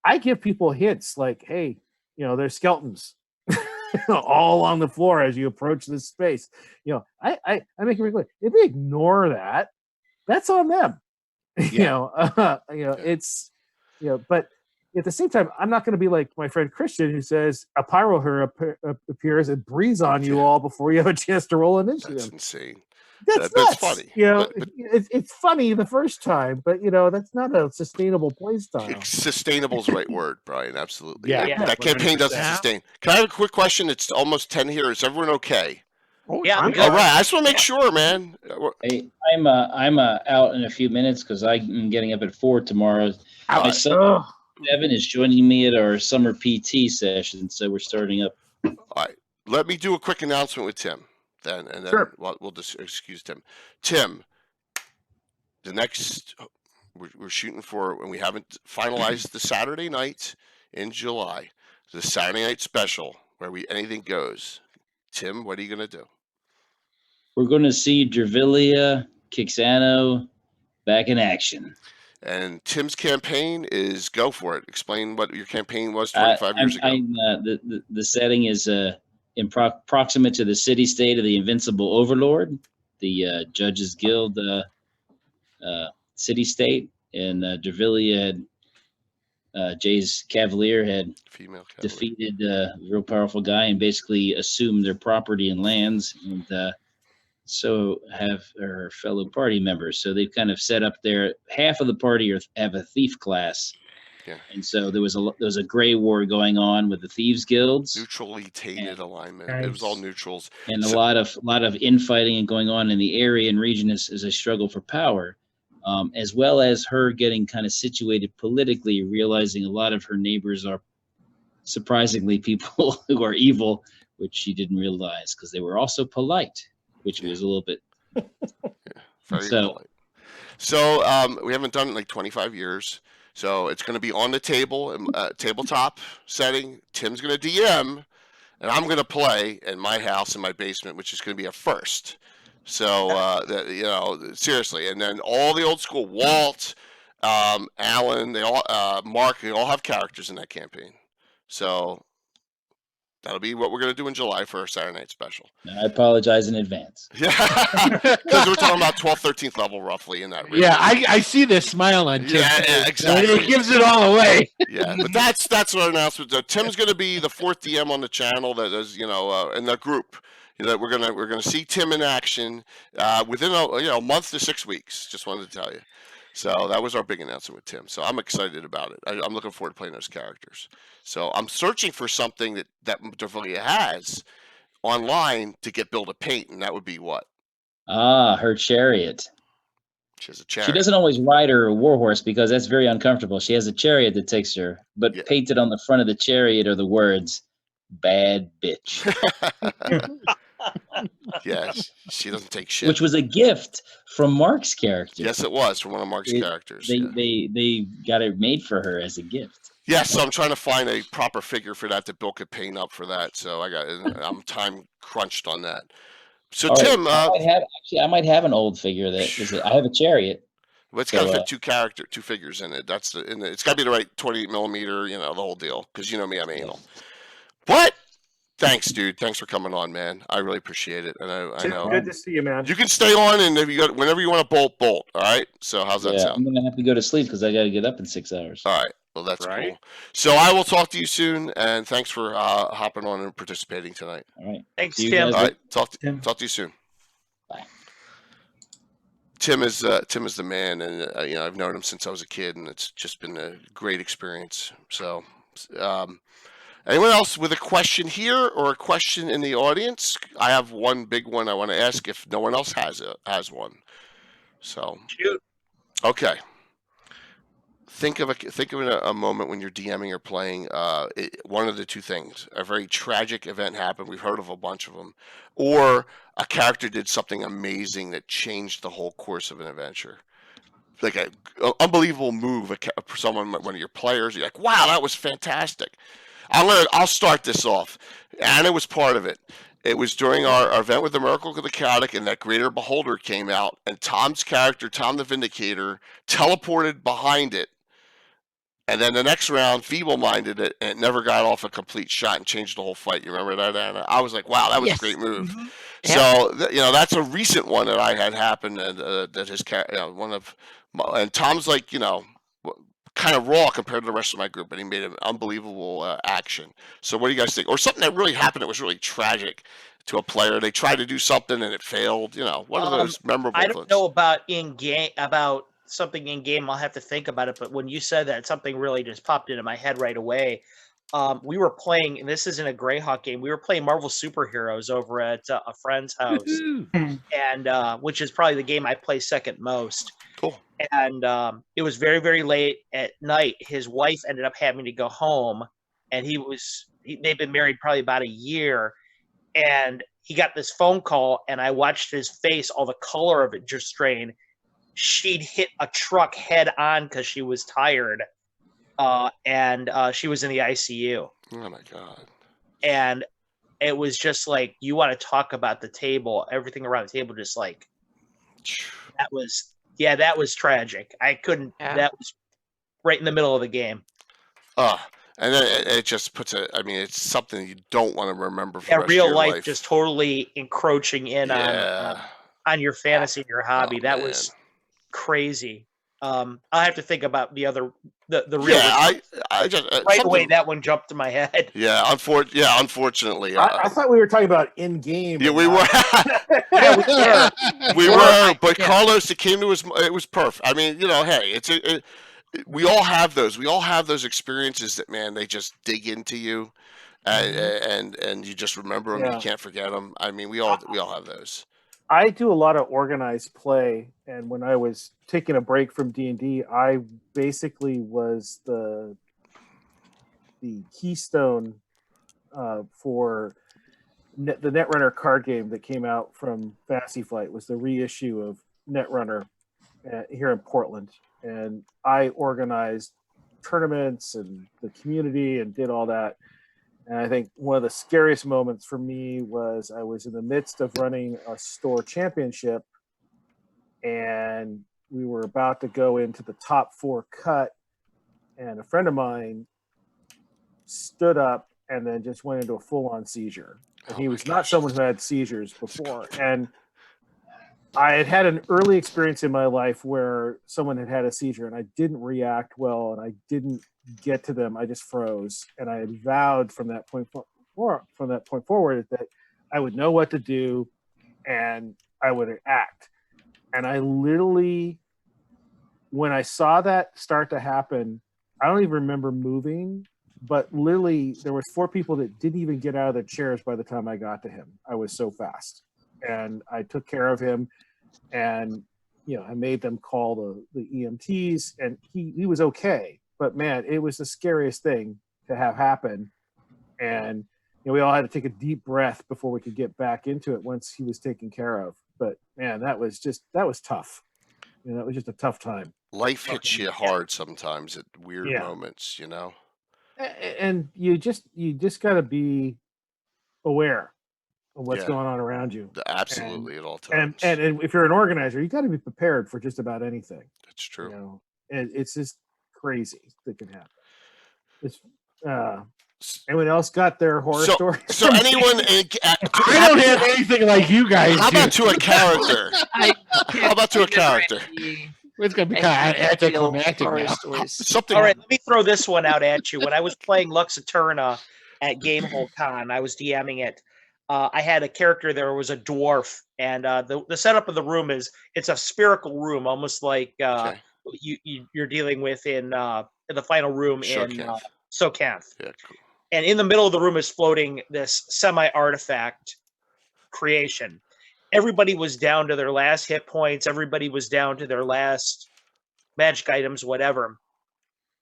I give people hints like, hey, there's skeletons all on the floor as you approach this space. I make it very clear. If they ignore that, that's on them. It's but at the same time, I'm not going to be like my friend Christian who says a pyro her appears and breathes on you all before you have a chance to roll an initiative. That's insane. That's That's funny. It's funny the first time, but that's not a sustainable play style. Sustainable is the right word, Brian. Absolutely. Yeah. That campaign doesn't 100%. sustain. Can I have a quick question? It's almost 10 here. Is everyone okay? Yeah, I'm All good. right. I just want to make sure, man. Hey, I'm out in a few minutes because I'm getting up at 4 tomorrow. My son Evan is joining me at our summer PT session, so we're starting up. All right. Let me do a quick announcement with Tim then, and then Sure. we'll just excuse Tim. Tim, the next we're shooting for, and we haven't finalized the Saturday night in July, the Saturday night special where anything goes. Tim, what are you gonna do? We're going to see Drvillia, Kixano back in action. And Tim's campaign is go for it. Explain what your campaign was 25 years ago. The setting is proximate to the city state of the Invincible Overlord, the Judges Guild city state, and Drvillia had Jay's Cavalier had Female Cavalier. defeated a real powerful guy and basically assumed their property and lands, and so have our fellow party members. So they've kind of set up half of the party have a thief class. Yeah. And so there was a gray war going on with the thieves guilds, Neutrally tainted alignment. Nice. It was all neutrals. and a lot of infighting and going on in the area and region as a struggle for power, as well as her getting kind of situated politically, realizing a lot of her neighbors are surprisingly people who are evil, which she didn't realize because they were also polite, which was a little bit. Very So- polite. So we haven't done it in like 25 years. So it's going to be on the table, tabletop setting. Tim's going to DM, and I'm going to play in my house in my basement, which is going to be a first. So seriously, and then all the old school Walt, Alan, Mark, they all have characters in that campaign. So that'll be what we're going to do in July for our Saturday night special. I apologize in advance. Yeah, because we're talking about 12th, 13th level roughly in that range. Yeah, I see this smile on Tim. Yeah, exactly. It gives it all away. Yeah, but that's our announcement. So Tim's going to be the 4th DM on the channel. That is, in the group. That we're gonna see Tim in action within a month to 6 weeks. Just wanted to tell you. So that was our big announcement with Tim. So I'm excited about it. I'm looking forward to playing those characters. So I'm searching for something that Drvillia has online to get Bill to paint, and that would be what? Her chariot. She has a She chariot. doesn't always ride her warhorse because that's very uncomfortable. She has a chariot that takes her, but Yeah. painted on the front of the chariot are the words "bad bitch," Yeah, she doesn't take shit. which was a gift from Mark's character. Yes, it was from one of Mark's characters. Yeah. They got it made for her as a gift. Yes, so I'm trying to find a proper figure for that Bill could paint up for that. So I'm time crunched on that. So All right, Tim, I might have an old figure I have a chariot. it's got to so, fit two figures in it. It's got to be the right 28 millimeter, the whole deal. Because you know me, I'm anal. But thanks, dude. Thanks for coming on, man. I really appreciate it. And I know Good to see you, man. you can stay on, and whenever you want to bolt. All right. So how's that Yeah, sound? I'm gonna have to go to sleep because I got to get up in 6 hours. All right. Well, that's Right. cool. So I will talk to you soon, and thanks for hopping on and participating tonight. All right. Thanks, See you Tim. guys. All right, talk Tim. to you soon. Bye. Tim is the man, and I've known him since I was a kid, and it's just been a great experience. So, anyone else with a question here or a question in the audience? I have one big one I want to ask if no one else has one. So, Shoot. okay. Think of a moment when you're DMing or playing. One of the two things: a very tragic event happened. We've heard of a bunch of them, or a character did something amazing that changed the whole course of an adventure. like a unbelievable move for someone, one of your players. You're like, wow, that was fantastic. I'll start this off, and it was part of it. It was during our event with the Miracle of the Chaotic, and that Greater Beholder came out, and Tom's character, Tom the Vindicator, teleported behind it. And then the next round, feeble-minded it, and it never got off a complete shot and changed the whole fight. You remember that, Anna? I was like, wow, that was a great move. Mhm. So, that's a recent one that I had happen, and that his one of, and Tom's like, kind of raw compared to the rest of my group, but he made an unbelievable action. So, what do you guys think? Or something that really happened that was really tragic to a player. They tried to do something and it failed. One of those memorable. I don't know about something in game. I'll have to think about it. But when you said that, something really just popped into my head right away. We were playing, and this isn't a Greyhawk game. We were playing Marvel Superheroes over at a friend's house, and which is probably the game I play second most. Cool. And it was very, very late at night. His wife ended up having to go home, and they've been married probably about a year, and he got this phone call, and I watched his face, all the color of it just strained. She'd hit a truck head on because she was tired, and she was in the ICU. Oh my God. And it was just like, you want to talk about the table, everything around the table, just like, that was tragic. I couldn't, that was right in the middle of the game. And then it just puts it's something you don't want to remember for the rest real of your life just totally encroaching in on your fantasy and your hobby. That was crazy. I'll have to think about the other the real. Yeah, I just right away that one jumped to my head. Yeah, unfortunately. I thought we were talking about in game. Yeah, we were. Yeah, we were. We were, but Carlos, it came to us. It was perfect. Hey, we all have those. We all have those experiences that, man, they just dig into you, and you just remember them. Yeah. You can't forget them. We all have those. I do a lot of organized play, and when I was taking a break from D&D, I basically was the keystone for the Netrunner card game that came out from Fantasy Flight. Was the reissue of Netrunner here in Portland, and I organized tournaments and the community and did all that. And I think one of the scariest moments for me was I was in the midst of running a store championship, and we were about to go into the top 4 cut, and a friend of mine stood up and then just went into a full-on seizure. And he was not someone who had seizures before. And I had an early experience in my life where someone had a seizure, and I didn't react well, and I didn't get to them. I just froze, and I had vowed from that point forward that I would know what to do, and I would act. And I literally, when I saw that start to happen, I don't even remember moving, but literally there was 4 people that didn't even get out of their chairs by the time I got to him. I was so fast, and I took care of him, and I made them call the EMTs, and he was okay. But man, it was the scariest thing to have happen, and we all had to take a deep breath before we could get back into it once he was taken care of. But man, that was tough. That was just a tough time. Life hits you hard sometimes at weird moments, And you just got to be aware of what's going on around you. Absolutely, at all times. And if you're an organizer, you got to be prepared for just about anything. That's true. And it's just crazy that can happen. It's anyone else got their horror story? So anyone? I don't have anything like you guys. How about to a character? How about to a character? It's gonna be kind of anticlimactic now. Something. All right, let me throw this one out at you. When I was playing Lux Eterna at Gamehole Con, I was DMing it. I had a character there was a dwarf, and the setup of the room it's a spherical room, almost like you're dealing with in the final room in Socanth. Yeah, cool. And in the middle of the room is floating this semi-artifact creation. Everybody was down to their last hit points. Everybody was down to their last magic items, whatever.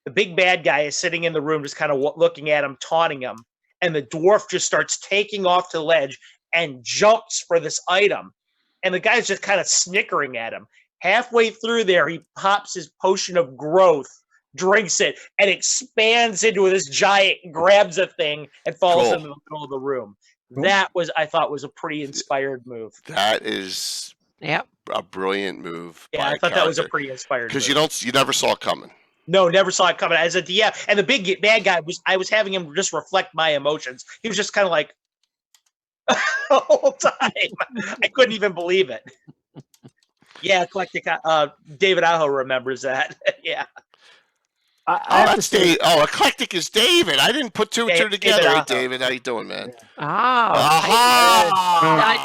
The big bad guy is sitting in the room just kind of looking at him, taunting him. And the dwarf just starts taking off to the ledge and jumps for this item. And the guy's just kind of snickering at him. Halfway through there, he pops his potion of growth, drinks it, and expands into this giant, grabs a thing, and falls Cool. into the middle of the room. Cool. That was, I thought, was a pretty inspired move. That is Yep. a brilliant move. Yeah, I thought that was a pretty inspired move. Because you never saw it coming. No, never saw it coming. As a DM, and the big bad guy I was having him just reflect my emotions. He was just kind of like the whole time. I couldn't even believe it. Yeah, eclectic. David Aho remembers that. Yeah. That's Dave. Oh, eclectic is David. I didn't put two and two David together. Hey, Aho. David, how you doing, man? I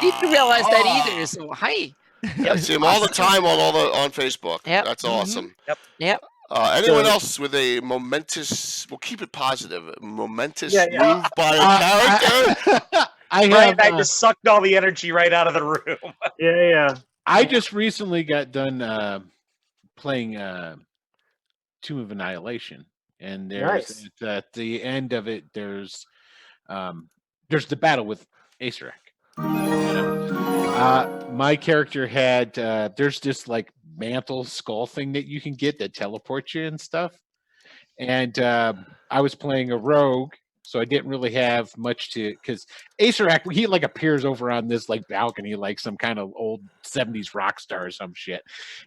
didn't realize that either. So hi. I see him all the time on Facebook. Yep. That's awesome. Yep. Anyone else with a momentous? We'll keep it positive. Momentous Yeah. move by a character. I just sucked all the energy right out of the room. Yeah. I just recently got done playing Tomb of Annihilation, and there's at the end of it, there's the battle with Acerec. You know? My character had there's this like mantle skull thing that you can get that teleports you and stuff, and I was playing a rogue. So I didn't really have much to, because Acerec, he like appears over on this like balcony, like some kind of old 70s rock star or some shit.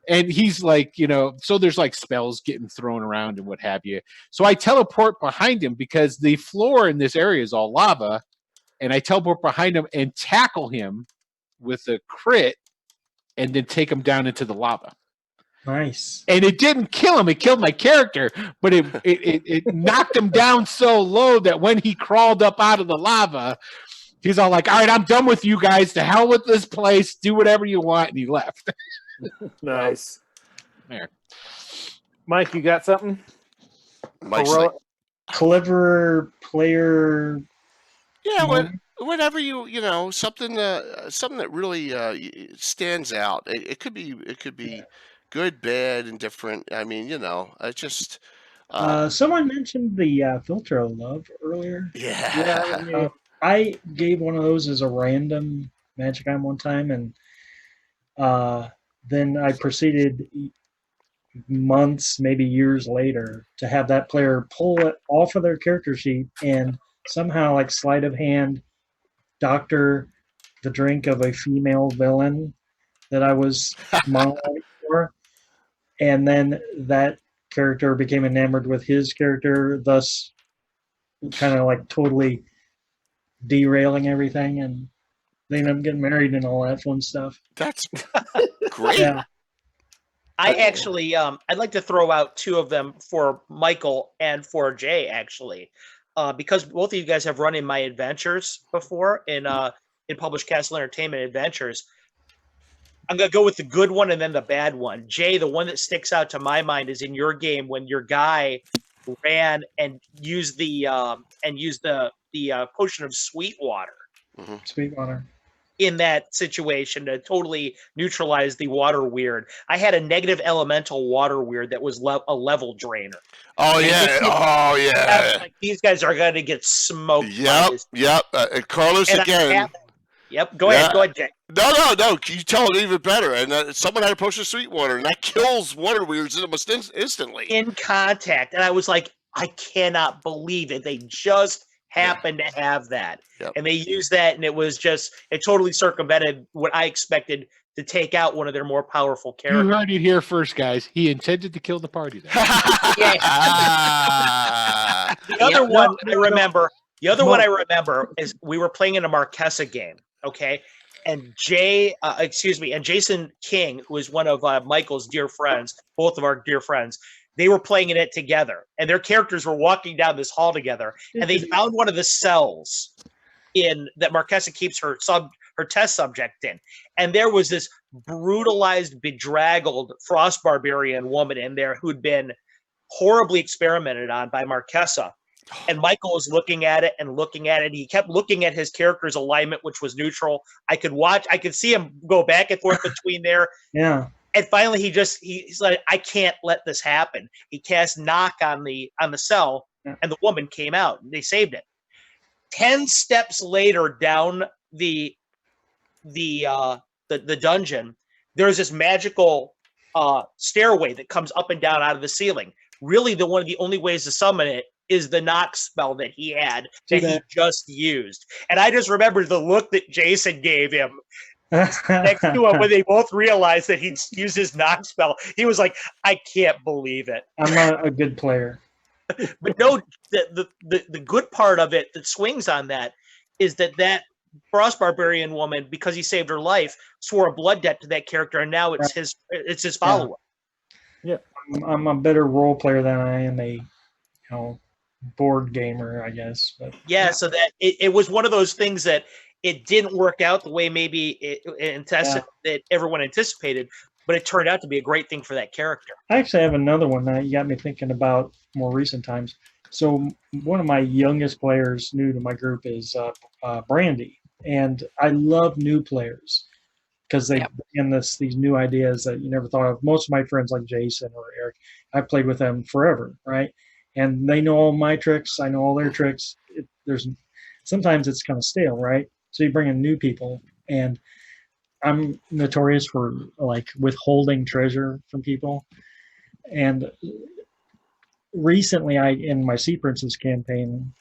And he's like, you know, so there's like spells getting thrown around and what have you. So I teleport behind him because the floor in this area is all lava. And I teleport behind him and tackle him with a crit and then take him down into the lava. Nice. And it didn't kill him. It killed my character, but it knocked him down so low that when he crawled up out of the lava, he's all like, all right, I'm done with you guys. To hell with this place. Do whatever you want. And he left. Nice. There. Mike, you got something? Mike's Heroic- like, Clever player. yeah, moment? whatever you know, something that really stands out. It could be good, bad, and different. I mean, you know, I just Someone mentioned the filter of love earlier. yeah. I gave one of those as a random magic item one time, and then I proceeded months, maybe years later, to have that player pull it off of their character sheet and somehow, like sleight of hand, doctor the drink of a female villain that I was monologuing for. And then that character became enamored with his character, thus kind of like totally derailing everything, and they ended up getting married and all that fun stuff. That's great. Yeah. I actually, I'd like to throw out two of them for Michael and for Jay, actually, because both of you guys have run in my adventures before in Published Castle Entertainment Adventures. I'm going to go with the good one and then the bad one. Jay, the one that sticks out to my mind is in your game when your guy ran and used the potion of sweet water. Mm-hmm. Sweetwater. In that situation to totally neutralize the water weird. I had a negative elemental water weird that was a level drainer. Oh yeah. Oh yeah. Like, these guys are going to get smoked. Yep. Carlos And again. Yep. Go ahead, Jay. No. You tell it even better. And someone had a potion of sweet water, and that kills water weirds almost instantly. In contact, and I was like, I cannot believe it. They just happened to have that, and they used that, and it totally circumvented what I expected to take out one of their more powerful characters. You heard it here first, guys. He intended to kill the party. Then. The other one I remember. The other one I remember is we were playing in a Marquesa game. Okay. And and Jason King, who is one of Michael's dear friends, both of our dear friends, they were playing in it together, and their characters were walking down this hall together, and they found one of the cells in that Marquesa keeps her test subject in, and there was this brutalized, bedraggled frost barbarian woman in there who'd been horribly experimented on by Marquesa. And Michael was looking at it. He kept looking at his character's alignment, which was neutral. I could see him go back and forth between there. Yeah. And finally, he's like, I can't let this happen. He cast knock on the cell, and the woman came out. And they saved it. 10 steps later, down the dungeon, there's this magical stairway that comes up and down out of the ceiling. Really, one of the only ways to summon it is the knock spell that he had that he just used. And I just remember the look that Jason gave him next to him when they both realized that he'd used his knock spell. He was like, I can't believe it. I'm not a good player. But no, the good part of it that swings on that is that Frost Barbarian woman, because he saved her life, swore a blood debt to that character, and now it's his follower. Yeah, I'm a better role player than I am a board gamer, I guess. But yeah, so that it was one of those things that it didn't work out the way maybe that everyone anticipated, but it turned out to be a great thing for that character. I actually have another one that you got me thinking about more recent times. So one of my youngest players new to my group is Brandy, and I love new players because they bring in these new ideas that you never thought of. Most of my friends like Jason or Eric, I've played with them forever, right? And they know all my tricks. I know all their tricks. Sometimes it's kind of stale, right? So you bring in new people, and I'm notorious for like withholding treasure from people. And recently, in my Sea Princess campaign,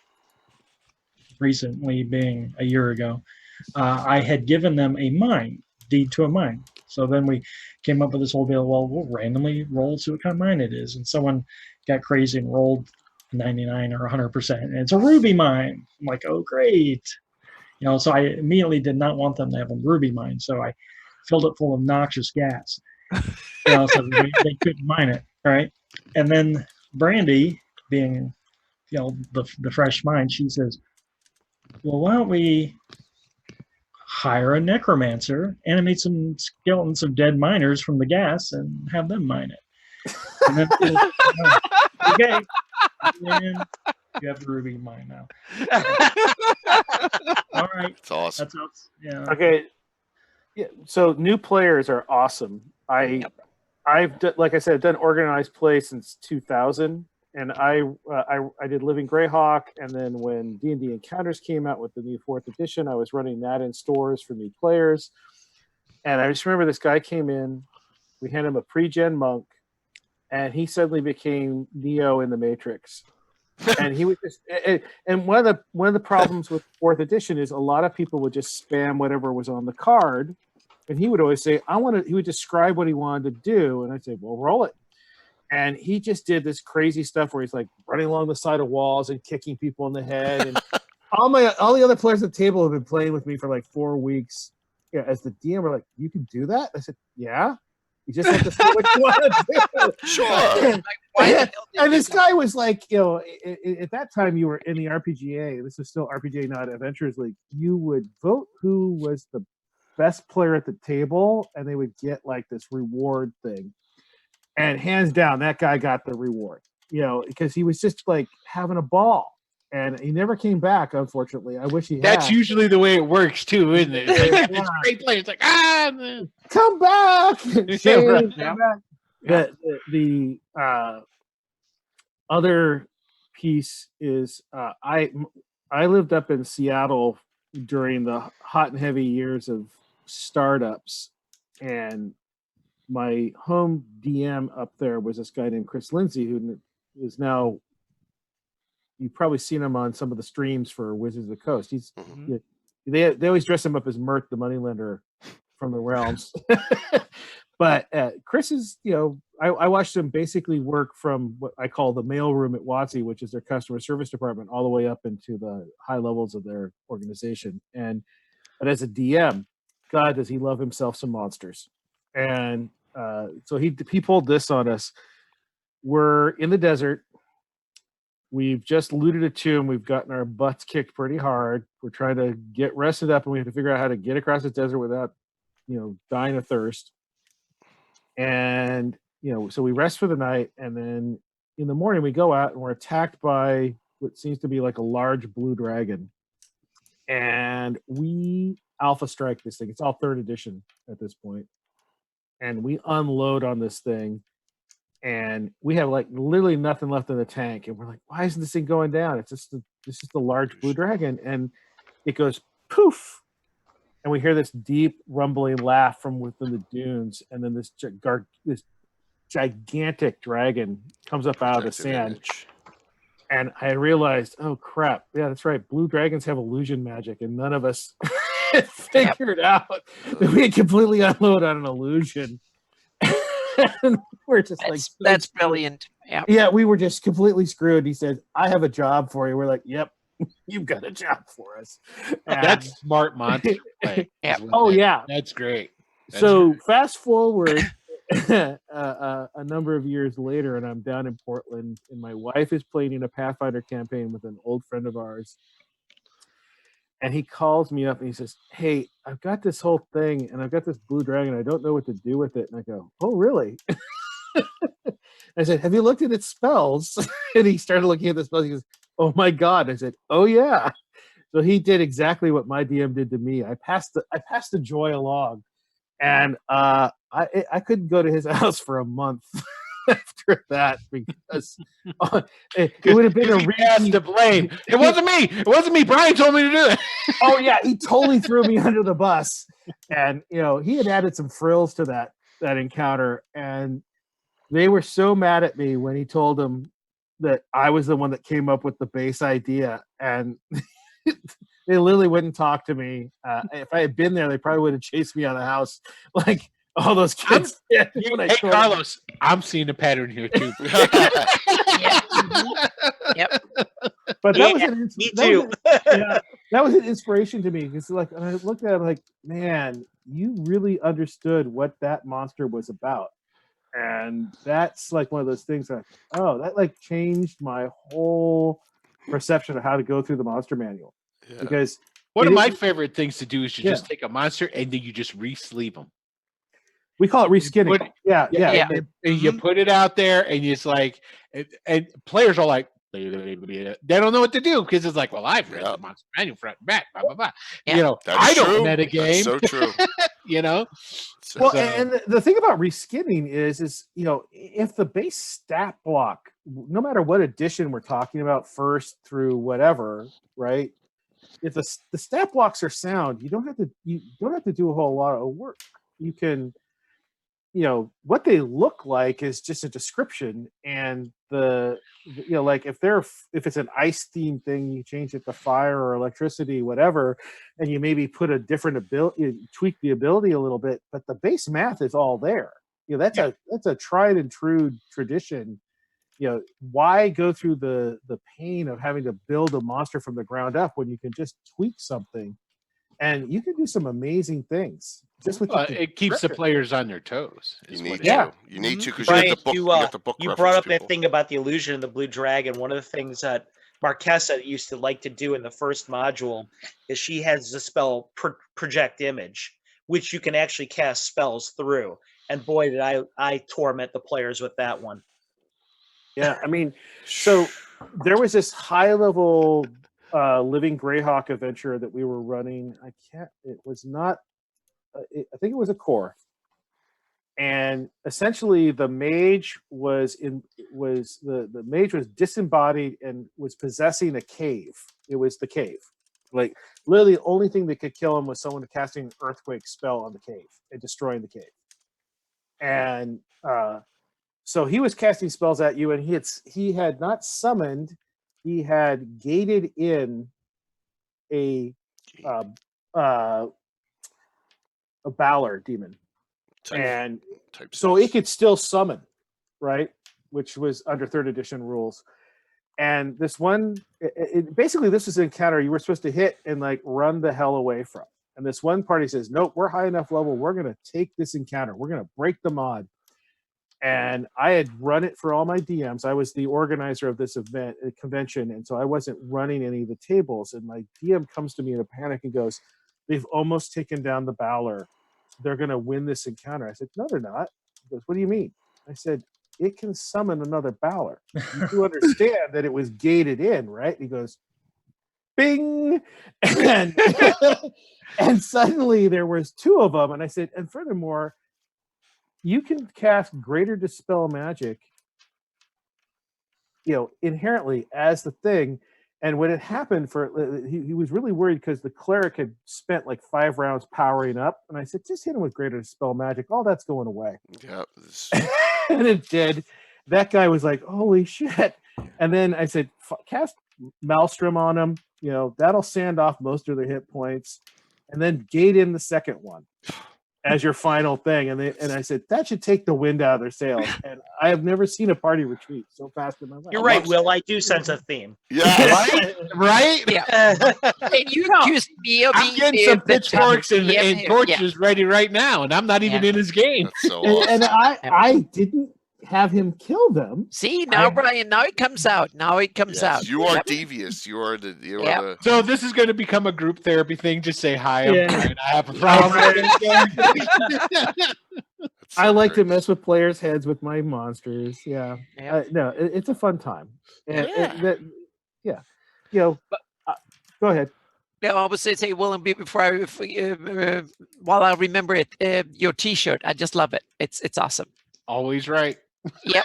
recently being a year ago, I had given them a mine, deed to a mine. So then we came up with this whole deal. Well, we'll randomly roll, see what kind of mine it is. And someone got crazy and rolled 99 or 100%. And it's a ruby mine. I'm like, oh, great. So I immediately did not want them to have a ruby mine. So I filled it full of noxious gas. So they couldn't mine it, right? And then Brandy, being, the fresh mind, she says, well, why don't we hire a necromancer, animate some skeletons of dead miners from the gas, and have them mine it? And then, okay, and you have the ruby mine now. All right, It's awesome. Okay. Yeah. So new players are awesome. I've like I said, I've done organized play since 2000, and I did Living Greyhawk, and then when D&D Encounters came out with the new 4th edition, I was running that in stores for new players. And I just remember this guy came in, we handed him a pre-gen monk, and he suddenly became Neo in the Matrix. And he would just, and one of the problems with 4th edition is a lot of people would just spam whatever was on the card, and he would always say, he would describe what he wanted to do, and I'd say, well, roll it. And he just did this crazy stuff where he's like running along the side of walls and kicking people in the head. And all the other players at the table have been playing with me for like 4 weeks. Yeah, as the DM were like, you can do that? I said, yeah. You just have to say what you want to do. Sure. And this guy was like, at that time you were in the RPGA. This is still RPGA, not Adventures League. You would vote who was the best player at the table, and they would get like this reward thing. And hands down, that guy got the reward, because he was just like having a ball. And he never came back, unfortunately. I wish he had. That's usually the way it works, too, isn't it? It's like, it's great player. It's like, man. Come back! Yeah. Back. The other piece is I lived up in Seattle during the hot and heavy years of startups, and my home DM up there was this guy named Chris Lindsay, who is now, you've probably seen him on some of the streams for Wizards of the Coast. They always dress him up as Mert, the moneylender from the realms. But Chris is, I watched him basically work from what I call the mail room at WotC, which is their customer service department, all the way up into the high levels of their organization. But as a DM, God, does he love himself some monsters. And so he pulled this on us. We're in the desert. We've just looted a tomb. We've gotten our butts kicked pretty hard. We're trying to get rested up, and we have to figure out how to get across the desert without, dying of thirst. And, so we rest for the night, and then in the morning we go out and we're attacked by what seems to be like a large blue dragon. And we alpha strike this thing. It's all 3rd edition at this point. And we unload on this thing, and we have like literally nothing left in the tank. And we're like, why isn't this thing going down? It's just the large blue dragon. And it goes poof. And we hear this deep rumbling laugh from within the dunes. And then this gigantic dragon comes up out of the Protective sand. image. And I realized, oh crap, yeah, that's right. Blue dragons have illusion magic, and none of us figured out that we had completely unload on an illusion. And we're just That's brilliant. Yeah. Yeah, we were just completely screwed. He said, I have a job for you. We're like, yep, you've got a job for us. And That's smart monster play. Yeah. is what oh that- yeah. That's great. That's So great. fast forward a number of years later, and I'm down in Portland, and my wife is playing in a Pathfinder campaign with an old friend of ours. And he calls me up and he says, hey, I've got this whole thing, and I've got this blue dragon. I don't know what to do with it. And I go, oh, really? I said, have you looked at its spells? And he started looking at the spells. He goes, oh my God. I said, oh yeah. So he did exactly what my DM did to me. I passed the joy along. And I couldn't go to his house for a month after that because it would have been a He passed the blame. It wasn't me. It wasn't me. Brian told me to do it. Oh yeah, he totally threw me under the bus. And he had added some frills to that encounter, and they were so mad at me when he told them that I was the one that came up with the base idea, and they literally wouldn't talk to me. If I had been there, they probably would have chased me out of the house like all those kids did. when I Hey, told them. Carlos, I'm seeing a pattern here too. Yep. But that was an Me that too. was that was an inspiration to me because and I looked at it like, man, you really understood what that monster was about. And that's like one of those things that, that like changed my whole perception of how to go through the monster manual. Yeah. Because One it of my is- favorite things to do is to just take a monster and then you just re-sleeve them. we call it reskinning. Put- Yeah. And you put it out there, and it's like, and players are like, they don't know what to do because it's like, well, I've read the monster manual front and back, blah blah blah. Yeah. That's I true. don't That's metagame. so true. So, Well, and the thing about reskinning is if the base stat block, no matter what edition we're talking about, first through whatever, right? If the stat blocks are sound, you don't have to do a whole lot of work. You can, what they look like is just a description, and like if it's an ice themed thing, you change it to fire or electricity, whatever, and you maybe put a different ability, tweak the ability a little bit, but the base math is all there. That's a tried and true tradition. Why go through the pain of having to build a monster from the ground up when you can just tweak something, and you can do some amazing things just with it keeps the players on their toes. You need Yeah. to. You need to because Brian, you got the book. you reference brought up people. that thing about the illusion of the blue dragon. One of the things that Marquesa used to like to do in the first module is she has the spell project image, which you can actually cast spells through. And boy, did I torment the players with that one. Yeah, I mean, so there was this high level living Greyhawk adventure that we were running. It was not. I think it was a core, and essentially the mage was the mage was disembodied and was possessing a cave. It was the cave. Like literally, the only thing that could kill him was someone casting an earthquake spell on the cave and destroying the cave. And so he was casting spells at you, and he had not summoned. He had gated in a Balor demon, and so it could still summon, right? Which was under 3rd edition rules. And this one, basically, this was an encounter you were supposed to hit and like run the hell away from. And this one party says, "Nope, we're high enough level. We're going to take this encounter. We're going to break the mod." And I had run it for all my DMs. I was the organizer of this convention, and so I wasn't running any of the tables. And my DM comes to me in a panic and goes, "They've almost taken down the Balor. They're going to win this encounter." I said, "No, they're not." He goes, "What do you mean?" I said, "It can summon another Balor. You do understand that it was gated in, right?" He goes, "Bing!" And, and suddenly there was 2 of them. And I said, "And furthermore, you can cast Greater Dispel Magic, inherently as the thing." And when it happened, he was really worried because the cleric had spent like 5 rounds powering up. And I said, "Just hit him with Greater Dispel Magic. All that's going away." Yeah. and it did. That guy was like, "Holy shit!" And then I said, "Cast Maelstrom on him. You know that'll sand off most of their hit points, and then gate in the second one as your final thing." And I said that should take the wind out of their sails. And I have never seen a party retreat so fast in my life. You're right, Will. I do sense a theme. Yes. Right? Yeah. And you accused me of I'm being getting some the pitchforks and yeah. torches ready right now, and I'm not even in his game. That's so awesome. And I didn't have him kill them. See now, Brian. Now it comes out. Now it comes out. You are Yep. devious. You are the. Yep. So this is going to become a group therapy thing. Just say hi. I'm Yeah. Brian. I have a problem. That's so I like to great. mess with players' heads with my monsters. Yeah, Yeah. no, it's a fun time. And Yeah. You know, go ahead. Yeah, I was say, Willem, before while I remember it, your T-shirt. I just love it. It's awesome. Always right. Yep.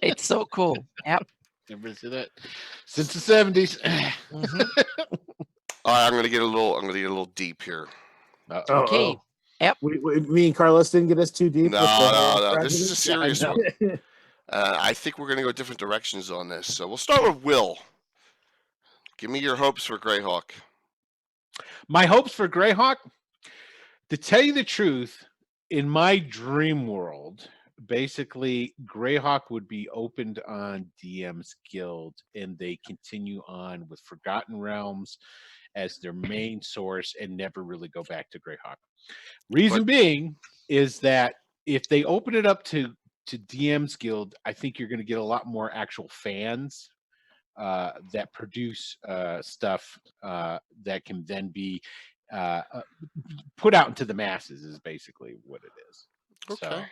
It's so cool. Yep. Never see that since the 70s. Mhm. All right, I'm gonna get a little deep here. Okay. Me and Carlos didn't get us too deep. No. This is a serious Yeah, I one. know. I think we're gonna go different directions on this. So we'll start with Will. Give me your hopes for Greyhawk. My hopes for Greyhawk, to tell you the truth, in my dream world, basically Greyhawk would be opened on DM's Guild, and they continue on with Forgotten Realms as their main source and never really go back to Greyhawk. Reason being is that if they open it up to DM's Guild, I think you're going to get a lot more actual fans that produce stuff that can then be put out into the masses. Is basically what it is. Okay. So,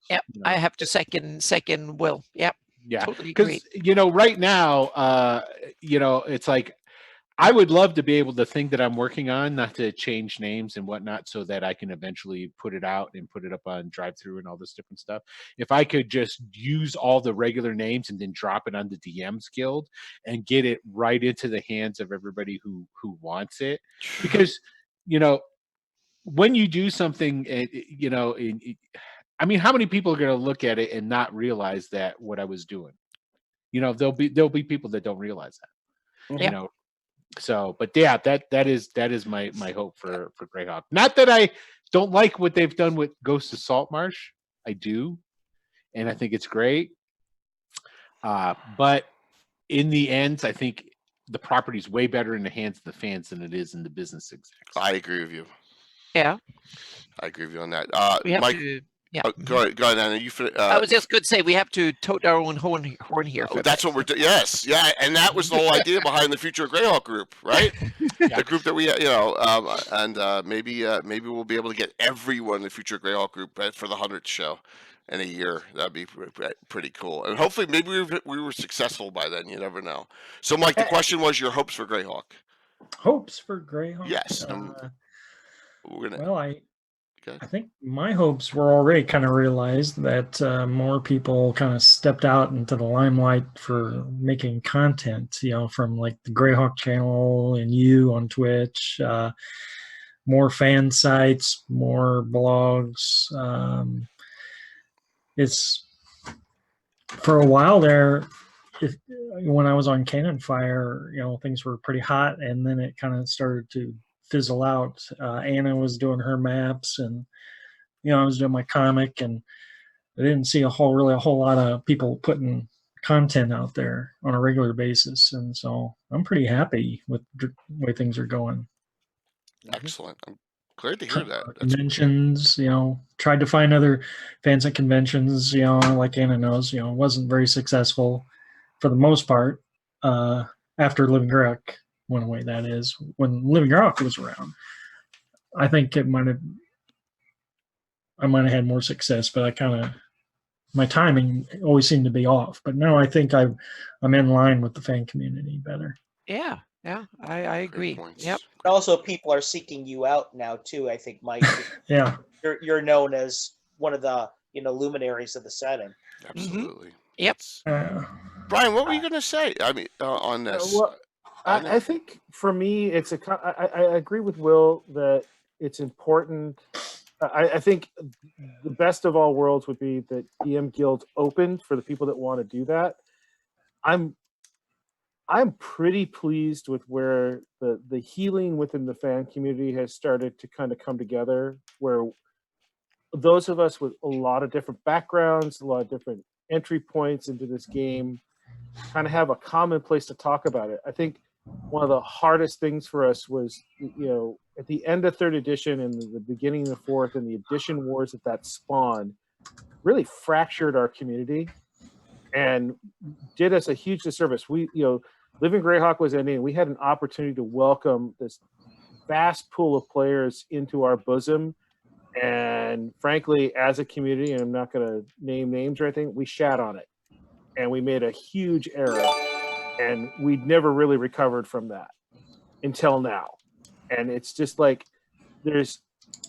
Yep. you know. I have to second Will. Yep. Yeah, Totally because agree. right now, it's like I would love to be able to think that I'm working on, not to change names and whatnot, so that I can eventually put it out and put it up on drive-through and all this different stuff. If I could just use all the regular names and then drop it on the DM's Guild and get it right into the hands of everybody who wants it, because when you do something, I mean, how many people are going to look at it and not realize that what I was doing? There'll be people that don't realize that. Yeah. So, but yeah, that is my hope for Greyhawk. Not that I don't like what they've done with Ghost of Saltmarsh. I do, and I think it's great. But in the end, I think the property's way better in the hands of the fans than it is in the business execs. I agree with you. Yeah. I agree with you on that. We have Mike, to. Yeah. go ahead, Anna. You I was just going to say we have to tote our own horn here. For that's what we're doing. Yes, yeah, and that was the whole idea behind the Future Greyhawk group, right? The group that we, maybe we'll be able to get everyone in the Future Greyhawk group for the 100th show in a year. That'd be pretty cool, and hopefully, maybe we were successful by then. You never know. So, Mike, the question was your hopes for Greyhawk. Hopes for Greyhawk? Yes. I think my hopes were already kind of realized that more people kind of stepped out into the limelight for making content, from like the Greyhawk channel and you on Twitch, more fan sites, more blogs. It's for a while there, when I was on Cannon Fire, things were pretty hot, and then it kind of started to fizzle out. Anna was doing her maps, and I was doing my comic, and I didn't see a whole lot of people putting content out there on a regular basis, and so I'm pretty happy with the way things are going. Excellent. I'm glad to hear that. Conventions, tried to find other fans at conventions, like Anna knows, wasn't very successful for the most part. After Living Greyhawk went away, that is, when Living Greyhawk was around, I think I might have had more success, but my timing always seemed to be off. But now I think I'm in line with the fan community better. Yeah, I agree. Yep. Also, people are seeking you out now too. I think, Mike. Yeah. You're known as one of the luminaries of the setting. Absolutely. Yep. Brian, what were you going to say? I mean, on this. I think for me, I agree with Will that it's important I think the best of all worlds would be that EM Guild opened for the people that want to do that. I'm pretty pleased with where the healing within the fan community has started to kind of come together, where those of us with a lot of different backgrounds, a lot of different entry points into this game, kind of have a common place to talk about it. I think one of the hardest things for us was, at the end of third edition and the beginning of the fourth and the edition wars that spawned really fractured our community and did us a huge disservice. We, Living Greyhawk was ending, and we had an opportunity to welcome this vast pool of players into our bosom. And frankly, as a community, and I'm not going to name names or anything, we shat on it. And we made a huge error. And we'd never really recovered from that until now. And it's just like there's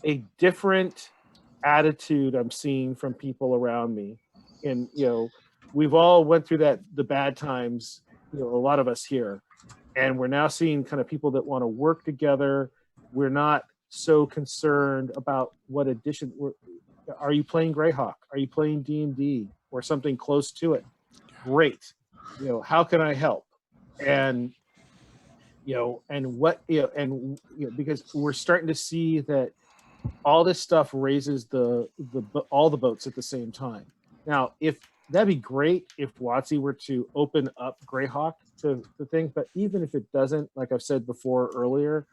a different attitude I'm seeing from people around me. And, we've all went through the bad times, a lot of us here. And we're now seeing kind of people that want to work together. We're not so concerned about what edition. Are you playing Greyhawk? Are you playing D&D or something close to it? Great. How can I help? And because we're starting to see that all this stuff raises all the boats at the same time. Now, if that'd be great if WotC were to open up Greyhawk to the thing, but even if it doesn't, like I've said before earlier,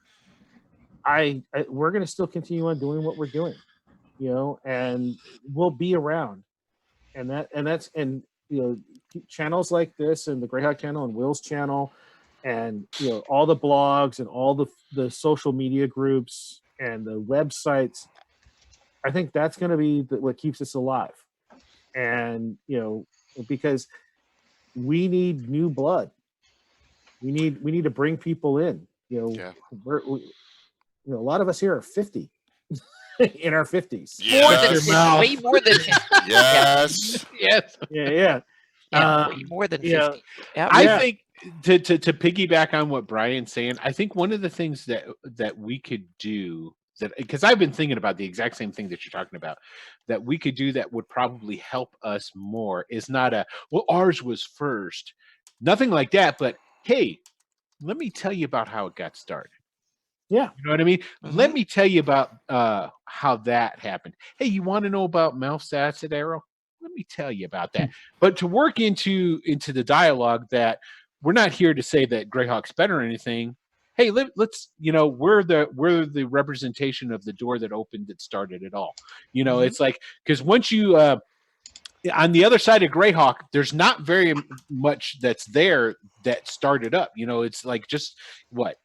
we're going to still continue on doing what we're doing, and we'll be around, and channels like this and the Greyhawk channel and Will's channel and all the blogs and all the social media groups and the websites, I think that's going to be what keeps us alive. And because we need new blood, we need to bring people in. A lot of us here are 50 in our 50s. More than 50, way more than 50. Yes. Yes. Yeah. Way more than 50. Yeah. I think to piggyback on what Brian's saying, I think one of the things that we could do, because I've been thinking about the exact same thing that you're talking about, that we could do that would probably help us more is not ours was first, nothing like that, but hey, let me tell you about how it got started. Yeah. You know what I mean? Mm-hmm. Let me tell you about how that happened. Hey, you want to know about Melf's Acid Arrow? Let me tell you about that. But to work into the dialogue that we're not here to say that Greyhawk's better or anything. Hey, let's we're the representation of the door that opened, that started it all. It's like, because once you on the other side of Greyhawk, there's not very much that's there that started up. It's like just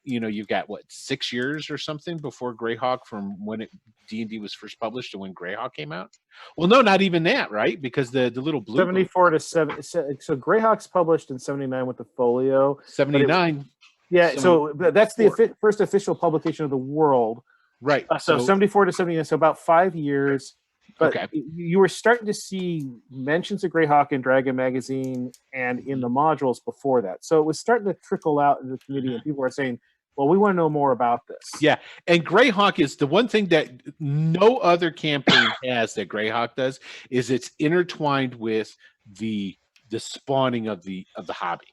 you've got 6 years or something before Greyhawk from when D&D was first published to when Greyhawk came out. Well, no, not even that, right? Because the little blue 74 to 7. So Greyhawk's published in 79 with the folio. 79. Yeah, so that's the first official publication of the world. Right. So 74 to 79, so about 5 years. But okay. You were starting to see mentions of Greyhawk in Dragon Magazine and in the modules before that. So it was starting to trickle out in the community, and people were saying, well, we want to know more about this. Yeah, and Greyhawk is the one thing that no other campaign has that Greyhawk does, is it's intertwined with the spawning of the hobby.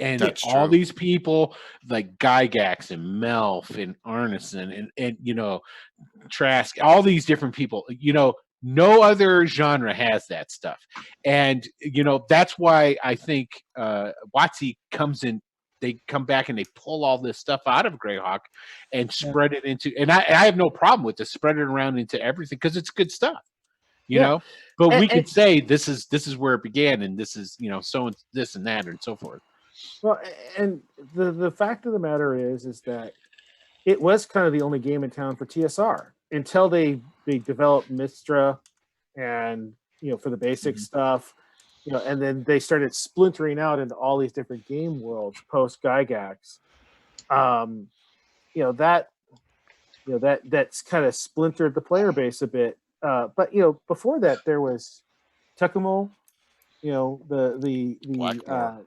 And That's all true. these people like Gygax and Melf and Arneson and Trask, all these different people, no other genre has that stuff. And, that's why I think WotC comes in, they come back and they pull all this stuff out of Greyhawk and spread it into, and I have no problem with this, spread it around into everything because it's good stuff, you know, but we could say this is where it began and this is, so and this and that and so forth. Well, and the fact of the matter is that it was kind of the only game in town for TSR until they developed Mistra and, for the basic stuff, and then they started splintering out into all these different game worlds post Gygax. That's kind of splintered the player base a bit. But before that there was Tuckamel, the Blackmore.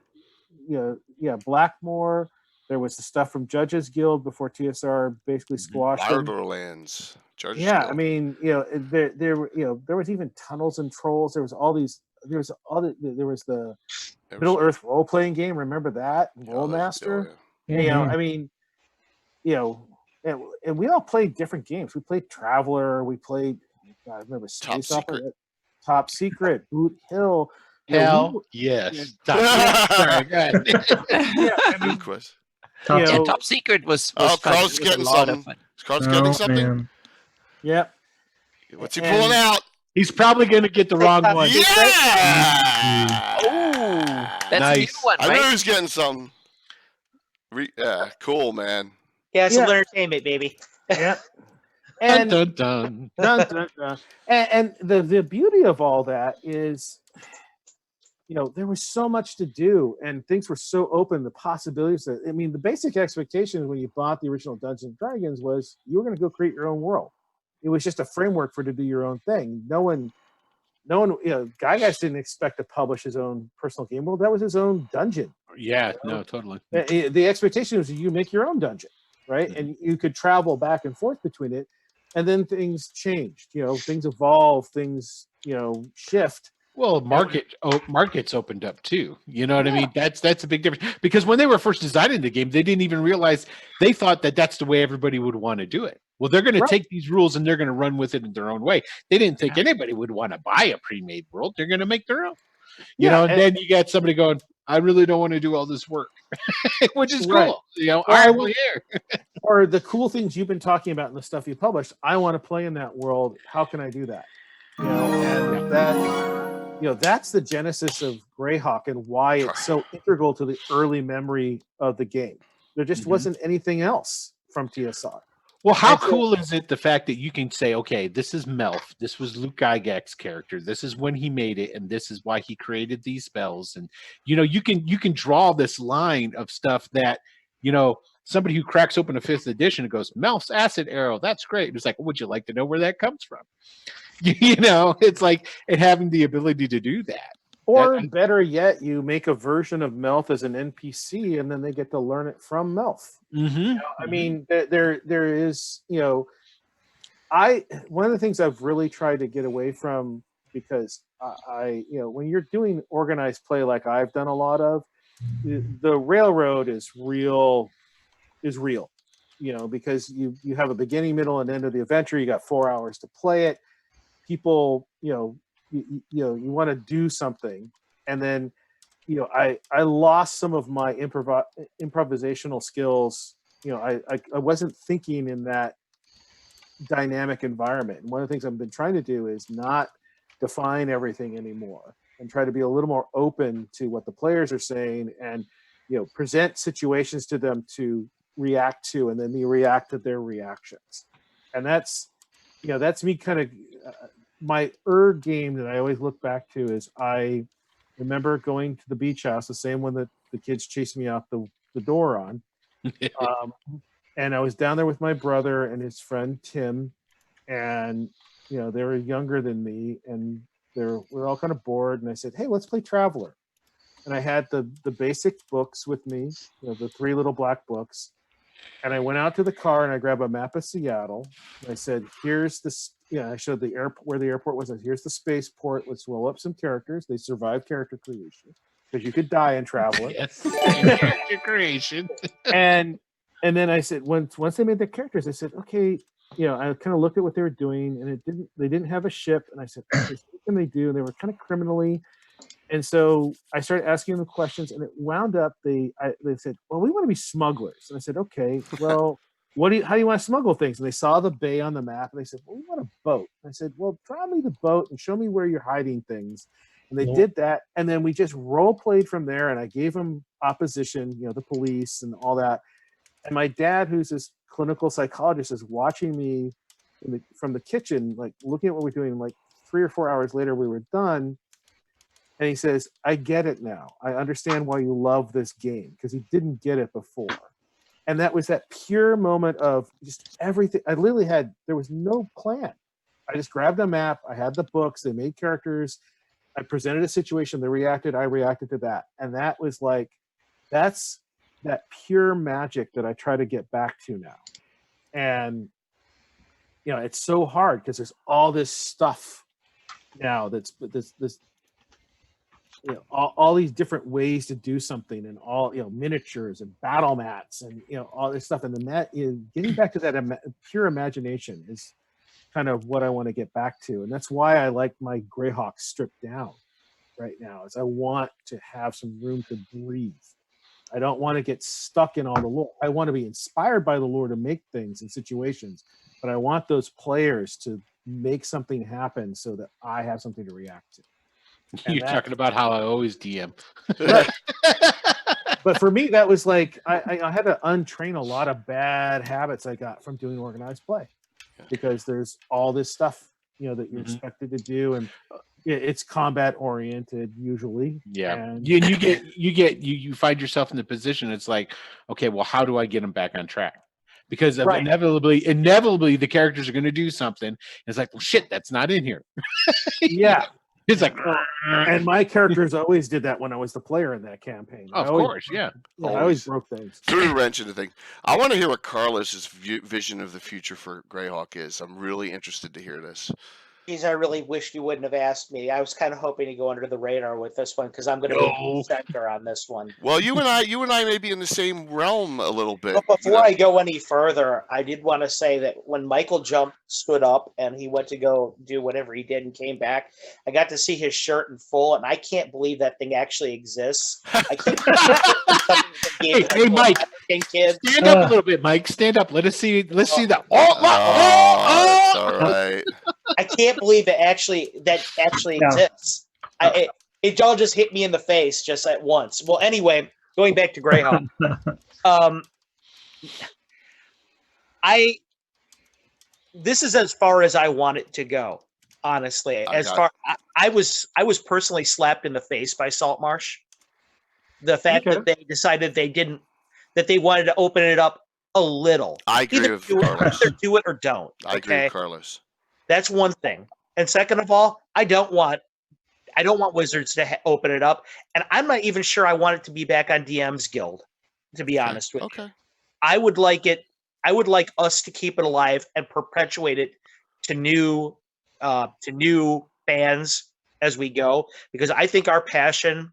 Blackmore. There was the stuff from Judges Guild before TSR basically squashed them. Borderlands. Charger Yeah, skill. I mean, there were, there was even tunnels and trolls. There was all these. There was the Middle Earth role playing game. Remember that Rollmaster? Yeah. I mean, and we all played different games. We played Traveler. We played. I remember Space Opera, Top Secret, Boot Hill. Hell, yes. Sorry, go ahead. I mean, Top Secret was fun. Carl's It was a getting lot something. of fun. Carl's getting something. Man. Yep. What's he pulling out? He's probably going to get the wrong one. Yeah. Oh, that's a new Nice. one, I knew he right? was getting something. Cool, man. Yeah, it's a little entertainment, baby. Yeah. And dun, dun, dun, dun, dun. And the beauty of all that is, there was so much to do and things were so open. The possibilities. I mean, the basic expectation when you bought the original Dungeons and Dragons was you were going to go create your own world. It was just a framework for to do your own thing. No one, Gygax didn't expect to publish his own personal game world. That was his own dungeon. Yeah, no, totally. The expectation was you make your own dungeon, right? Mm-hmm. And you could travel back and forth between it. And then things changed, things evolve, things, shift. Well, markets opened up too. You know what I mean? That's a big difference. Because when they were first designing the game, they didn't even realize, they thought that that's the way everybody would want to do it. Well, they're going to take these rules and they're going to run with it in their own way. They didn't think anybody would want to buy a pre-made world. They're going to make their own. You know, and then you got somebody going, I really don't want to do all this work, which is cool. All right, well, here. Or the cool things you've been talking about in the stuff you published. I want to play in that world. How can I do that? And that, that's the genesis of Greyhawk and why it's so integral to the early memory of the game. There just wasn't anything else from TSR. Well, how cool is it, the fact that you can say, okay, this is Melf, this was Luke Gygax's character, this is when he made it, and this is why he created these spells, and you can draw this line of stuff that somebody who cracks open a 5th edition and goes, Melf's acid arrow, that's great. It's like, would you like to know where that comes from? It's like it having the ability to do that. Or better yet, you make a version of Melf as an NPC, and then they get to learn it from Melf. I mean, there is, one of the things I've really tried to get away from, because when you're doing organized play like I've done a lot of, the railroad is real, because you have a beginning, middle, and end of the adventure. You got 4 hours to play it. People, you want to do something, and then I lost some of my improvisational skills. I wasn't thinking in that dynamic environment, and one of the things I've been trying to do is not define everything anymore and try to be a little more open to what the players are saying, and present situations to them to react to, and then they react to their reactions. And that's me kind of my game that I always look back to is I remember going to the beach house, the same one that the kids chased me out the door on. And I was down there with my brother and his friend Tim, and they were younger than me, and we're all kind of bored. And I said, "Hey, let's play Traveler." And I had the basic books with me, the 3 little black books. And I went out to the car and I grabbed a map of Seattle. And I said, "Here's this." I showed the airport where the airport was. Here's the spaceport. Let's roll up some characters. They survived character creation because you could die in Traveler. Yes, character creation. and then I said, once they made the characters, I said, okay. I kind of looked at what they were doing, and they didn't have a ship. And I said, okay, so what can they do? And they were kind of criminally. And so I started asking them questions, and it wound up they said, "Well, we want to be smugglers." And I said, "Okay, well, how do you want to smuggle things?" And they saw the bay on the map, and they said, "Well, we want a boat." And I said, "Well, draw me the boat and show me where you're hiding things." And they did that, and then we just role played from there. And I gave them opposition, the police and all that. And my dad, who's this clinical psychologist, is watching me from the kitchen, like looking at what we're doing. Like 3 or 4 hours later, we were done. And he says, "I get it now. I understand why you love this game," because he didn't get it before. And that was that pure moment of just everything. There was no plan. I just grabbed a map. I had the books. They made characters. I presented a situation. They reacted. I reacted to that. And that was that's that pure magic that I try to get back to now. And it's so hard because there's all this stuff now that's this all these different ways to do something, and all miniatures and battle mats and all this stuff, and the net is getting back to that pure imagination is kind of what I want to get back to, and that's why I like my Greyhawk stripped down right now. Is I want to have some room to breathe. I don't want to get stuck in all the lore. I want to be inspired by the lore to make things and situations, but I want those players to make something happen so that I have something to react to. You're talking about how I always DM. Right. But for me, that was like I had to untrain a lot of bad habits I got from doing organized play, because there's all this stuff that you're expected to do, and it's combat oriented usually. Yeah, and you find yourself in the position. It's like, okay, well, how do I get them back on track? Because of inevitably the characters are going to do something. It's like, well, shit, that's not in here. Yeah. It's like, and my characters always did that when I was the player in that campaign. Of course, yeah. I always broke things. Threw a wrench into things. I want to hear what Carlos's vision of the future for Greyhawk is. I'm really interested to hear this. Geez, I really wish you wouldn't have asked me. I was kind of hoping to go under the radar with this one because I'm going to be the sector on this one. Well, you and I may be in the same realm a little bit. But before I go any further, I did want to say that when Michael stood up and he went to go do whatever he did and came back, I got to see his shirt in full, and I can't believe that thing actually exists. I can't Hey, Mike, stand up a little bit, Mike. Stand up. Let's see that. It's all right. I can't believe that actually exists. It all just hit me in the face just at once. Well, anyway, going back to Greyhawk, this is as far as I want it to go. Honestly, I was personally slapped in the face by Saltmarsh. The fact that they decided that they wanted to open it up a little. I agree with Carlos. Either do it or don't. I agree with Carlos. That's one thing. And second of all, I don't want Wizards to open it up, and I'm not even sure I want it to be back on DM's Guild, to be honest with you. I would like us to keep it alive and perpetuate it to new fans as we go, because I think our passion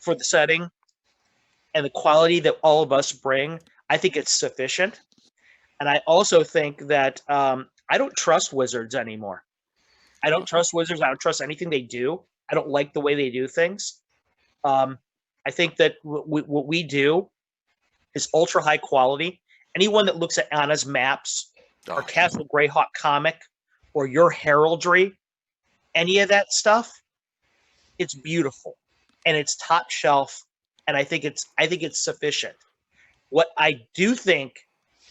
for the setting and the quality that all of us bring, I think it's sufficient. And I also think that I don't trust Wizards anymore. I don't trust Wizards. I don't trust anything they do. I don't like the way they do things. I think that what we do is ultra high quality. Anyone that looks at Anna's maps or Castle Greyhawk comic or your heraldry, any of that stuff, it's beautiful and it's top shelf. And I think it's sufficient. What I do think,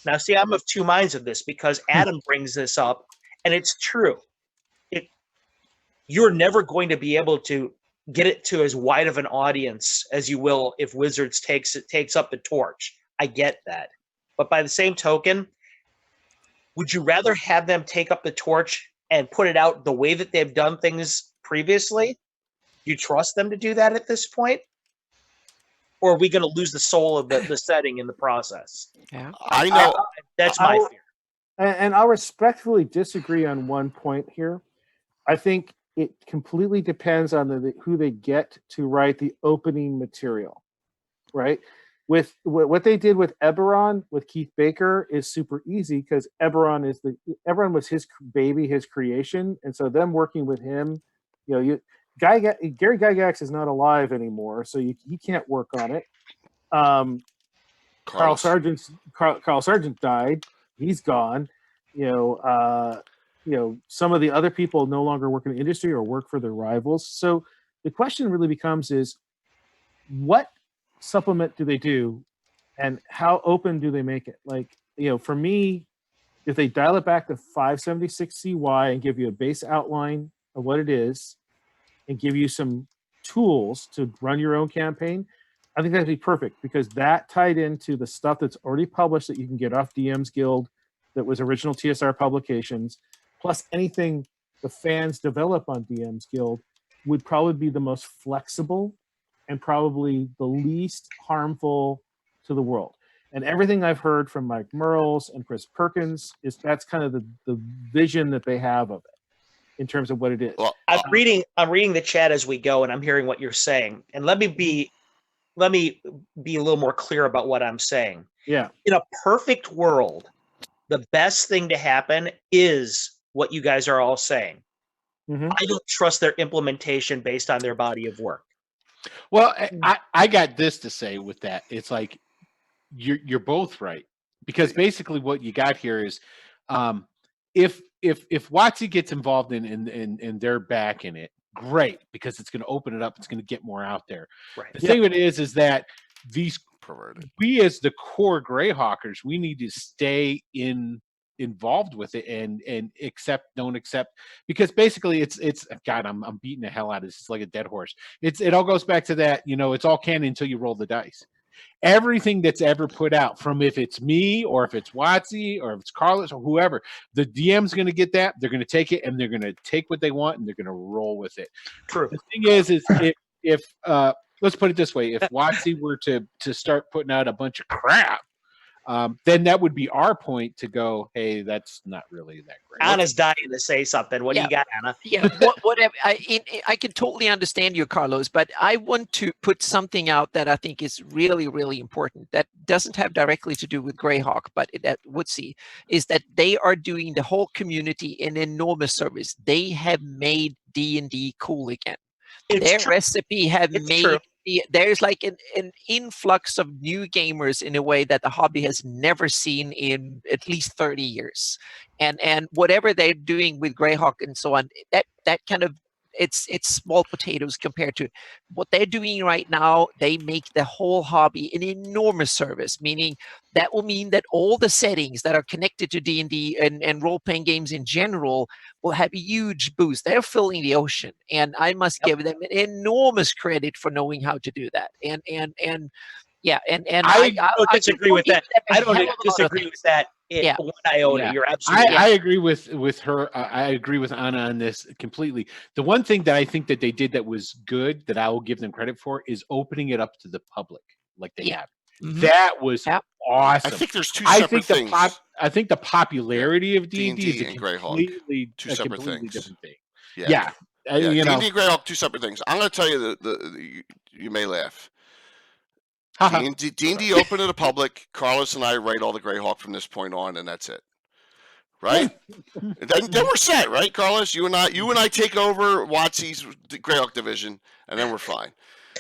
now see, I'm of two minds of this because Adam brings this up, and it's true. You're never going to be able to get it to as wide of an audience as you will if Wizards takes up the torch. I get that. But by the same token, would you rather have them take up the torch and put it out the way that they've done things previously? You trust them to do that at this point? Or are we going to lose the soul of the setting in the process? Yeah, I know. That's my fear. And I'll respectfully disagree on one point here. I think it completely depends on who they get to write the opening material, right? With what they did with Eberron with Keith Baker is super easy because Eberron was his baby, his creation, and so them working with him, Gary Gygax is not alive anymore, so he can't work on it. Carl Sargent died; he's gone. Some of the other people no longer work in the industry or work for their rivals. So the question really becomes is, what supplement do they do, and how open do they make it? Like, for me, if they dial it back to 576 CY and give you a base outline of what it is, and give you some tools to run your own campaign, I think that'd be perfect because that tied into the stuff that's already published that you can get off DM's Guild that was original TSR publications, plus anything the fans develop on DM's Guild would probably be the most flexible and probably the least harmful to the world. And everything I've heard from Mike Merles and Chris Perkins is that's kind of the vision that they have of it in terms of what it is. Well, I'm reading the chat as we go, and I'm hearing what you're saying. And let me be a little more clear about what I'm saying. Yeah. In a perfect world, the best thing to happen is what you guys are all saying. Mhm. I don't trust their implementation based on their body of work. Well, I got this to say with that. It's like you're both right, because basically what you got here is if WotC gets involved in their back in it, great, because it's going to open it up. It's going to get more out there. Right. The thing of it is that perverted. we as the core Greyhawkers, we need to stay involved with it and don't accept, because basically it's God, I'm beating the hell out of this. It's like a dead horse. It all goes back to that, it's all canon until you roll the dice. Everything that's ever put out, from if it's me or if it's WotC or if it's Carlos or whoever, the DM's going to get that. They're going to take it and they're going to take what they want and they're going to roll with it. True. The thing is if let's put it this way: if WotC were to start putting out a bunch of crap, then that would be our point to go, hey, that's not really that great. Anna's dying to say something. What do you got, Anna? Yeah, whatever. I can totally understand you, Carlos, but I want to put something out that I think is really, really important that doesn't have directly to do with Greyhawk, but that WotC is that they are doing the whole community an enormous service. They have made D&D cool again. Their recipe have made there's like an influx of new gamers in a way that the hobby has never seen in at least 30 years. And whatever they're doing with Greyhawk and so on, that kind of it's small potatoes compared to what they're doing right now. They make the whole hobby an enormous service, meaning that will mean that all the settings that are connected to D&D and role-playing games in general will have a huge boost. They're filling the ocean, and I must give them an enormous credit for knowing how to do that. And I don't disagree with that. I don't disagree with that. One iota. You're absolutely. I agree with her. I agree with Anna on this completely. The one thing that I think that they did that was good, that I will give them credit for, is opening it up to the public, like they have. Mm-hmm. That was awesome. I think there's two separate things. I think the popularity of D&D is and Greyhawk, two separate things. Different thing. Yeah. D&D and Greyhawk, two separate things. I'm going to tell you you may laugh. D&D open to the public. Carlos and I write all the Greyhawk from this point on, and that's it. Right? then we're set, right, Carlos? You and I take over WotC's Greyhawk division, and then we're fine.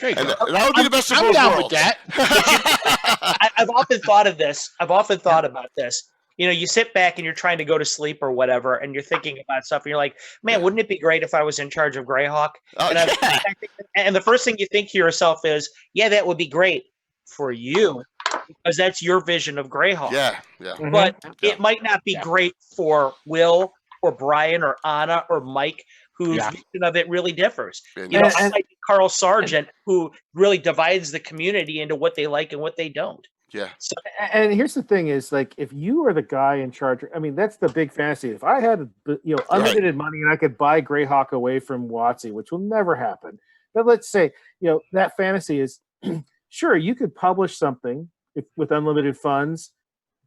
And that would be the best of both worlds. With that. I've often thought of this. I've often thought about this. You sit back and you're trying to go to sleep or whatever, and you're thinking about stuff, and you're like, man, wouldn't it be great if I was in charge of Greyhawk? And the first thing you think to yourself is, yeah, that would be great for you, because that's your vision of Greyhawk. Yeah. But it might not be great for Will or Brian or Anna or Mike, whose vision of it really differs. Like Carl Sargent, who really divides the community into what they like and what they don't. Yeah. So, and here's the thing: is like, if you are the guy in charge, I mean, that's the big fantasy. If I had unlimited money and I could buy Greyhawk away from WotC, which will never happen, but let's say that fantasy is. Sure, you could publish something with unlimited funds,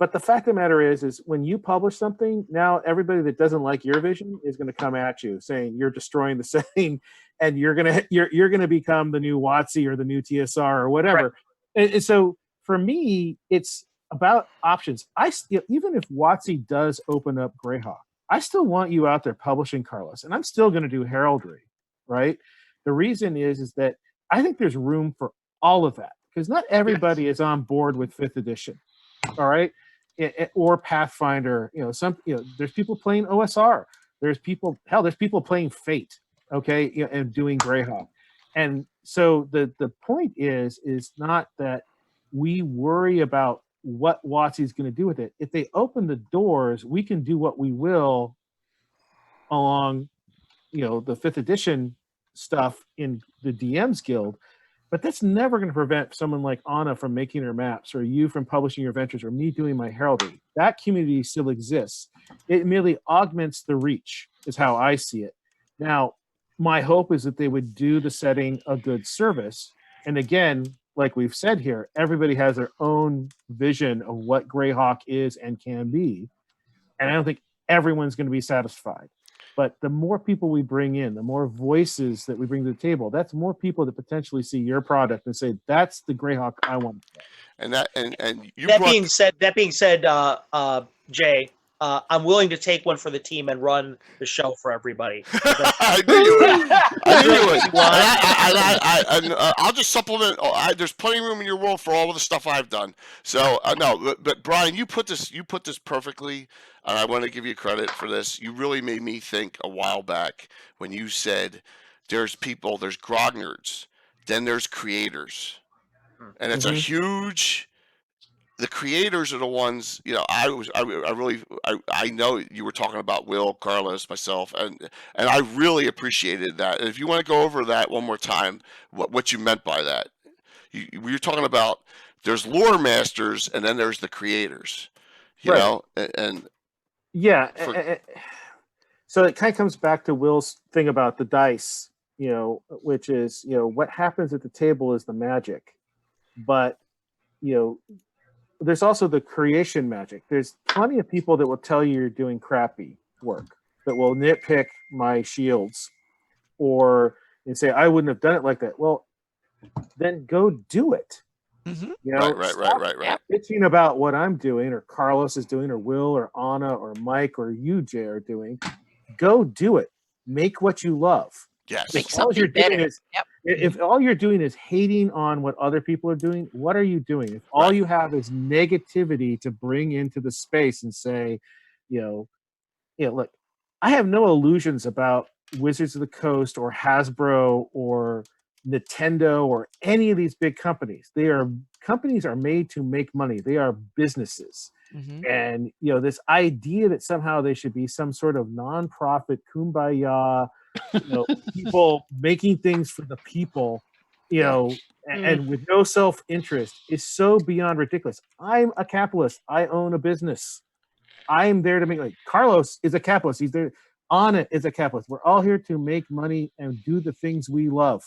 but the fact of the matter is when you publish something, now everybody that doesn't like your vision is going to come at you saying you're destroying the setting, and you're gonna become the new WotC or the new TSR or whatever. Right. And so for me, it's about options. Even if WotC does open up Greyhawk, I still want you out there publishing, Carlos, and I'm still going to do heraldry, right? The reason is that I think there's room for all of that, because not everybody is on board with 5th edition, all right, or Pathfinder. There's people playing OSR. There's people playing Fate, okay, and doing Greyhawk. And so the point is not that we worry about what WotC is going to do with it. If they open the doors, we can do what we will along, the 5th edition stuff in the DM's Guild. But that's never going to prevent someone like Anna from making her maps, or you from publishing your ventures, or me doing my heraldry. That community still exists. It merely augments the reach, is how I see it. Now, my hope is that they would do the setting a good service. And again, like we've said here, everybody has their own vision of what Greyhawk is and can be. And I don't think everyone's going to be satisfied. But the more people we bring in, the more voices that we bring to the table, that's more people that potentially see your product and say, that's the Greyhawk I want to play. And you That brought being said, Jay, I'm willing to take one for the team and run the show for everybody. I knew you would. I knew you would. I'll just supplement. There's plenty of room in your world for all of the stuff I've done. So no, but Brian, you put this perfectly, and I want to give you credit for this. You really made me think a while back when you said there's grognards, then there's creators, and it's a huge. The creators are the ones, I know you were talking about Will, Carlos, myself, and I really appreciated that. And if you want to go over that one more time, what you meant by that, you're talking about there's lore masters and then there's the creators, you know, and yeah. So it kind of comes back to Will's thing about the dice, which is, what happens at the table is the magic, but there's also the creation magic. There's plenty of people that will tell you you're doing crappy work, that will nitpick my shields or say, I wouldn't have done it like that. Well, then go do it. Right. Bitching about what I'm doing or Carlos is doing or Will or Anna or Mike or you, Jay, are doing. Go do it. Make what you love. Yes. Make All you're something doing better. is, if all you're doing is hating on what other people are doing, what are you doing? If all you have is negativity to bring into the space and say, look, I have no illusions about Wizards of the Coast or Hasbro or Nintendo or any of these big companies. Companies are made to make money. They are businesses. And this idea that somehow they should be some sort of nonprofit kumbaya, people making things for the people, and with no self-interest is so beyond ridiculous. I'm a capitalist. I own a business. I'm there to make Carlos is a capitalist. He's there. Anna is a capitalist. We're all here to make money and do the things we love.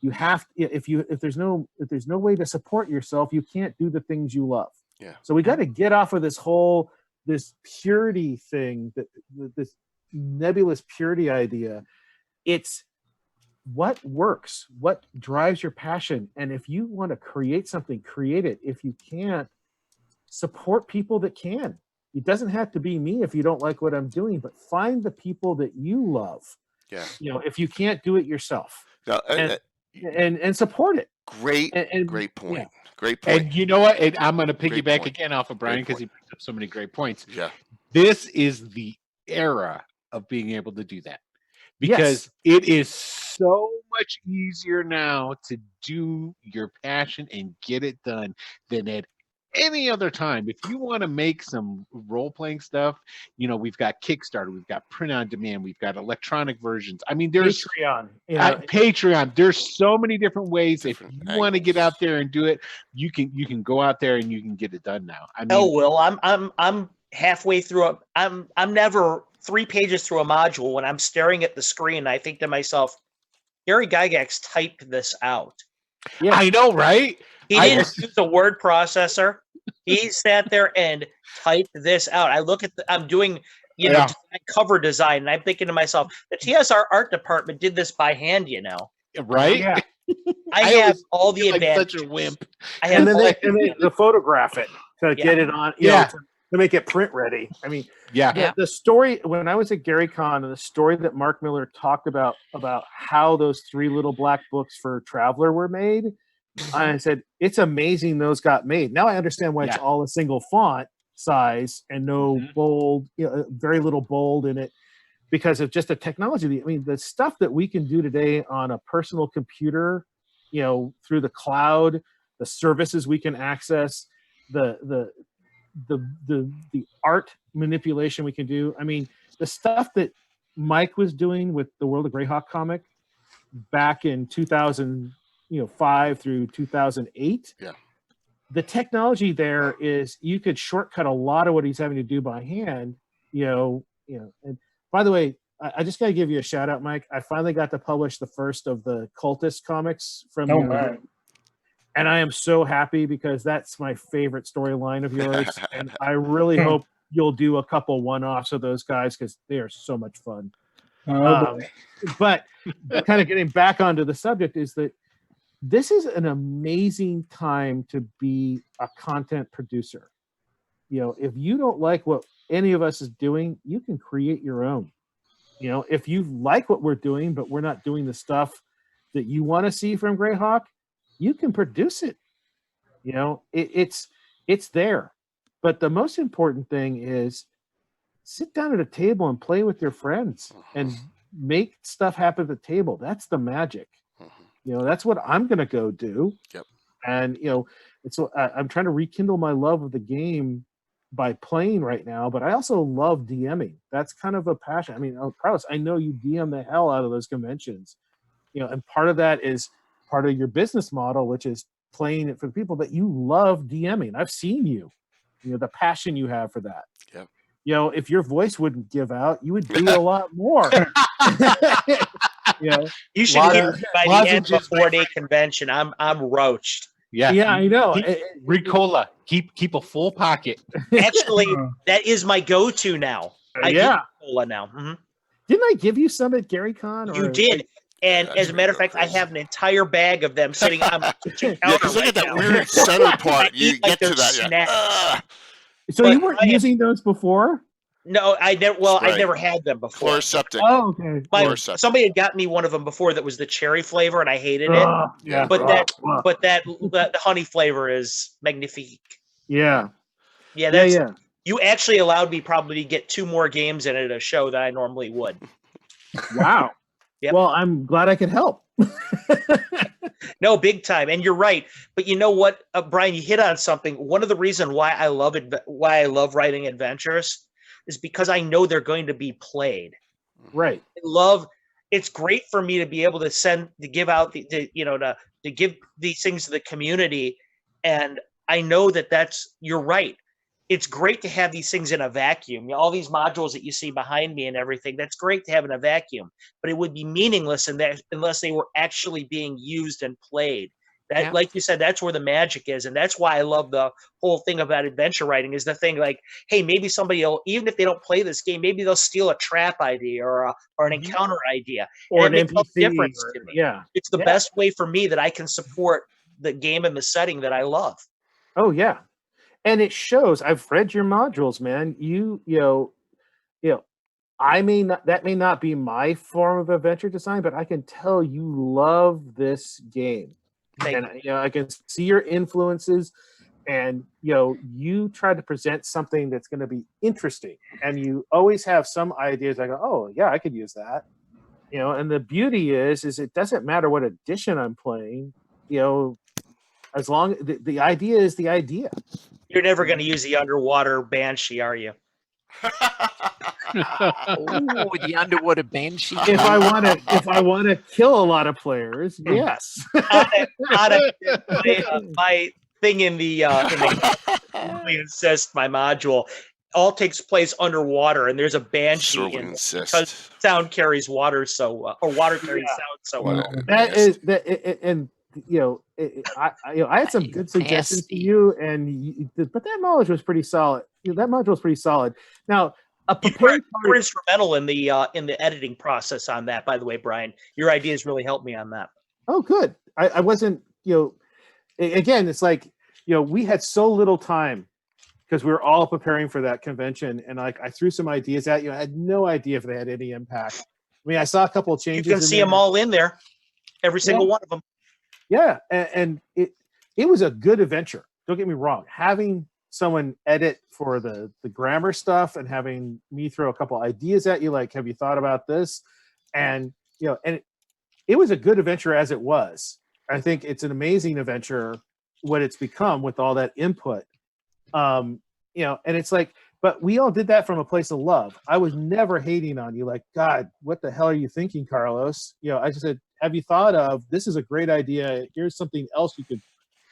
You have if there's no way to support yourself, you can't do the things you love. Yeah. So we got to get off of this purity thing, this nebulous purity idea. It's what works, what drives your passion. And if you want to create something, create it. If you can't, support people that can. It doesn't have to be me if you don't like what I'm doing, but find the people that you love. Yeah. If you can't do it yourself. No, and support it. Great point. Yeah. Great point. And you know what? And I'm going to piggyback point. again off of Brian because he brings up so many great points. Yeah. This is the era of being able to do that because it is so much easier now to do your passion and get it done than at any other time. If you want to make some role-playing stuff, we've got Kickstarter, we've got print on demand, we've got electronic versions. I mean, there's Patreon. Patreon. There's so many different ways. Different if you want to get out there and do it, you can go out there and you can get it done now. I mean, Will, I'm halfway through I'm never 3 pages through a module when I'm staring at the screen and I think to myself, Gary Gygax typed this out. Yeah, I know, right? He didn't use a word processor. He sat there and typed this out. I look at I'm doing, cover design, and I'm thinking to myself, the TSR art department did this by hand, Right? Yeah. I have all the advantages. Such a wimp. I have And then they photograph it to get it on, to make it print ready. I mean, the story, when I was at GaryCon, and the story that Mark Miller talked about how those 3 little black books for Traveler were made, I said, it's amazing those got made. Now I understand why it's all a single font size and no bold, very little bold in it, because of just the technology. I mean, the stuff that we can do today on a personal computer, through the cloud, the services we can access, the art manipulation we can do. I mean, the stuff that Mike was doing with the World of Greyhawk comic back in 2005 through 2008. Yeah. The technology there is you could shortcut a lot of what he's having to do by hand, And by the way, I just got to give you a shout out, Mike. I finally got to publish the first of the Cultist comics from And I am so happy because that's my favorite storyline of yours. And I really hope you'll do a couple one-offs of those guys because they are so much fun. Oh, boy. But kind of getting back onto the subject is that this is an amazing time to be a content producer. If you don't like what any of us is doing, you can create your own. If you like what we're doing, but we're not doing the stuff that you want to see from Greyhawk, you can produce it. It's there. But the most important thing is sit down at a table and play with your friends and make stuff happen at the table. That's the magic. That's what I'm going to go do. Yep. And, I'm trying to rekindle my love of the game by playing right now, but I also love DMing. That's kind of a passion. I mean, Carlos, I know you DM the hell out of those conventions, and part of that is part of your business model, which is playing it for the people, but you love DMing. I've seen you, the passion you have for that. Yep. If your voice wouldn't give out, you would do a lot more. You should hear me by the end of a 4-day convention. I'm roached. Yeah, I know. Ricola. Keep a full pocket. Actually, that is my go-to now. I do Ricola now. Mm-hmm. Didn't I give you some at GaryCon? You did. And as a matter of fact, I have an entire bag of them sitting on my kitchen counter. Yeah, because look at that weird center part. You get to that. Yeah. So you weren't using those before? No, I never. Well, Right. I never had them before. Chloroseptic. Oh, okay. Somebody had got me one of them before that was the cherry flavor, and I hated it. Yeah. But the honey flavor is magnifique. Yeah. Yeah, you actually allowed me probably to get 2 more games in at a show than I normally would. Wow. Yep. Well, I'm glad I could help. No, big time. And you're right. But you know what, Brian, you hit on something. One of the reasons why I love writing adventures is because I know they're going to be played. Right. It's great for me to be able to give out to give these things to the community. And I know you're right. It's great to have these things in a vacuum. All these modules that you see behind me and everything, that's great to have in a vacuum, but it would be meaningless unless they were actually being used and played. Like you said, that's where the magic is. And that's why I love the whole thing about adventure writing is the thing like, hey, maybe somebody will, even if they don't play this game, maybe they'll steal a trap idea or an encounter idea. Or and an it makes NPC. a difference to me. Yeah. It's the best way for me that I can support the game and the setting that I love. Oh, yeah. And it shows. I've read your modules, man. That may not be my form of adventure design, but I can tell you love this game. I can see your influences, and you try to present something that's going to be interesting, and you always have some ideas. I go, oh yeah, I could use that. And the beauty is it doesn't matter what edition I'm playing. As long the idea is the idea. You're never going to use the underwater banshee, are you? The underwater banshee. If I want to kill a lot of players, yes. My thing in the insist my module all takes place underwater, and there's a banshee. Because sound carries water or water carries sound so well. I had some good suggestions to you, but that knowledge was pretty solid. That module was pretty solid. Now, you were instrumental in the editing process on that, by the way, Brian. Your ideas really helped me on that. Oh, good. I wasn't. Again, it's like we had so little time because we were all preparing for that convention, and I threw some ideas at you. I had no idea if they had any impact. I mean, I saw a couple of changes. You can see them all in there, every single one of them. Yeah, and it was a good adventure. Don't get me wrong. Having someone edit for the grammar stuff and having me throw a couple ideas at you, like, have you thought about this? And it was a good adventure as it was. I think it's an amazing adventure what it's become with all that input. And it's like, but we all did that from a place of love. I was never hating on you, like, God, what the hell are you thinking, Carlos? I just said, have you thought of, this is a great idea. Here's something else you could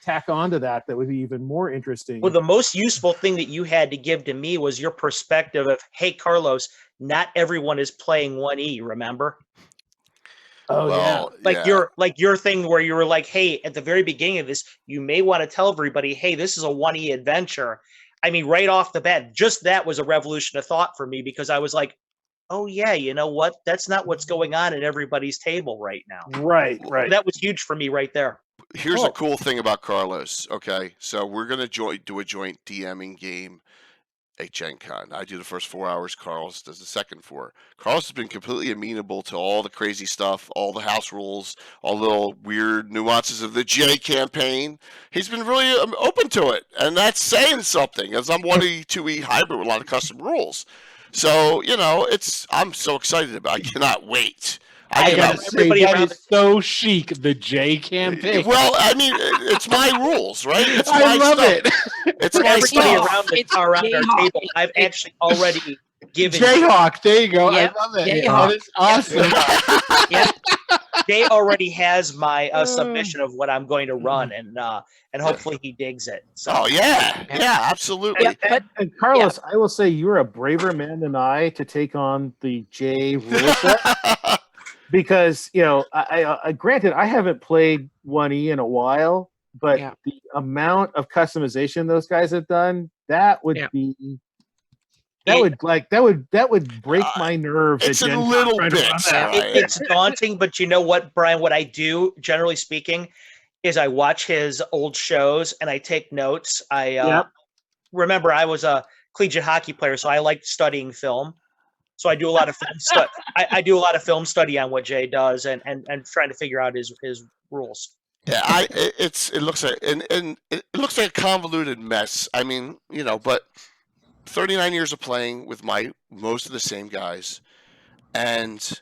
tack onto that would be even more interesting. Well, the most useful thing that you had to give to me was your perspective of, hey, Carlos, not everyone is playing 1E, remember? Oh well, Like yeah. your thing where you were like, hey, at the very beginning of this, you may want to tell everybody, hey, this is a 1E adventure. I mean, right off the bat, just that was a revolution of thought for me, because I was like, oh yeah, you know what? That's not what's going on at everybody's table right now. Right, right. That was huge for me right there. Here's Oh. a cool thing about Carlos. Okay, so we're gonna do a joint DMing game at Gen Con. I do the first 4 hours. Carlos does the second 4. Carlos has been completely amenable to all the crazy stuff, all the house rules, all the little weird nuances of the J campaign. He's been really open to it, and that's saying something, as I'm 1E, 2E hybrid with a lot of custom rules. So, you know, I'm so excited about it. I cannot wait. I cannot gotta say, everybody that around is so chic, the J campaign. Well, I mean, it's my rules, right? It's my I love stuff. it. It's For my everybody stuff. around our Jayhawk. table, I've actually already given Jayhawk, there you go. Yep, I love it. Jayhawk. That is awesome. Yep. Jay already has my submission of what I'm going to run, and hopefully he digs it. So. Oh yeah, yeah, absolutely. Yeah, but And Carlos, I will say you're a braver man than I to take on the J rule set. Because I granted I haven't played 1E in a while, but Yeah. the amount of customization those guys have done, that would Yeah. be that would break my nerves. It's at a Gen Con little trying to bit, run that. right? It's daunting, but you know what, Brian? What I do, generally speaking, is I watch his old shows and I take notes. Yep. Remember I was a collegiate hockey player, so I liked studying film. So I do a lot of film study. I do a lot of film study on what Jay does, and trying to figure out his rules. Yeah, it looks like and it looks like a convoluted mess. I mean, you know, but 39 years of playing with most of the same guys, and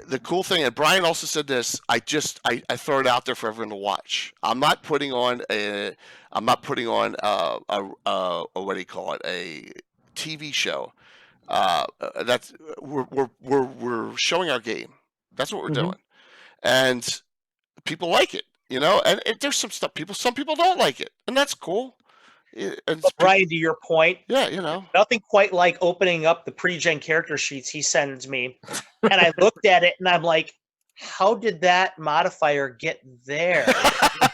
the cool thing, and Brian also said this. I throw it out there for everyone to watch. I'm not putting on a what do you call it, a TV show. That's we're showing our game. That's what we're doing, and people like it, you know. And there's some people don't like it, and that's cool. And But Brian, to your point, yeah, you know, nothing quite like opening up the pre-gen character sheets he sends me, and I looked at it and I'm like, how did that modifier get there?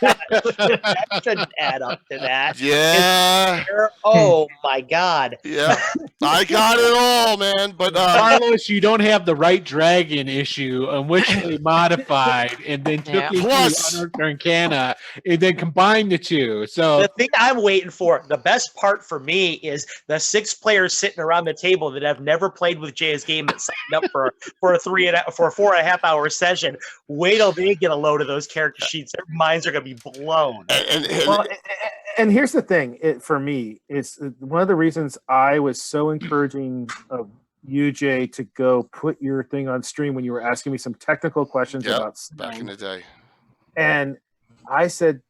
That shouldn't add up to that. yeah, Oh my God. yeah. I got it all, man. But Carlos, you don't have the right dragon issue on which they modified and then took Yeah. into Plus- the Arcana and then combined the two. So The thing I'm waiting for, the best part for me, is the 6 players sitting around the table that have never played with Jay's game that signed up for a 4.5 hour session. Wait till they get a load of those character sheets. Their minds are going to be blown. and Well, and here's the thing, for me, it's one of the reasons I was so encouraging of you, Jay, to go put your thing on stream when you were asking me some technical questions Yep, about back in sound. the day, And I said,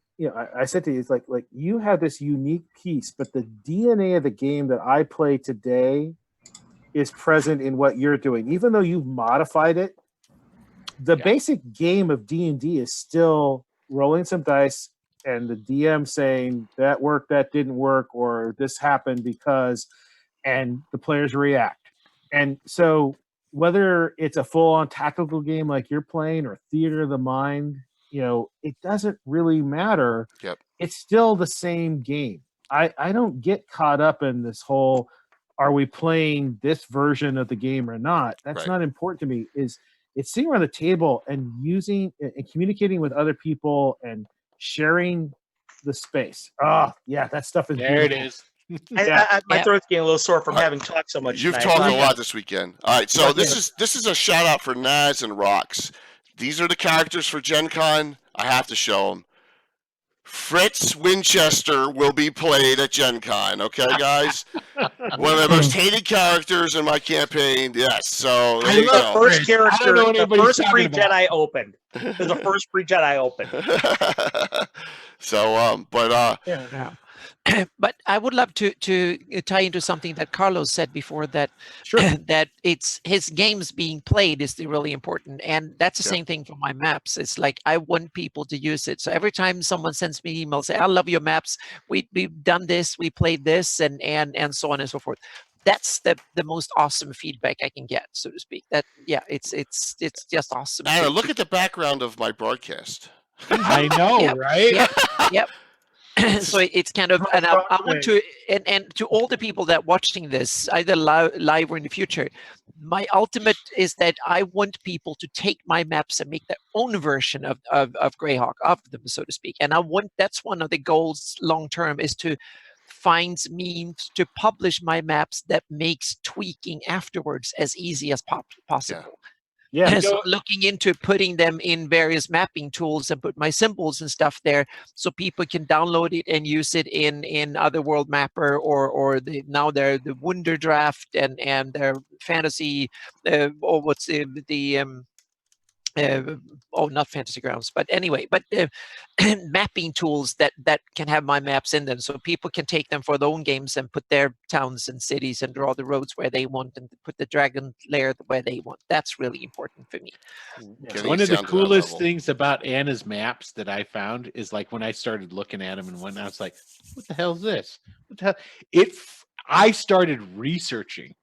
I said to you, it's like you have this unique piece, but the DNA of the game that I play today is present in what you're doing, even though you've modified it. The basic game of D&D is still rolling some dice and the DM saying that worked, that didn't work, or this happened because, and the players react. And so whether it's a full-on tactical game like you're playing or theater of the mind, it doesn't really matter. Yep. It's still the same game. I don't get caught up in this whole, are we playing this version of the game or not? That's Right. not important to me. It's sitting around the table and using and communicating with other people and sharing the space. Oh, yeah, that stuff is there it beautiful. is. My throat's getting a little sore from having talked so much. you've tonight. talked a lot this weekend. All right, so this is a shout out for Naz and Rox. These are the characters for Gen Con. I have to show them. Fritz Winchester will be played at Gen Con, okay, guys? One of the most hated characters in my campaign. Yes, so there I you love go. First Fritz. I don't character, know what the anybody's first talking pre-gen about. I opened. It was the first pre-gen I opened. So, but Yeah. But I would love to tie into something that Carlos said before, that that it's his games being played is really important, and that's the same thing for my maps. It's like I want people to use it. So every time someone sends me emails, say, "I love your maps. We've done this, we played this, and so on and so forth." that's the most awesome feedback I can get, so to speak. That it's just awesome. Anna, look at the background of my broadcast. I know, Yep, right? Yep. So it's kind of, and I want to, and to all the people that watching this, either live or in the future, my ultimate is that I want people to take my maps and make their own version of Greyhawk, of them, so to speak. And that's one of the goals long term, is to find means to publish my maps that makes tweaking afterwards as easy as possible. Yeah. So looking into putting them in various mapping tools and put my symbols and stuff there, so people can download it and use it in other World Mapper or now they're the Wunder Draft and their fantasy or what's the not Fantasy Grounds, but anyway, but mapping tools that can have my maps in them, so people can take them for their own games and put their towns and cities and draw the roads where they want and put the dragon lair where they want. That's really important for me. One of the coolest things about Anna's maps that I found is, like, when I started looking at them and whatnot, I was like, what the hell is this? What the hell? I started researching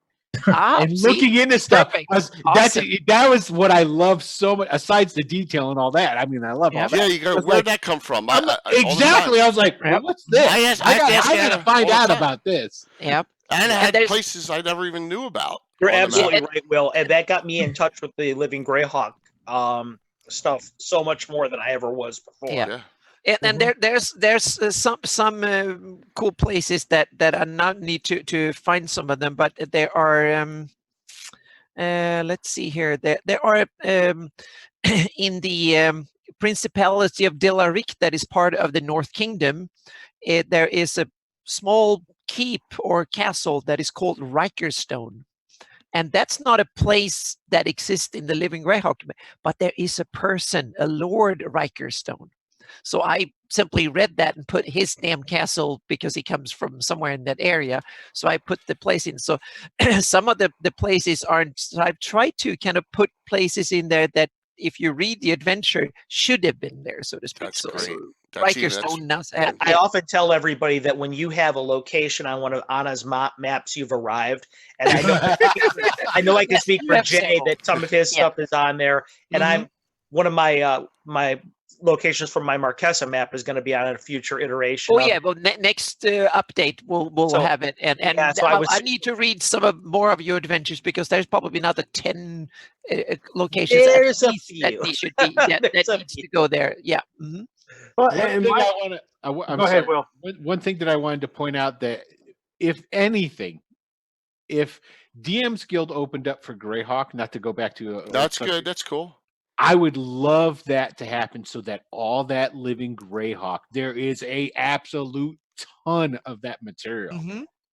and looking into stuff. That was what I love so much, besides the detail and all that. I mean, I love all that. Yeah, you go, where'd that come from? Exactly. I was like, what's this? I got to find out about this. Yep. And I had places I never even knew about. You're absolutely right, Will. And that got me in touch with the Living Greyhawk stuff so much more than I ever was before. Yeah. And there's some cool places that I now need to find some of them, but there are let's see here, there are in the Principality of Dilaric, that is part of the North Kingdom, there is a small keep or castle that is called Rikerstone. And that's not a place that exists in the Living Greyhawk, but there is a person, a Lord Rikerstone. So I simply read that and put his damn castle, because he comes from somewhere in that area. So I put the place in. So some of the places aren't. So I've tried to kind of put places in there that, if you read the adventure, should have been there, so to speak. That's so, great. I often tell everybody that when you have a location on one of Anna's maps, you've arrived. And I know I can speak for Jay that some of his stuff is on there. And I'm one of my my locations from my Marquesa map is going to be on a future iteration. Oh yeah, well, next update we'll have it, and so I need to read more of your adventures, because there's probably another 10 locations there's at least that should be that needs to go there. Yeah. Mm-hmm. Well, go ahead, Will. One thing that I wanted to point out, that if anything, if DM's Guild opened up for Greyhawk, not to go back to that's good. That's cool. I would love that to happen, so that all that Living Greyhawk, there is a absolute ton of that material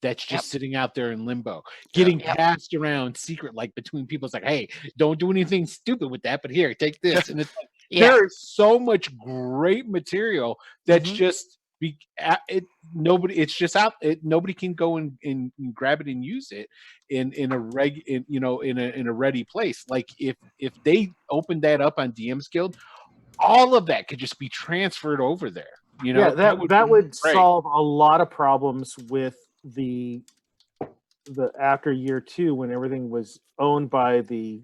that's just sitting out there in limbo, getting passed around secret, like between people. It's like, hey, don't do anything stupid with that, but here, take this. And it's like, there is so much great material that's just nobody can go and grab it and use it in a ready place. Like if they opened that up on DM's Guild, all of that could just be transferred over there. That would solve a lot of problems with the after year 2, when everything was owned by the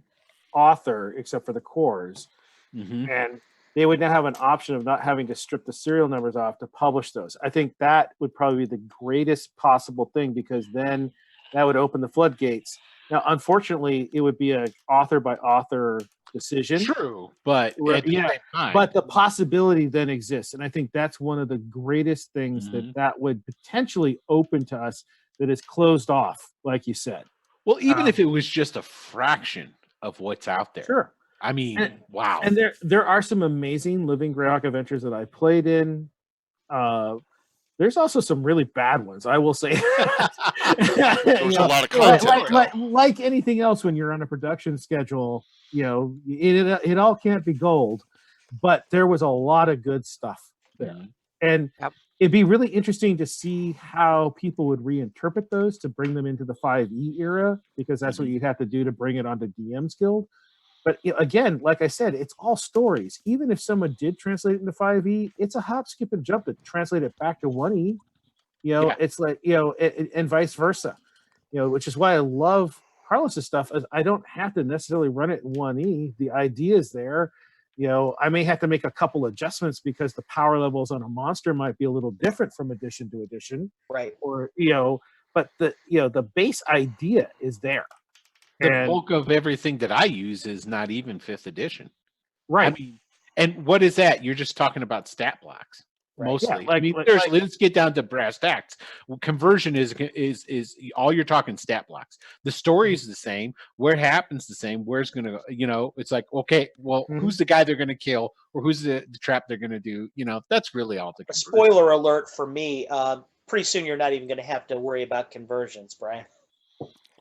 author except for the cores, and they would now have an option of not having to strip the serial numbers off to publish those. I think that would probably be the greatest possible thing, because then that would open the floodgates. Now, unfortunately, it would be an author by author decision. True, but but the possibility then exists, and I think that's one of the greatest things that would potentially open to us, that is closed off, like you said. Well, even if it was just a fraction of what's out there. Sure. I mean, wow. And there are some amazing Living Greyhawk adventures that I played in. There's also some really bad ones, I will say. There's a lot of content. Like anything else, when you're on a production schedule, it all can't be gold. But there was a lot of good stuff there. And it'd be really interesting to see how people would reinterpret those to bring them into the 5e era, because that's what you'd have to do to bring it onto DM's Guild. But again, like I said, it's all stories. Even if someone did translate it into 5e, it's a hop, skip, and jump to translate it back to 1e. It's like, and vice versa. which is why I love Carlos's stuff. Is I don't have to necessarily run it in 1E. The idea is there. I may have to make a couple adjustments because the power levels on a monster might be a little different from edition to edition. Right. Or but the base idea is there. The bulk of everything that I use is not even 5th edition. Right. I mean, and what is that? You're just talking about stat blocks. Mostly. Yeah, let's get down to brass tacks. Conversion is all you're talking stat blocks. The story is the same. Where it happens the same. Where's going to, it's like, okay, well, who's the guy they're going to kill or who's the trap they're going to do? That's really all the conversion. Spoiler alert for me. Pretty soon you're not even going to have to worry about conversions, Brian.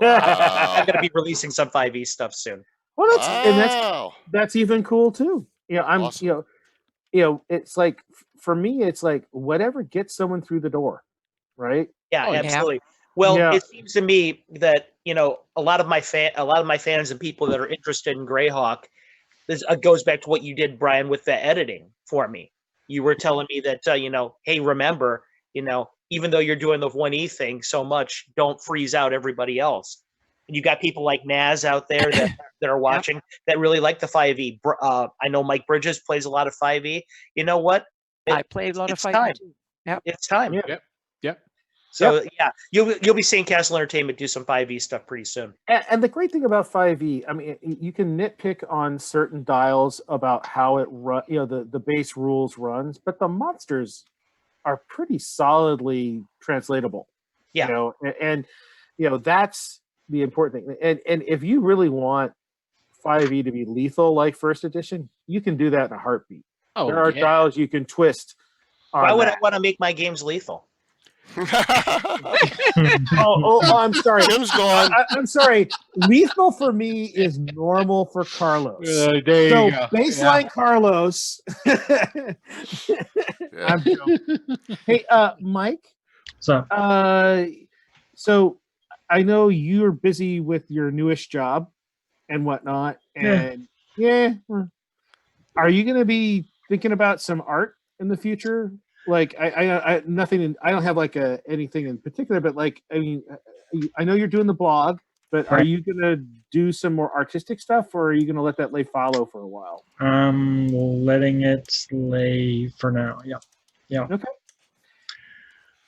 I'm going to be releasing some 5e stuff soon. Well, that's even cool too. I'm Awesome. It's like for me, it's like whatever gets someone through the door, right? Yeah, absolutely. Well, it seems to me that a lot of my fans and people that are interested in Greyhawk, this goes back to what you did, Brian, with the editing for me. You were telling me that hey, remember, even though you're doing the 1E thing so much, don't freeze out everybody else. And you got people like Naz out there that are watching that really like the 5e. I know Mike Bridges plays a lot of 5e. You know what? I play a lot of 5e. Time. Yep. It's time. Yep. So you'll be seeing Castle Entertainment do some 5e stuff pretty soon. And the great thing about 5e, I mean, you can nitpick on certain dials about how it run, the base rules runs, but the monsters are pretty solidly translatable. Yeah. And that's the important thing. And if you really want 5e to be lethal like 1st edition, you can do that in a heartbeat. There are dials you can twist. Why would I want to make my games lethal? I'm sorry. Jim's gone. I'm sorry. Lethal for me is normal for Carlos. There you go. Baseline Carlos. I'm joking. Hey, Mike. So, so I know you're busy with your newest job and whatnot, and are you going to be thinking about some art in the future? Like I don't have like anything in particular, but like, I mean, I know you're doing the blog, but are you going to do some more artistic stuff or are you going to let that lay fallow for a while? I'm letting it lay for now. Yeah. Okay.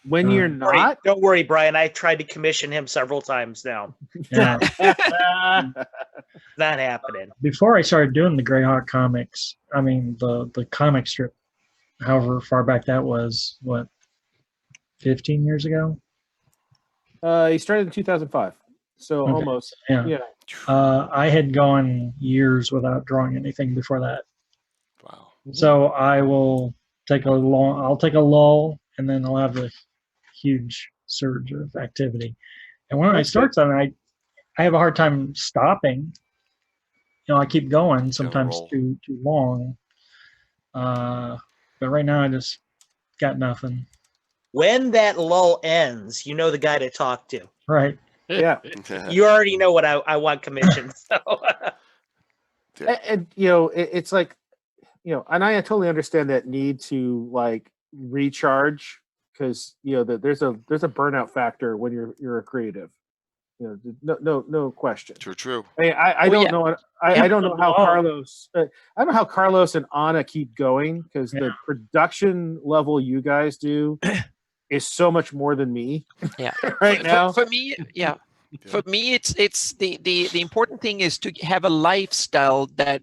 When you're not, don't worry, Brian. I tried to commission him several times now. Yeah. Not happening. Before I started doing the Greyhawk comics, I mean the comic strip, however far back that was, 15 years ago? He started in 2005, so Okay. almost. Yeah. I had gone years without drawing anything before that. Wow. So I will take a lull, and then I'll have a huge surge of activity. And when I start something, I have a hard time stopping. I keep going, sometimes too long. But right now I just got nothing. When that lull ends, you know the guy to talk to. Right. Yeah. You already know what I want commissioned. So. And it's like, and I totally understand that need to like recharge because there's a burnout factor when you're a creative. No question. True. I don't know. I don't know how Carlos. I don't know how Carlos and Anna keep going because the production level you guys do is so much more than me. Yeah. Right now. For me, yeah. For me, it's the important thing is to have a lifestyle that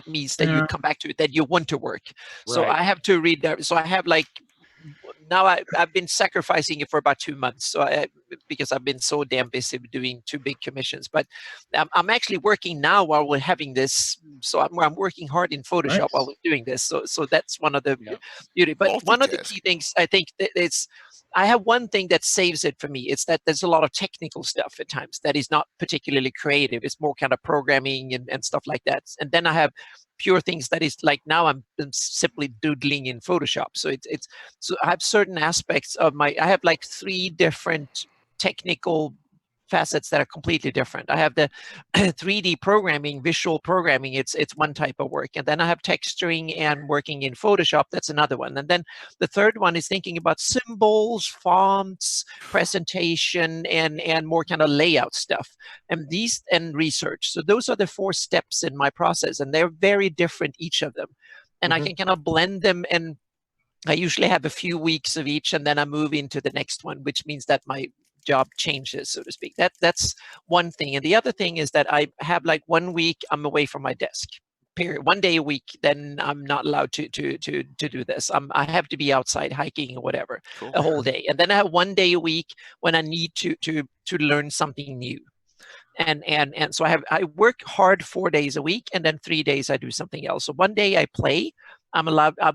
means that you come back to it, that you want to work. So I have to read that. So I have like. Now I've been sacrificing it for about 2 months, because I've been so damn busy doing 2 big commissions. But I'm actually working now while we're having this. So I'm working hard in Photoshop while we're doing this. So that's one of the beauty. But one of the key things I think I have one thing that saves it for me. It's that there's a lot of technical stuff at times that is not particularly creative. It's more kind of programming and stuff like that. And then I have pure things that is like now I'm simply doodling in Photoshop. So so I have certain aspects of I have like 3 different technical facets that are completely different. I have the 3D programming, visual programming. It's one type of work, and then I have texturing and working in Photoshop. That's another one. And then the third one is thinking about symbols, fonts, presentation, and more kind of layout stuff. And research. So those are the 4 steps in my process, and they're very different, each of them. And I can kind of blend them, and I usually have a few weeks of each, and then I move into the next one, which means that my job changes, so to speak. That's one thing. And the other thing is that I have like 1 week I'm away from my desk. Period. 1 day a week, then I'm not allowed to do this. I have to be outside hiking or whatever, Cool. a whole day. And then I have 1 day a week when I need to learn something new. And so I work hard 4 days a week, and then 3 days I do something else. So 1 day I play. I'm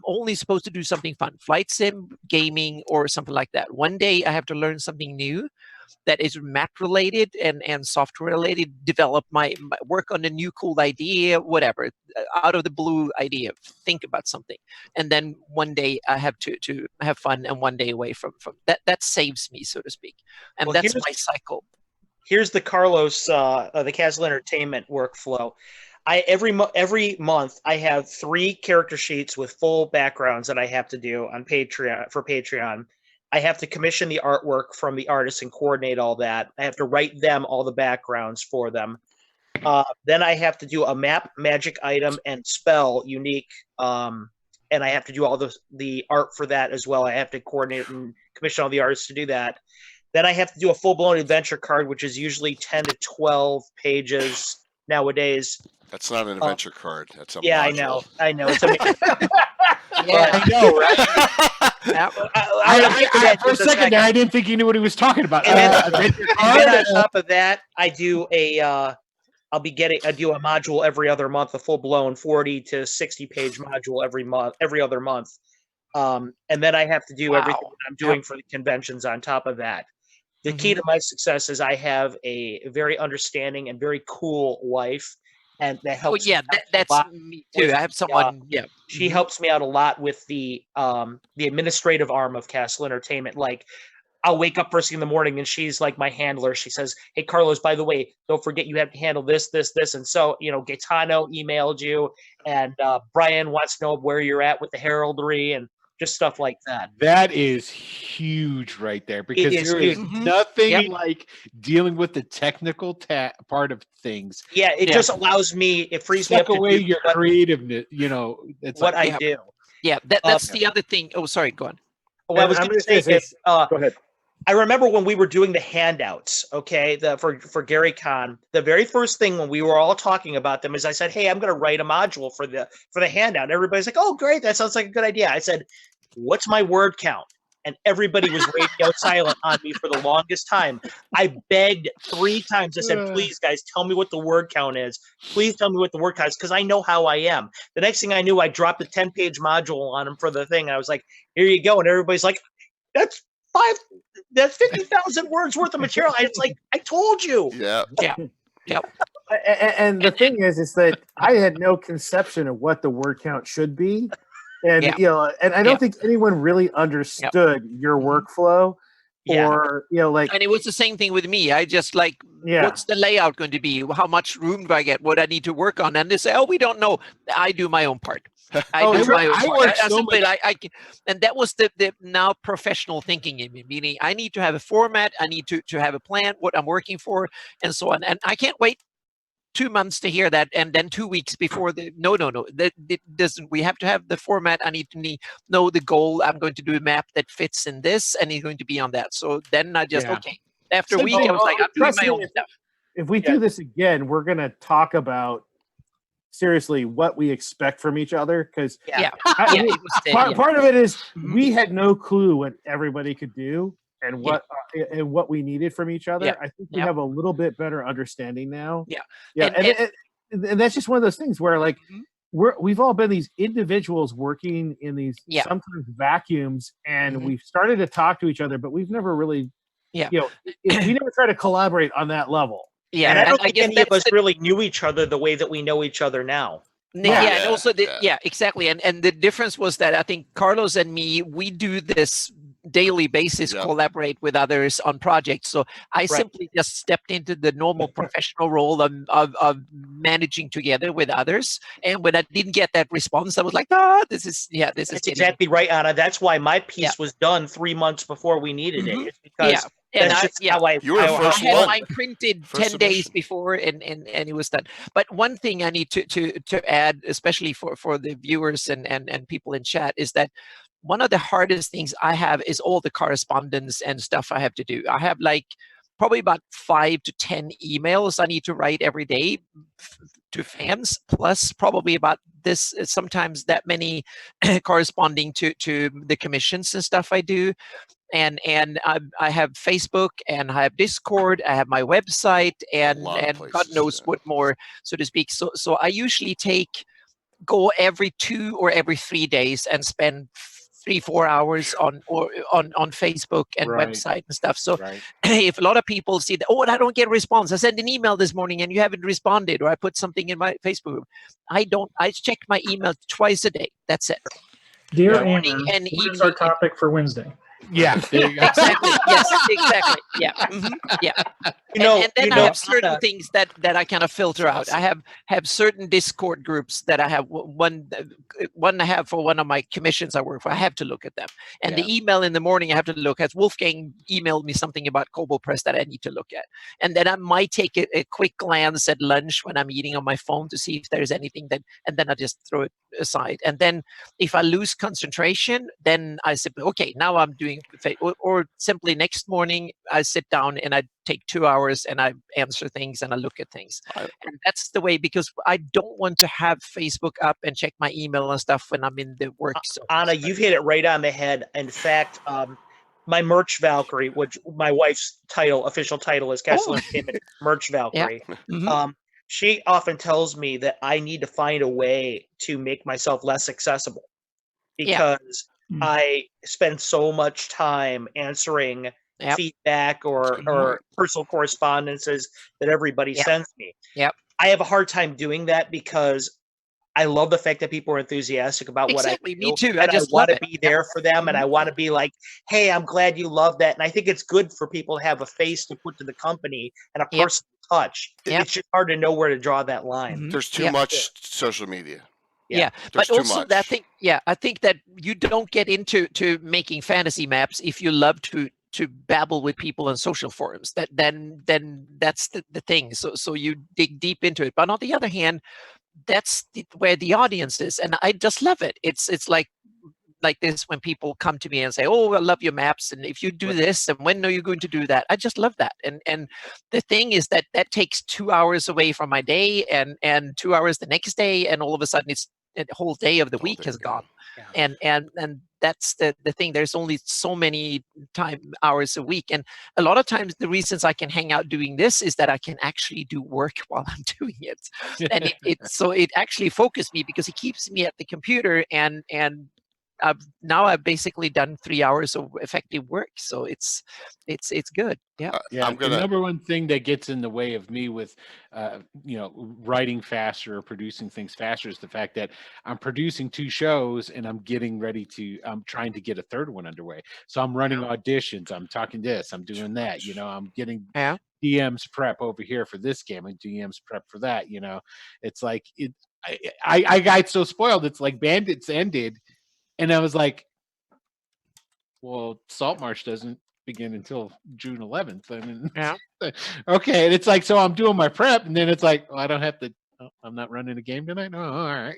only supposed to do something fun, flight sim, gaming, or something like that. 1 day I have to learn something new that is map related and software related, develop my work on a new cool idea, whatever, out of the blue idea, think about something. And then 1 day I have to have fun, and 1 day away from that. That saves me, so to speak. And Well, that's my cycle. Here's the Carlos, the Castle Entertainment workflow. Every month I have 3 character sheets with full backgrounds that I have to do on Patreon. I have to commission the artwork from the artists and coordinate all that. I have to write them all the backgrounds for them. Then I have to do a map, magic item, and spell unique, and I have to do all the art for that as well. I have to coordinate and commission all the artists to do that. Then I have to do a full-blown adventure card, which is usually 10 to 12 pages nowadays. That's not an adventure card. That's a Yeah, module. I know. It's amazing. Yeah, I know, right? I For a second there, I didn't think you knew what he was talking about. And then on top of that, I do I do a module every other month, a full-blown 40 to 60-page module every other month. And then I have to do everything that I'm doing for the conventions on top of that. The key to my success is I have a very understanding and very cool wife, and that helps. Oh yeah, that's me too. I have someone. She helps me out a lot with the administrative arm of Castle Entertainment. Like, I'll wake up first thing in the morning, and she's like my handler. She says, "Hey, Carlos, by the way, don't forget you have to handle this, this, this." And so, Gaetano emailed you, and Brian wants to know where you're at with the heraldry and just stuff like that. That is huge right there, because there is nothing like dealing with the technical part of things. Yeah, it just allows me, it frees me up to away do your creativeness, it's what like, I do. Yeah, that's the other thing. Oh, sorry, go on. What I was going to say is, go ahead. I remember when we were doing the handouts, okay, for Gary Con, the very first thing when we were all talking about them is I said, "Hey, I'm going to write a module for the handout." Everybody's like, "Oh, great, that sounds like a good idea." I said, "What's my word count?" And everybody was radio silent on me for the longest time. I begged 3 times. I said, "Please, guys, tell me what the word count is. Please tell me what the word count is, because I know how I am." The next thing I knew, I dropped a 10-page module on them for the thing. I was like, "Here you go," and everybody's like, "That's 50,000 words worth of material." It's like, I told you. Yeah. And the thing is that I had no conception of what the word count should be. And and I don't think anyone really understood your workflow, or And it was the same thing with me. I just what's the layout going to be? How much room do I get? What I need to work on? And they say, "Oh, we don't know." I do my own part. And that was the now professional thinking in me, meaning I need to have a format. I need to have a plan, what I'm working for, and so on. And I can't wait 2 months to hear that, and then 2 weeks before no. That it doesn't. We have to have the format. I need to know the goal. I'm going to do a map that fits in this, and it's going to be on that. So then I just after a week, I was like, I'm doing my own stuff. If we do this again, we're going to talk about seriously what we expect from each other, because part of it is we had no clue what everybody could do and what we needed from each other. I think we have a little bit better understanding now. And that's just one of those things where we've all been these individuals working in these sometimes vacuums, and we've started to talk to each other, but we've never really we never try to collaborate on that level. And I don't think any of us really knew each other the way that we know each other now. And also exactly. And the difference was that I think Carlos and me, we do this daily basis Yeah. collaborate with others on projects. So I simply just stepped into the normal professional role of managing together with others. And when I didn't get that response, I was like, this is That's exactly right, Anna. That's why my piece was done 3 months before we needed it. It's because and that's just how I. You were the first I had one. mine printed First 10 days submission. before, and it was done. But one thing I need to add, especially for the viewers and people in chat, is that one of the hardest things I have is all the correspondence and stuff I have to do. I have like probably about 5 to 10 emails I need to write every day to fans, plus probably about this sometimes that many corresponding to the commissions and stuff I do. And I have Facebook, and I have Discord, I have my website, and God knows what more, so to speak. So I usually go every 2 or every 3 days and spend 3-4 hours on Facebook and website and stuff. So if a lot of people see that, and I don't get a response, I sent an email this morning and you haven't responded, or I put something in my Facebook group, I check my email twice a day. That's it. Dear Morning Amber, and what is evening. our topic for Wednesday? Yeah, there you go. Exactly. Yes, exactly. Yeah. Yeah. And then I have certain things that I kind of filter out. I have certain Discord groups that I have. One I have for one of my commissions I work for. I have to look at them. And the email in the morning I have to look at. Wolfgang emailed me something about Kobo Press that I need to look at. And then I might take a quick glance at lunch when I'm eating on my phone to see if there's anything and then I just throw it aside. And then if I lose concentration, then I say, okay, now I'm doing, or simply next morning I sit down and I take 2 hours and I answer things and I look at things. And that's the way, because I don't want to have Facebook up and check my email and stuff when I'm in the work. So Anna, you've hit it right on the head. In fact, my Merch Valkyrie, which my wife's official title is Kessler Payment Merch Valkyrie. She often tells me that I need to find a way to make myself less accessible, because I spend so much time answering feedback or personal correspondences that everybody sends me. I have a hard time doing that because I love the fact that people are enthusiastic about what I do. Me too. And I just want to love it. be there for them, and I want to be like, hey, I'm glad you love that. And I think it's good for people to have a face to put to the company and a personal touch. It's just hard to know where to draw that line. There's too much social media. But also that thing, I think that you don't get into making fantasy maps if you love to babble with people on social forums. Then that's the thing. So you dig deep into it. But on the other hand, that's where the audience is, and I just love it. It's like this when people come to me and say, "Oh, I love your maps, and if you do this, and when are you going to do that?" I just love that. And the thing is that takes 2 hours away from my day, and 2 hours the next day, and all of a sudden it's the whole day of the week has gone. And that's the thing. There's only so many hours a week, and a lot of times the reasons I can hang out doing this is that I can actually do work while I'm doing it, and it actually focused me because it keeps me at the computer, and I've basically done 3 hours of effective work, so it's good. The number one thing that gets in the way of me with writing faster or producing things faster is the fact that I'm producing 2 shows and I'm trying to get a third one underway. So I'm running auditions, I'm talking this, I'm doing that, I'm getting DMs prep over here for this game and DMs prep for that. It's like I got so spoiled. It's like Bandits ended and I was like, well, Salt March doesn't begin until June 11th. I mean, okay. And it's like, so I'm doing my prep, and then it's like, well, I don't have to. I'm not running a game tonight. No, all right.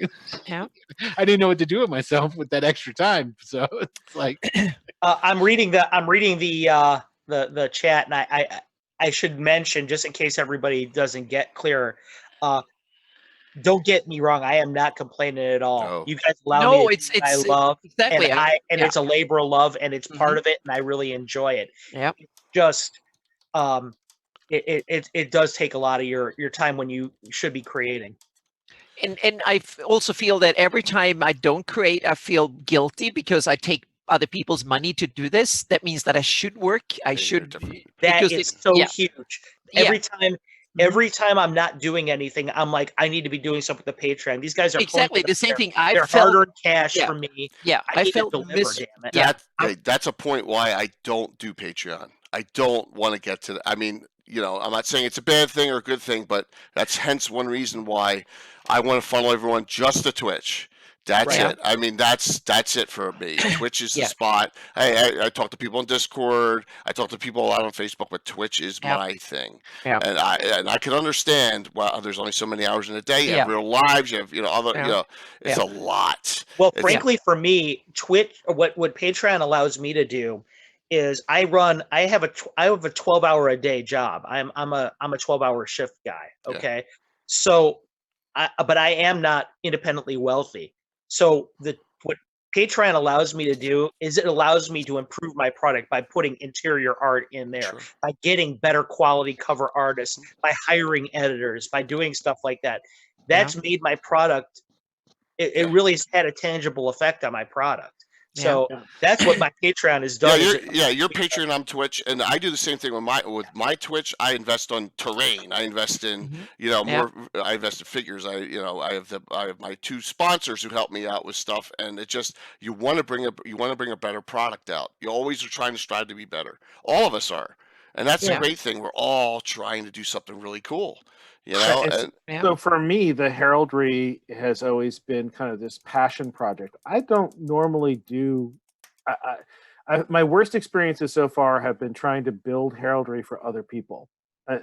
I didn't know what to do with myself with that extra time. So it's like, I'm reading the chat, and I should mention, just in case everybody doesn't get clear. Don't get me wrong. I am not complaining at all. No. You guys allow me to do what I love, exactly. and it's a labor of love, and it's part of it, and I really enjoy it. It's just, it does take a lot of your time when you should be creating. And I also feel that every time I don't create, I feel guilty because I take other people's money to do this. That means that I should work. I should. That is so huge. Every time. Every time I'm not doing anything, I'm like, I need to be doing something with the Patreon. These guys are Exactly the same thing. I They're felt. hard-earned cash Yeah. for me. Yeah, I I need to felt deliver, damn it. Yeah. That's a point why I don't do Patreon. I don't want to get to. I mean, I'm not saying it's a bad thing or a good thing, but that's hence one reason why I want to funnel everyone just to Twitch. That's Right. it. I mean, that's it for me. Twitch is the Yeah. spot. I talk to people on Discord. I talk to people a lot on Facebook, but Twitch is Yeah. my thing. Yeah. And I can understand. Well, there's only so many hours in a day. You have Yeah. real lives. You have other. Yeah. It's Yeah. a lot. Well, frankly, for me, Twitch, what Patreon allows me to do is I have a 12-hour a day job. I'm a 12-hour shift guy. Okay. So, but I am not independently wealthy. So what Patreon allows me to do is it allows me to improve my product by putting interior art in there, Sure. by getting better quality cover artists, by hiring editors, by doing stuff like that. That's made my product. It really has had a tangible effect on my product. So that's what my Patreon has done. You're Patreon, I'm Twitch, and I do the same thing with my Twitch. I invest on terrain. I invest in more. I invest in figures. I have my 2 sponsors who help me out with stuff, and it just you want to bring a better product out. You always are trying to strive to be better. All of us are, and that's the great thing. We're all trying to do something really cool. So for me, the heraldry has always been kind of this passion project. I don't normally do. My worst experiences so far have been trying to build heraldry for other people.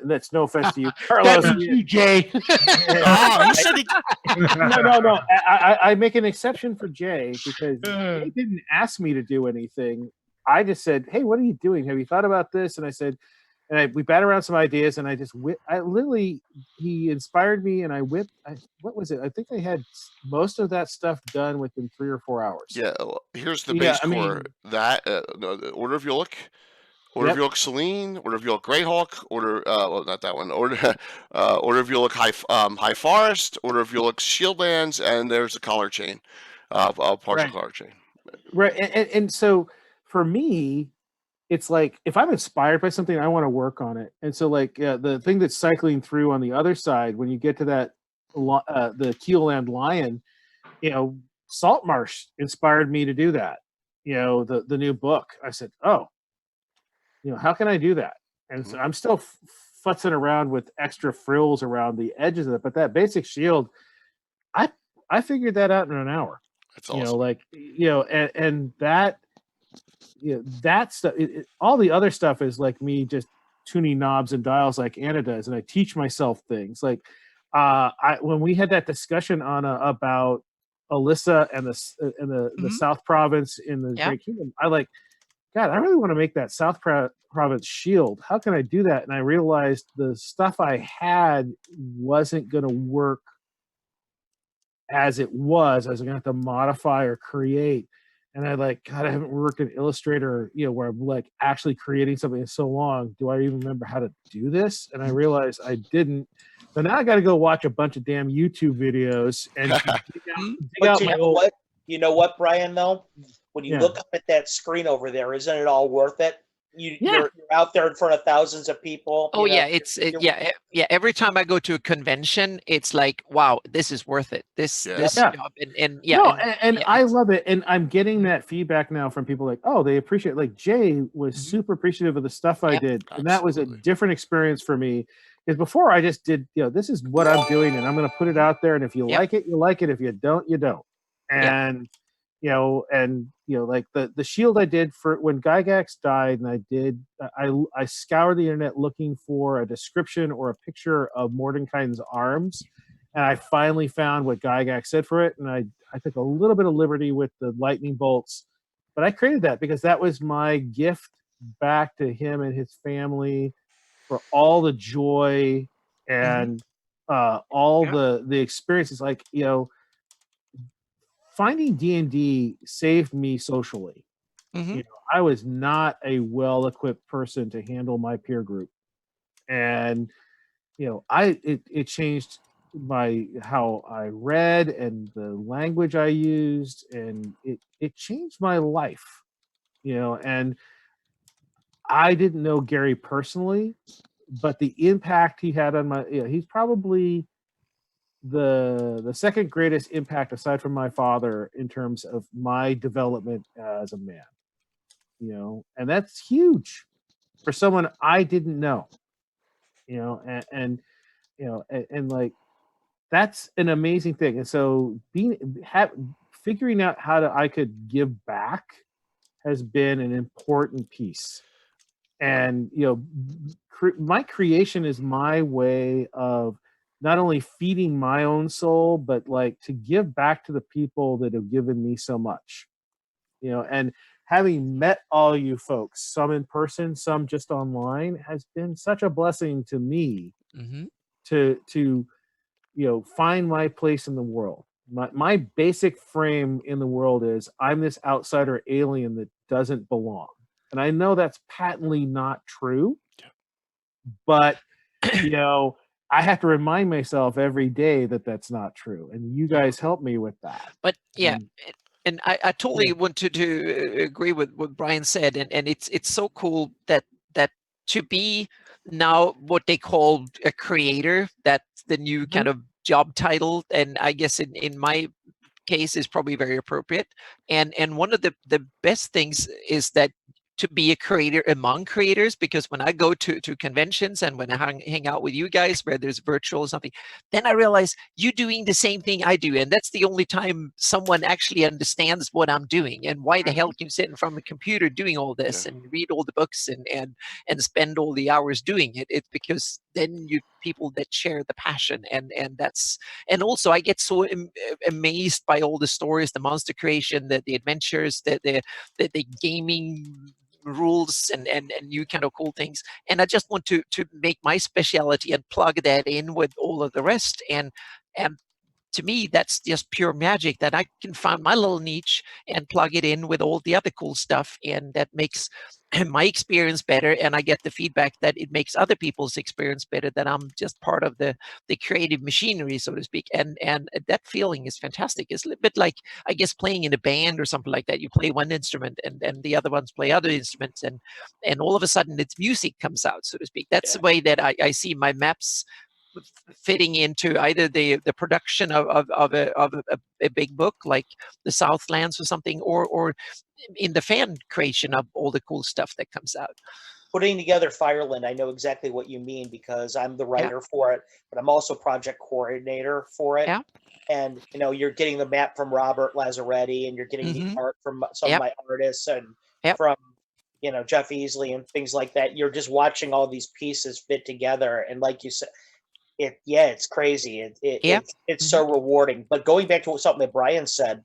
That's no offense to you, Carlos. That's you, Jay. He said No. I make an exception for Jay because he didn't ask me to do anything. I just said, "Hey, what are you doing? Have you thought about this?" And I said. And we batted around some ideas, and he inspired me, and what was it? I think I had most of that stuff done within 3 or 4 hours. Yeah, here's the base core. The Order of Yuluk, Order of Yuluk Celine, Order of Yuluk Greyhawk, not that one. Order of Yuluk High Forest, Order of Yuluk Shieldlands, and there's a collar chain, partial collar chain. Right, and so for me. It's like if I'm inspired by something, I want to work on it. And so, like the thing that's cycling through on the other side, when you get to that, the Keelland Lion, Saltmarsh inspired me to do that. The new book. I said, oh, how can I do that? And so I'm still futzing around with extra frills around the edges of it, but that basic shield, I figured that out in an hour. That's awesome. And that. That stuff. All the other stuff is like me just tuning knobs and dials like Anna does, and I teach myself things. Like when we had that discussion on about Alyssa and the South Province in the Great Kingdom, I really want to make that South Province shield. How can I do that? And I realized the stuff I had wasn't going to work as it was. I was going to have to modify or create. And I God, I haven't worked in Illustrator, where I'm actually creating something in so long. Do I even remember how to do this? And I realized I didn't. So now I got to go watch a bunch of damn YouTube videos and dig out my old. You know what, Brian? Though, when you look up at that screen over there, isn't it all worth it? You're out there in front of thousands of people. Oh every time I go to a convention, it's like, wow, this is worth it. This job, I love it, and I'm getting that feedback now from people like, oh, they appreciate it. Like Jay was super appreciative of the stuff I did, and that was a different experience for me. Because before I just did, this is what I'm doing, and I'm going to put it out there, and if you like it, you like it. If you don't, you don't. And like the shield I did for when Gygax died, and I scoured the internet looking for a description or a picture of Mordenkainen's arms, and I finally found what Gygax said for it, and I took a little bit of liberty with the lightning bolts, but I created that because that was my gift back to him and his family for all the joy and all the experiences. Like, finding D&D saved me socially. I was not a well-equipped person to handle my peer group, and it changed how I read and the language I used, and it changed my life. And I didn't know Gary personally, but the impact he had on my, he's probably the second greatest impact aside from my father in terms of my development as a man. And that's huge for someone I didn't know. And like that's an amazing thing. And so figuring out how I could give back has been an important piece. And my creation is my way of not only feeding my own soul, but like to give back to the people that have given me so much. And having met all you folks, some in person, some just online, has been such a blessing to me to find my place in the world. My basic frame in the world is I'm this outsider alien that doesn't belong. And I know that's patently not true, but I have to remind myself every day that that's not true. And you guys help me with that. But and I totally want to agree with what Brian said. And it's so cool that to be now what they call a creator, that's the new kind of job title. And I guess in my case is probably very appropriate. And one of the best things is that to be a creator among creators, because when I go to conventions and when I hang out with you guys, where there's virtual or something, then I realize you're doing the same thing I do. And that's the only time someone actually understands what I'm doing. And why the hell can you sit in front of a computer doing all this and read all the books and spend all the hours doing it? It's because then you people that share the passion. And also I get so amazed by all the stories, the monster creation, the adventures, the gaming rules and new kind of cool things. And I just want to make my specialty and plug that in with all of the rest. And to me, that's just pure magic, that I can find my little niche and plug it in with all the other cool stuff. And that makes my experience better. And I get the feedback that it makes other people's experience better, that I'm just part of the creative machinery, so to speak. And that feeling is fantastic. It's a little bit like, I guess, playing in a band or something like that. You play one instrument and the other ones play other instruments. And all of a sudden its music comes out, so to speak. That's the way that I see my maps fitting into either the production of a big book like the Southlands or something, or in the fan creation of all the cool stuff that comes out. Putting together Fireland, I know exactly what you mean, because I'm the writer for it, but I'm also project coordinator for it. Yeah. And you're getting the map from Robert Lazzaretti, and you're getting the art from some of my artists, and from Jeff Easley and things like that. You're just watching all these pieces fit together, and like you said, it's crazy. It's so rewarding. But going back to something that Brian said,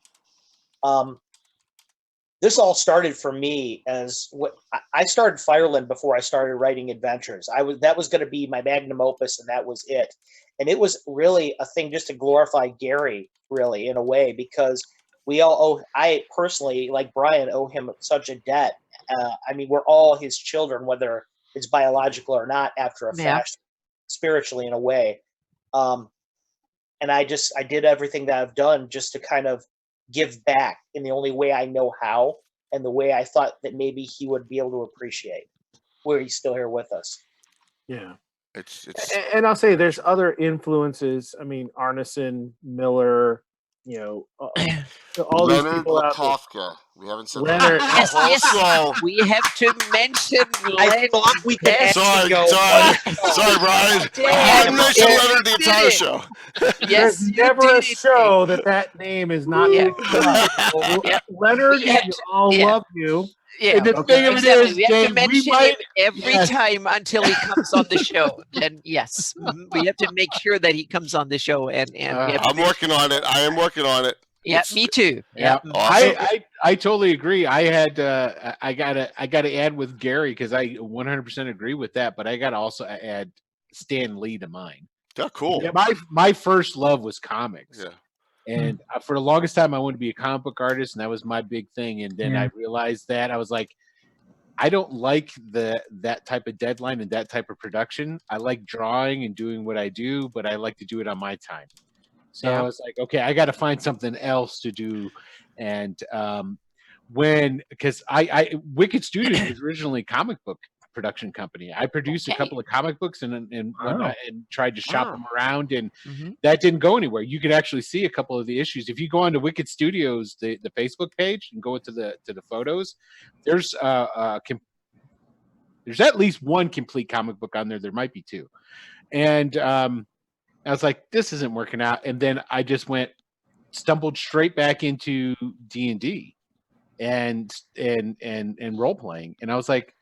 this all started for me as I started Fireland before I started writing adventures. That was going to be my magnum opus, and that was it. And it was really a thing just to glorify Gary, really, in a way, because I personally, like Brian, owe him such a debt. I mean, we're all his children, whether it's biological or not, after a fashion. Spiritually, in a way, and I did everything that I've done just to kind of give back in the only way I know how, and the way I thought that maybe he would be able to appreciate, where he's still here with us. Yeah, it's and I'll say there's other influences. I mean, Arneson, Miller, all these people out there. We haven't said Leonard. that. Yes. We have to mention I thought we could Sorry, Brian. Damn. I hadn't mentioned Leonard the entire show. Yes, There's never a show that name is not going to come up. Leonard, we all love you. Yeah, And the thing of it is, we have to Jay, mention we might- it every time until he comes on the show. And yes, we have to make sure that he comes on the show. And we have to I'm working on it. I am working on it. Yeah, me too. Yeah, Awesome. I totally agree. I gotta add with Gary, because I 100% agree with that. But I gotta also add Stan Lee to mine. Yeah, cool. Yeah, my first love was comics. Yeah. And for the longest time, I wanted to be a comic book artist, and that was my big thing. And then I realized that I was like, I don't like that type of deadline and that type of production. I like drawing and doing what I do, but I like to do it on my time. So I was like, okay, I got to find something else to do. And because I Wicked Studios was originally comic book production company. I produced a Okay. couple of comic books and whatnot, and tried to shop them around, and Mm-hmm. that didn't go anywhere. You could actually see a couple of the issues if you go onto Wicked Studios, the Facebook page, and go into the photos. There's there's at least one complete comic book on there. There might be two, and I was like, this isn't working out. And then I just stumbled straight back into D&D and role playing, and I was like,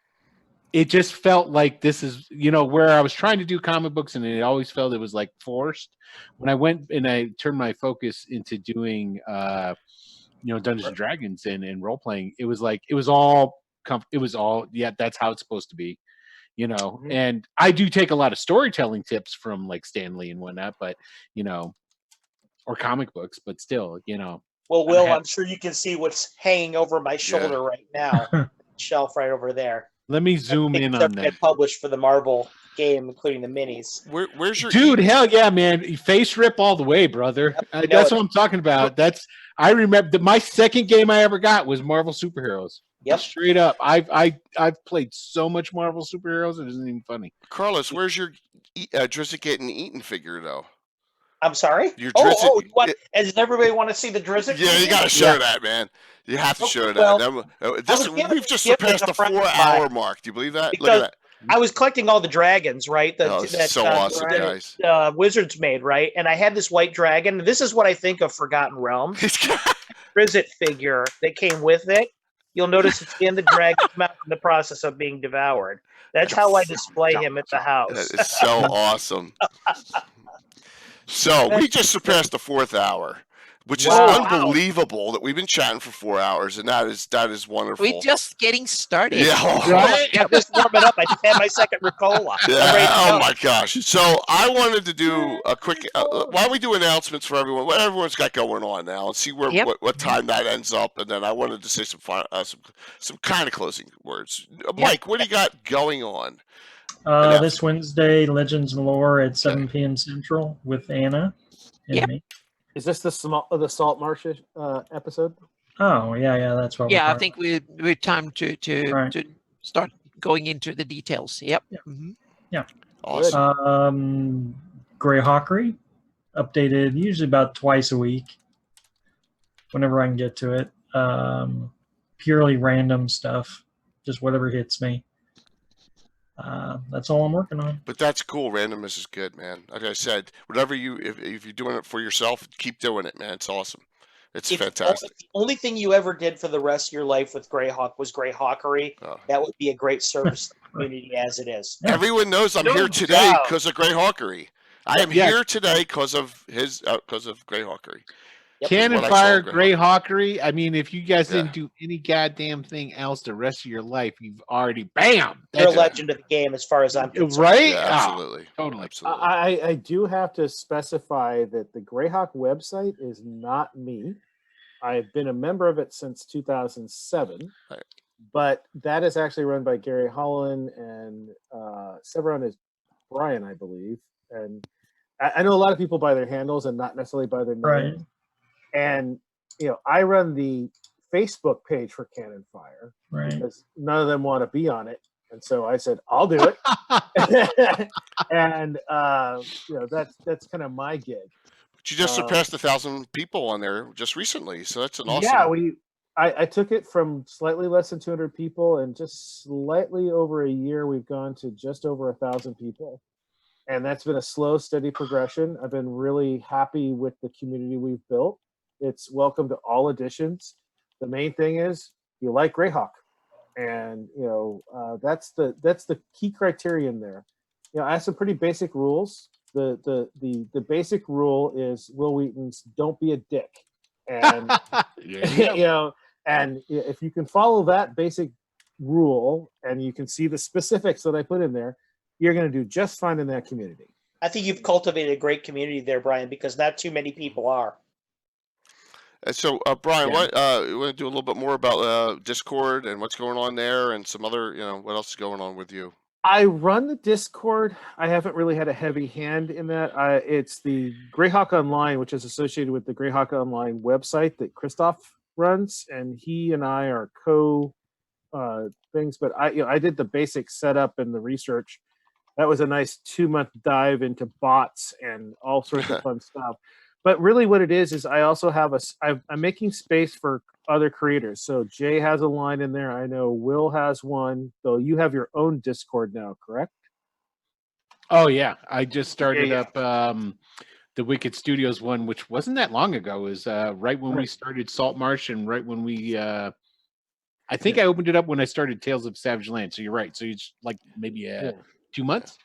it just felt like this is where I was trying to do comic books, and it always felt it was like forced. When I went and I turned my focus into doing Dungeons and Dragons and role playing, it was like it was all that's how it's supposed to be. Mm-hmm. And I do take a lot of storytelling tips from like Stan Lee and whatnot, but or comic books, but still, Well, Will, I'm sure you can see what's hanging over my shoulder right now. Shelf right over there. Let me zoom in on that. Published for the Marvel game, including the minis. Where's your dude? Hell yeah, man! Face rip all the way, brother. That's what I'm talking about. I remember my second game I ever got was Marvel Superheroes. Yep. Straight up. I've played so much Marvel Superheroes, it isn't even funny. Carlos, where's your Drizzt getting eaten figure though? I'm sorry? Your does everybody want to see the Drizzt? Yeah, you got to show that, man. You have to show that. We've just surpassed the 4-hour mark. Do you believe that? Look at that. I was collecting all the dragons, right? That's so awesome, guys. Wizards made, right? And I had this white dragon. This is what I think of Forgotten Realms. Drizzt figure that came with it. You'll notice it's in the dragon's mouth in the process of being devoured. That's how I display him at the house. It's so awesome. So we just surpassed the 4th hour, which is unbelievable that we've been chatting for 4 hours, and that is wonderful. We're just getting started. Yeah, right? Yeah, just warming up. I just had my second Ricola. Yeah. Oh my gosh! So I wanted to do a quick. Why don't we do announcements for everyone? What everyone's got going on now, and see what time that ends up, and then I wanted to say some kind of closing words. Mike, what do you got going on? This Wednesday, Legends and Lore at 7 p.m. Central with Anna and me. Is this the Salt Marsh episode? Oh yeah, that's what. Yeah, I think we're time to start going into the details. Yep. Yeah. Mm-hmm. Yeah. Awesome. Greyhawkery, updated usually about twice a week, whenever I can get to it. Purely random stuff, just whatever hits me. That's all I'm working on. But that's cool. Randomness is good, man. Like I said, whatever if you're doing it for yourself, keep doing it, man. It's awesome. It's fantastic. The only thing you ever did for the rest of your life with Greyhawk was Greyhawkery. That would be a great service to the community as it is. Yeah. Everyone knows I'm here today because of Greyhawkery. I am here today because of Greyhawkery. Yep. Cannon Fire, Greyhawkery. I mean, if you guys didn't do any goddamn thing else the rest of your life, you've already bam. You're a legend of the game as far as I'm concerned. Right? Yeah, absolutely. Totally. Absolutely. I do have to specify that the Greyhawk website is not me. I've been a member of it since 2007. Right. But that is actually run by Gary Holland, and Severon is Brian, I believe. And I know a lot of people by their handles and not necessarily by their name. Right. And I run the Facebook page for Cannon Fire because none of them want to be on it, and so I said I'll do it. And that's kind of my gig. But you just surpassed 1,000 people on there just recently, so that's an awesome. Yeah, I took it from slightly less than 200 people, and just slightly over a year, we've gone to just over 1,000 people. And that's been a slow, steady progression. I've been really happy with the community we've built. It's welcome to all additions. The main thing is you like Greyhawk, and that's the key criterion there. I have some pretty basic rules. The basic rule is Will Wheaton's "Don't be a dick," and and if you can follow that basic rule and you can see the specifics that I put in there, you're going to do just fine in that community. I think you've cultivated a great community there, Brian, because not too many people are. So, Brian, you want to do a little bit more about Discord and what's going on there, and some other, what else is going on with you? I run the Discord. I haven't really had a heavy hand in that. It's the Greyhawk Online, which is associated with the Greyhawk Online website that Christoph runs, and he and I are things, but I did the basic setup and the research. That was a nice 2-month dive into bots and all sorts of fun stuff. But really, what it is I also have I'm making space for other creators. So Jay has a line in there. I know Will has one. Though you have your own Discord now, correct? Oh yeah, I just started Yeah. up the Wicked Studios one, which wasn't that long ago. It was right when we started Salt Marsh, and right when we I think I opened it up when I started Tales of Savage Land. So you're right. So it's like maybe 2 months.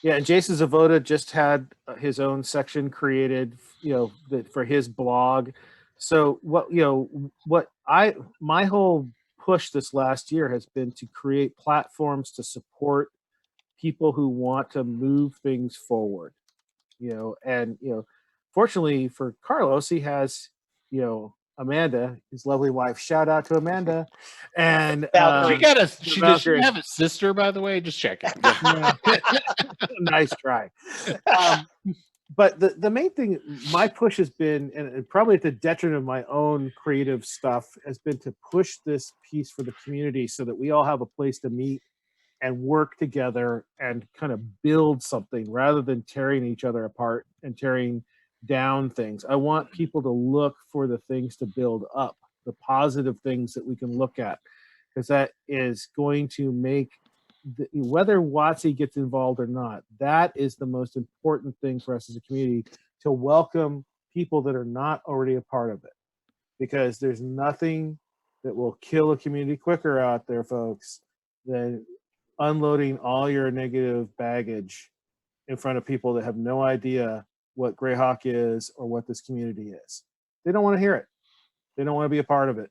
Yeah, and Jason Zavoda just had his own section created, for his blog. So my whole push this last year has been to create platforms to support people who want to move things forward. And fortunately for Carlos, he has, Amanda, his lovely wife. Shout out to Amanda. And she does she have a sister, by the way? Just checking. Nice try. But the main thing, my push has been, and probably at the detriment of my own creative stuff, has been to push this piece for the community so that we all have a place to meet and work together and kind of build something rather than tearing each other apart and tearing down things. I want people to look for the things to build up, the positive things that we can look at, because that is going to make whether WotC gets involved or not, that is the most important thing for us as a community, to welcome people that are not already a part of it, because there's nothing that will kill a community quicker out there, folks, than unloading all your negative baggage in front of people that have no idea what Greyhawk is or what this community is. They don't want to hear it. They don't want to be a part of it.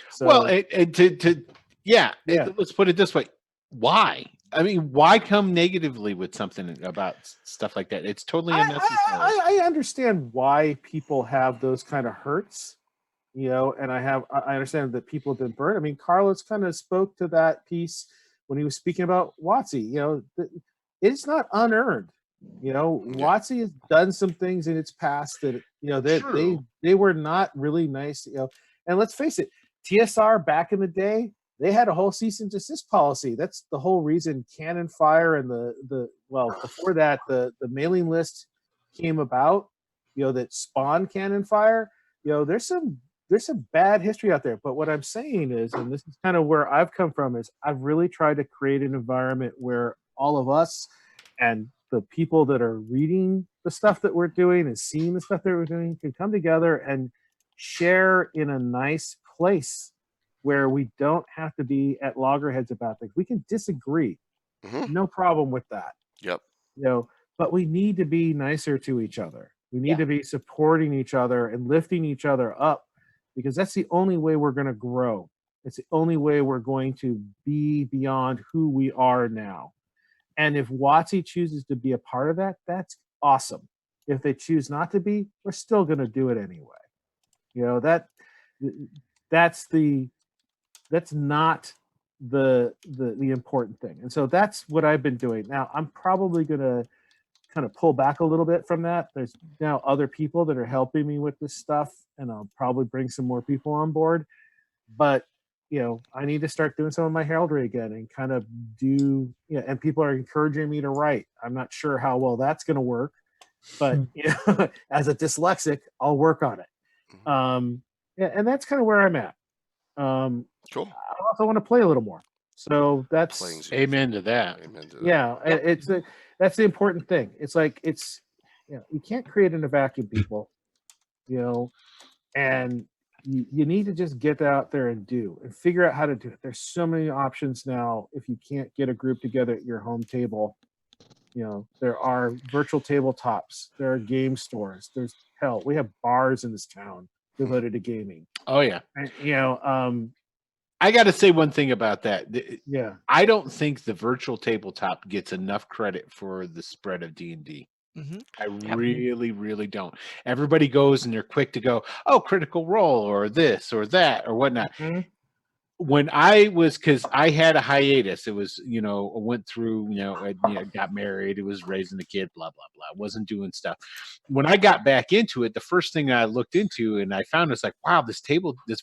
So, well, let's put it this way. Why? I mean, why come negatively with something about stuff like that? It's totally unnecessary. I understand why people have those kind of hurts, and I understand that people have been burned. I mean, Carlos kind of spoke to that piece when he was speaking about WotC. It's not unearned. WotC has done some things in its past that they were not really nice. And let's face it, TSR back in the day, they had a whole cease and desist policy. That's the whole reason Cannon Fire and before that the mailing list came about. That spawned Cannon Fire. There's some bad history out there. But what I'm saying is, and this is kind of where I've come from, is I've really tried to create an environment where all of us and the people that are reading the stuff that we're doing and seeing the stuff that we're doing can come together and share in a nice place where we don't have to be at loggerheads about things. We can disagree. No problem with that. Yep. But we need to be nicer to each other. We need to be supporting each other and lifting each other up, because that's the only way we're going to grow. It's the only way we're going to be beyond who we are now. And if WotC chooses to be a part of that, that's awesome. If they choose not to be, we're still going to do it anyway. That's not the important thing. And so that's what I've been doing. Now I'm probably going to kind of pull back a little bit from that. There's now other people that are helping me with this stuff, and I'll probably bring some more people on board. But I need to start doing some of my heraldry again and kind of do, and people are encouraging me to write. I'm not sure how well that's going to work, but as a dyslexic, I'll work on it. And that's kind of where I'm at. Cool. I also want to play a little more. So that's amen to that. Yeah. That's the important thing. It's like, you can't create in a vacuum, people, and you need to just get out there and figure out how to do it. There's so many options now. If you can't get a group together at your home table, there are virtual tabletops, there are game stores, we have bars in this town devoted to gaming. Oh yeah. And, I got to say one thing about that. Yeah. I don't think the virtual tabletop gets enough credit for the spread of D&D. I really, really don't. Everybody goes and they're quick to go, oh, Critical Role or this or that or whatnot. When because I had a hiatus, it was, I went through, I got married, it was raising a kid, blah, blah, blah. I wasn't doing stuff. When I got back into it, the first thing I looked into and I found was like, wow, this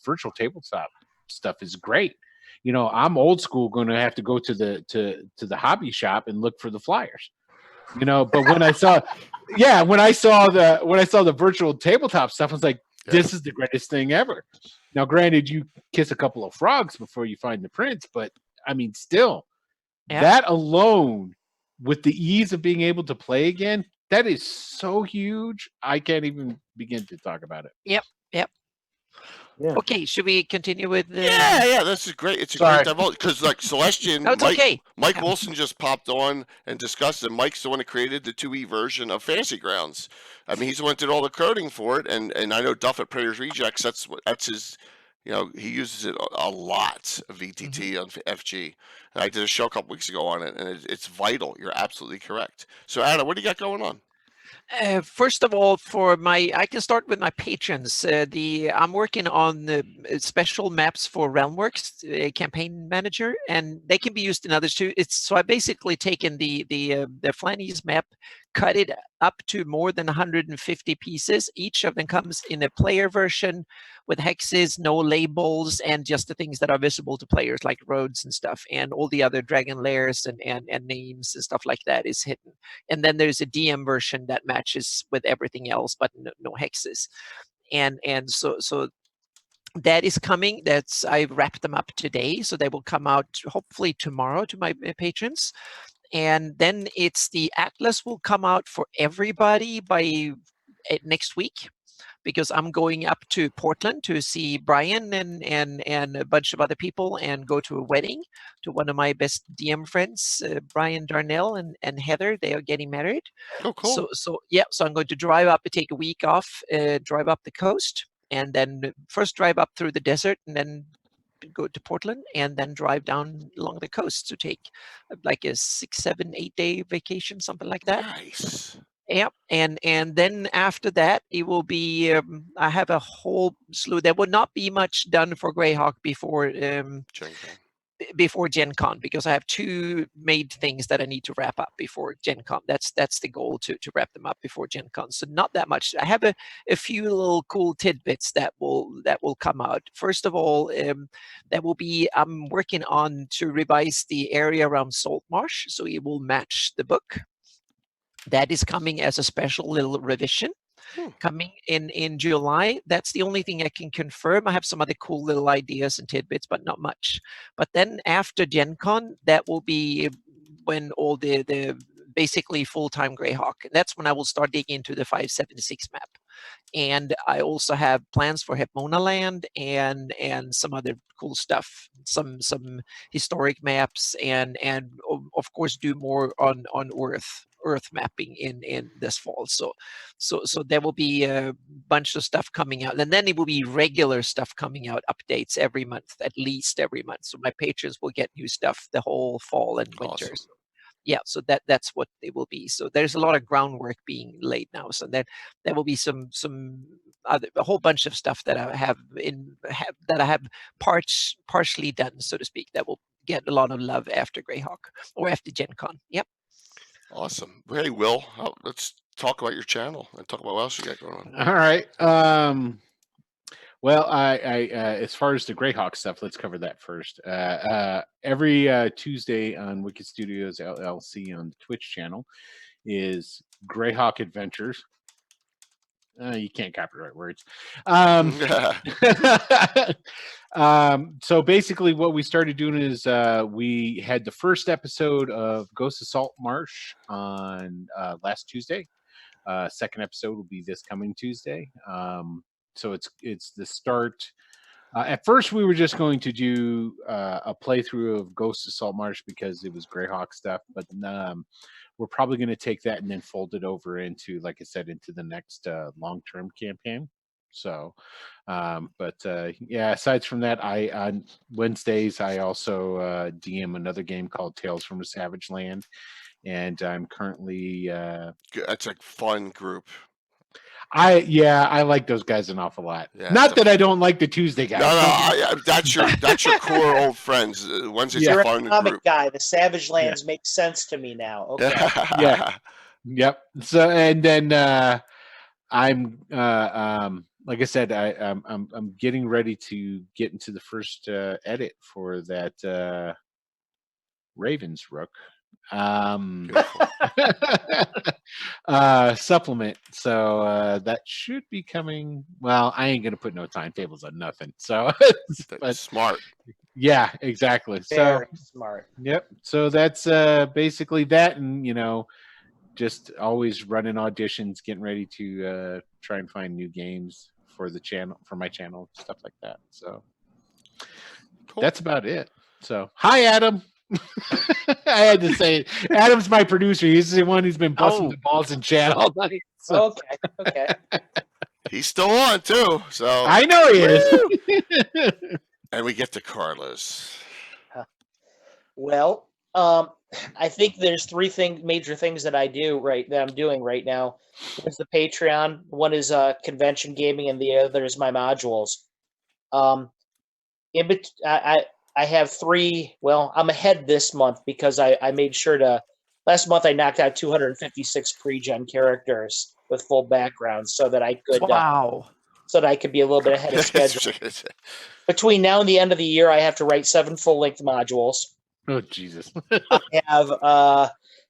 virtual tabletop stuff is great. I'm old school, going to have to go to the hobby shop and look for the flyers. But when I saw the virtual tabletop stuff, I was like, this is the greatest thing ever. Now, granted, you kiss a couple of frogs before you find the prince, but I mean, still, that alone, with the ease of being able to play again, that is so huge. I can't even begin to talk about it. Yep. Yeah. Okay, should we continue with? Yeah, this is great. It's a great divulge because like Celestian, No, it's okay. Mike Wilson just popped on and discussed it. Mike's the one who created the 2E version of Fantasy Grounds. I mean, he's the one that did all the coding for it, and I know Duff at Prater's Rejects. That's his. He uses it a lot of VTT on FG. And I did a show a couple weeks ago on it, and it's vital. You're absolutely correct. So, Anna, what do you got going on? First of all, I can start with my patrons. I'm working on the special maps for Realmworks Campaign Manager, and they can be used in others too. So I basically taken the Flannies map, cut it up to more than 150 pieces. Each of them comes in a player version with hexes, no labels, and just the things that are visible to players like roads and stuff, and all the other dragon lairs and names and stuff like that is hidden. And then there's a DM version that matches with everything else, but no hexes. And so that is coming. I wrapped them up today, so they will come out hopefully tomorrow to my patrons. And then it's the Atlas will come out for everybody by next week, because I'm going up to Portland to see Brian and a bunch of other people and go to a wedding to one of my best DM friends, Brian Darnell and Heather. They are getting married. Oh, cool. So I'm going to drive up and take a week off, drive up the coast, and then first drive up through the desert and then go to Portland and then drive down along the coast to take like a 6, 7, 8 day vacation, something like that. Nice. Yep, and then after that, it will be. I have a whole slew. There will not be much done for Greyhawk before Gen Con, because I have 2 made things that I need to wrap up before Gen Con. That's the goal, to wrap them up before Gen Con. So not that much. I have a few little cool tidbits that will come out. First of all, that will be. I'm working on to revise the area around Saltmarsh, so it will match the book. That is coming as a special little revision coming in July. That's the only thing I can confirm. I have some other cool little ideas and tidbits, but not much. But then after Gen Con, that will be when all the basically full-time Greyhawk. That's when I will start digging into the 576 map. And I also have plans for Hepmona Land and some other cool stuff, some historic maps, and of course do more on Earth mapping in this fall. So there will be a bunch of stuff coming out, and then it will be regular stuff coming out, updates every month, at least every month. So my patrons will get new stuff the whole fall and winter. Awesome. So, yeah, so that's what it will be. So there's a lot of groundwork being laid now. So then there will be some other, a whole bunch of stuff that I have partially done, so to speak, that will get a lot of love after Greyhawk or after Gen Con. Yep. Awesome. Hey, Will, let's talk about your channel and talk about what else you got going on. All right. Well, I as far as the Greyhawk stuff, let's cover that first. Every Tuesday on Wicked Studios LLC on the Twitch channel is Greyhawk Adventures. You can't copyright words. So basically what we started doing is we had the first episode of Ghost of Salt Marsh on last Tuesday. Second episode will be this coming Tuesday. So it's the start. At first, we were just going to do a playthrough of Ghost of Salt Marsh because it was Greyhawk stuff, but we're probably going to take that and then fold it over into, like I said, into the next long-term campaign. So, yeah, aside from that, on Wednesdays, I also DM another game called Tales from the Savage Land, and I'm currently... That's a fun group. I like those guys an awful lot. Yeah, Not that I don't like the Tuesday guys. No, that's your core old friends. Wednesday's a fun comic group. guy. The Savage Lands make sense to me now. Okay. Yeah. Yep. So and then I'm like I said, I'm getting ready to get into the first edit for that Ravens Rook Beautiful. supplement. So that should be coming. Well, I ain't gonna put no timetables on nothing. So, That's but smart. yeah, exactly. So Very smart. yep. So that's basically that, and just always running auditions, getting ready to try and find new games for the channel, for my channel, stuff like that. So Cool. that's about it. So hi, Adam. I had to say it. Adam's my producer. He's the one who's been busting the balls in chat all night. So Okay. He's still on too. So I know he is. and we get to Carlos. Well, I think there's three major things that I'm doing right now. One's the Patreon, one is convention gaming, and the other is my modules. I have three. Well, I'm ahead this month because I made sure to. Last month I knocked out 256 pre-gen characters with full backgrounds, so that I could be a little bit ahead of schedule. Between now and the end of the year, I have to write 7 full-length modules. Oh Jesus! I have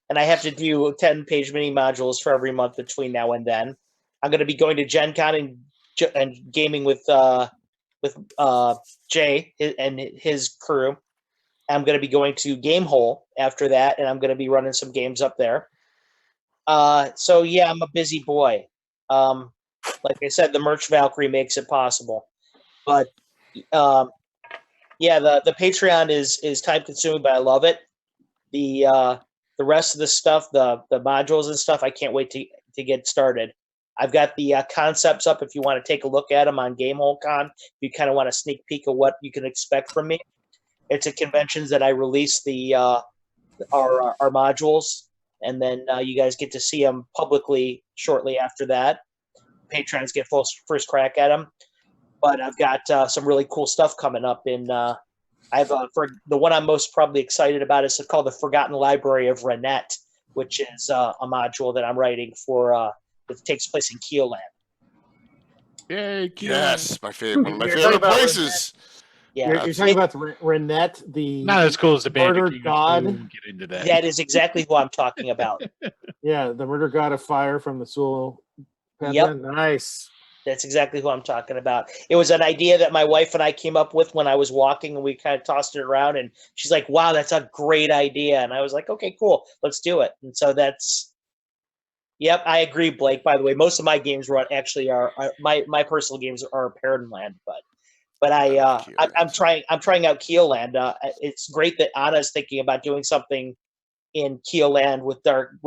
and I have to do 10-page mini modules for every month between now and then. I'm going to be going to Gen Con and gaming with Jay and his crew. I'm going to be going to Gamehole after that, and I'm going to be running some games up there. So yeah, I'm a busy boy. Like I said, the merch Valkyrie makes it possible. But yeah, the Patreon is time consuming, but I love it. The rest of the stuff, the modules and stuff, I can't wait to get started. I've got the concepts up if you want to take a look at them on Gamehole Con. If you kind of want a sneak peek of what you can expect from me. It's at conventions that I release our modules, and then you guys get to see them publicly shortly after that. Patrons get first crack at them. But I've got some really cool stuff coming up. I have for the one I'm most probably excited about is called the Forgotten Library of Renette, which is a module that I'm writing for that takes place in Keeland. Yay, Yes, one of my You're favorite talking about places. Yeah, You're talking about the Renette, the not as cool as the murder Bandit god. Get into that. that is exactly who I'm talking about. Yeah, the murder god of fire from the Sewell Yep. Pantheon. Nice. That's exactly who I'm talking about. It was an idea that my wife and I came up with when I was walking, and we kind of tossed it around, and she's like, wow, that's a great idea. And I was like, okay, cool, let's do it. And so yep, I agree, Blake. By the way, most of my games are my personal games are Paradland, but I'm trying out Keeland. It's great that Anna's thinking about doing something in Keeland with Dark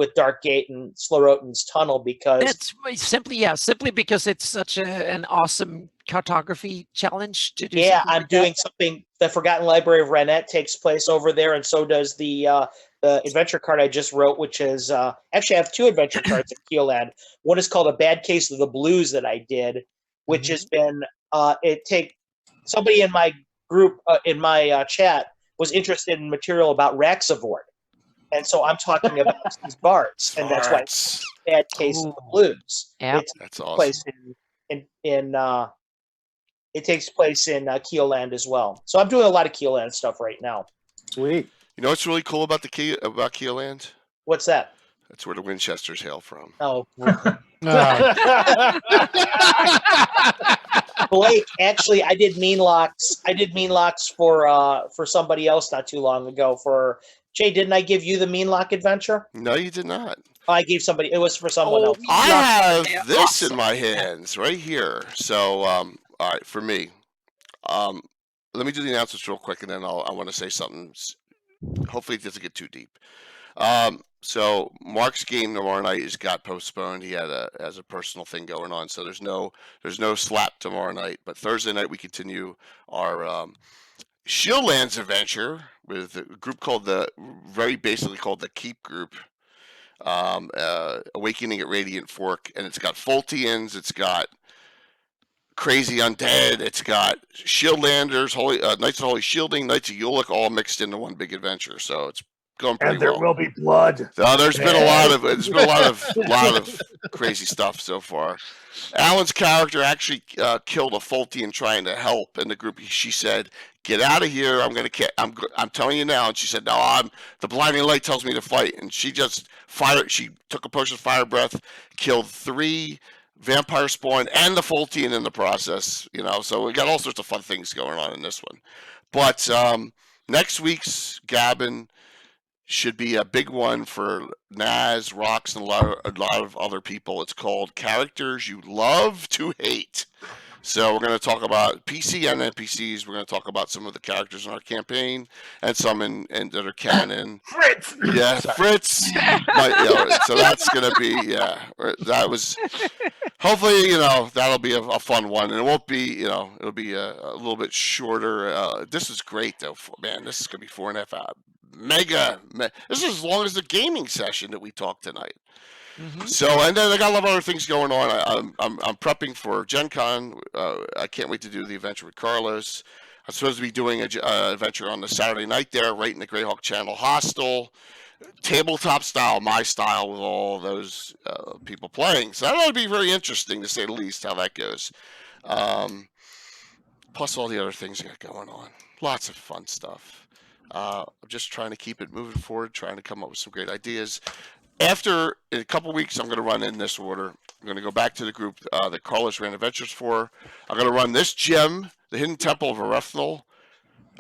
Gate and Slorotin's Tunnel, because That's simply because it's such an awesome cartography challenge to do. Yeah, something I'm like doing that. something. The Forgotten Library of Renette takes place over there, and so does the adventure card I just wrote, which is actually I have 2 adventure cards at Keeland. One is called A Bad Case of the Blues that I did, which has been somebody in my group in my chat was interested in material about Raxavort. And so I'm talking about these bards, and that's why it's a Bad Case of the Blues. Yep. That's awesome. It takes place in Keeland as well. So I'm doing a lot of Keeland stuff right now. Sweet. You know what's really cool about Keeland? What's that? That's where the Winchesters hail from. Oh, Oh. Blake, actually, I did mean locks. I did mean locks for somebody else not too long ago. For Jay, didn't I give you the mean lock adventure? No, you did not. Oh, I gave somebody. It was for someone else. I have Yeah, this awesome. in my hands right here. So, all right, for me, let me do the announcements real quick, and then I want to say something. Hopefully, it doesn't get too deep. So Mark's game tomorrow night got postponed. He has a personal thing going on, so there's no slap tomorrow night. But Thursday night we continue our Shieldlands adventure with a group basically called the Keep Group. Awakening at Radiant Fork, and it's got Fultians, it's got Crazy Undead, it's got Shieldlanders, Knights of Holy Shielding, Knights of Ulick, all mixed into one big adventure. So it's going pretty And there well. will be blood. There's been a lot of crazy stuff so far. Alan's character actually killed a Fultian trying to help in the group. She said, "Get out of here! I'm telling you now." And she said, "No, the blinding light tells me to fight." And she just fired. She took a potion of fire breath, killed 3 vampire spawn and the Fultian in the process. So we got all sorts of fun things going on in this one. But next week's Gabbin should be a big one for Naz, Rox, and a lot of other people. It's called Characters You Love to Hate. So we're going to talk about PC and NPCs. We're going to talk about some of the characters in our campaign and some that are canon. Fritz. Yeah, Fritz. So that's going to be that was. Hopefully, that'll be a fun one, and it won't be, it'll be a little bit shorter. This is great though, man. This is going to be 4.5 hours. Mega. This is as long as the gaming session that we talked tonight. Mhm. So, and then I got a lot of other things going on. I'm prepping for Gen Con. I can't wait to do the adventure with Carlos. I'm supposed to be doing an adventure on the Saturday night there, right in the Greyhawk channel hostel. Tabletop style, my style, with all those people playing. So that ought to be very interesting, to say the least, how that goes. Plus all the other things I got going on. Lots of fun stuff. I'm just trying to keep it moving forward, trying to come up with some great ideas. After in a couple weeks, I'm going to run in this order. I'm going to go back to the group that Carlos ran adventures for. I'm going to run this gem, the Hidden Temple of Erethnal,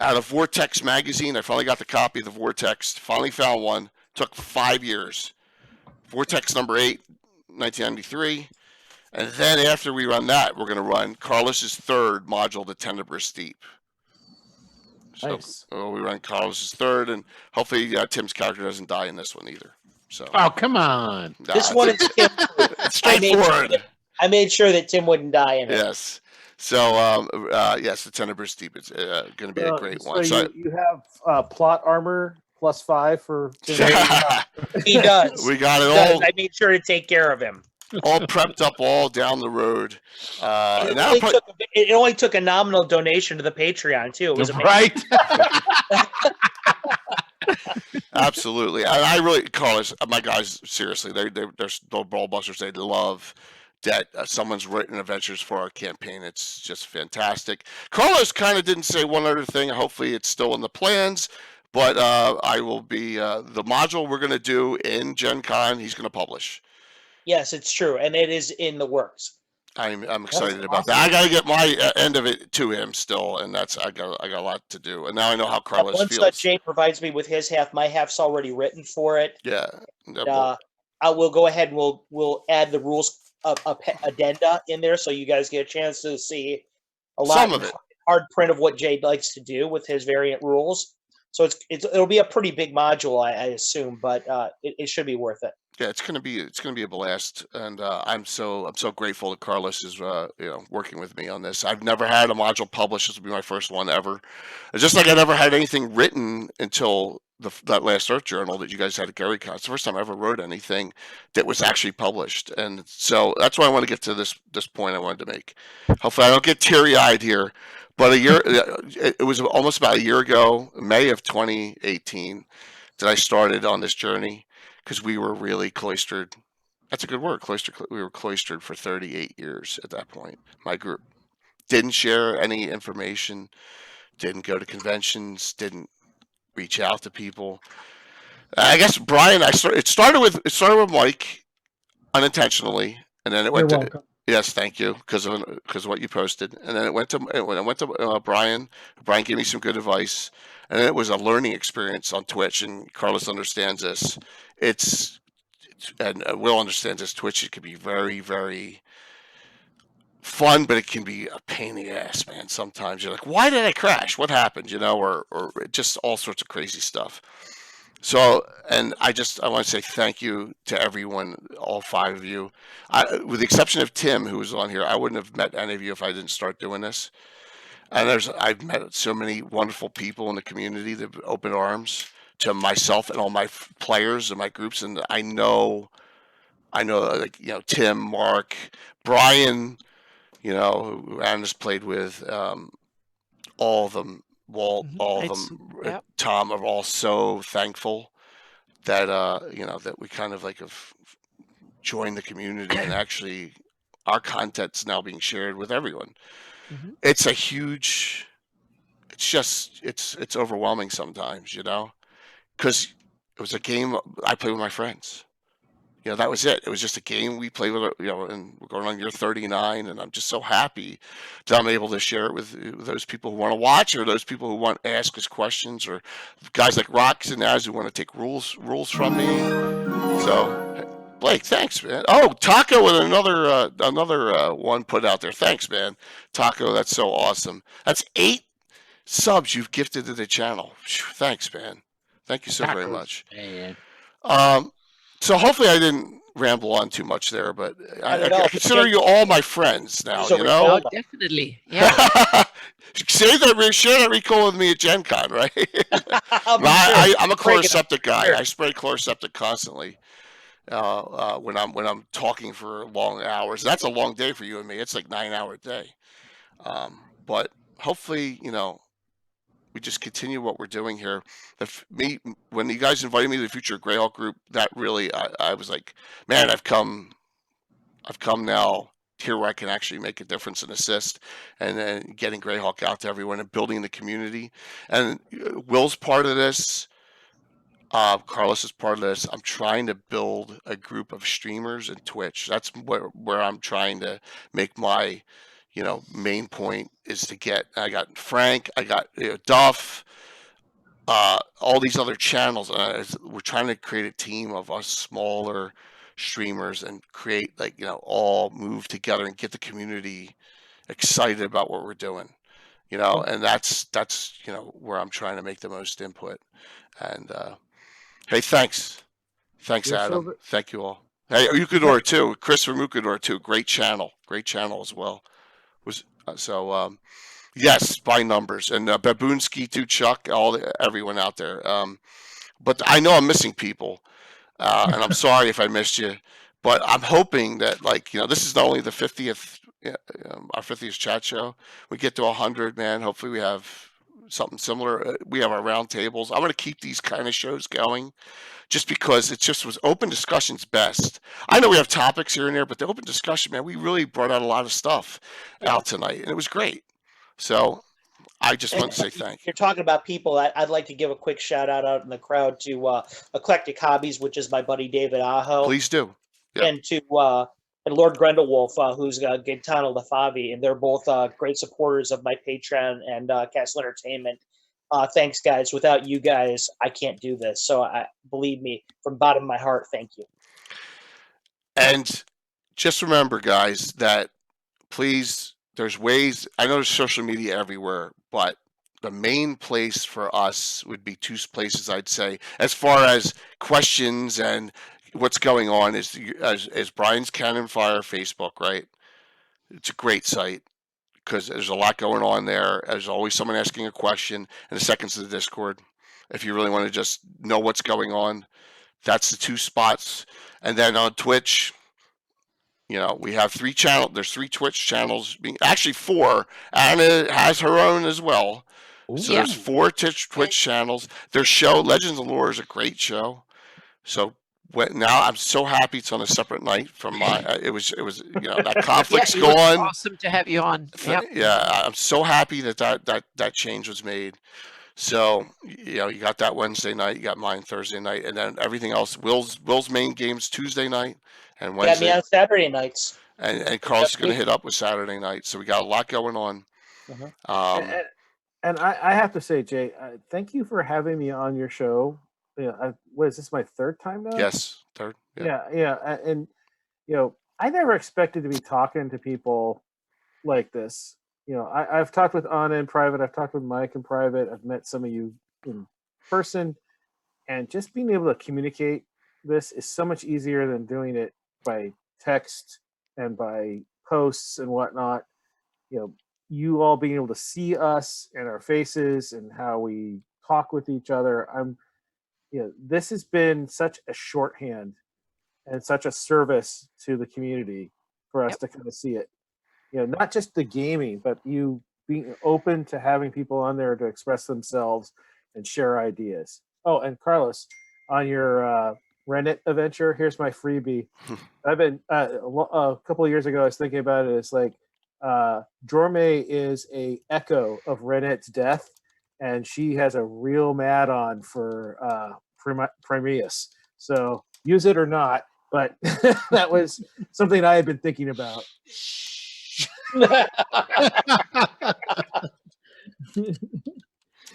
out of Vortex magazine. I finally got the copy of the Vortex. Finally found one. Took 5 years. Vortex number 8, 1993. And then after we run that, we're going to run Carlos's 3rd module, the Tenebrous Deep. So Nice. we run Carlos's 3rd, and hopefully Tim's character doesn't die in this one either. So Oh, come on. This one is Tim. it's straightforward. I made sure that Tim wouldn't die in it. Yes. So yes, the Tenebrous Deep is going to be a great one. So you have plot armor +5 for Tim. He does. we got it He does. all I made sure to take care of him. all prepped up, all down the road. It Now only took a nominal donation to the Patreon too. It was amazing. Right? absolutely, and I really, Carlos, my guys, seriously, they're ball busters. They love that someone's written adventures for our campaign. It's just fantastic. Carlos kind of didn't say one other thing. Hopefully, it's still in the plans. But I will be the module we're going to do in Gen Con. He's going to publish. Yes, it's true, and it is in the works. I'm excited about that. I got to get my end of it to him still, and I got a lot to do. And now I know how Carlos Once feels. Jay provides me with his half, my half's already written for it. Yeah. I will go ahead and we'll add the rules addenda in there, so you guys get a chance to see a lot Some of it. hard print of what Jay likes to do with his variant rules. So it'll be a pretty big module, I assume, but it should be worth it. Yeah, it's gonna be a blast, and I'm so grateful that Carlos is working with me on this. I've never had a module published. This will be my first one ever. It's just like I never had anything written until that last Earth Journal that you guys had at GaryCon. It's the first time I ever wrote anything that was actually published, and so that's why I want to get to this point I wanted to make. Hopefully, I don't get teary-eyed here. But it was almost about a year ago, May of 2018, that I started on this journey, because we were really cloistered. That's a good word, cloistered. We were cloistered for 38 years at that point. My group didn't share any information, didn't go to conventions, didn't reach out to people. I guess Brian, it started with Mike unintentionally, and then it went You're to. welcome. Yes, thank you, because of what you posted, and then it went to Brian. Brian gave me some good advice, and then it was a learning experience on Twitch. And Carlos understands this. And Will understands this. Twitch, it can be very, very fun, but it can be a pain in the ass, man. Sometimes you're like, "Why did I crash? What happened?" Or just all sorts of crazy stuff. So, and I want to say thank you to everyone, all 5 of you. With the exception of Tim, who was on here, I wouldn't have met any of you if I didn't start doing this. And I've met so many wonderful people in the community that have opened arms to myself and all my players and my groups. And I know, like, Tim, Mark, Brian, who Anna's played with, all of them. Walt, all of them, Yep. Tom, are all so thankful that that we kind of like have joined the community, and actually our content's now being shared with everyone. Mhm. It's a huge. It's just it's overwhelming sometimes, because it was a game I played with my friends. That was it. It was just a game we played with, and we're going on year 39, and I'm just so happy that I'm able to share it with those people who want to watch, or those people who want to ask us questions, or guys like Rox and Az who want to take rules from me. So, Blake, thanks, man. Oh, Taco with another one put out there. Thanks, man. Taco, that's so awesome. That's 8 subs you've gifted to the channel. Thanks, man. Thank you so very much. Man. So hopefully I didn't ramble on too much there, but I consider you all my friends now. Oh, definitely. Yeah. Share that recall with me at Gen Con, right? I'm a Chloraseptic guy. I spray Chloraseptic constantly when I'm talking for long hours. That's a long day for you and me. It's like 9-hour day. But hopefully, we just continue what we're doing here. When you guys invited me to the Future Greyhawk group, that really, I was like, man, I've come now here where I can actually make a difference and assist, and then getting Greyhawk out to everyone and building the community. And Will's part of this. Carlos is part of this. I'm trying to build a group of streamers and Twitch. That's where I'm trying to make my main point is to get. I got Frank, I got Duff, all these other channels. We're trying to create a team of us smaller streamers and create all move together and get the community excited about what we're doing. And that's where I'm trying to make the most input. And hey, thanks, Adam. Thank you all. Hey, Ukador too. Chris from Ukador too. Great channel as well. Yes, by numbers, and Baboonski too, Chuck, everyone out there. But I know I'm missing people, and I'm sorry if I missed you. But I'm hoping that this is not only the 50th, our 50th chat show. We get to 100, man. Hopefully we have something similar. We have our round tables. I'm going to keep these kind of shows going, just because it just was open discussion's best. I know we have topics here and there, but the open discussion, man, we really brought out a lot of stuff out tonight, and it was great. So I just want to say thank you. You're talking about people. I'd like to give a quick shout out in the crowd to Eclectic Hobbies, which is my buddy David Aho. Please do. Yeah. And to and Lord Grendelwolf, who's Gaetano Lafavi, and they're both great supporters of my Patreon and Castle Entertainment. Thanks, guys. Without you guys, I can't do this. So believe me, from the bottom of my heart, thank you. And just remember, guys, that please, there's ways. I know there's social media everywhere, but the main place for us would be 2 places, I'd say, as far as questions and what's going on is Brian's Cannon Fire Facebook, right? It's a great site because there's a lot going on there. There's always someone asking a question, and the second's the Discord. If you really want to just know what's going on, that's the 2 spots. And then on Twitch, we have 3 channels. There's 3 Twitch channels, actually 4. Anna has her own as well. Ooh, so there's 4 Twitch channels. Their show, Legends of Lore, is a great show. So now I'm so happy it's on a separate night from my. It was that conflict's gone. Awesome to have you on. Yep. Yeah, I'm so happy that change was made. So you got that Wednesday night, you got mine Thursday night, and then everything else. Will's main game's Tuesday night and Wednesday. Got me on Saturday nights. And Carl's is going to hit up with Saturday night. So we got a lot going on. And I have to say, Jay, thank you for having me on your show. What is this, my 3rd time now? Yes, 3rd. Yeah. And I never expected to be talking to people like this. I've talked with Anna in private. I've talked with Mike in private. I've met some of you in person, and just being able to communicate this is so much easier than doing it by text and by posts and whatnot. You all being able to see us and our faces and how we talk with each other. This has been such a shorthand and such a service to the community for us to kind of see it. Not just the gaming, but you being open to having people on there to express themselves and share ideas. Oh, and Carlos, on your Reddit adventure. Here's my freebie. I've been a couple of years ago. I was thinking about it. It's like Jorme is a echo of Reddit's death, and she has a real mad on for Primeus. So use it or not, but that was something I had been thinking about.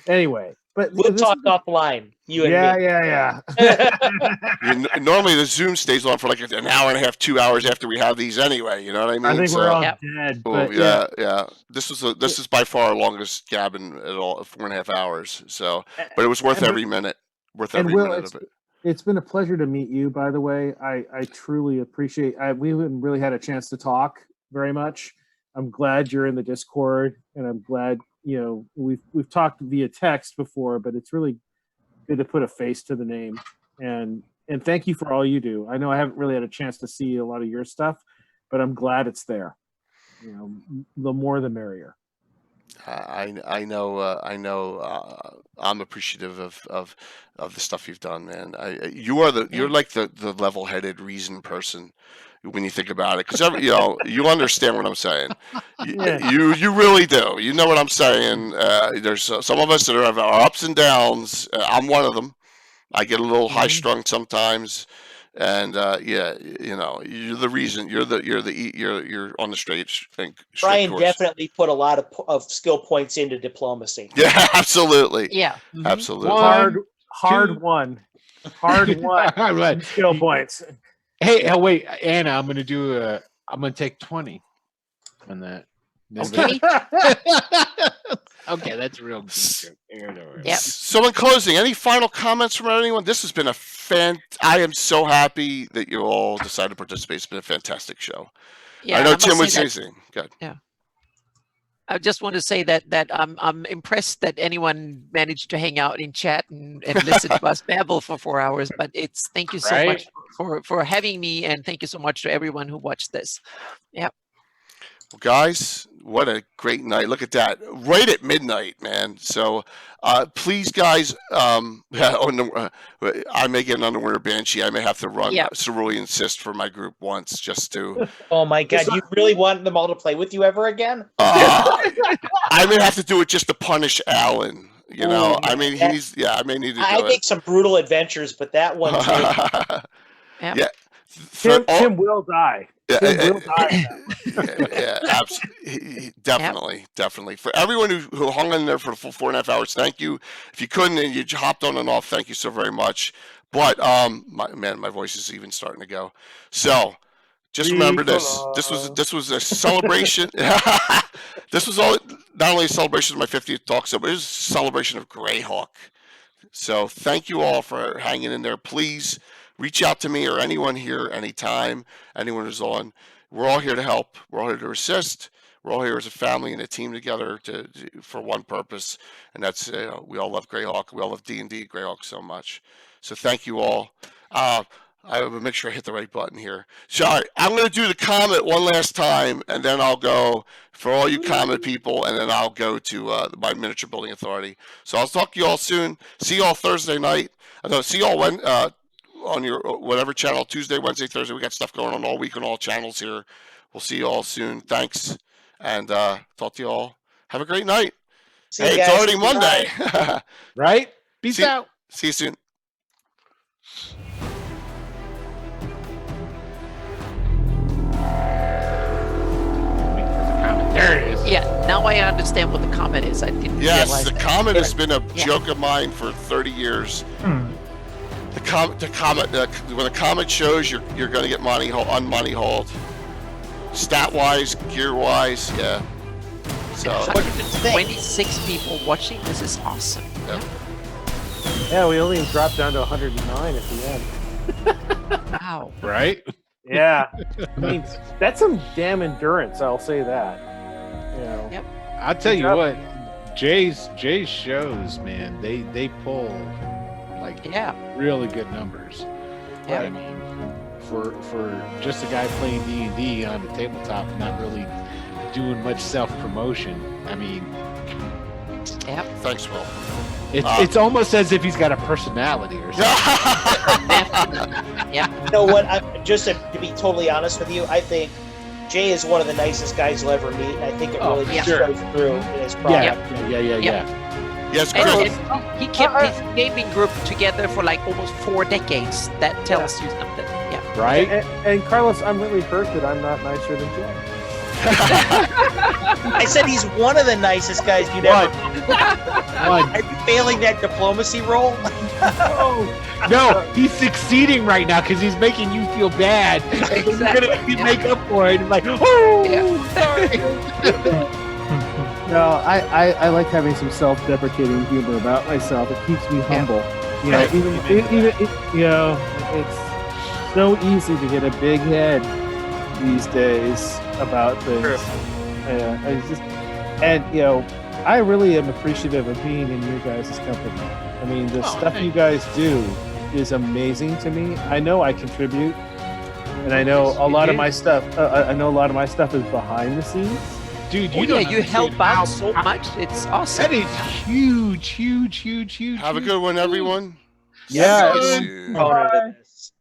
Anyway, but We'll talk offline. You and me. yeah. Normally the Zoom stays on for like an hour and a half, 2 hours after we have these anyway. You know what I mean? I think we're all Yep. dead. Oh, But yeah. This is by far our longest Gabbin at all, 4.5 hours. So, but it was worth And- every minute. Worth and every Will, minute of it. it's been a pleasure to meet you. By the way, I truly appreciate. We haven't really had a chance to talk very much. I'm glad you're in the Discord, and I'm glad we've talked via text before, but it's really good to put a face to the name. And thank you for all you do. I know I haven't really had a chance to see a lot of your stuff, but I'm glad it's there. The more the merrier. I know. I'm appreciative of the stuff you've done, man. You're like the level-headed, reasoned person when you think about it, because you understand what I'm saying. You really do. You know what I'm saying. There's some of us that have our ups and downs. I'm one of them. I get a little high-strung sometimes. And you're the reason. You're on the straight Brian course. definitely put a lot of skill points into diplomacy. Yeah, absolutely. Yeah. Absolutely. Hard one. Right. Skill points. Hey, wait, Anna, I'm gonna take 20 on that. Okay. Okay, that's a real good joke. Yep. So in closing, any final comments from anyone? This has been I am so happy that you all decided to participate. It's been a fantastic show. Yeah, I know must Tim would say say that- something. Good. I just want to say that I'm impressed that anyone managed to hang out in chat and listen to us babble for 4 hours. But thank you so much for having me, and thank you so much to everyone who watched this. Yep. Well, guys, what a great night. Look at that. Right at midnight, man. So please, guys, I may get an Underwater Banshee. I may have to run Cerulean Cyst for my group once just to... Oh, my God. You really want them all to play with you ever again? I may have to do it just to punish Alan. I mean, I may need to do I it. make some brutal adventures, but that one too. Yeah. Tim will die. Tim will die. Definitely. For everyone who hung in there for the full 4.5 hours, thank you. If you couldn't and you hopped on and off, thank you so very much. But my voice is even starting to go. So just remember this. This was a celebration. This was not only a celebration of my 50th talk show, but it was a celebration of Greyhawk. So thank you all for hanging in there. Please reach out to me or anyone here anytime, anyone who's on. We're all here to help. We're all here to assist. We're all here as a family and a team together for one purpose, and that's we all love Greyhawk. We all love D&D Greyhawk so much. So thank you all. I will make sure I hit the right button here. Sorry, I'm going to do the comment one last time, and then I'll go for all you comment people, and then I'll go to my Miniature Building Authority. So I'll talk to you all soon. See you all Thursday night. See you all when on your whatever channel, Tuesday, Wednesday, Thursday. We got stuff going on all week on all channels here. We'll see you all soon. Thanks, and talk to you all. Have a great night. See you It's guys. already Monday. Right? Peace out. See you soon. There it is. Yeah. Now I understand what the comment is. I didn't Yes, realize the that. comment has been a joke of mine for 30 years. The comment when the comment shows you're going to get unmoney hauled. Stat wise, gear wise, yeah. So 126 people watching. This is awesome. Yeah, we only dropped down to 109 at the end. Wow. Right? Yeah. I mean, that's some damn endurance, I'll say that. Yep. I'll tell you what, Jay's shows, man, they pull like really good numbers. Yeah. I mean, for just a guy playing D&D on the tabletop, not really doing much self promotion. I mean, Yep. Thanks, Will. It's almost as if he's got a personality or something. Yeah. You know what? Just to be totally honest with you, I think Jay is one of the nicest guys you'll ever meet, and I think it really just sure. shows through in his product. Yeah. Yes, And, Chris. and he kept his gaming group together for like almost 4 decades. That tells you something. Yeah. Right? And Carlos, I'm really hurt that I'm not nicer than Jay. I said he's one of the nicest guys you'd ever. One. Are you failing that diplomacy role? No, he's succeeding right now because he's making you feel bad. And he's gonna make up for it. Like, oh, sorry. No, I like having some self-deprecating humor about myself. It keeps me humble. You know, even you know, it's so easy to get a big head these days about things. And you know, I really am appreciative of being in your guys' company. I mean, the stuff you guys do is amazing to me. I know I contribute, and I know a lot of my stuff. I know a lot of my stuff is behind the scenes. Dude, You help out so much. It's awesome. That is huge. Have a good one, everyone. Yeah. See you soon. Proponent of this.